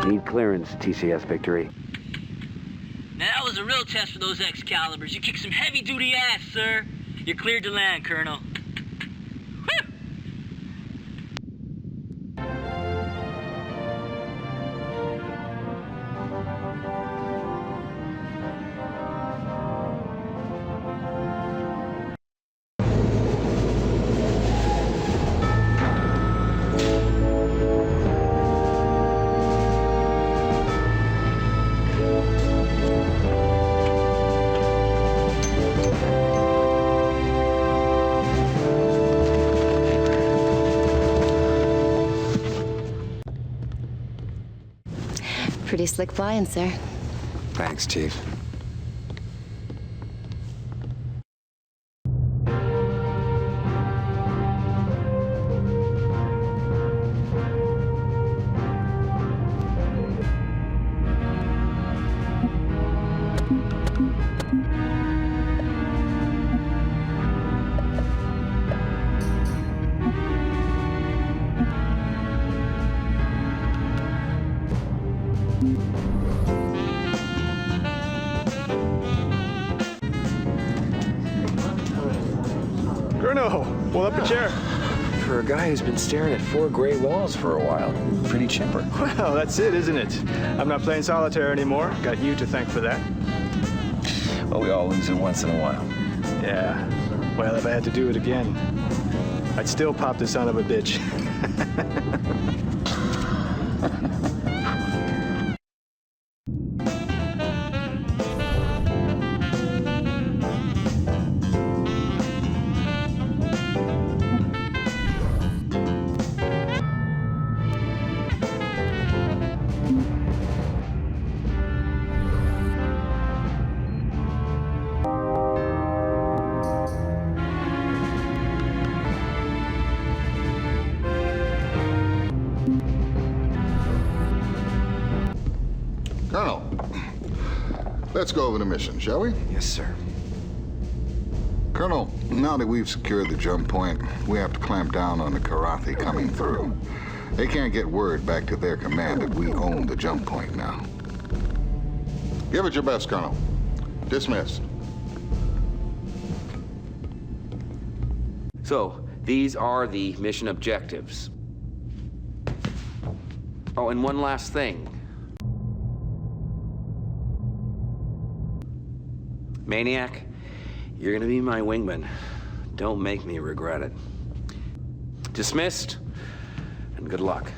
Need clearance, TCS Victory. Now that was a real test for those Excaliburs. You kicked some heavy-duty ass, sir. You're cleared to land, Colonel. Pretty slick flying, sir. Thanks, Chief. Colonel, pull up a chair. For a guy who's been staring at 4 gray walls for a while, pretty chipper. Well, that's it, isn't it? I'm not playing solitaire anymore. Got you to thank for that. Well, we all lose it once in a while. Yeah. Well, if I had to do it again, I'd still pop the son of a bitch. Colonel, let's go over the mission, shall we? Yes, sir. Colonel, now that we've secured the jump point, we have to clamp down on the Kilrathi coming through. They can't get word back to their command that we own the jump point now. Give it your best, Colonel. Dismissed. So, these are the mission objectives. Oh, and one last thing. Maniac, you're gonna be my wingman. Don't make me regret it. Dismissed, and good luck.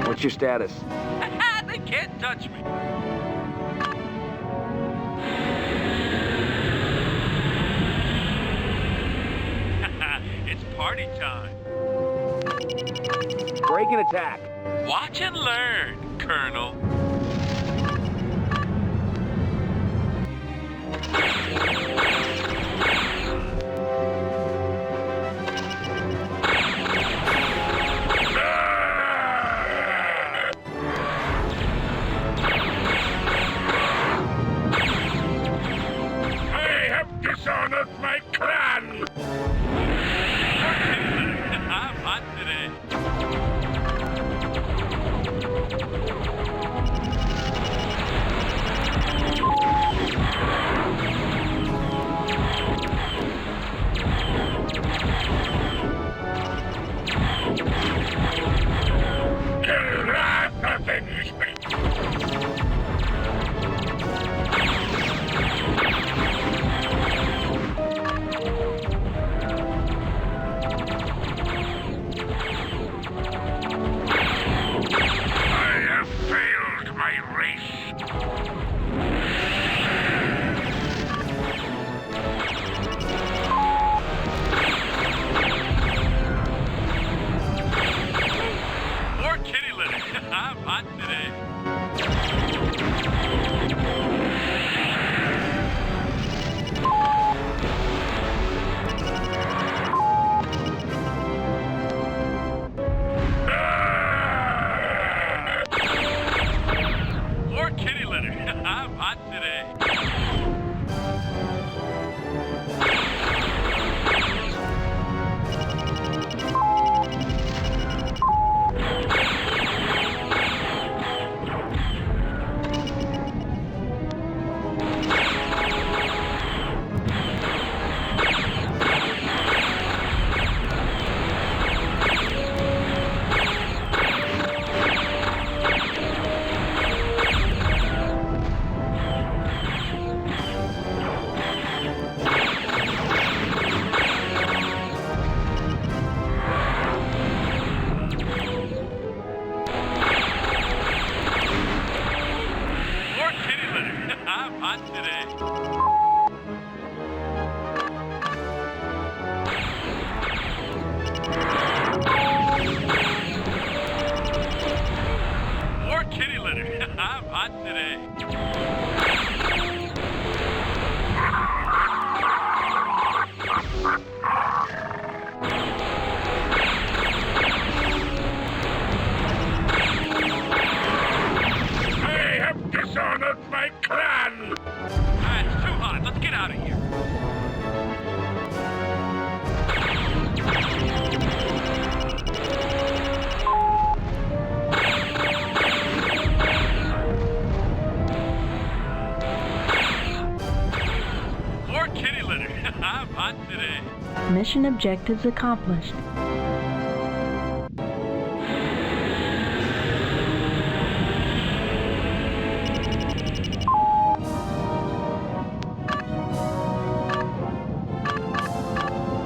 What's your status? They can't touch me. It's party time. Break and attack. Watch and learn, Colonel. Dishonored my clan! I'm hot today. Kilrah avenge me! I'm hot today. I have dishonored my clan! Alright, it's too hot. Let's get out of here. More kitty litter. I'm hot today. Mission objectives accomplished.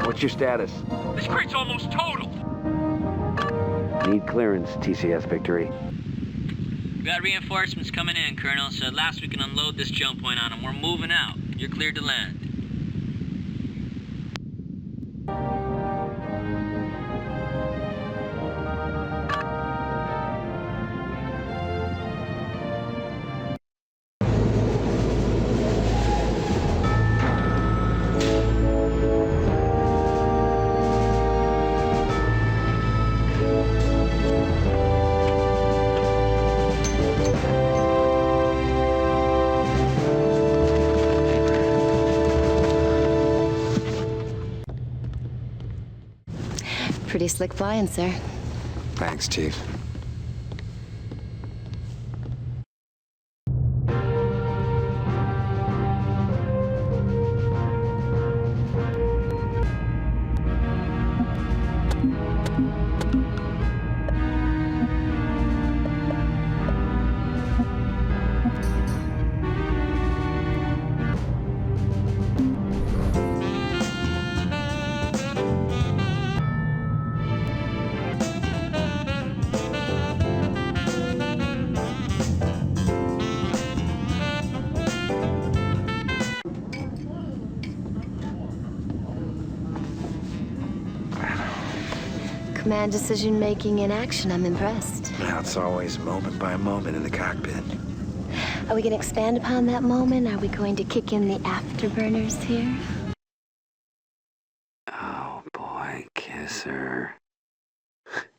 What's your status? This crate's almost total. Need clearance, TCS Victory. We got reinforcements coming in, Colonel, so at last we can unload this jump point on them. We're moving out. You're cleared to land. Pretty slick flying, sir. Thanks, Chief. Command decision-making in action. I'm impressed. Now it's always moment by moment in the cockpit. Are we going to expand upon that moment? Are we going to kick in the afterburners here? Oh, boy, kiss her.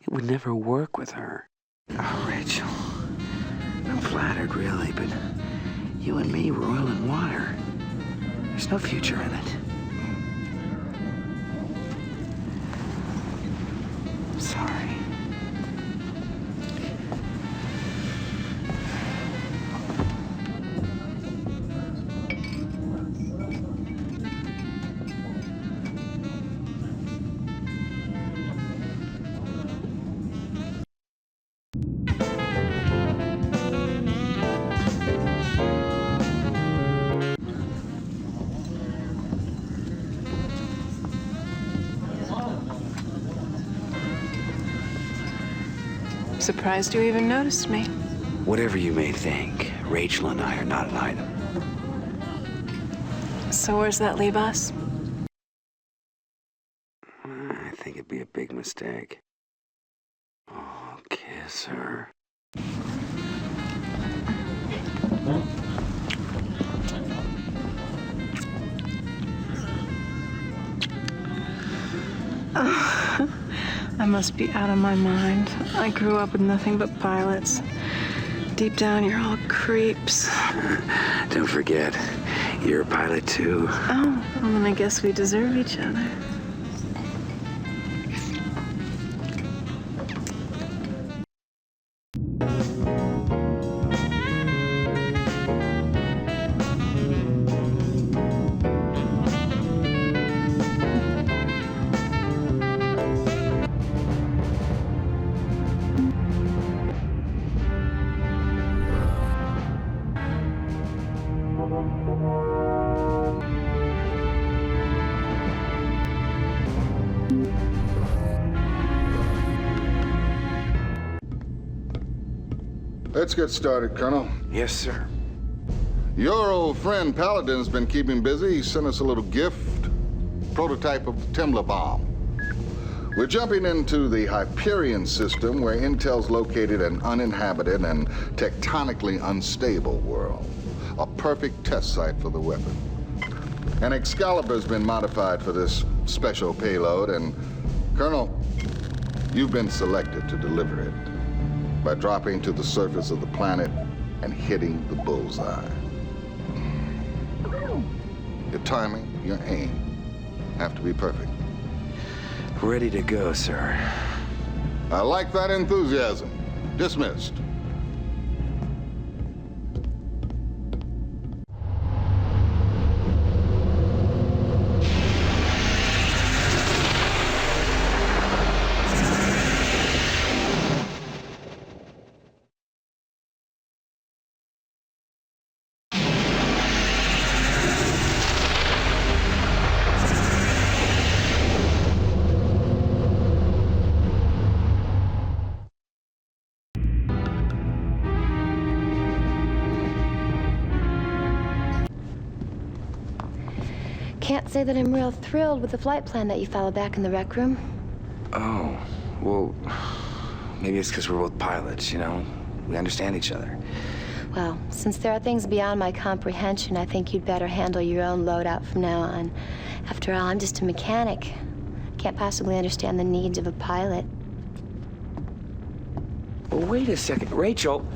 It would never work with her. Oh, Rachel. I'm flattered, really, but you and me were oil and water. There's no future in it. Sorry. Surprised you even noticed me. Whatever you may think, Rachel and I are not an item. So where's that leave us? I think it'd be a big mistake. Oh, kiss her. I must be out of my mind. I grew up with nothing but pilots. Deep down, you're all creeps. Don't forget, you're a pilot too. Oh, well then I guess we deserve each other. Let's get started, Colonel. Yes, sir. Your old friend Paladin's been keeping busy. He sent us a little gift. Prototype of the Nebula bomb. We're jumping into the Hyperion system, where Intel's located an uninhabited and tectonically unstable world. A perfect test site for the weapon. An Excalibur's been modified for this special payload, and Colonel, you've been selected to deliver it by dropping to the surface of the planet and hitting the bullseye. Your timing, your aim have to be perfect. Ready to go, sir. I like that enthusiasm. Dismissed. Can't say that I'm real thrilled with the flight plan that you followed back in the rec room. Oh, well, maybe it's because we're both pilots, you know? We understand each other. Well, since there are things beyond my comprehension, I think you'd better handle your own loadout from now on. After all, I'm just a mechanic. I can't possibly understand the needs of a pilot. Well, wait a second. Rachel!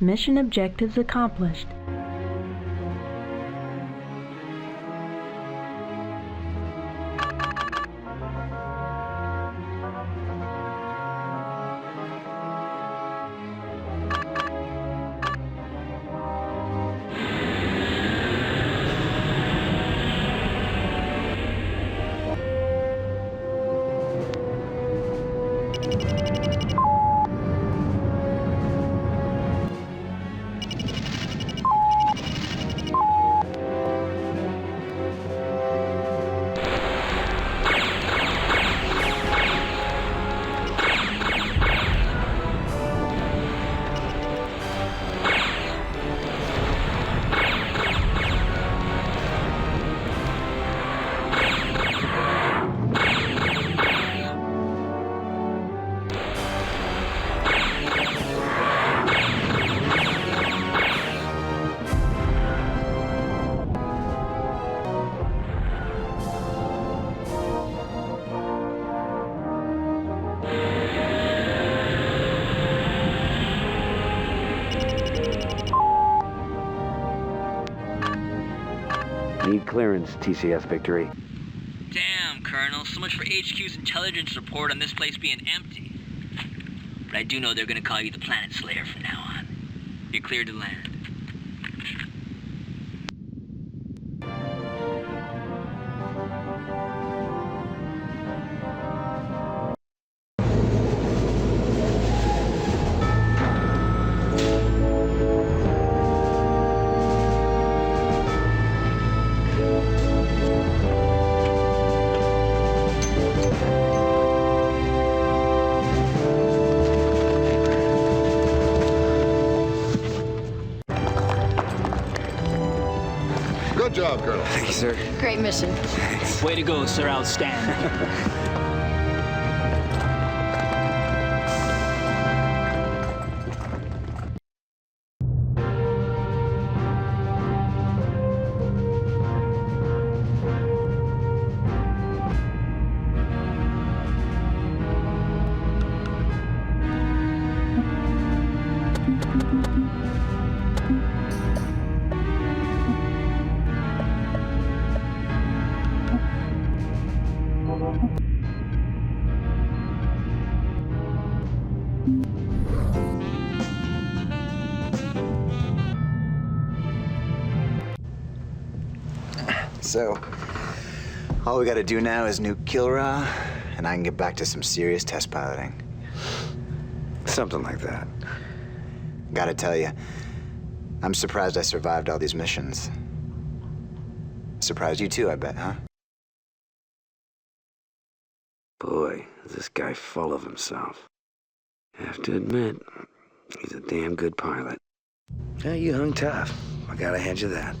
Mission objectives accomplished. Need clearance, TCS Victory. Damn, Colonel. So much for HQ's intelligence report on this place being empty. But I do know they're gonna call you the Planet Slayer from now on. You're cleared to land. Good job, Colonel. Thank you, sir. Great mission. Way to go, sir. Outstanding. So, all we gotta do now is nuke Kilrah, and I can get back to some serious test piloting. Something like that. Gotta tell you, I'm surprised I survived all these missions. Surprised you too, I bet, huh? Boy, is this guy full of himself. I have to admit, he's a damn good pilot. Yeah, you hung tough. I gotta hand you that.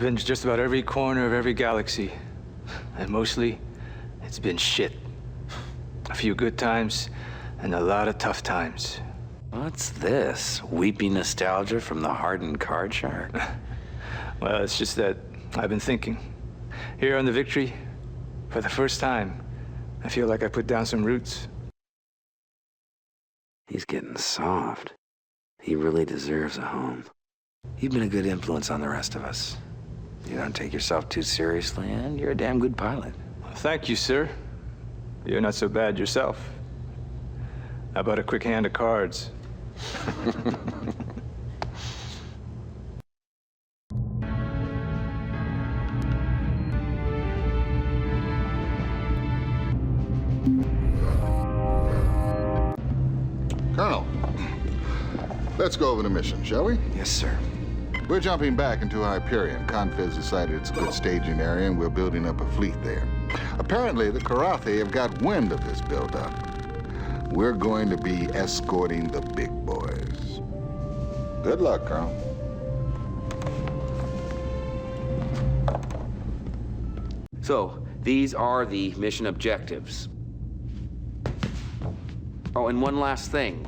I've been to just about every corner of every galaxy. And mostly, it's been shit. A few good times, and a lot of tough times. What's this? Weepy nostalgia from the hardened card shark? Well, it's just that I've been thinking. Here on the Victory, for the first time, I feel like I put down some roots. He's getting soft. He really deserves a home. You've been a good influence on the rest of us. You don't take yourself too seriously, and you're a damn good pilot. Well, thank you, sir. You're not so bad yourself. How about a quick hand of cards? Colonel, let's go over the mission, shall we? Yes, sir. We're jumping back into Hyperion. Confed's decided it's a good staging area, and we're building up a fleet there. Apparently, the Kilrathi have got wind of this buildup. We're going to be escorting the big boys. Good luck, Colonel. So, these are the mission objectives. Oh, and one last thing.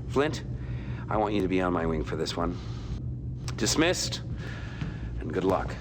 Flint, I want you to be on my wing for this one. Dismissed, and good luck.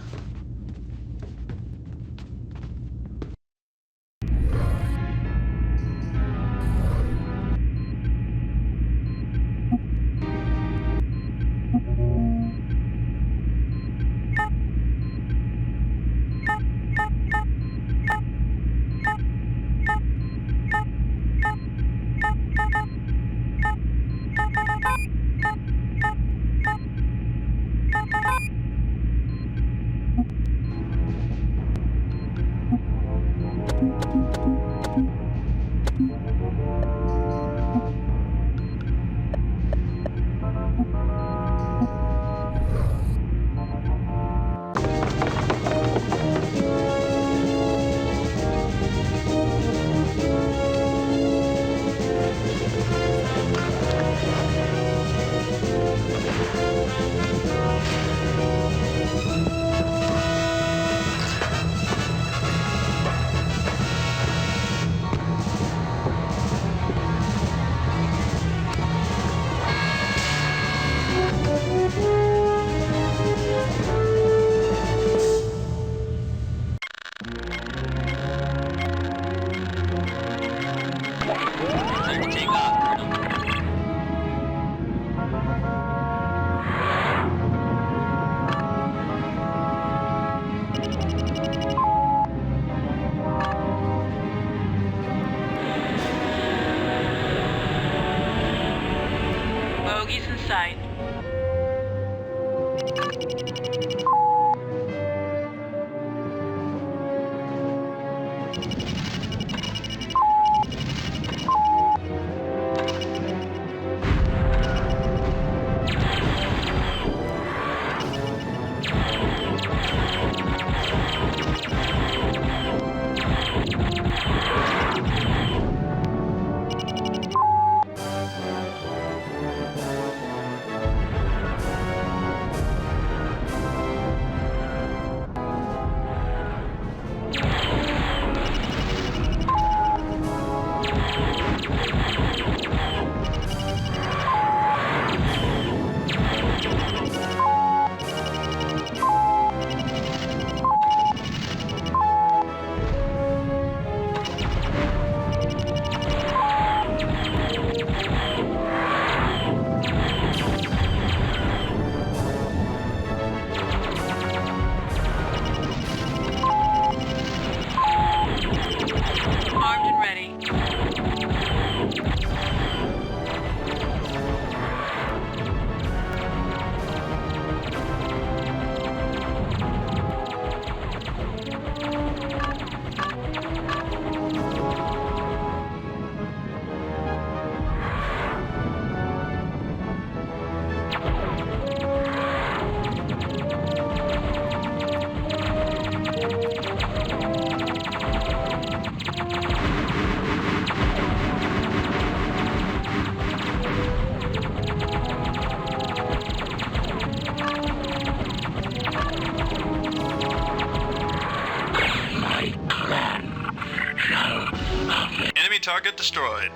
target destroyed.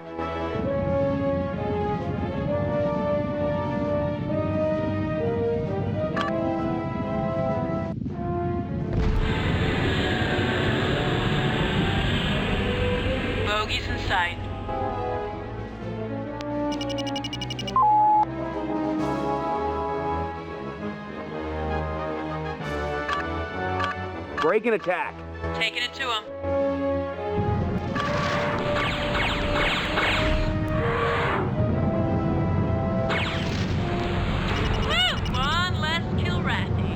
Bogies in sight. Break and attack. Taking it to him. Woo! One less Kilrathi.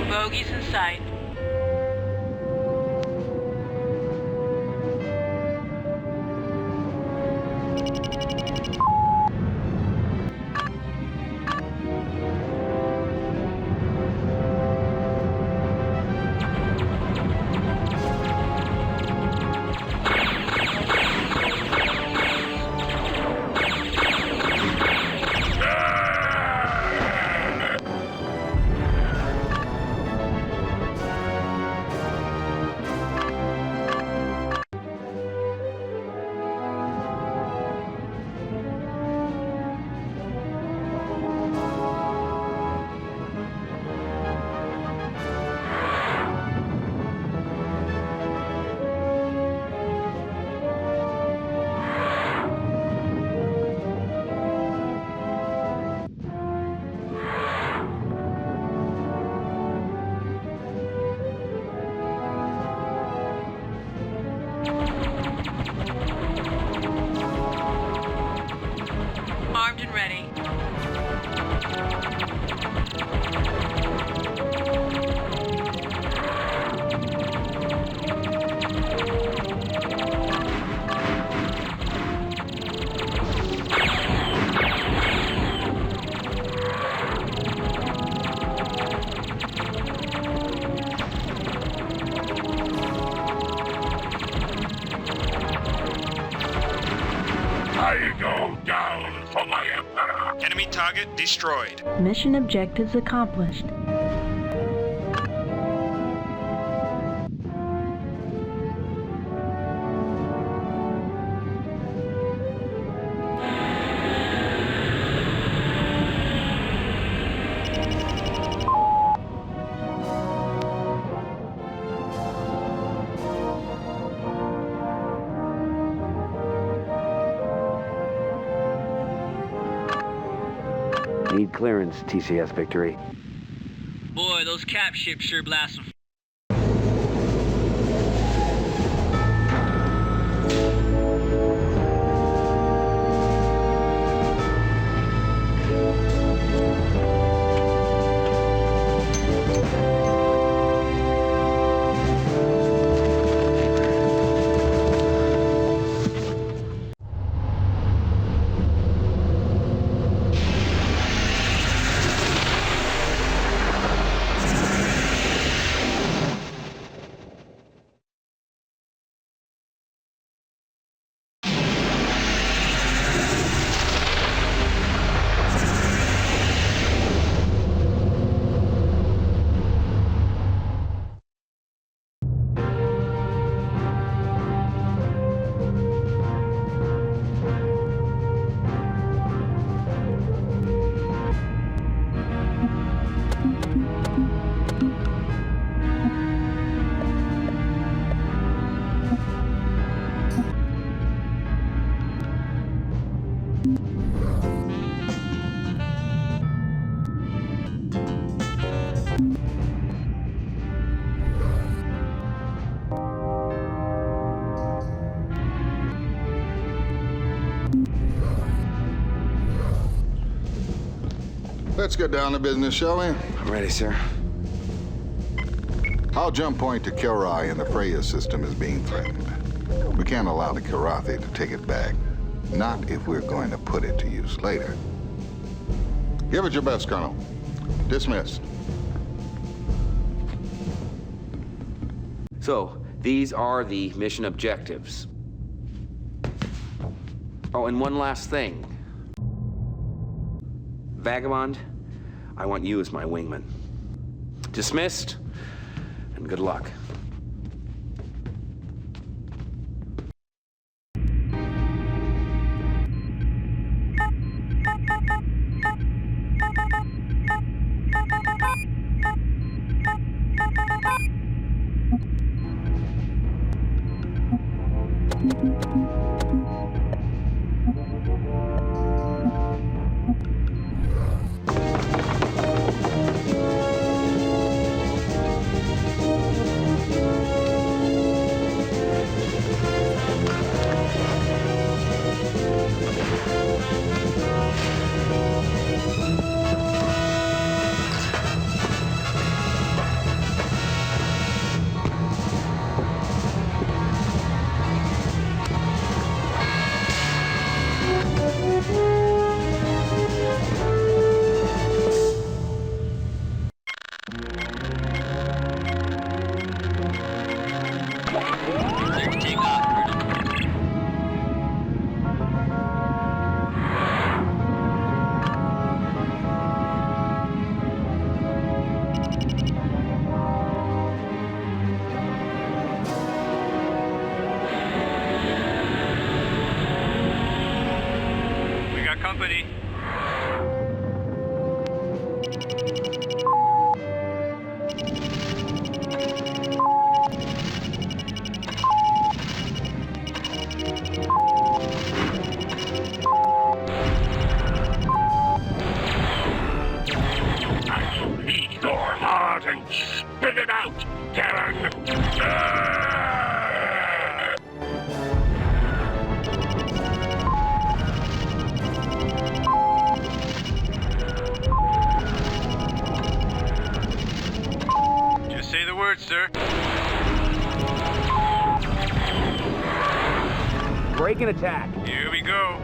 Bogies in sight. Armed and ready. I go down for my emperor. Enemy target destroyed. Mission objectives accomplished. Need clearance, TCS Victory. Boy, those cap ships sure blast some. Let's get down to business, shall we? I'm ready, sir. Our jump point to Kilrah in the Freya system is being threatened. We can't allow the Kilrathi to take it back. Not if we're going to put it to use later. Give it your best, Colonel. Dismissed. So, these are the mission objectives. Oh, and one last thing. Vagabond, I want you as my wingman. Dismissed, and good luck. Company. Eat your heart and spit it out, Karen. Say the word, sir. Break and attack. Here we go.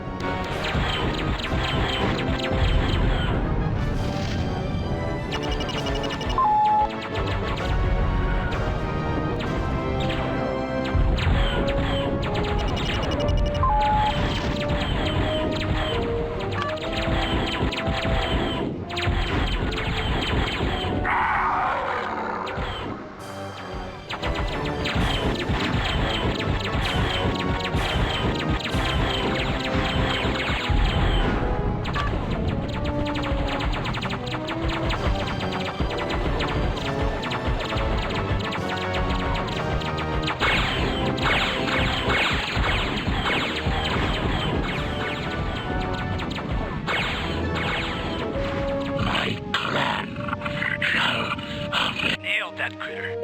That critter.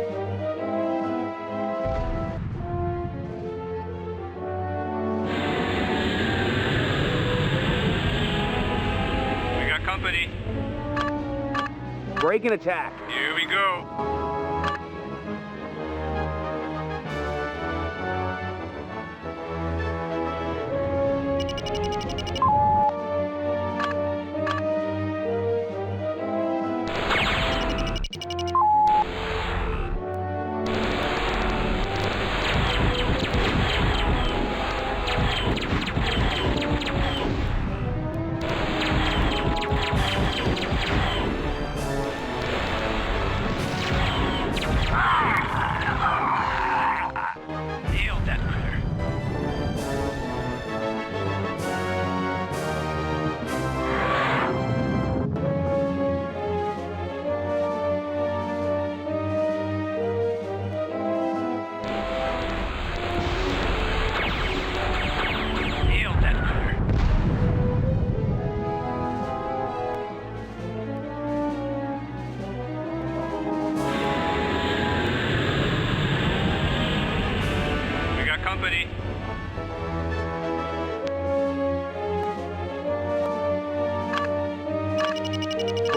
We got company. Break and attack. Here we go.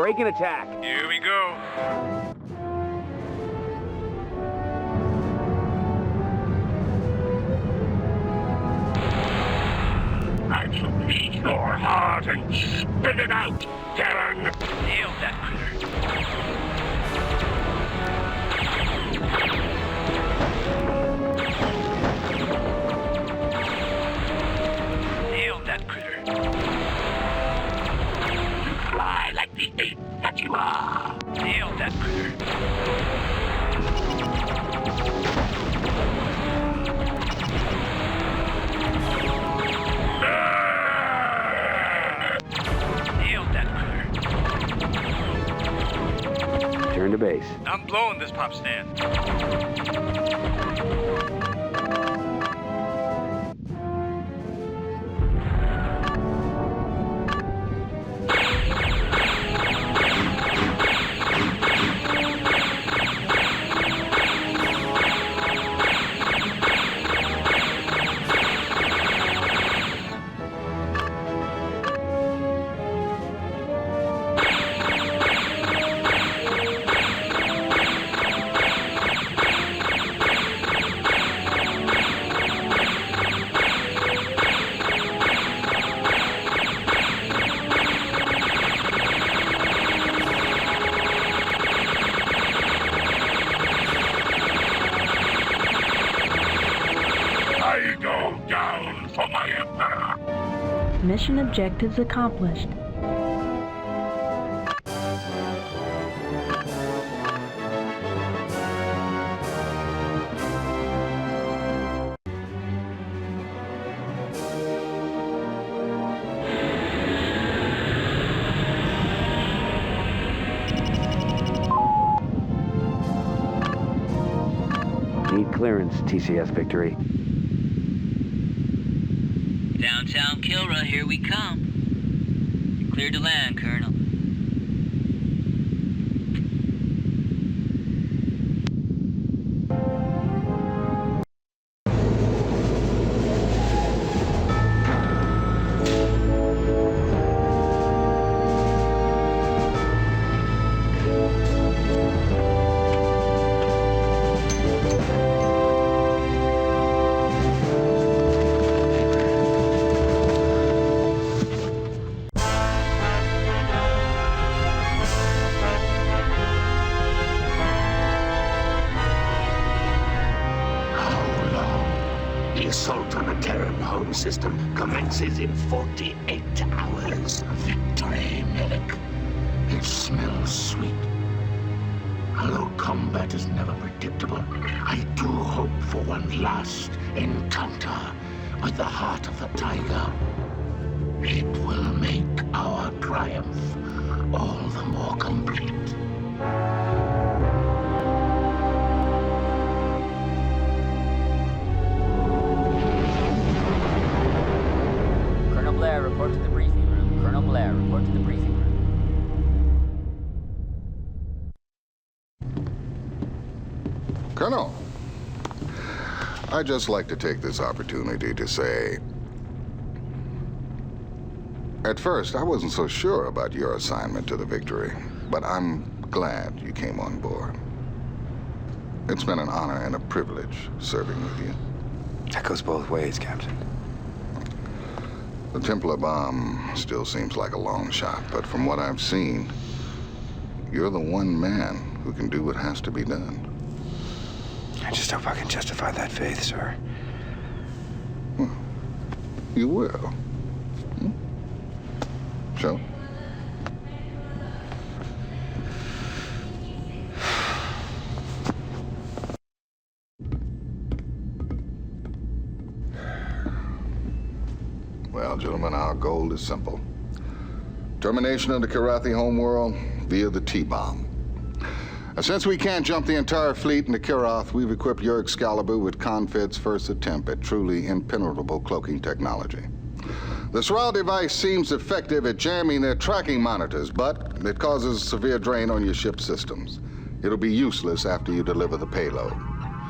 Break and attack. Here we go. Unleash your heart and spit it out, Darren! Nailed that critter. Nailed that critter. You fly like the ape that you are. Nailed that critter. Turn to base. I'm blowing this pop stand. Mission objectives accomplished. Need clearance, TCS Victory. Downtown Kilrah, here we come. You're cleared to land, Colonel. System commences in 48 hours. Victory, Medic. It smells sweet. Although combat is never predictable, I do hope for one last encounter with the heart of the tiger. It will make our triumph all the more complete. Blair, report to the briefing room. Colonel Blair, report to the briefing room. Colonel, I'd just like to take this opportunity to say, at first, I wasn't so sure about your assignment to the Victory, but I'm glad you came on board. It's been an honor and a privilege serving with you. That goes both ways, Captain. The Templar bomb still seems like a long shot, but from what I've seen, you're the one man who can do what has to be done. I just hope I can justify that faith, sir. Well, you will. So? Well, gentlemen, our goal is simple. Termination of the Kilrathi homeworld via the T-bomb. Since we can't jump the entire fleet into Kilrath, we've equipped your Excalibur with Confed's first attempt at truly impenetrable cloaking technology. The Sorrel device seems effective at jamming their tracking monitors, but it causes severe drain on your ship's systems. It'll be useless after you deliver the payload.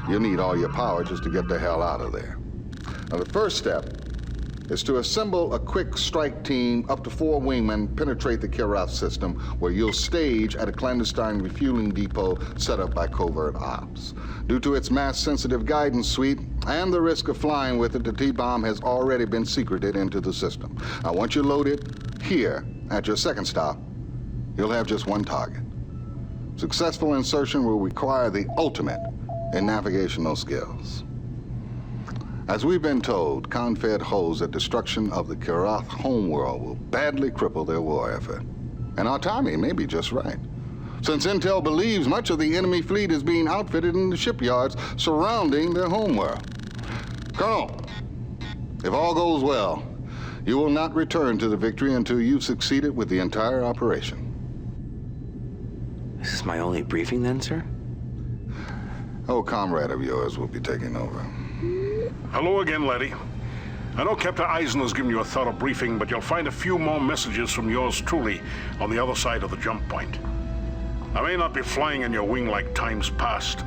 You'll need all your power just to get the hell out of there. Now, the first step is to assemble a quick strike team, up to 4 wingmen, penetrate the Kilrathi system, where you'll stage at a clandestine refueling depot set up by covert ops. Due to its mass-sensitive guidance suite and the risk of flying with it, the T-bomb has already been secreted into the system. Now, once you load it here at your second stop, you'll have just one target. Successful insertion will require the ultimate in navigational skills. As we've been told, Confed holds that destruction of the Kilrathi homeworld will badly cripple their war effort. And our timing may be just right, since Intel believes much of the enemy fleet is being outfitted in the shipyards surrounding their homeworld. Colonel, if all goes well, you will not return to the victory until you've succeeded with the entire operation. This is my only briefing then, sir? Oh, comrade of yours will be taking over. Hello again, laddie. I know Captain Eisen has given you a thorough briefing, but you'll find a few more messages from yours truly on the other side of the jump point. I may not be flying in your wing like times past,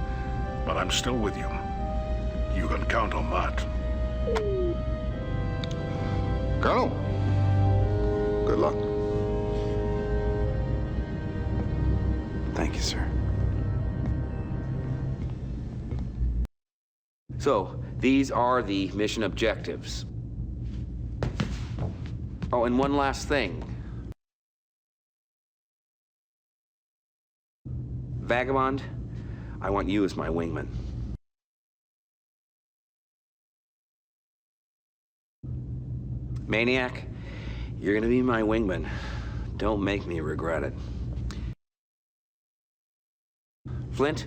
but I'm still with you. You can count on that. Colonel, good luck. Thank you, sir. So, these are the mission objectives. Oh, and one last thing. Vagabond, I want you as my wingman. Maniac, you're gonna be my wingman. Don't make me regret it. Flint,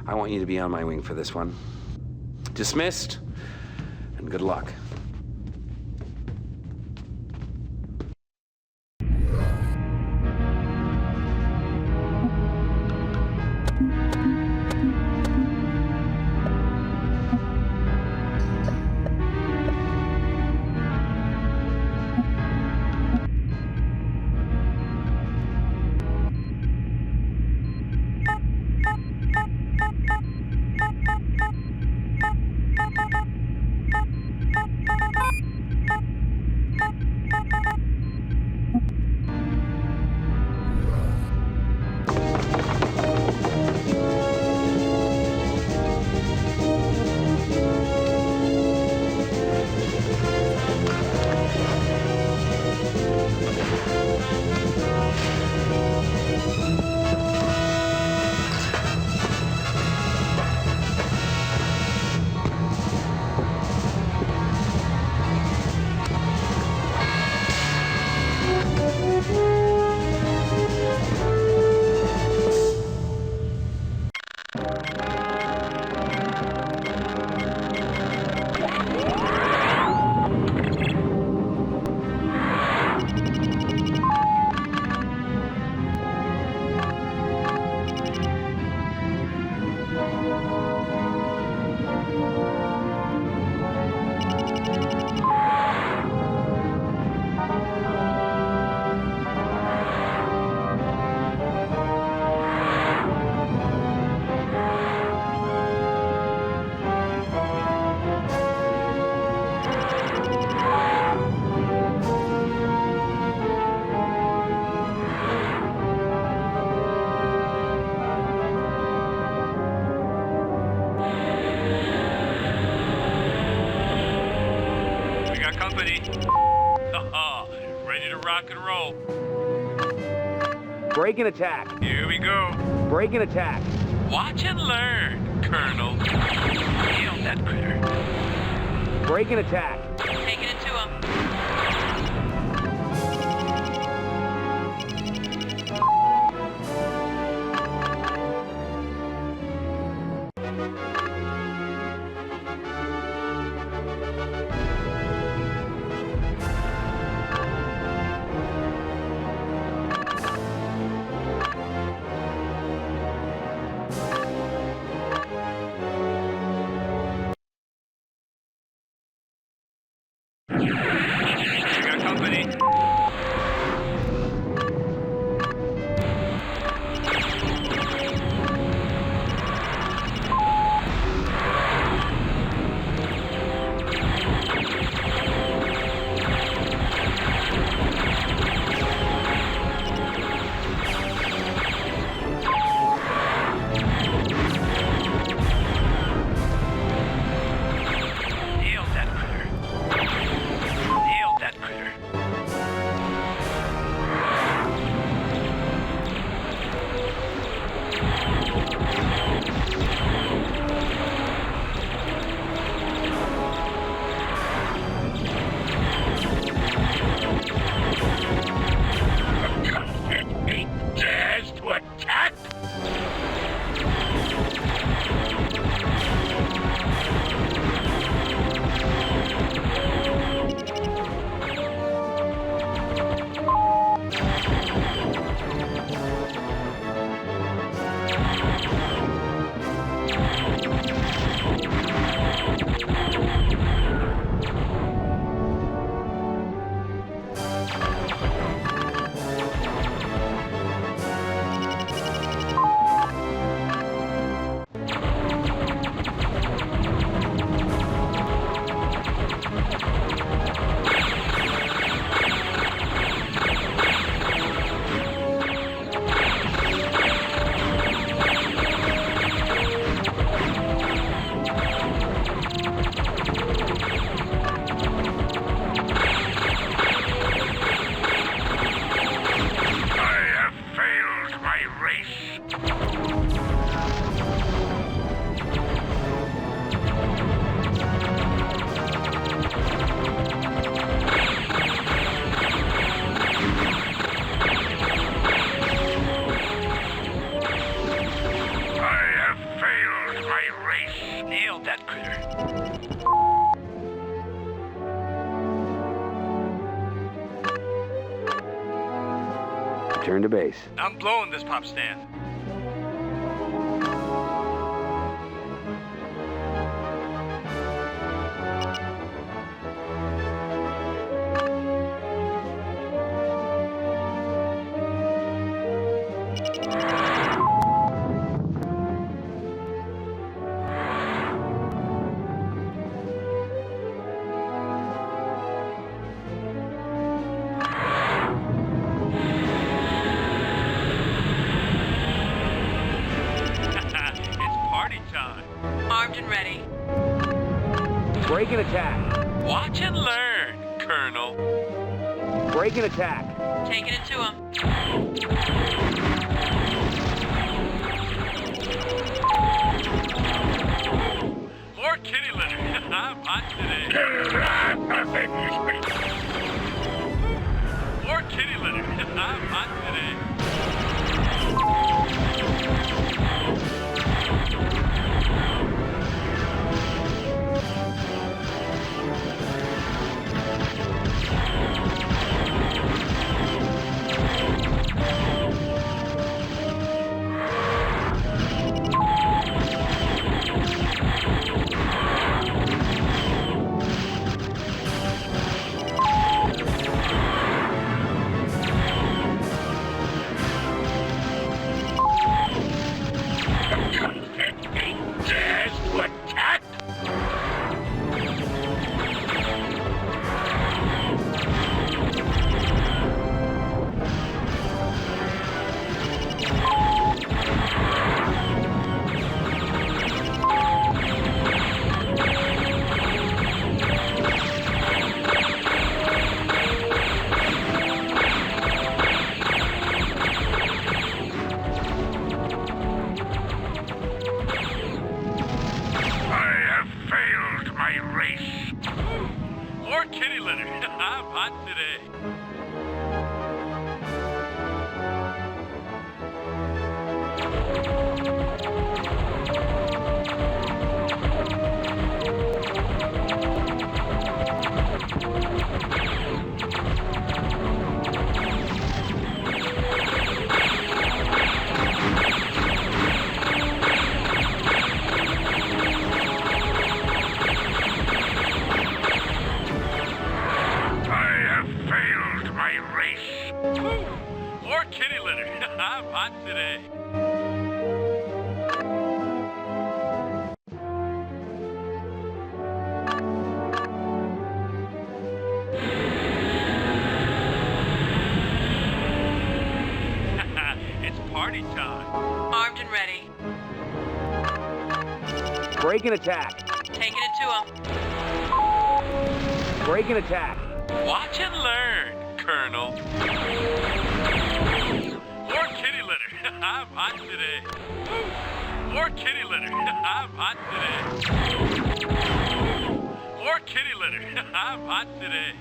I want you to be on my wing for this one. Dismissed, and good luck. Ready to rock and roll. Break and attack. Here we go. Break and attack. Watch and learn, Colonel. Nailed that critter. Break and attack. Taking it to him. Dares to attack? Return to base. I'm blowing this pop stand. Break and attack. Watch and learn, Colonel. Break and attack. Taking it to him. More kitty litter. I'm hot today. More kitty litter. I'm hot today. Break and attack. Taking it to him. Break and attack. Watch and learn, Colonel. More kitty litter. I'm hot today. More kitty litter. I'm hot today. More kitty litter. I'm hot today.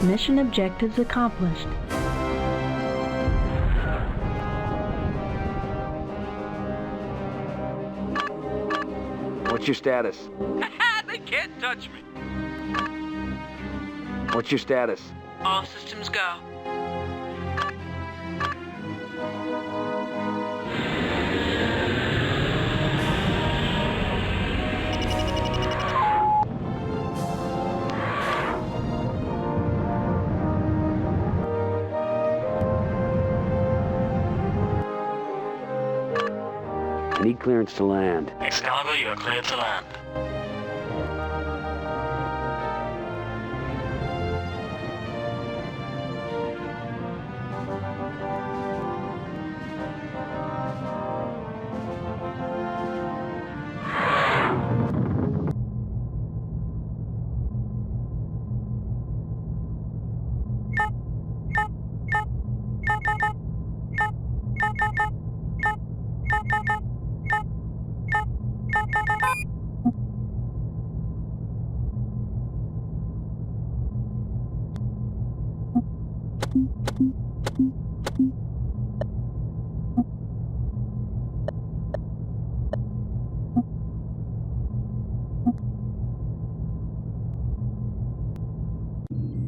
Mission objectives accomplished. What's your status? They can't touch me. What's your status? All systems go. I need clearance to land. Excalibur, you are cleared to land.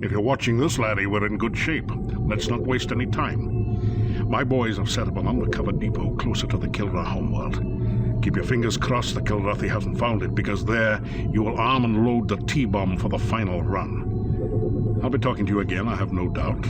If you're watching this, laddie, we're in good shape. Let's not waste any time. My boys have set up an undercover depot closer to the Kilrah homeworld. Keep your fingers crossed the Kilrathi hasn't found it, because there you will arm and load the T-bomb for the final run. I'll be talking to you again, I have no doubt.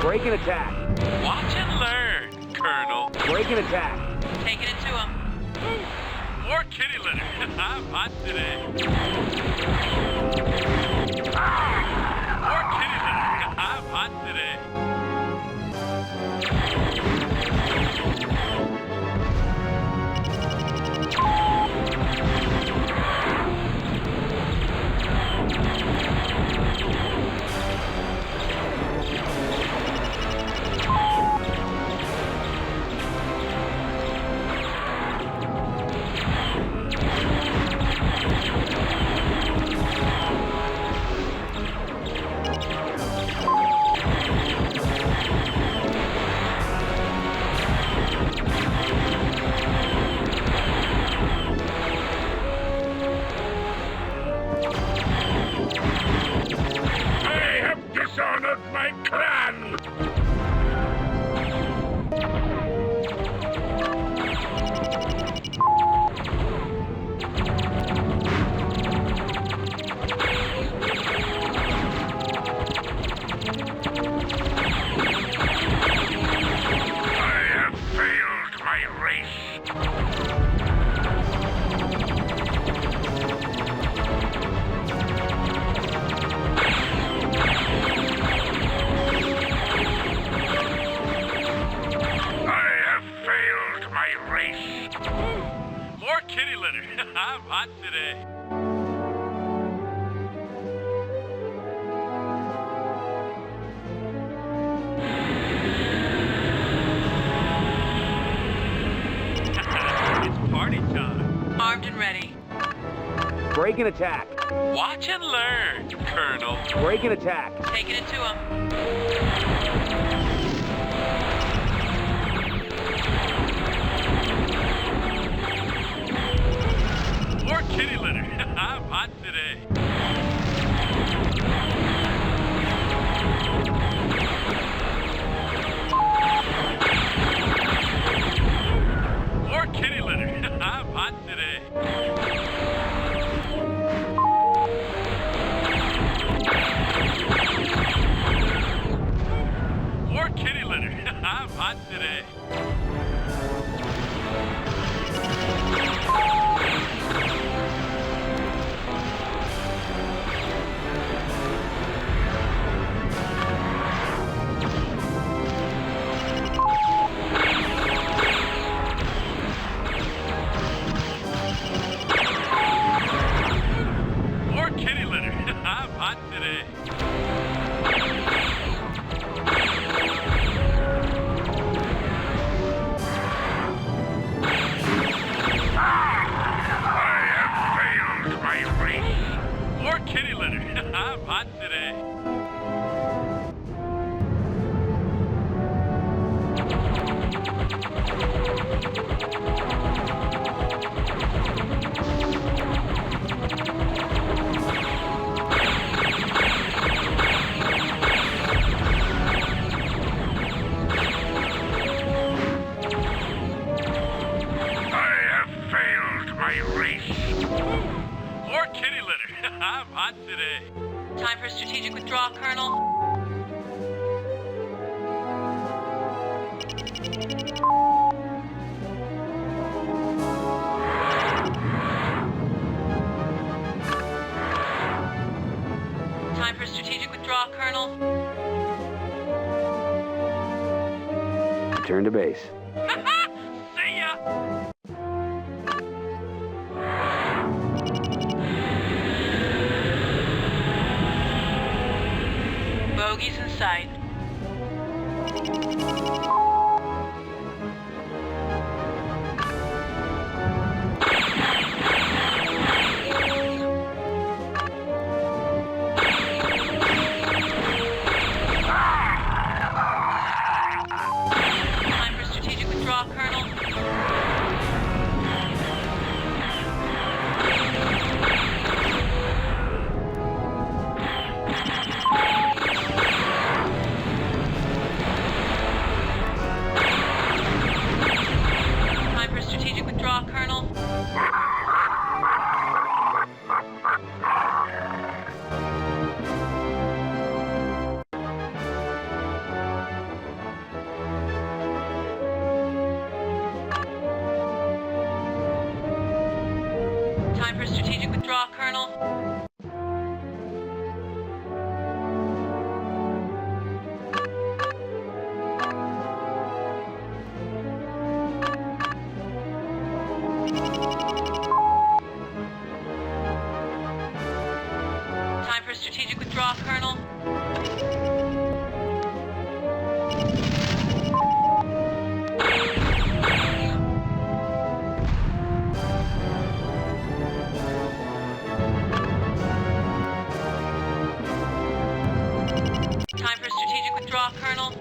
Break and attack. Watch and learn, Colonel. Break and attack. Taking it to him. More kitty litter. I'm hot today. More kitty litter. I'm hot today. Breaking attack. Watch and learn, Colonel. Breaking attack. Taking it to him. More kitty litter. I'm hot today. More kitty litter. I'm hot today. More kitty litter. I'm hot today. More kitty litter. I'm hot today. More kitty litter. I'm hot today. More kitty litter. I'm hot today. Time for strategic withdrawal, Colonel. Time for strategic withdrawal, Colonel. Return to base. See ya! Bogies in sight. Time for strategic withdrawal, Colonel. Time for strategic withdrawal, Colonel. Time for strategic withdrawal, Colonel. Time for strategic withdrawal, Colonel. Time for strategic withdrawal, Colonel.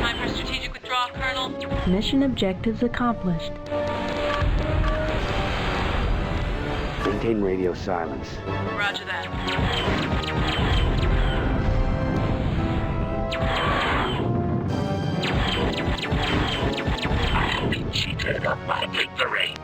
Time for strategic withdrawal, Colonel. Mission objectives accomplished. Maintain radio silence. Roger that. I cheated of my victory.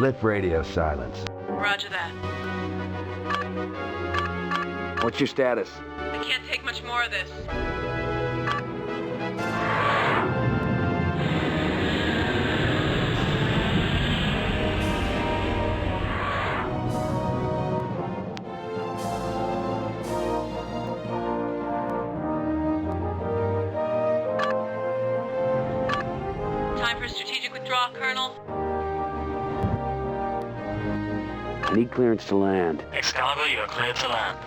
Lift radio silence. Roger that. What's your status? I can't take much more of this. Time for strategic withdrawal, Colonel. I need clearance to land. Excalibur, you're cleared to land.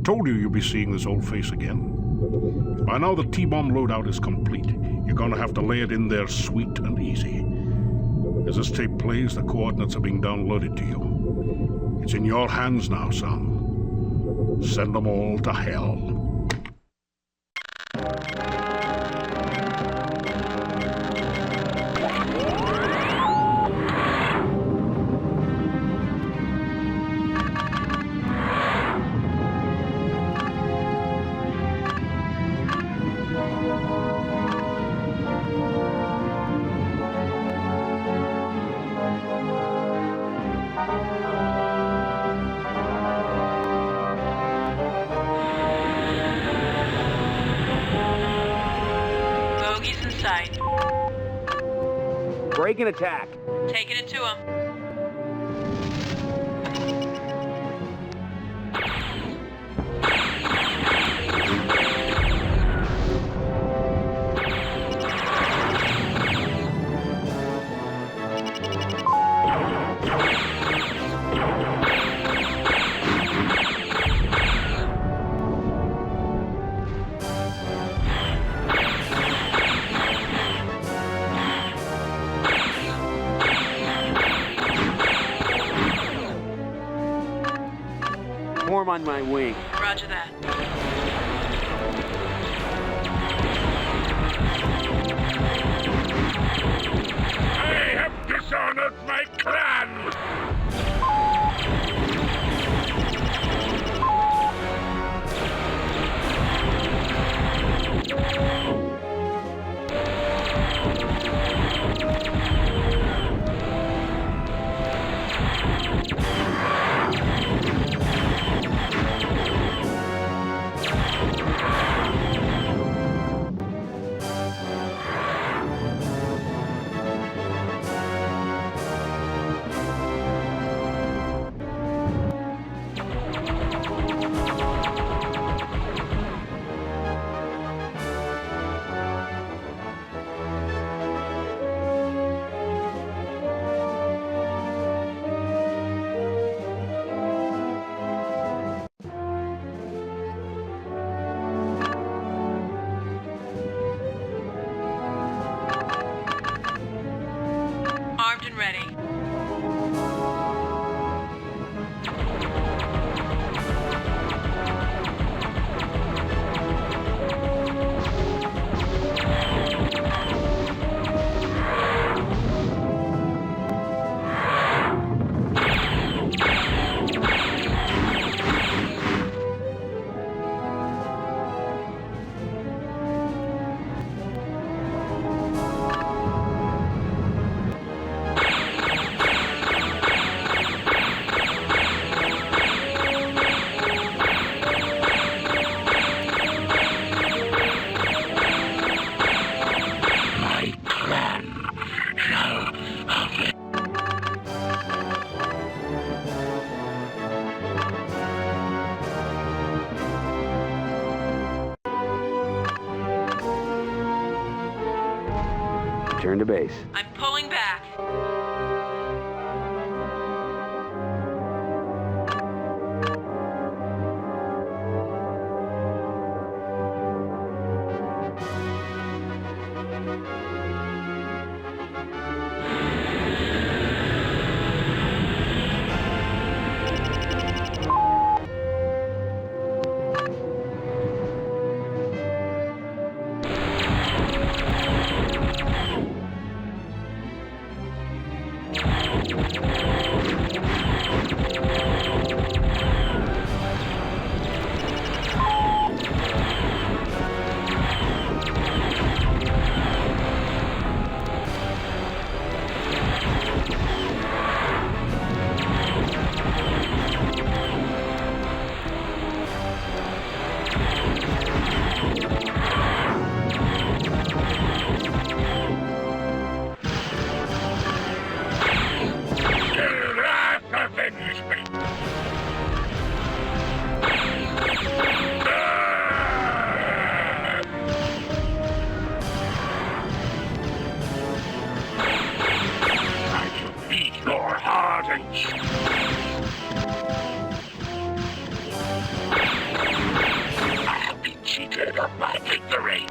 Told you you'd be seeing this old face again. By now the T-bomb loadout is complete. You're gonna have to lay it in there sweet and easy. As this tape plays, the coordinates are being downloaded to you. It's in your hands now, son. Send them all to hell. Break and attack. Taking it to him. Form on my wing. Roger that. I have dishonored my clan! Armed and ready. Return to base. I'm pulling back. scared of my victory.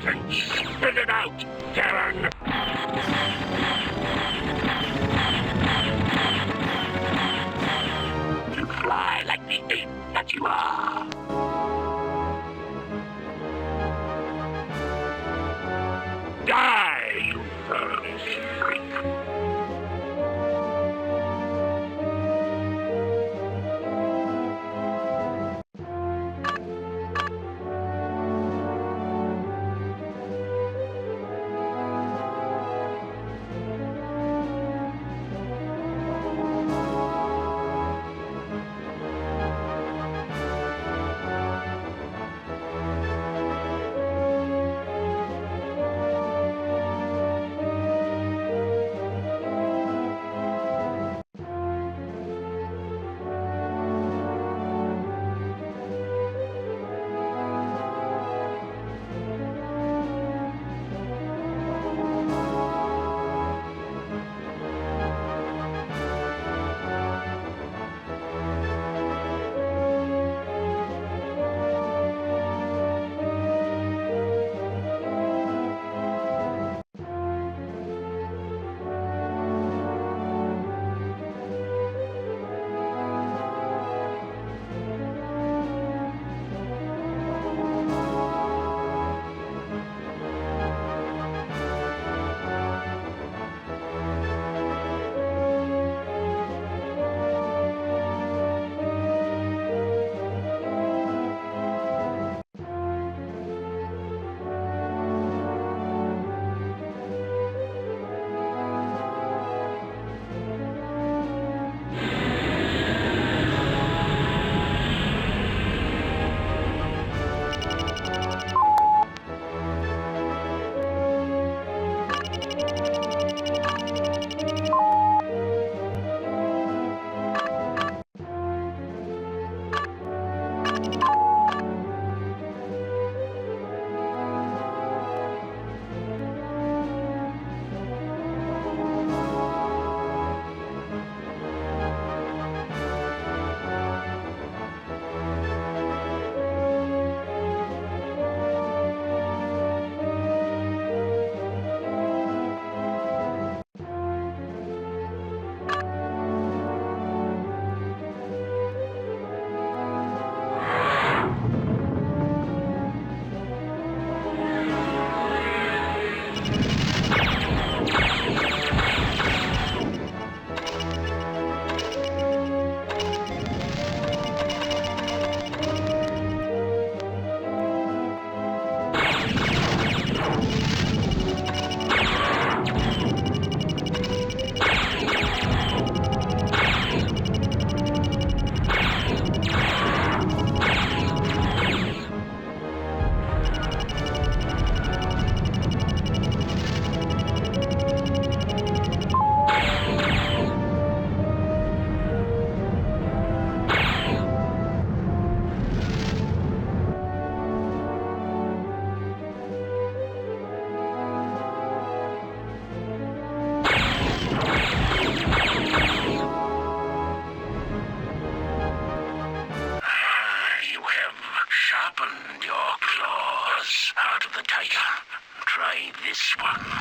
yours and spit it out, Terran! You fly like the ape that you are. Die, you furry freak! this one.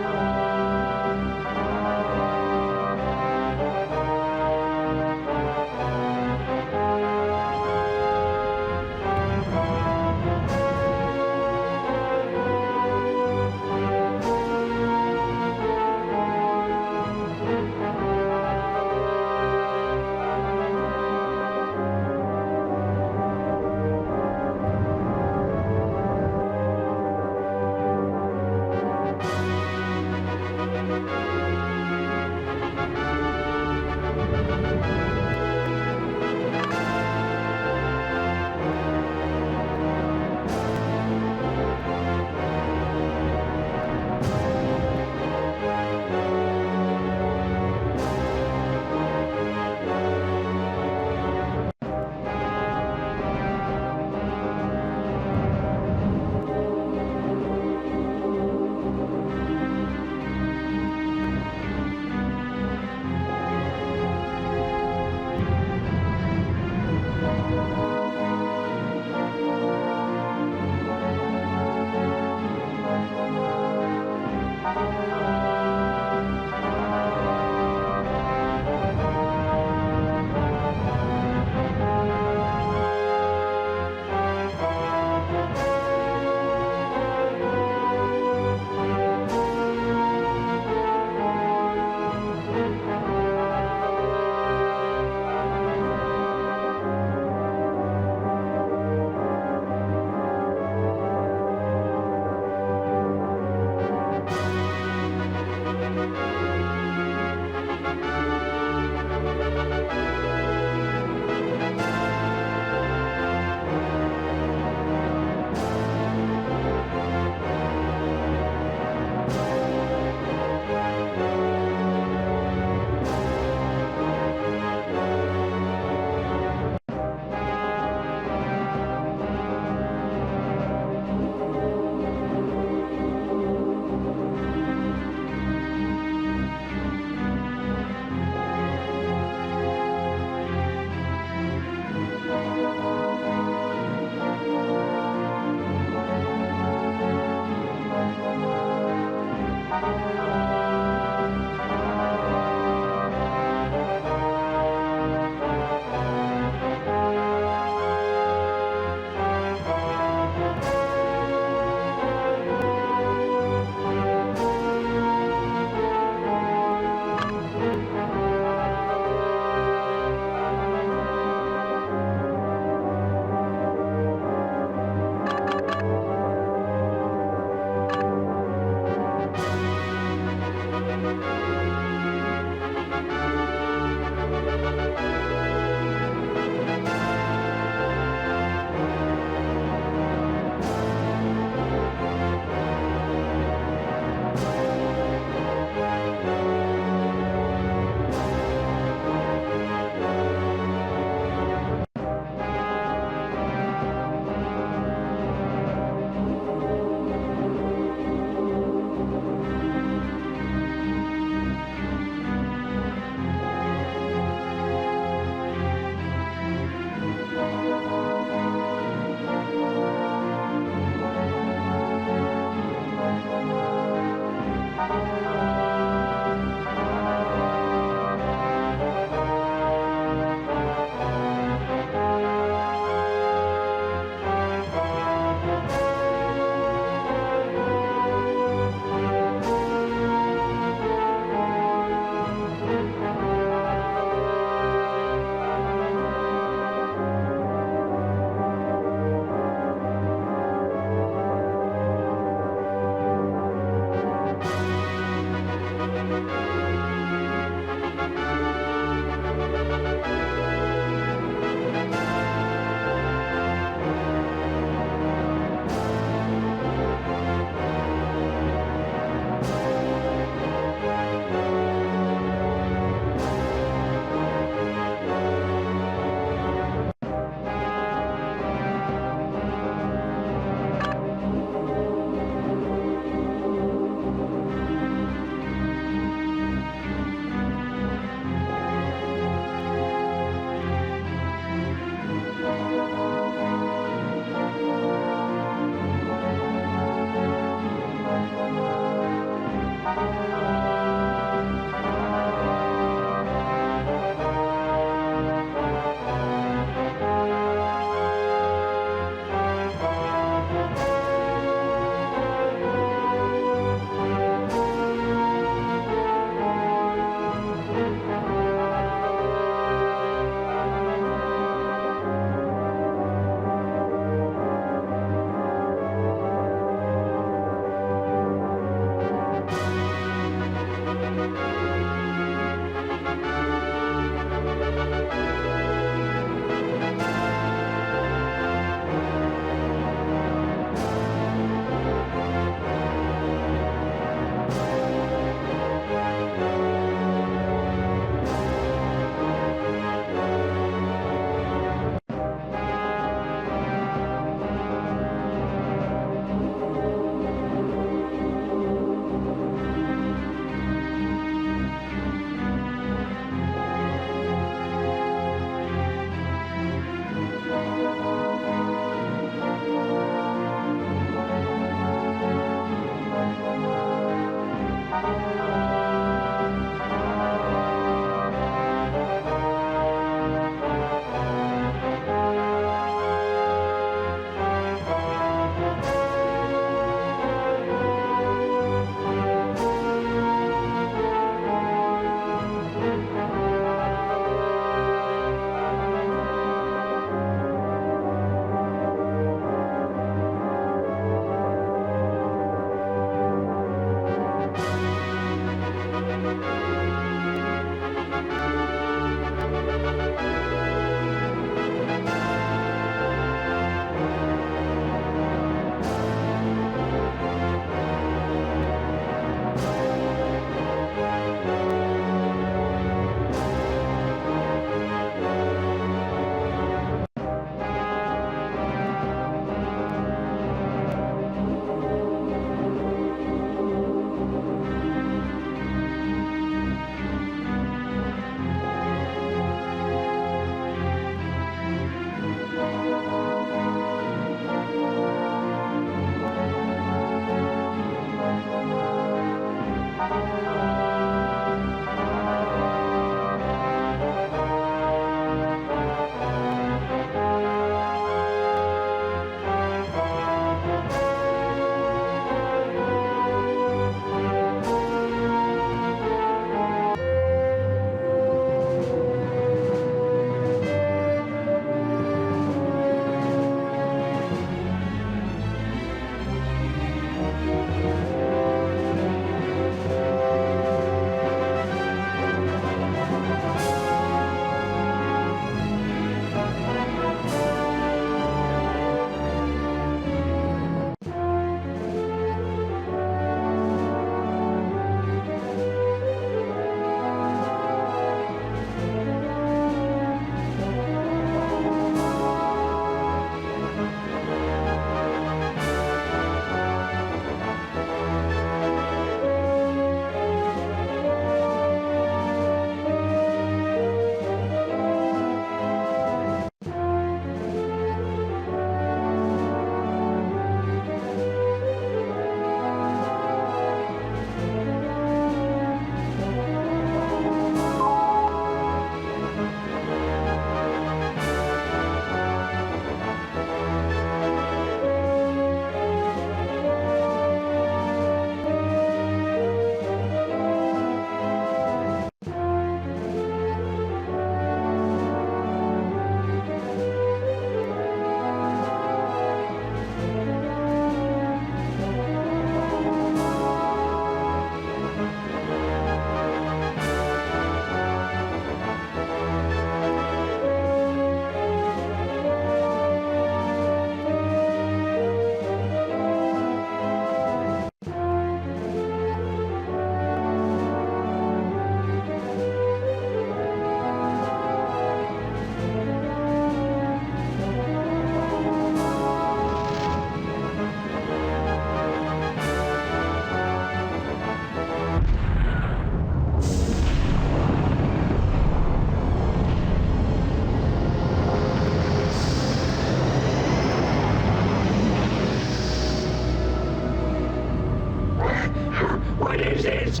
what is it?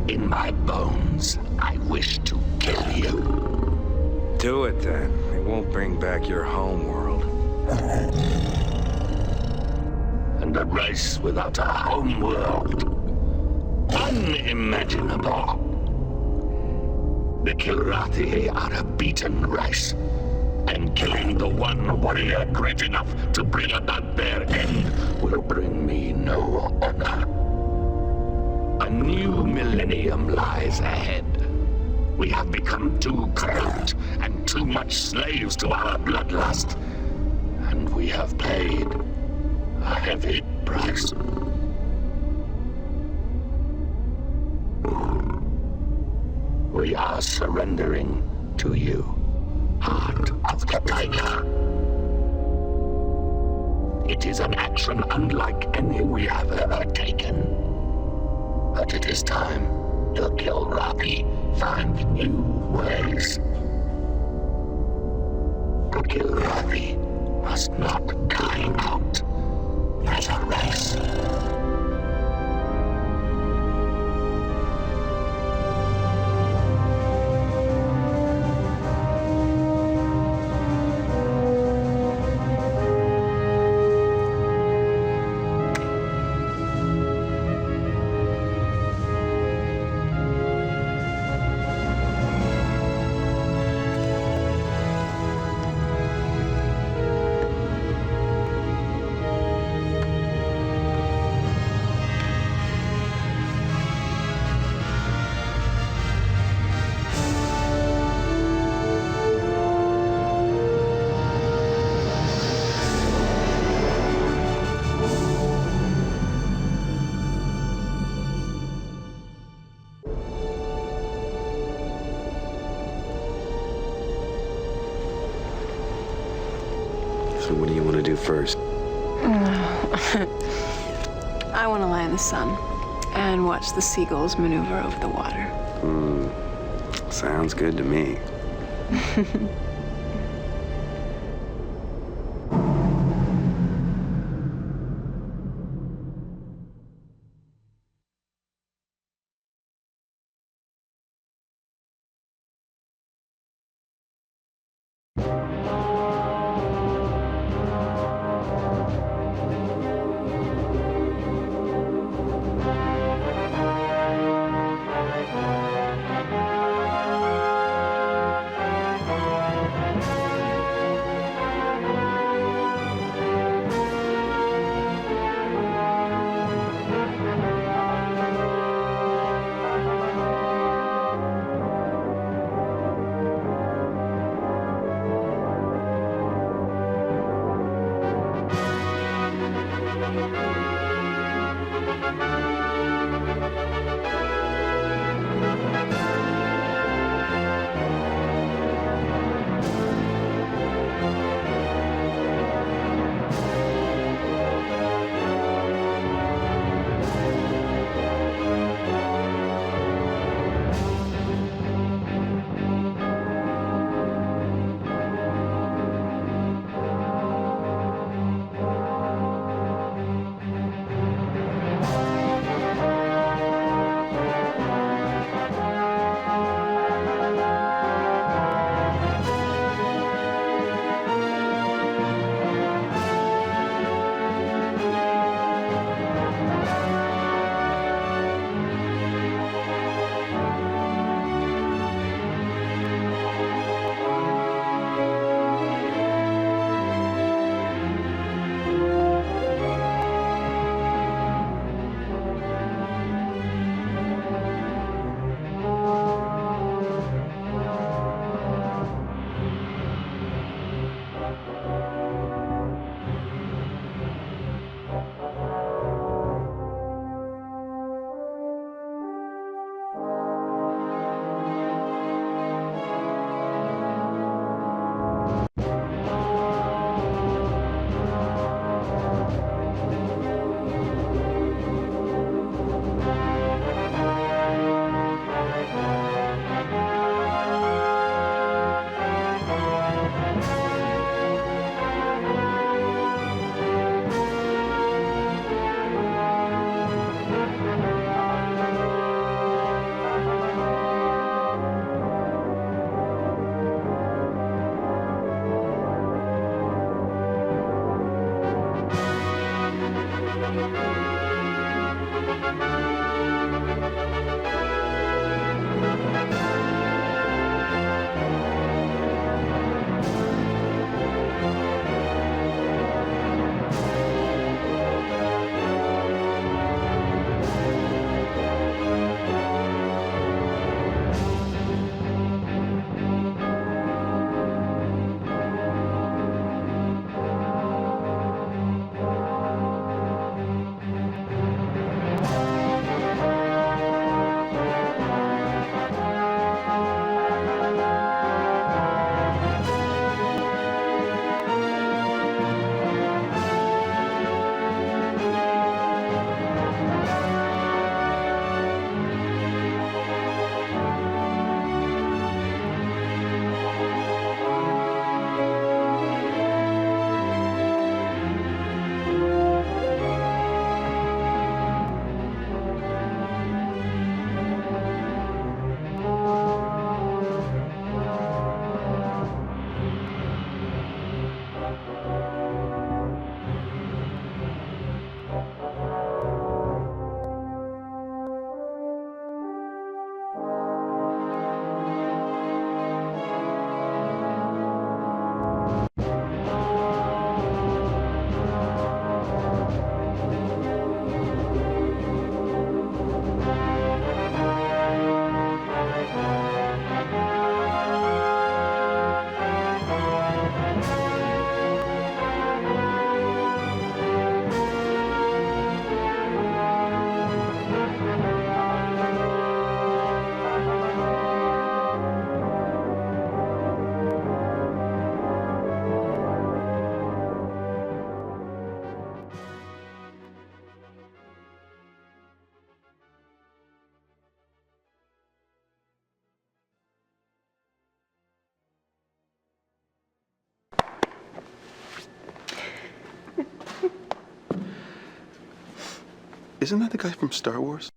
In my bones, I wish to kill you. Do it then. It won't bring back your home world. And a race without a home world. Unimaginable. The Kilrathi are a beaten race. And killing the one warrior great enough to bring about their end will bring me no honor. A new millennium lies ahead. We have become too corrupt and too much slaves to our bloodlust. And we have paid a heavy price. We are surrendering to you, Heart of the Tiger. It is an action unlike any we have ever taken. But it is time to Kilrathi find new ways. The Kilrathi must not die out as a race. So what do you want to do first? I want to lie in the sun and watch the seagulls maneuver over the water. Sounds good to me. Isn't that the guy from Star Wars?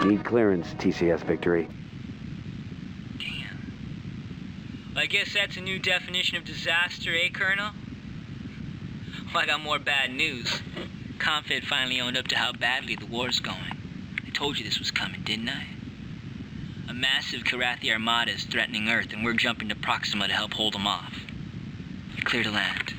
Need clearance, TCS Victory. I guess that's a new definition of disaster, eh, Colonel? Well, I got more bad news. Confed finally owned up to how badly the war's going. I told you this was coming, didn't I? A massive Kilrathi armada is threatening Earth, and we're jumping to Proxima to help hold them off. You're clear to land.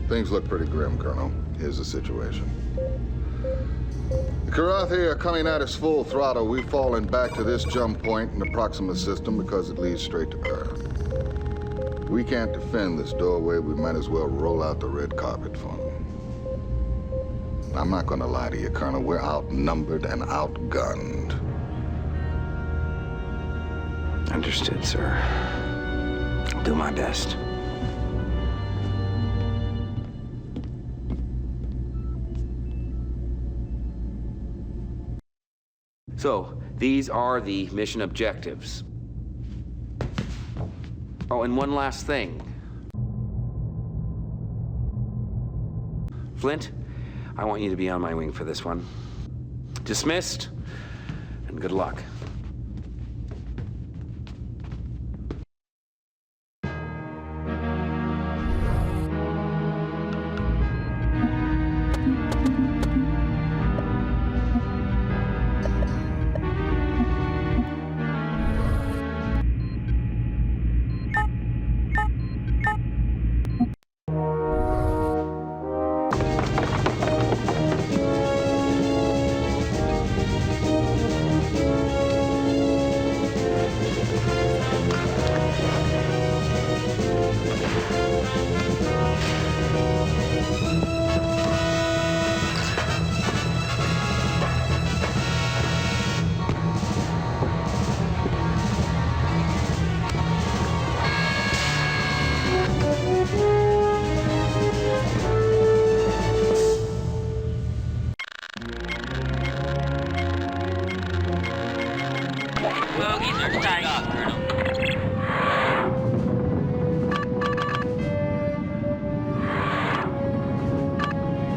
Things look pretty grim, Colonel. Here's the situation. The Kilrathi are coming at us full throttle. We've fallen back to this jump point in the Proxima system because it leads straight to Earth. We can't defend this doorway. We might as well roll out the red carpet for them. I'm not gonna lie to you, Colonel. We're outnumbered and outgunned. Understood, sir. I'll do my best. So, these are the mission objectives. Oh, and one last thing. Flint, I want you to be on my wing for this one. Dismissed, and good luck.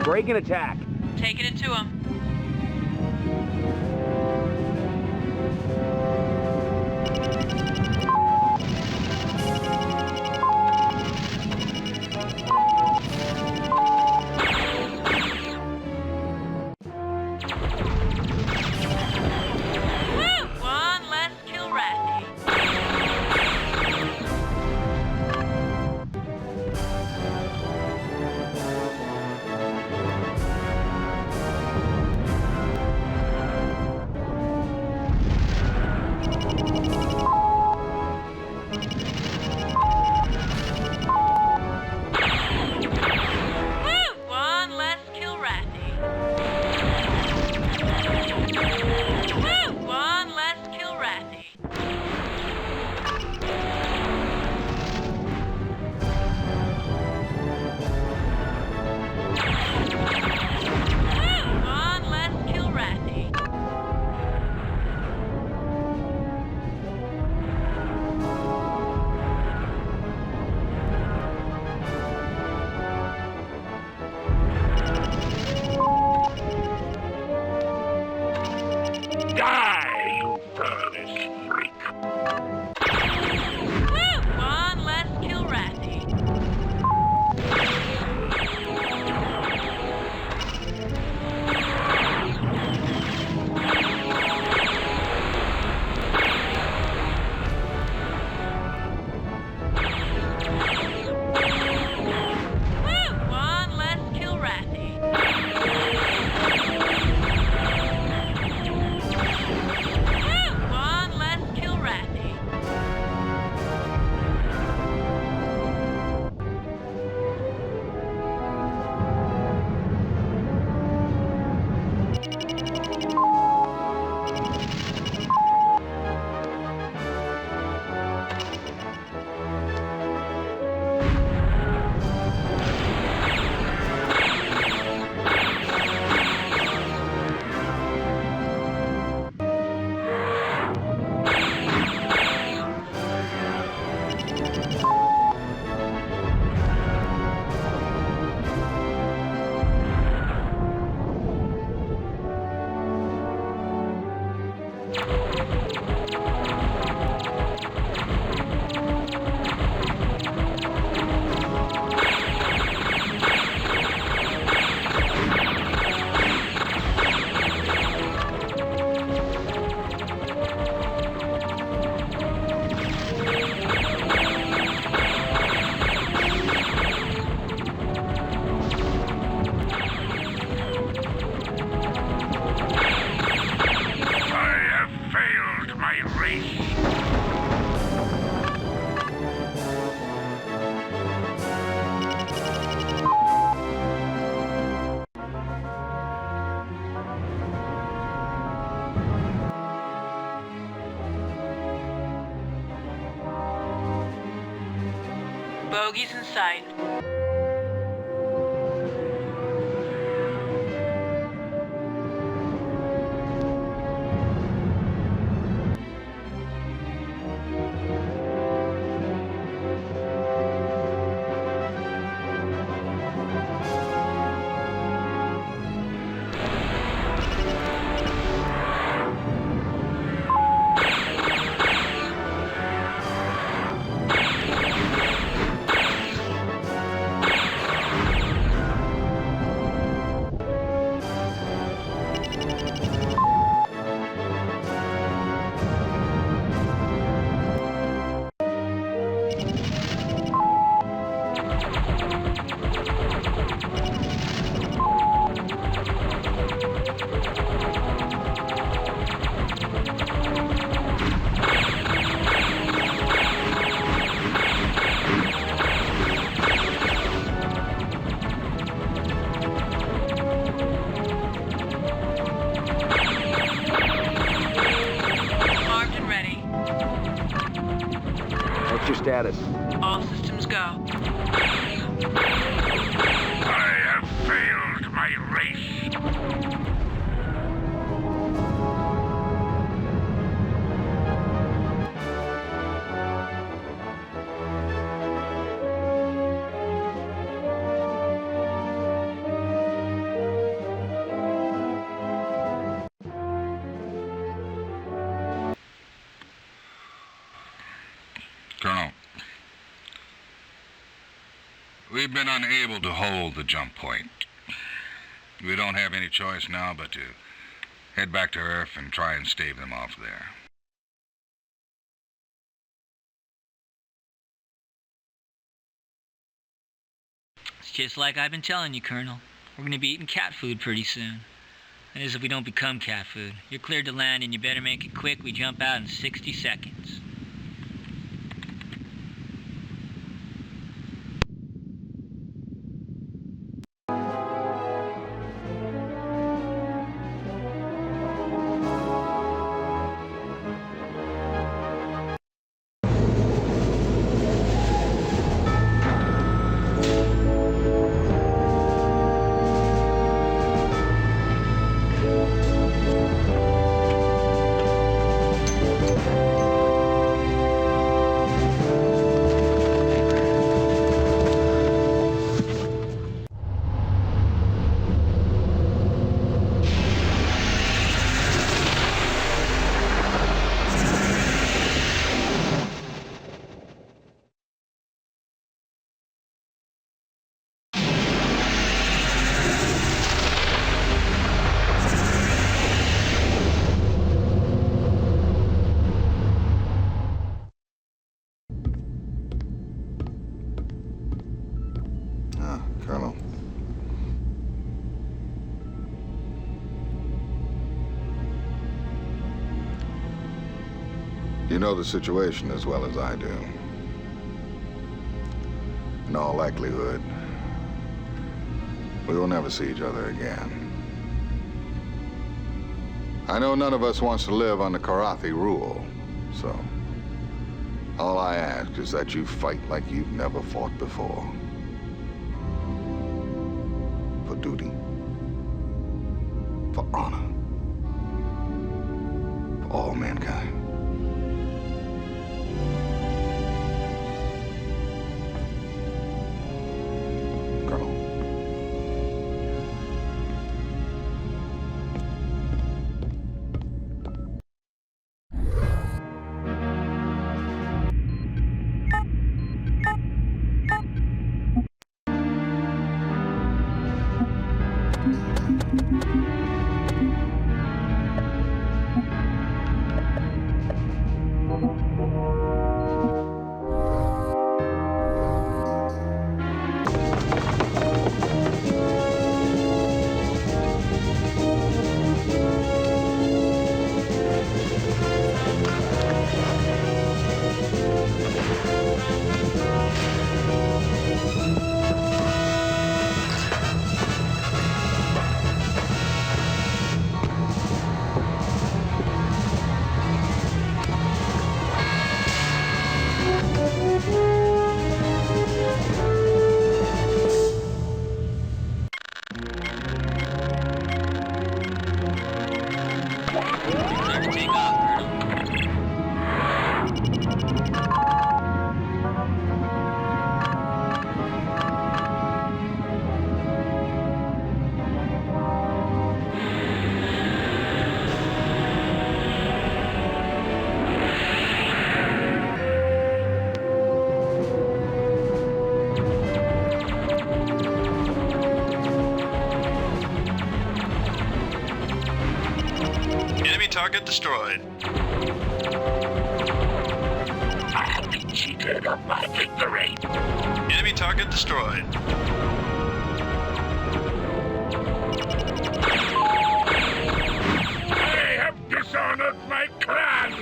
Break and attack. Taking it to him. One less Kilrathi. Woo! One less Kilrathi. Bogies in sight. Status. All systems go. I have failed my race. Colonel, we've been unable to hold the jump point. We don't have any choice now but to head back to Earth and try and stave them off there. It's just like I've been telling you, Colonel. We're gonna be eating cat food pretty soon. That is, if we don't become cat food. You're cleared to land and you better make it quick. We jump out in 60 seconds. You know the situation as well as I do. In all likelihood, we will never see each other again. I know none of us wants to live under Kilrathi rule, so all I ask is that you fight like you've never fought before. For duty, for honor, for all mankind. Target destroyed. I have been cheated of my victory. Enemy target destroyed. I have dishonored my clan.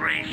race.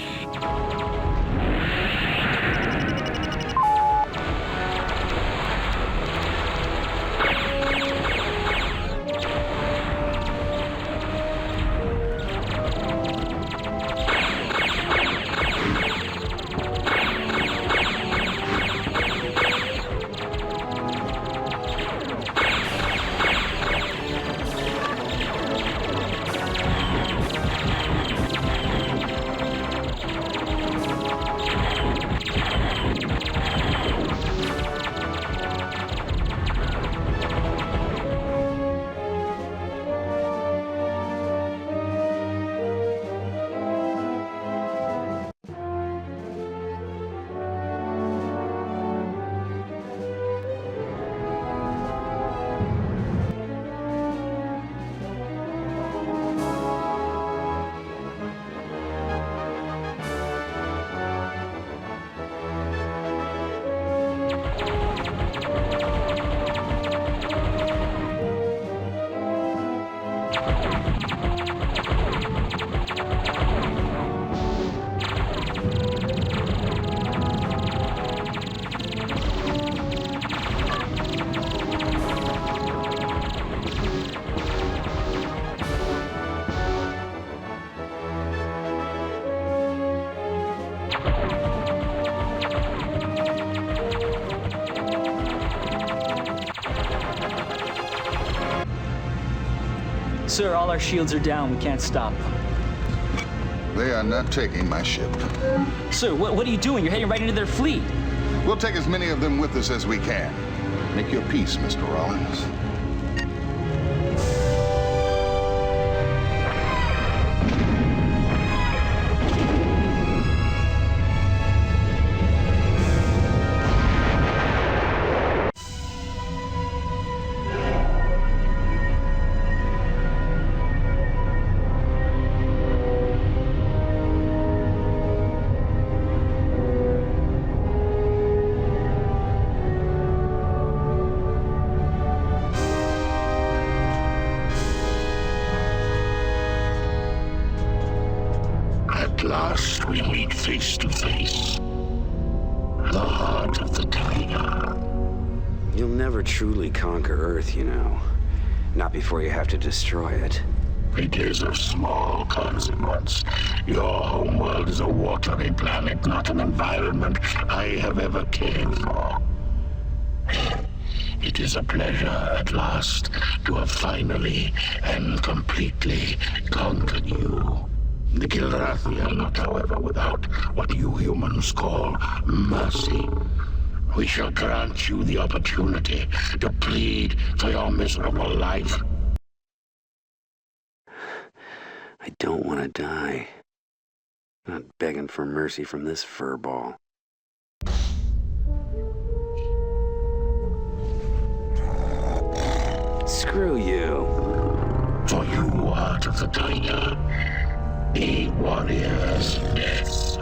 Sir, all our shields are down. We can't stop them. They are not taking my ship. Sir, what are you doing? You're heading right into their fleet. We'll take as many of them with us as we can. Make your peace, Mr. Rollins. We meet face to face. The heart of the tiger. You'll never truly conquer Earth, you know. Not before you have to destroy it. It is of small consequence. Your homeworld is a watery planet, not an environment I have ever cared for. It is a pleasure at last to have finally and completely conquered you. The Kilrathi are not, however, without what you humans call mercy. We shall grant you the opportunity to plead for your miserable life. I don't want to die. I'm not begging for mercy from this furball. Screw you. For you, heart of the tiger, a warrior's death.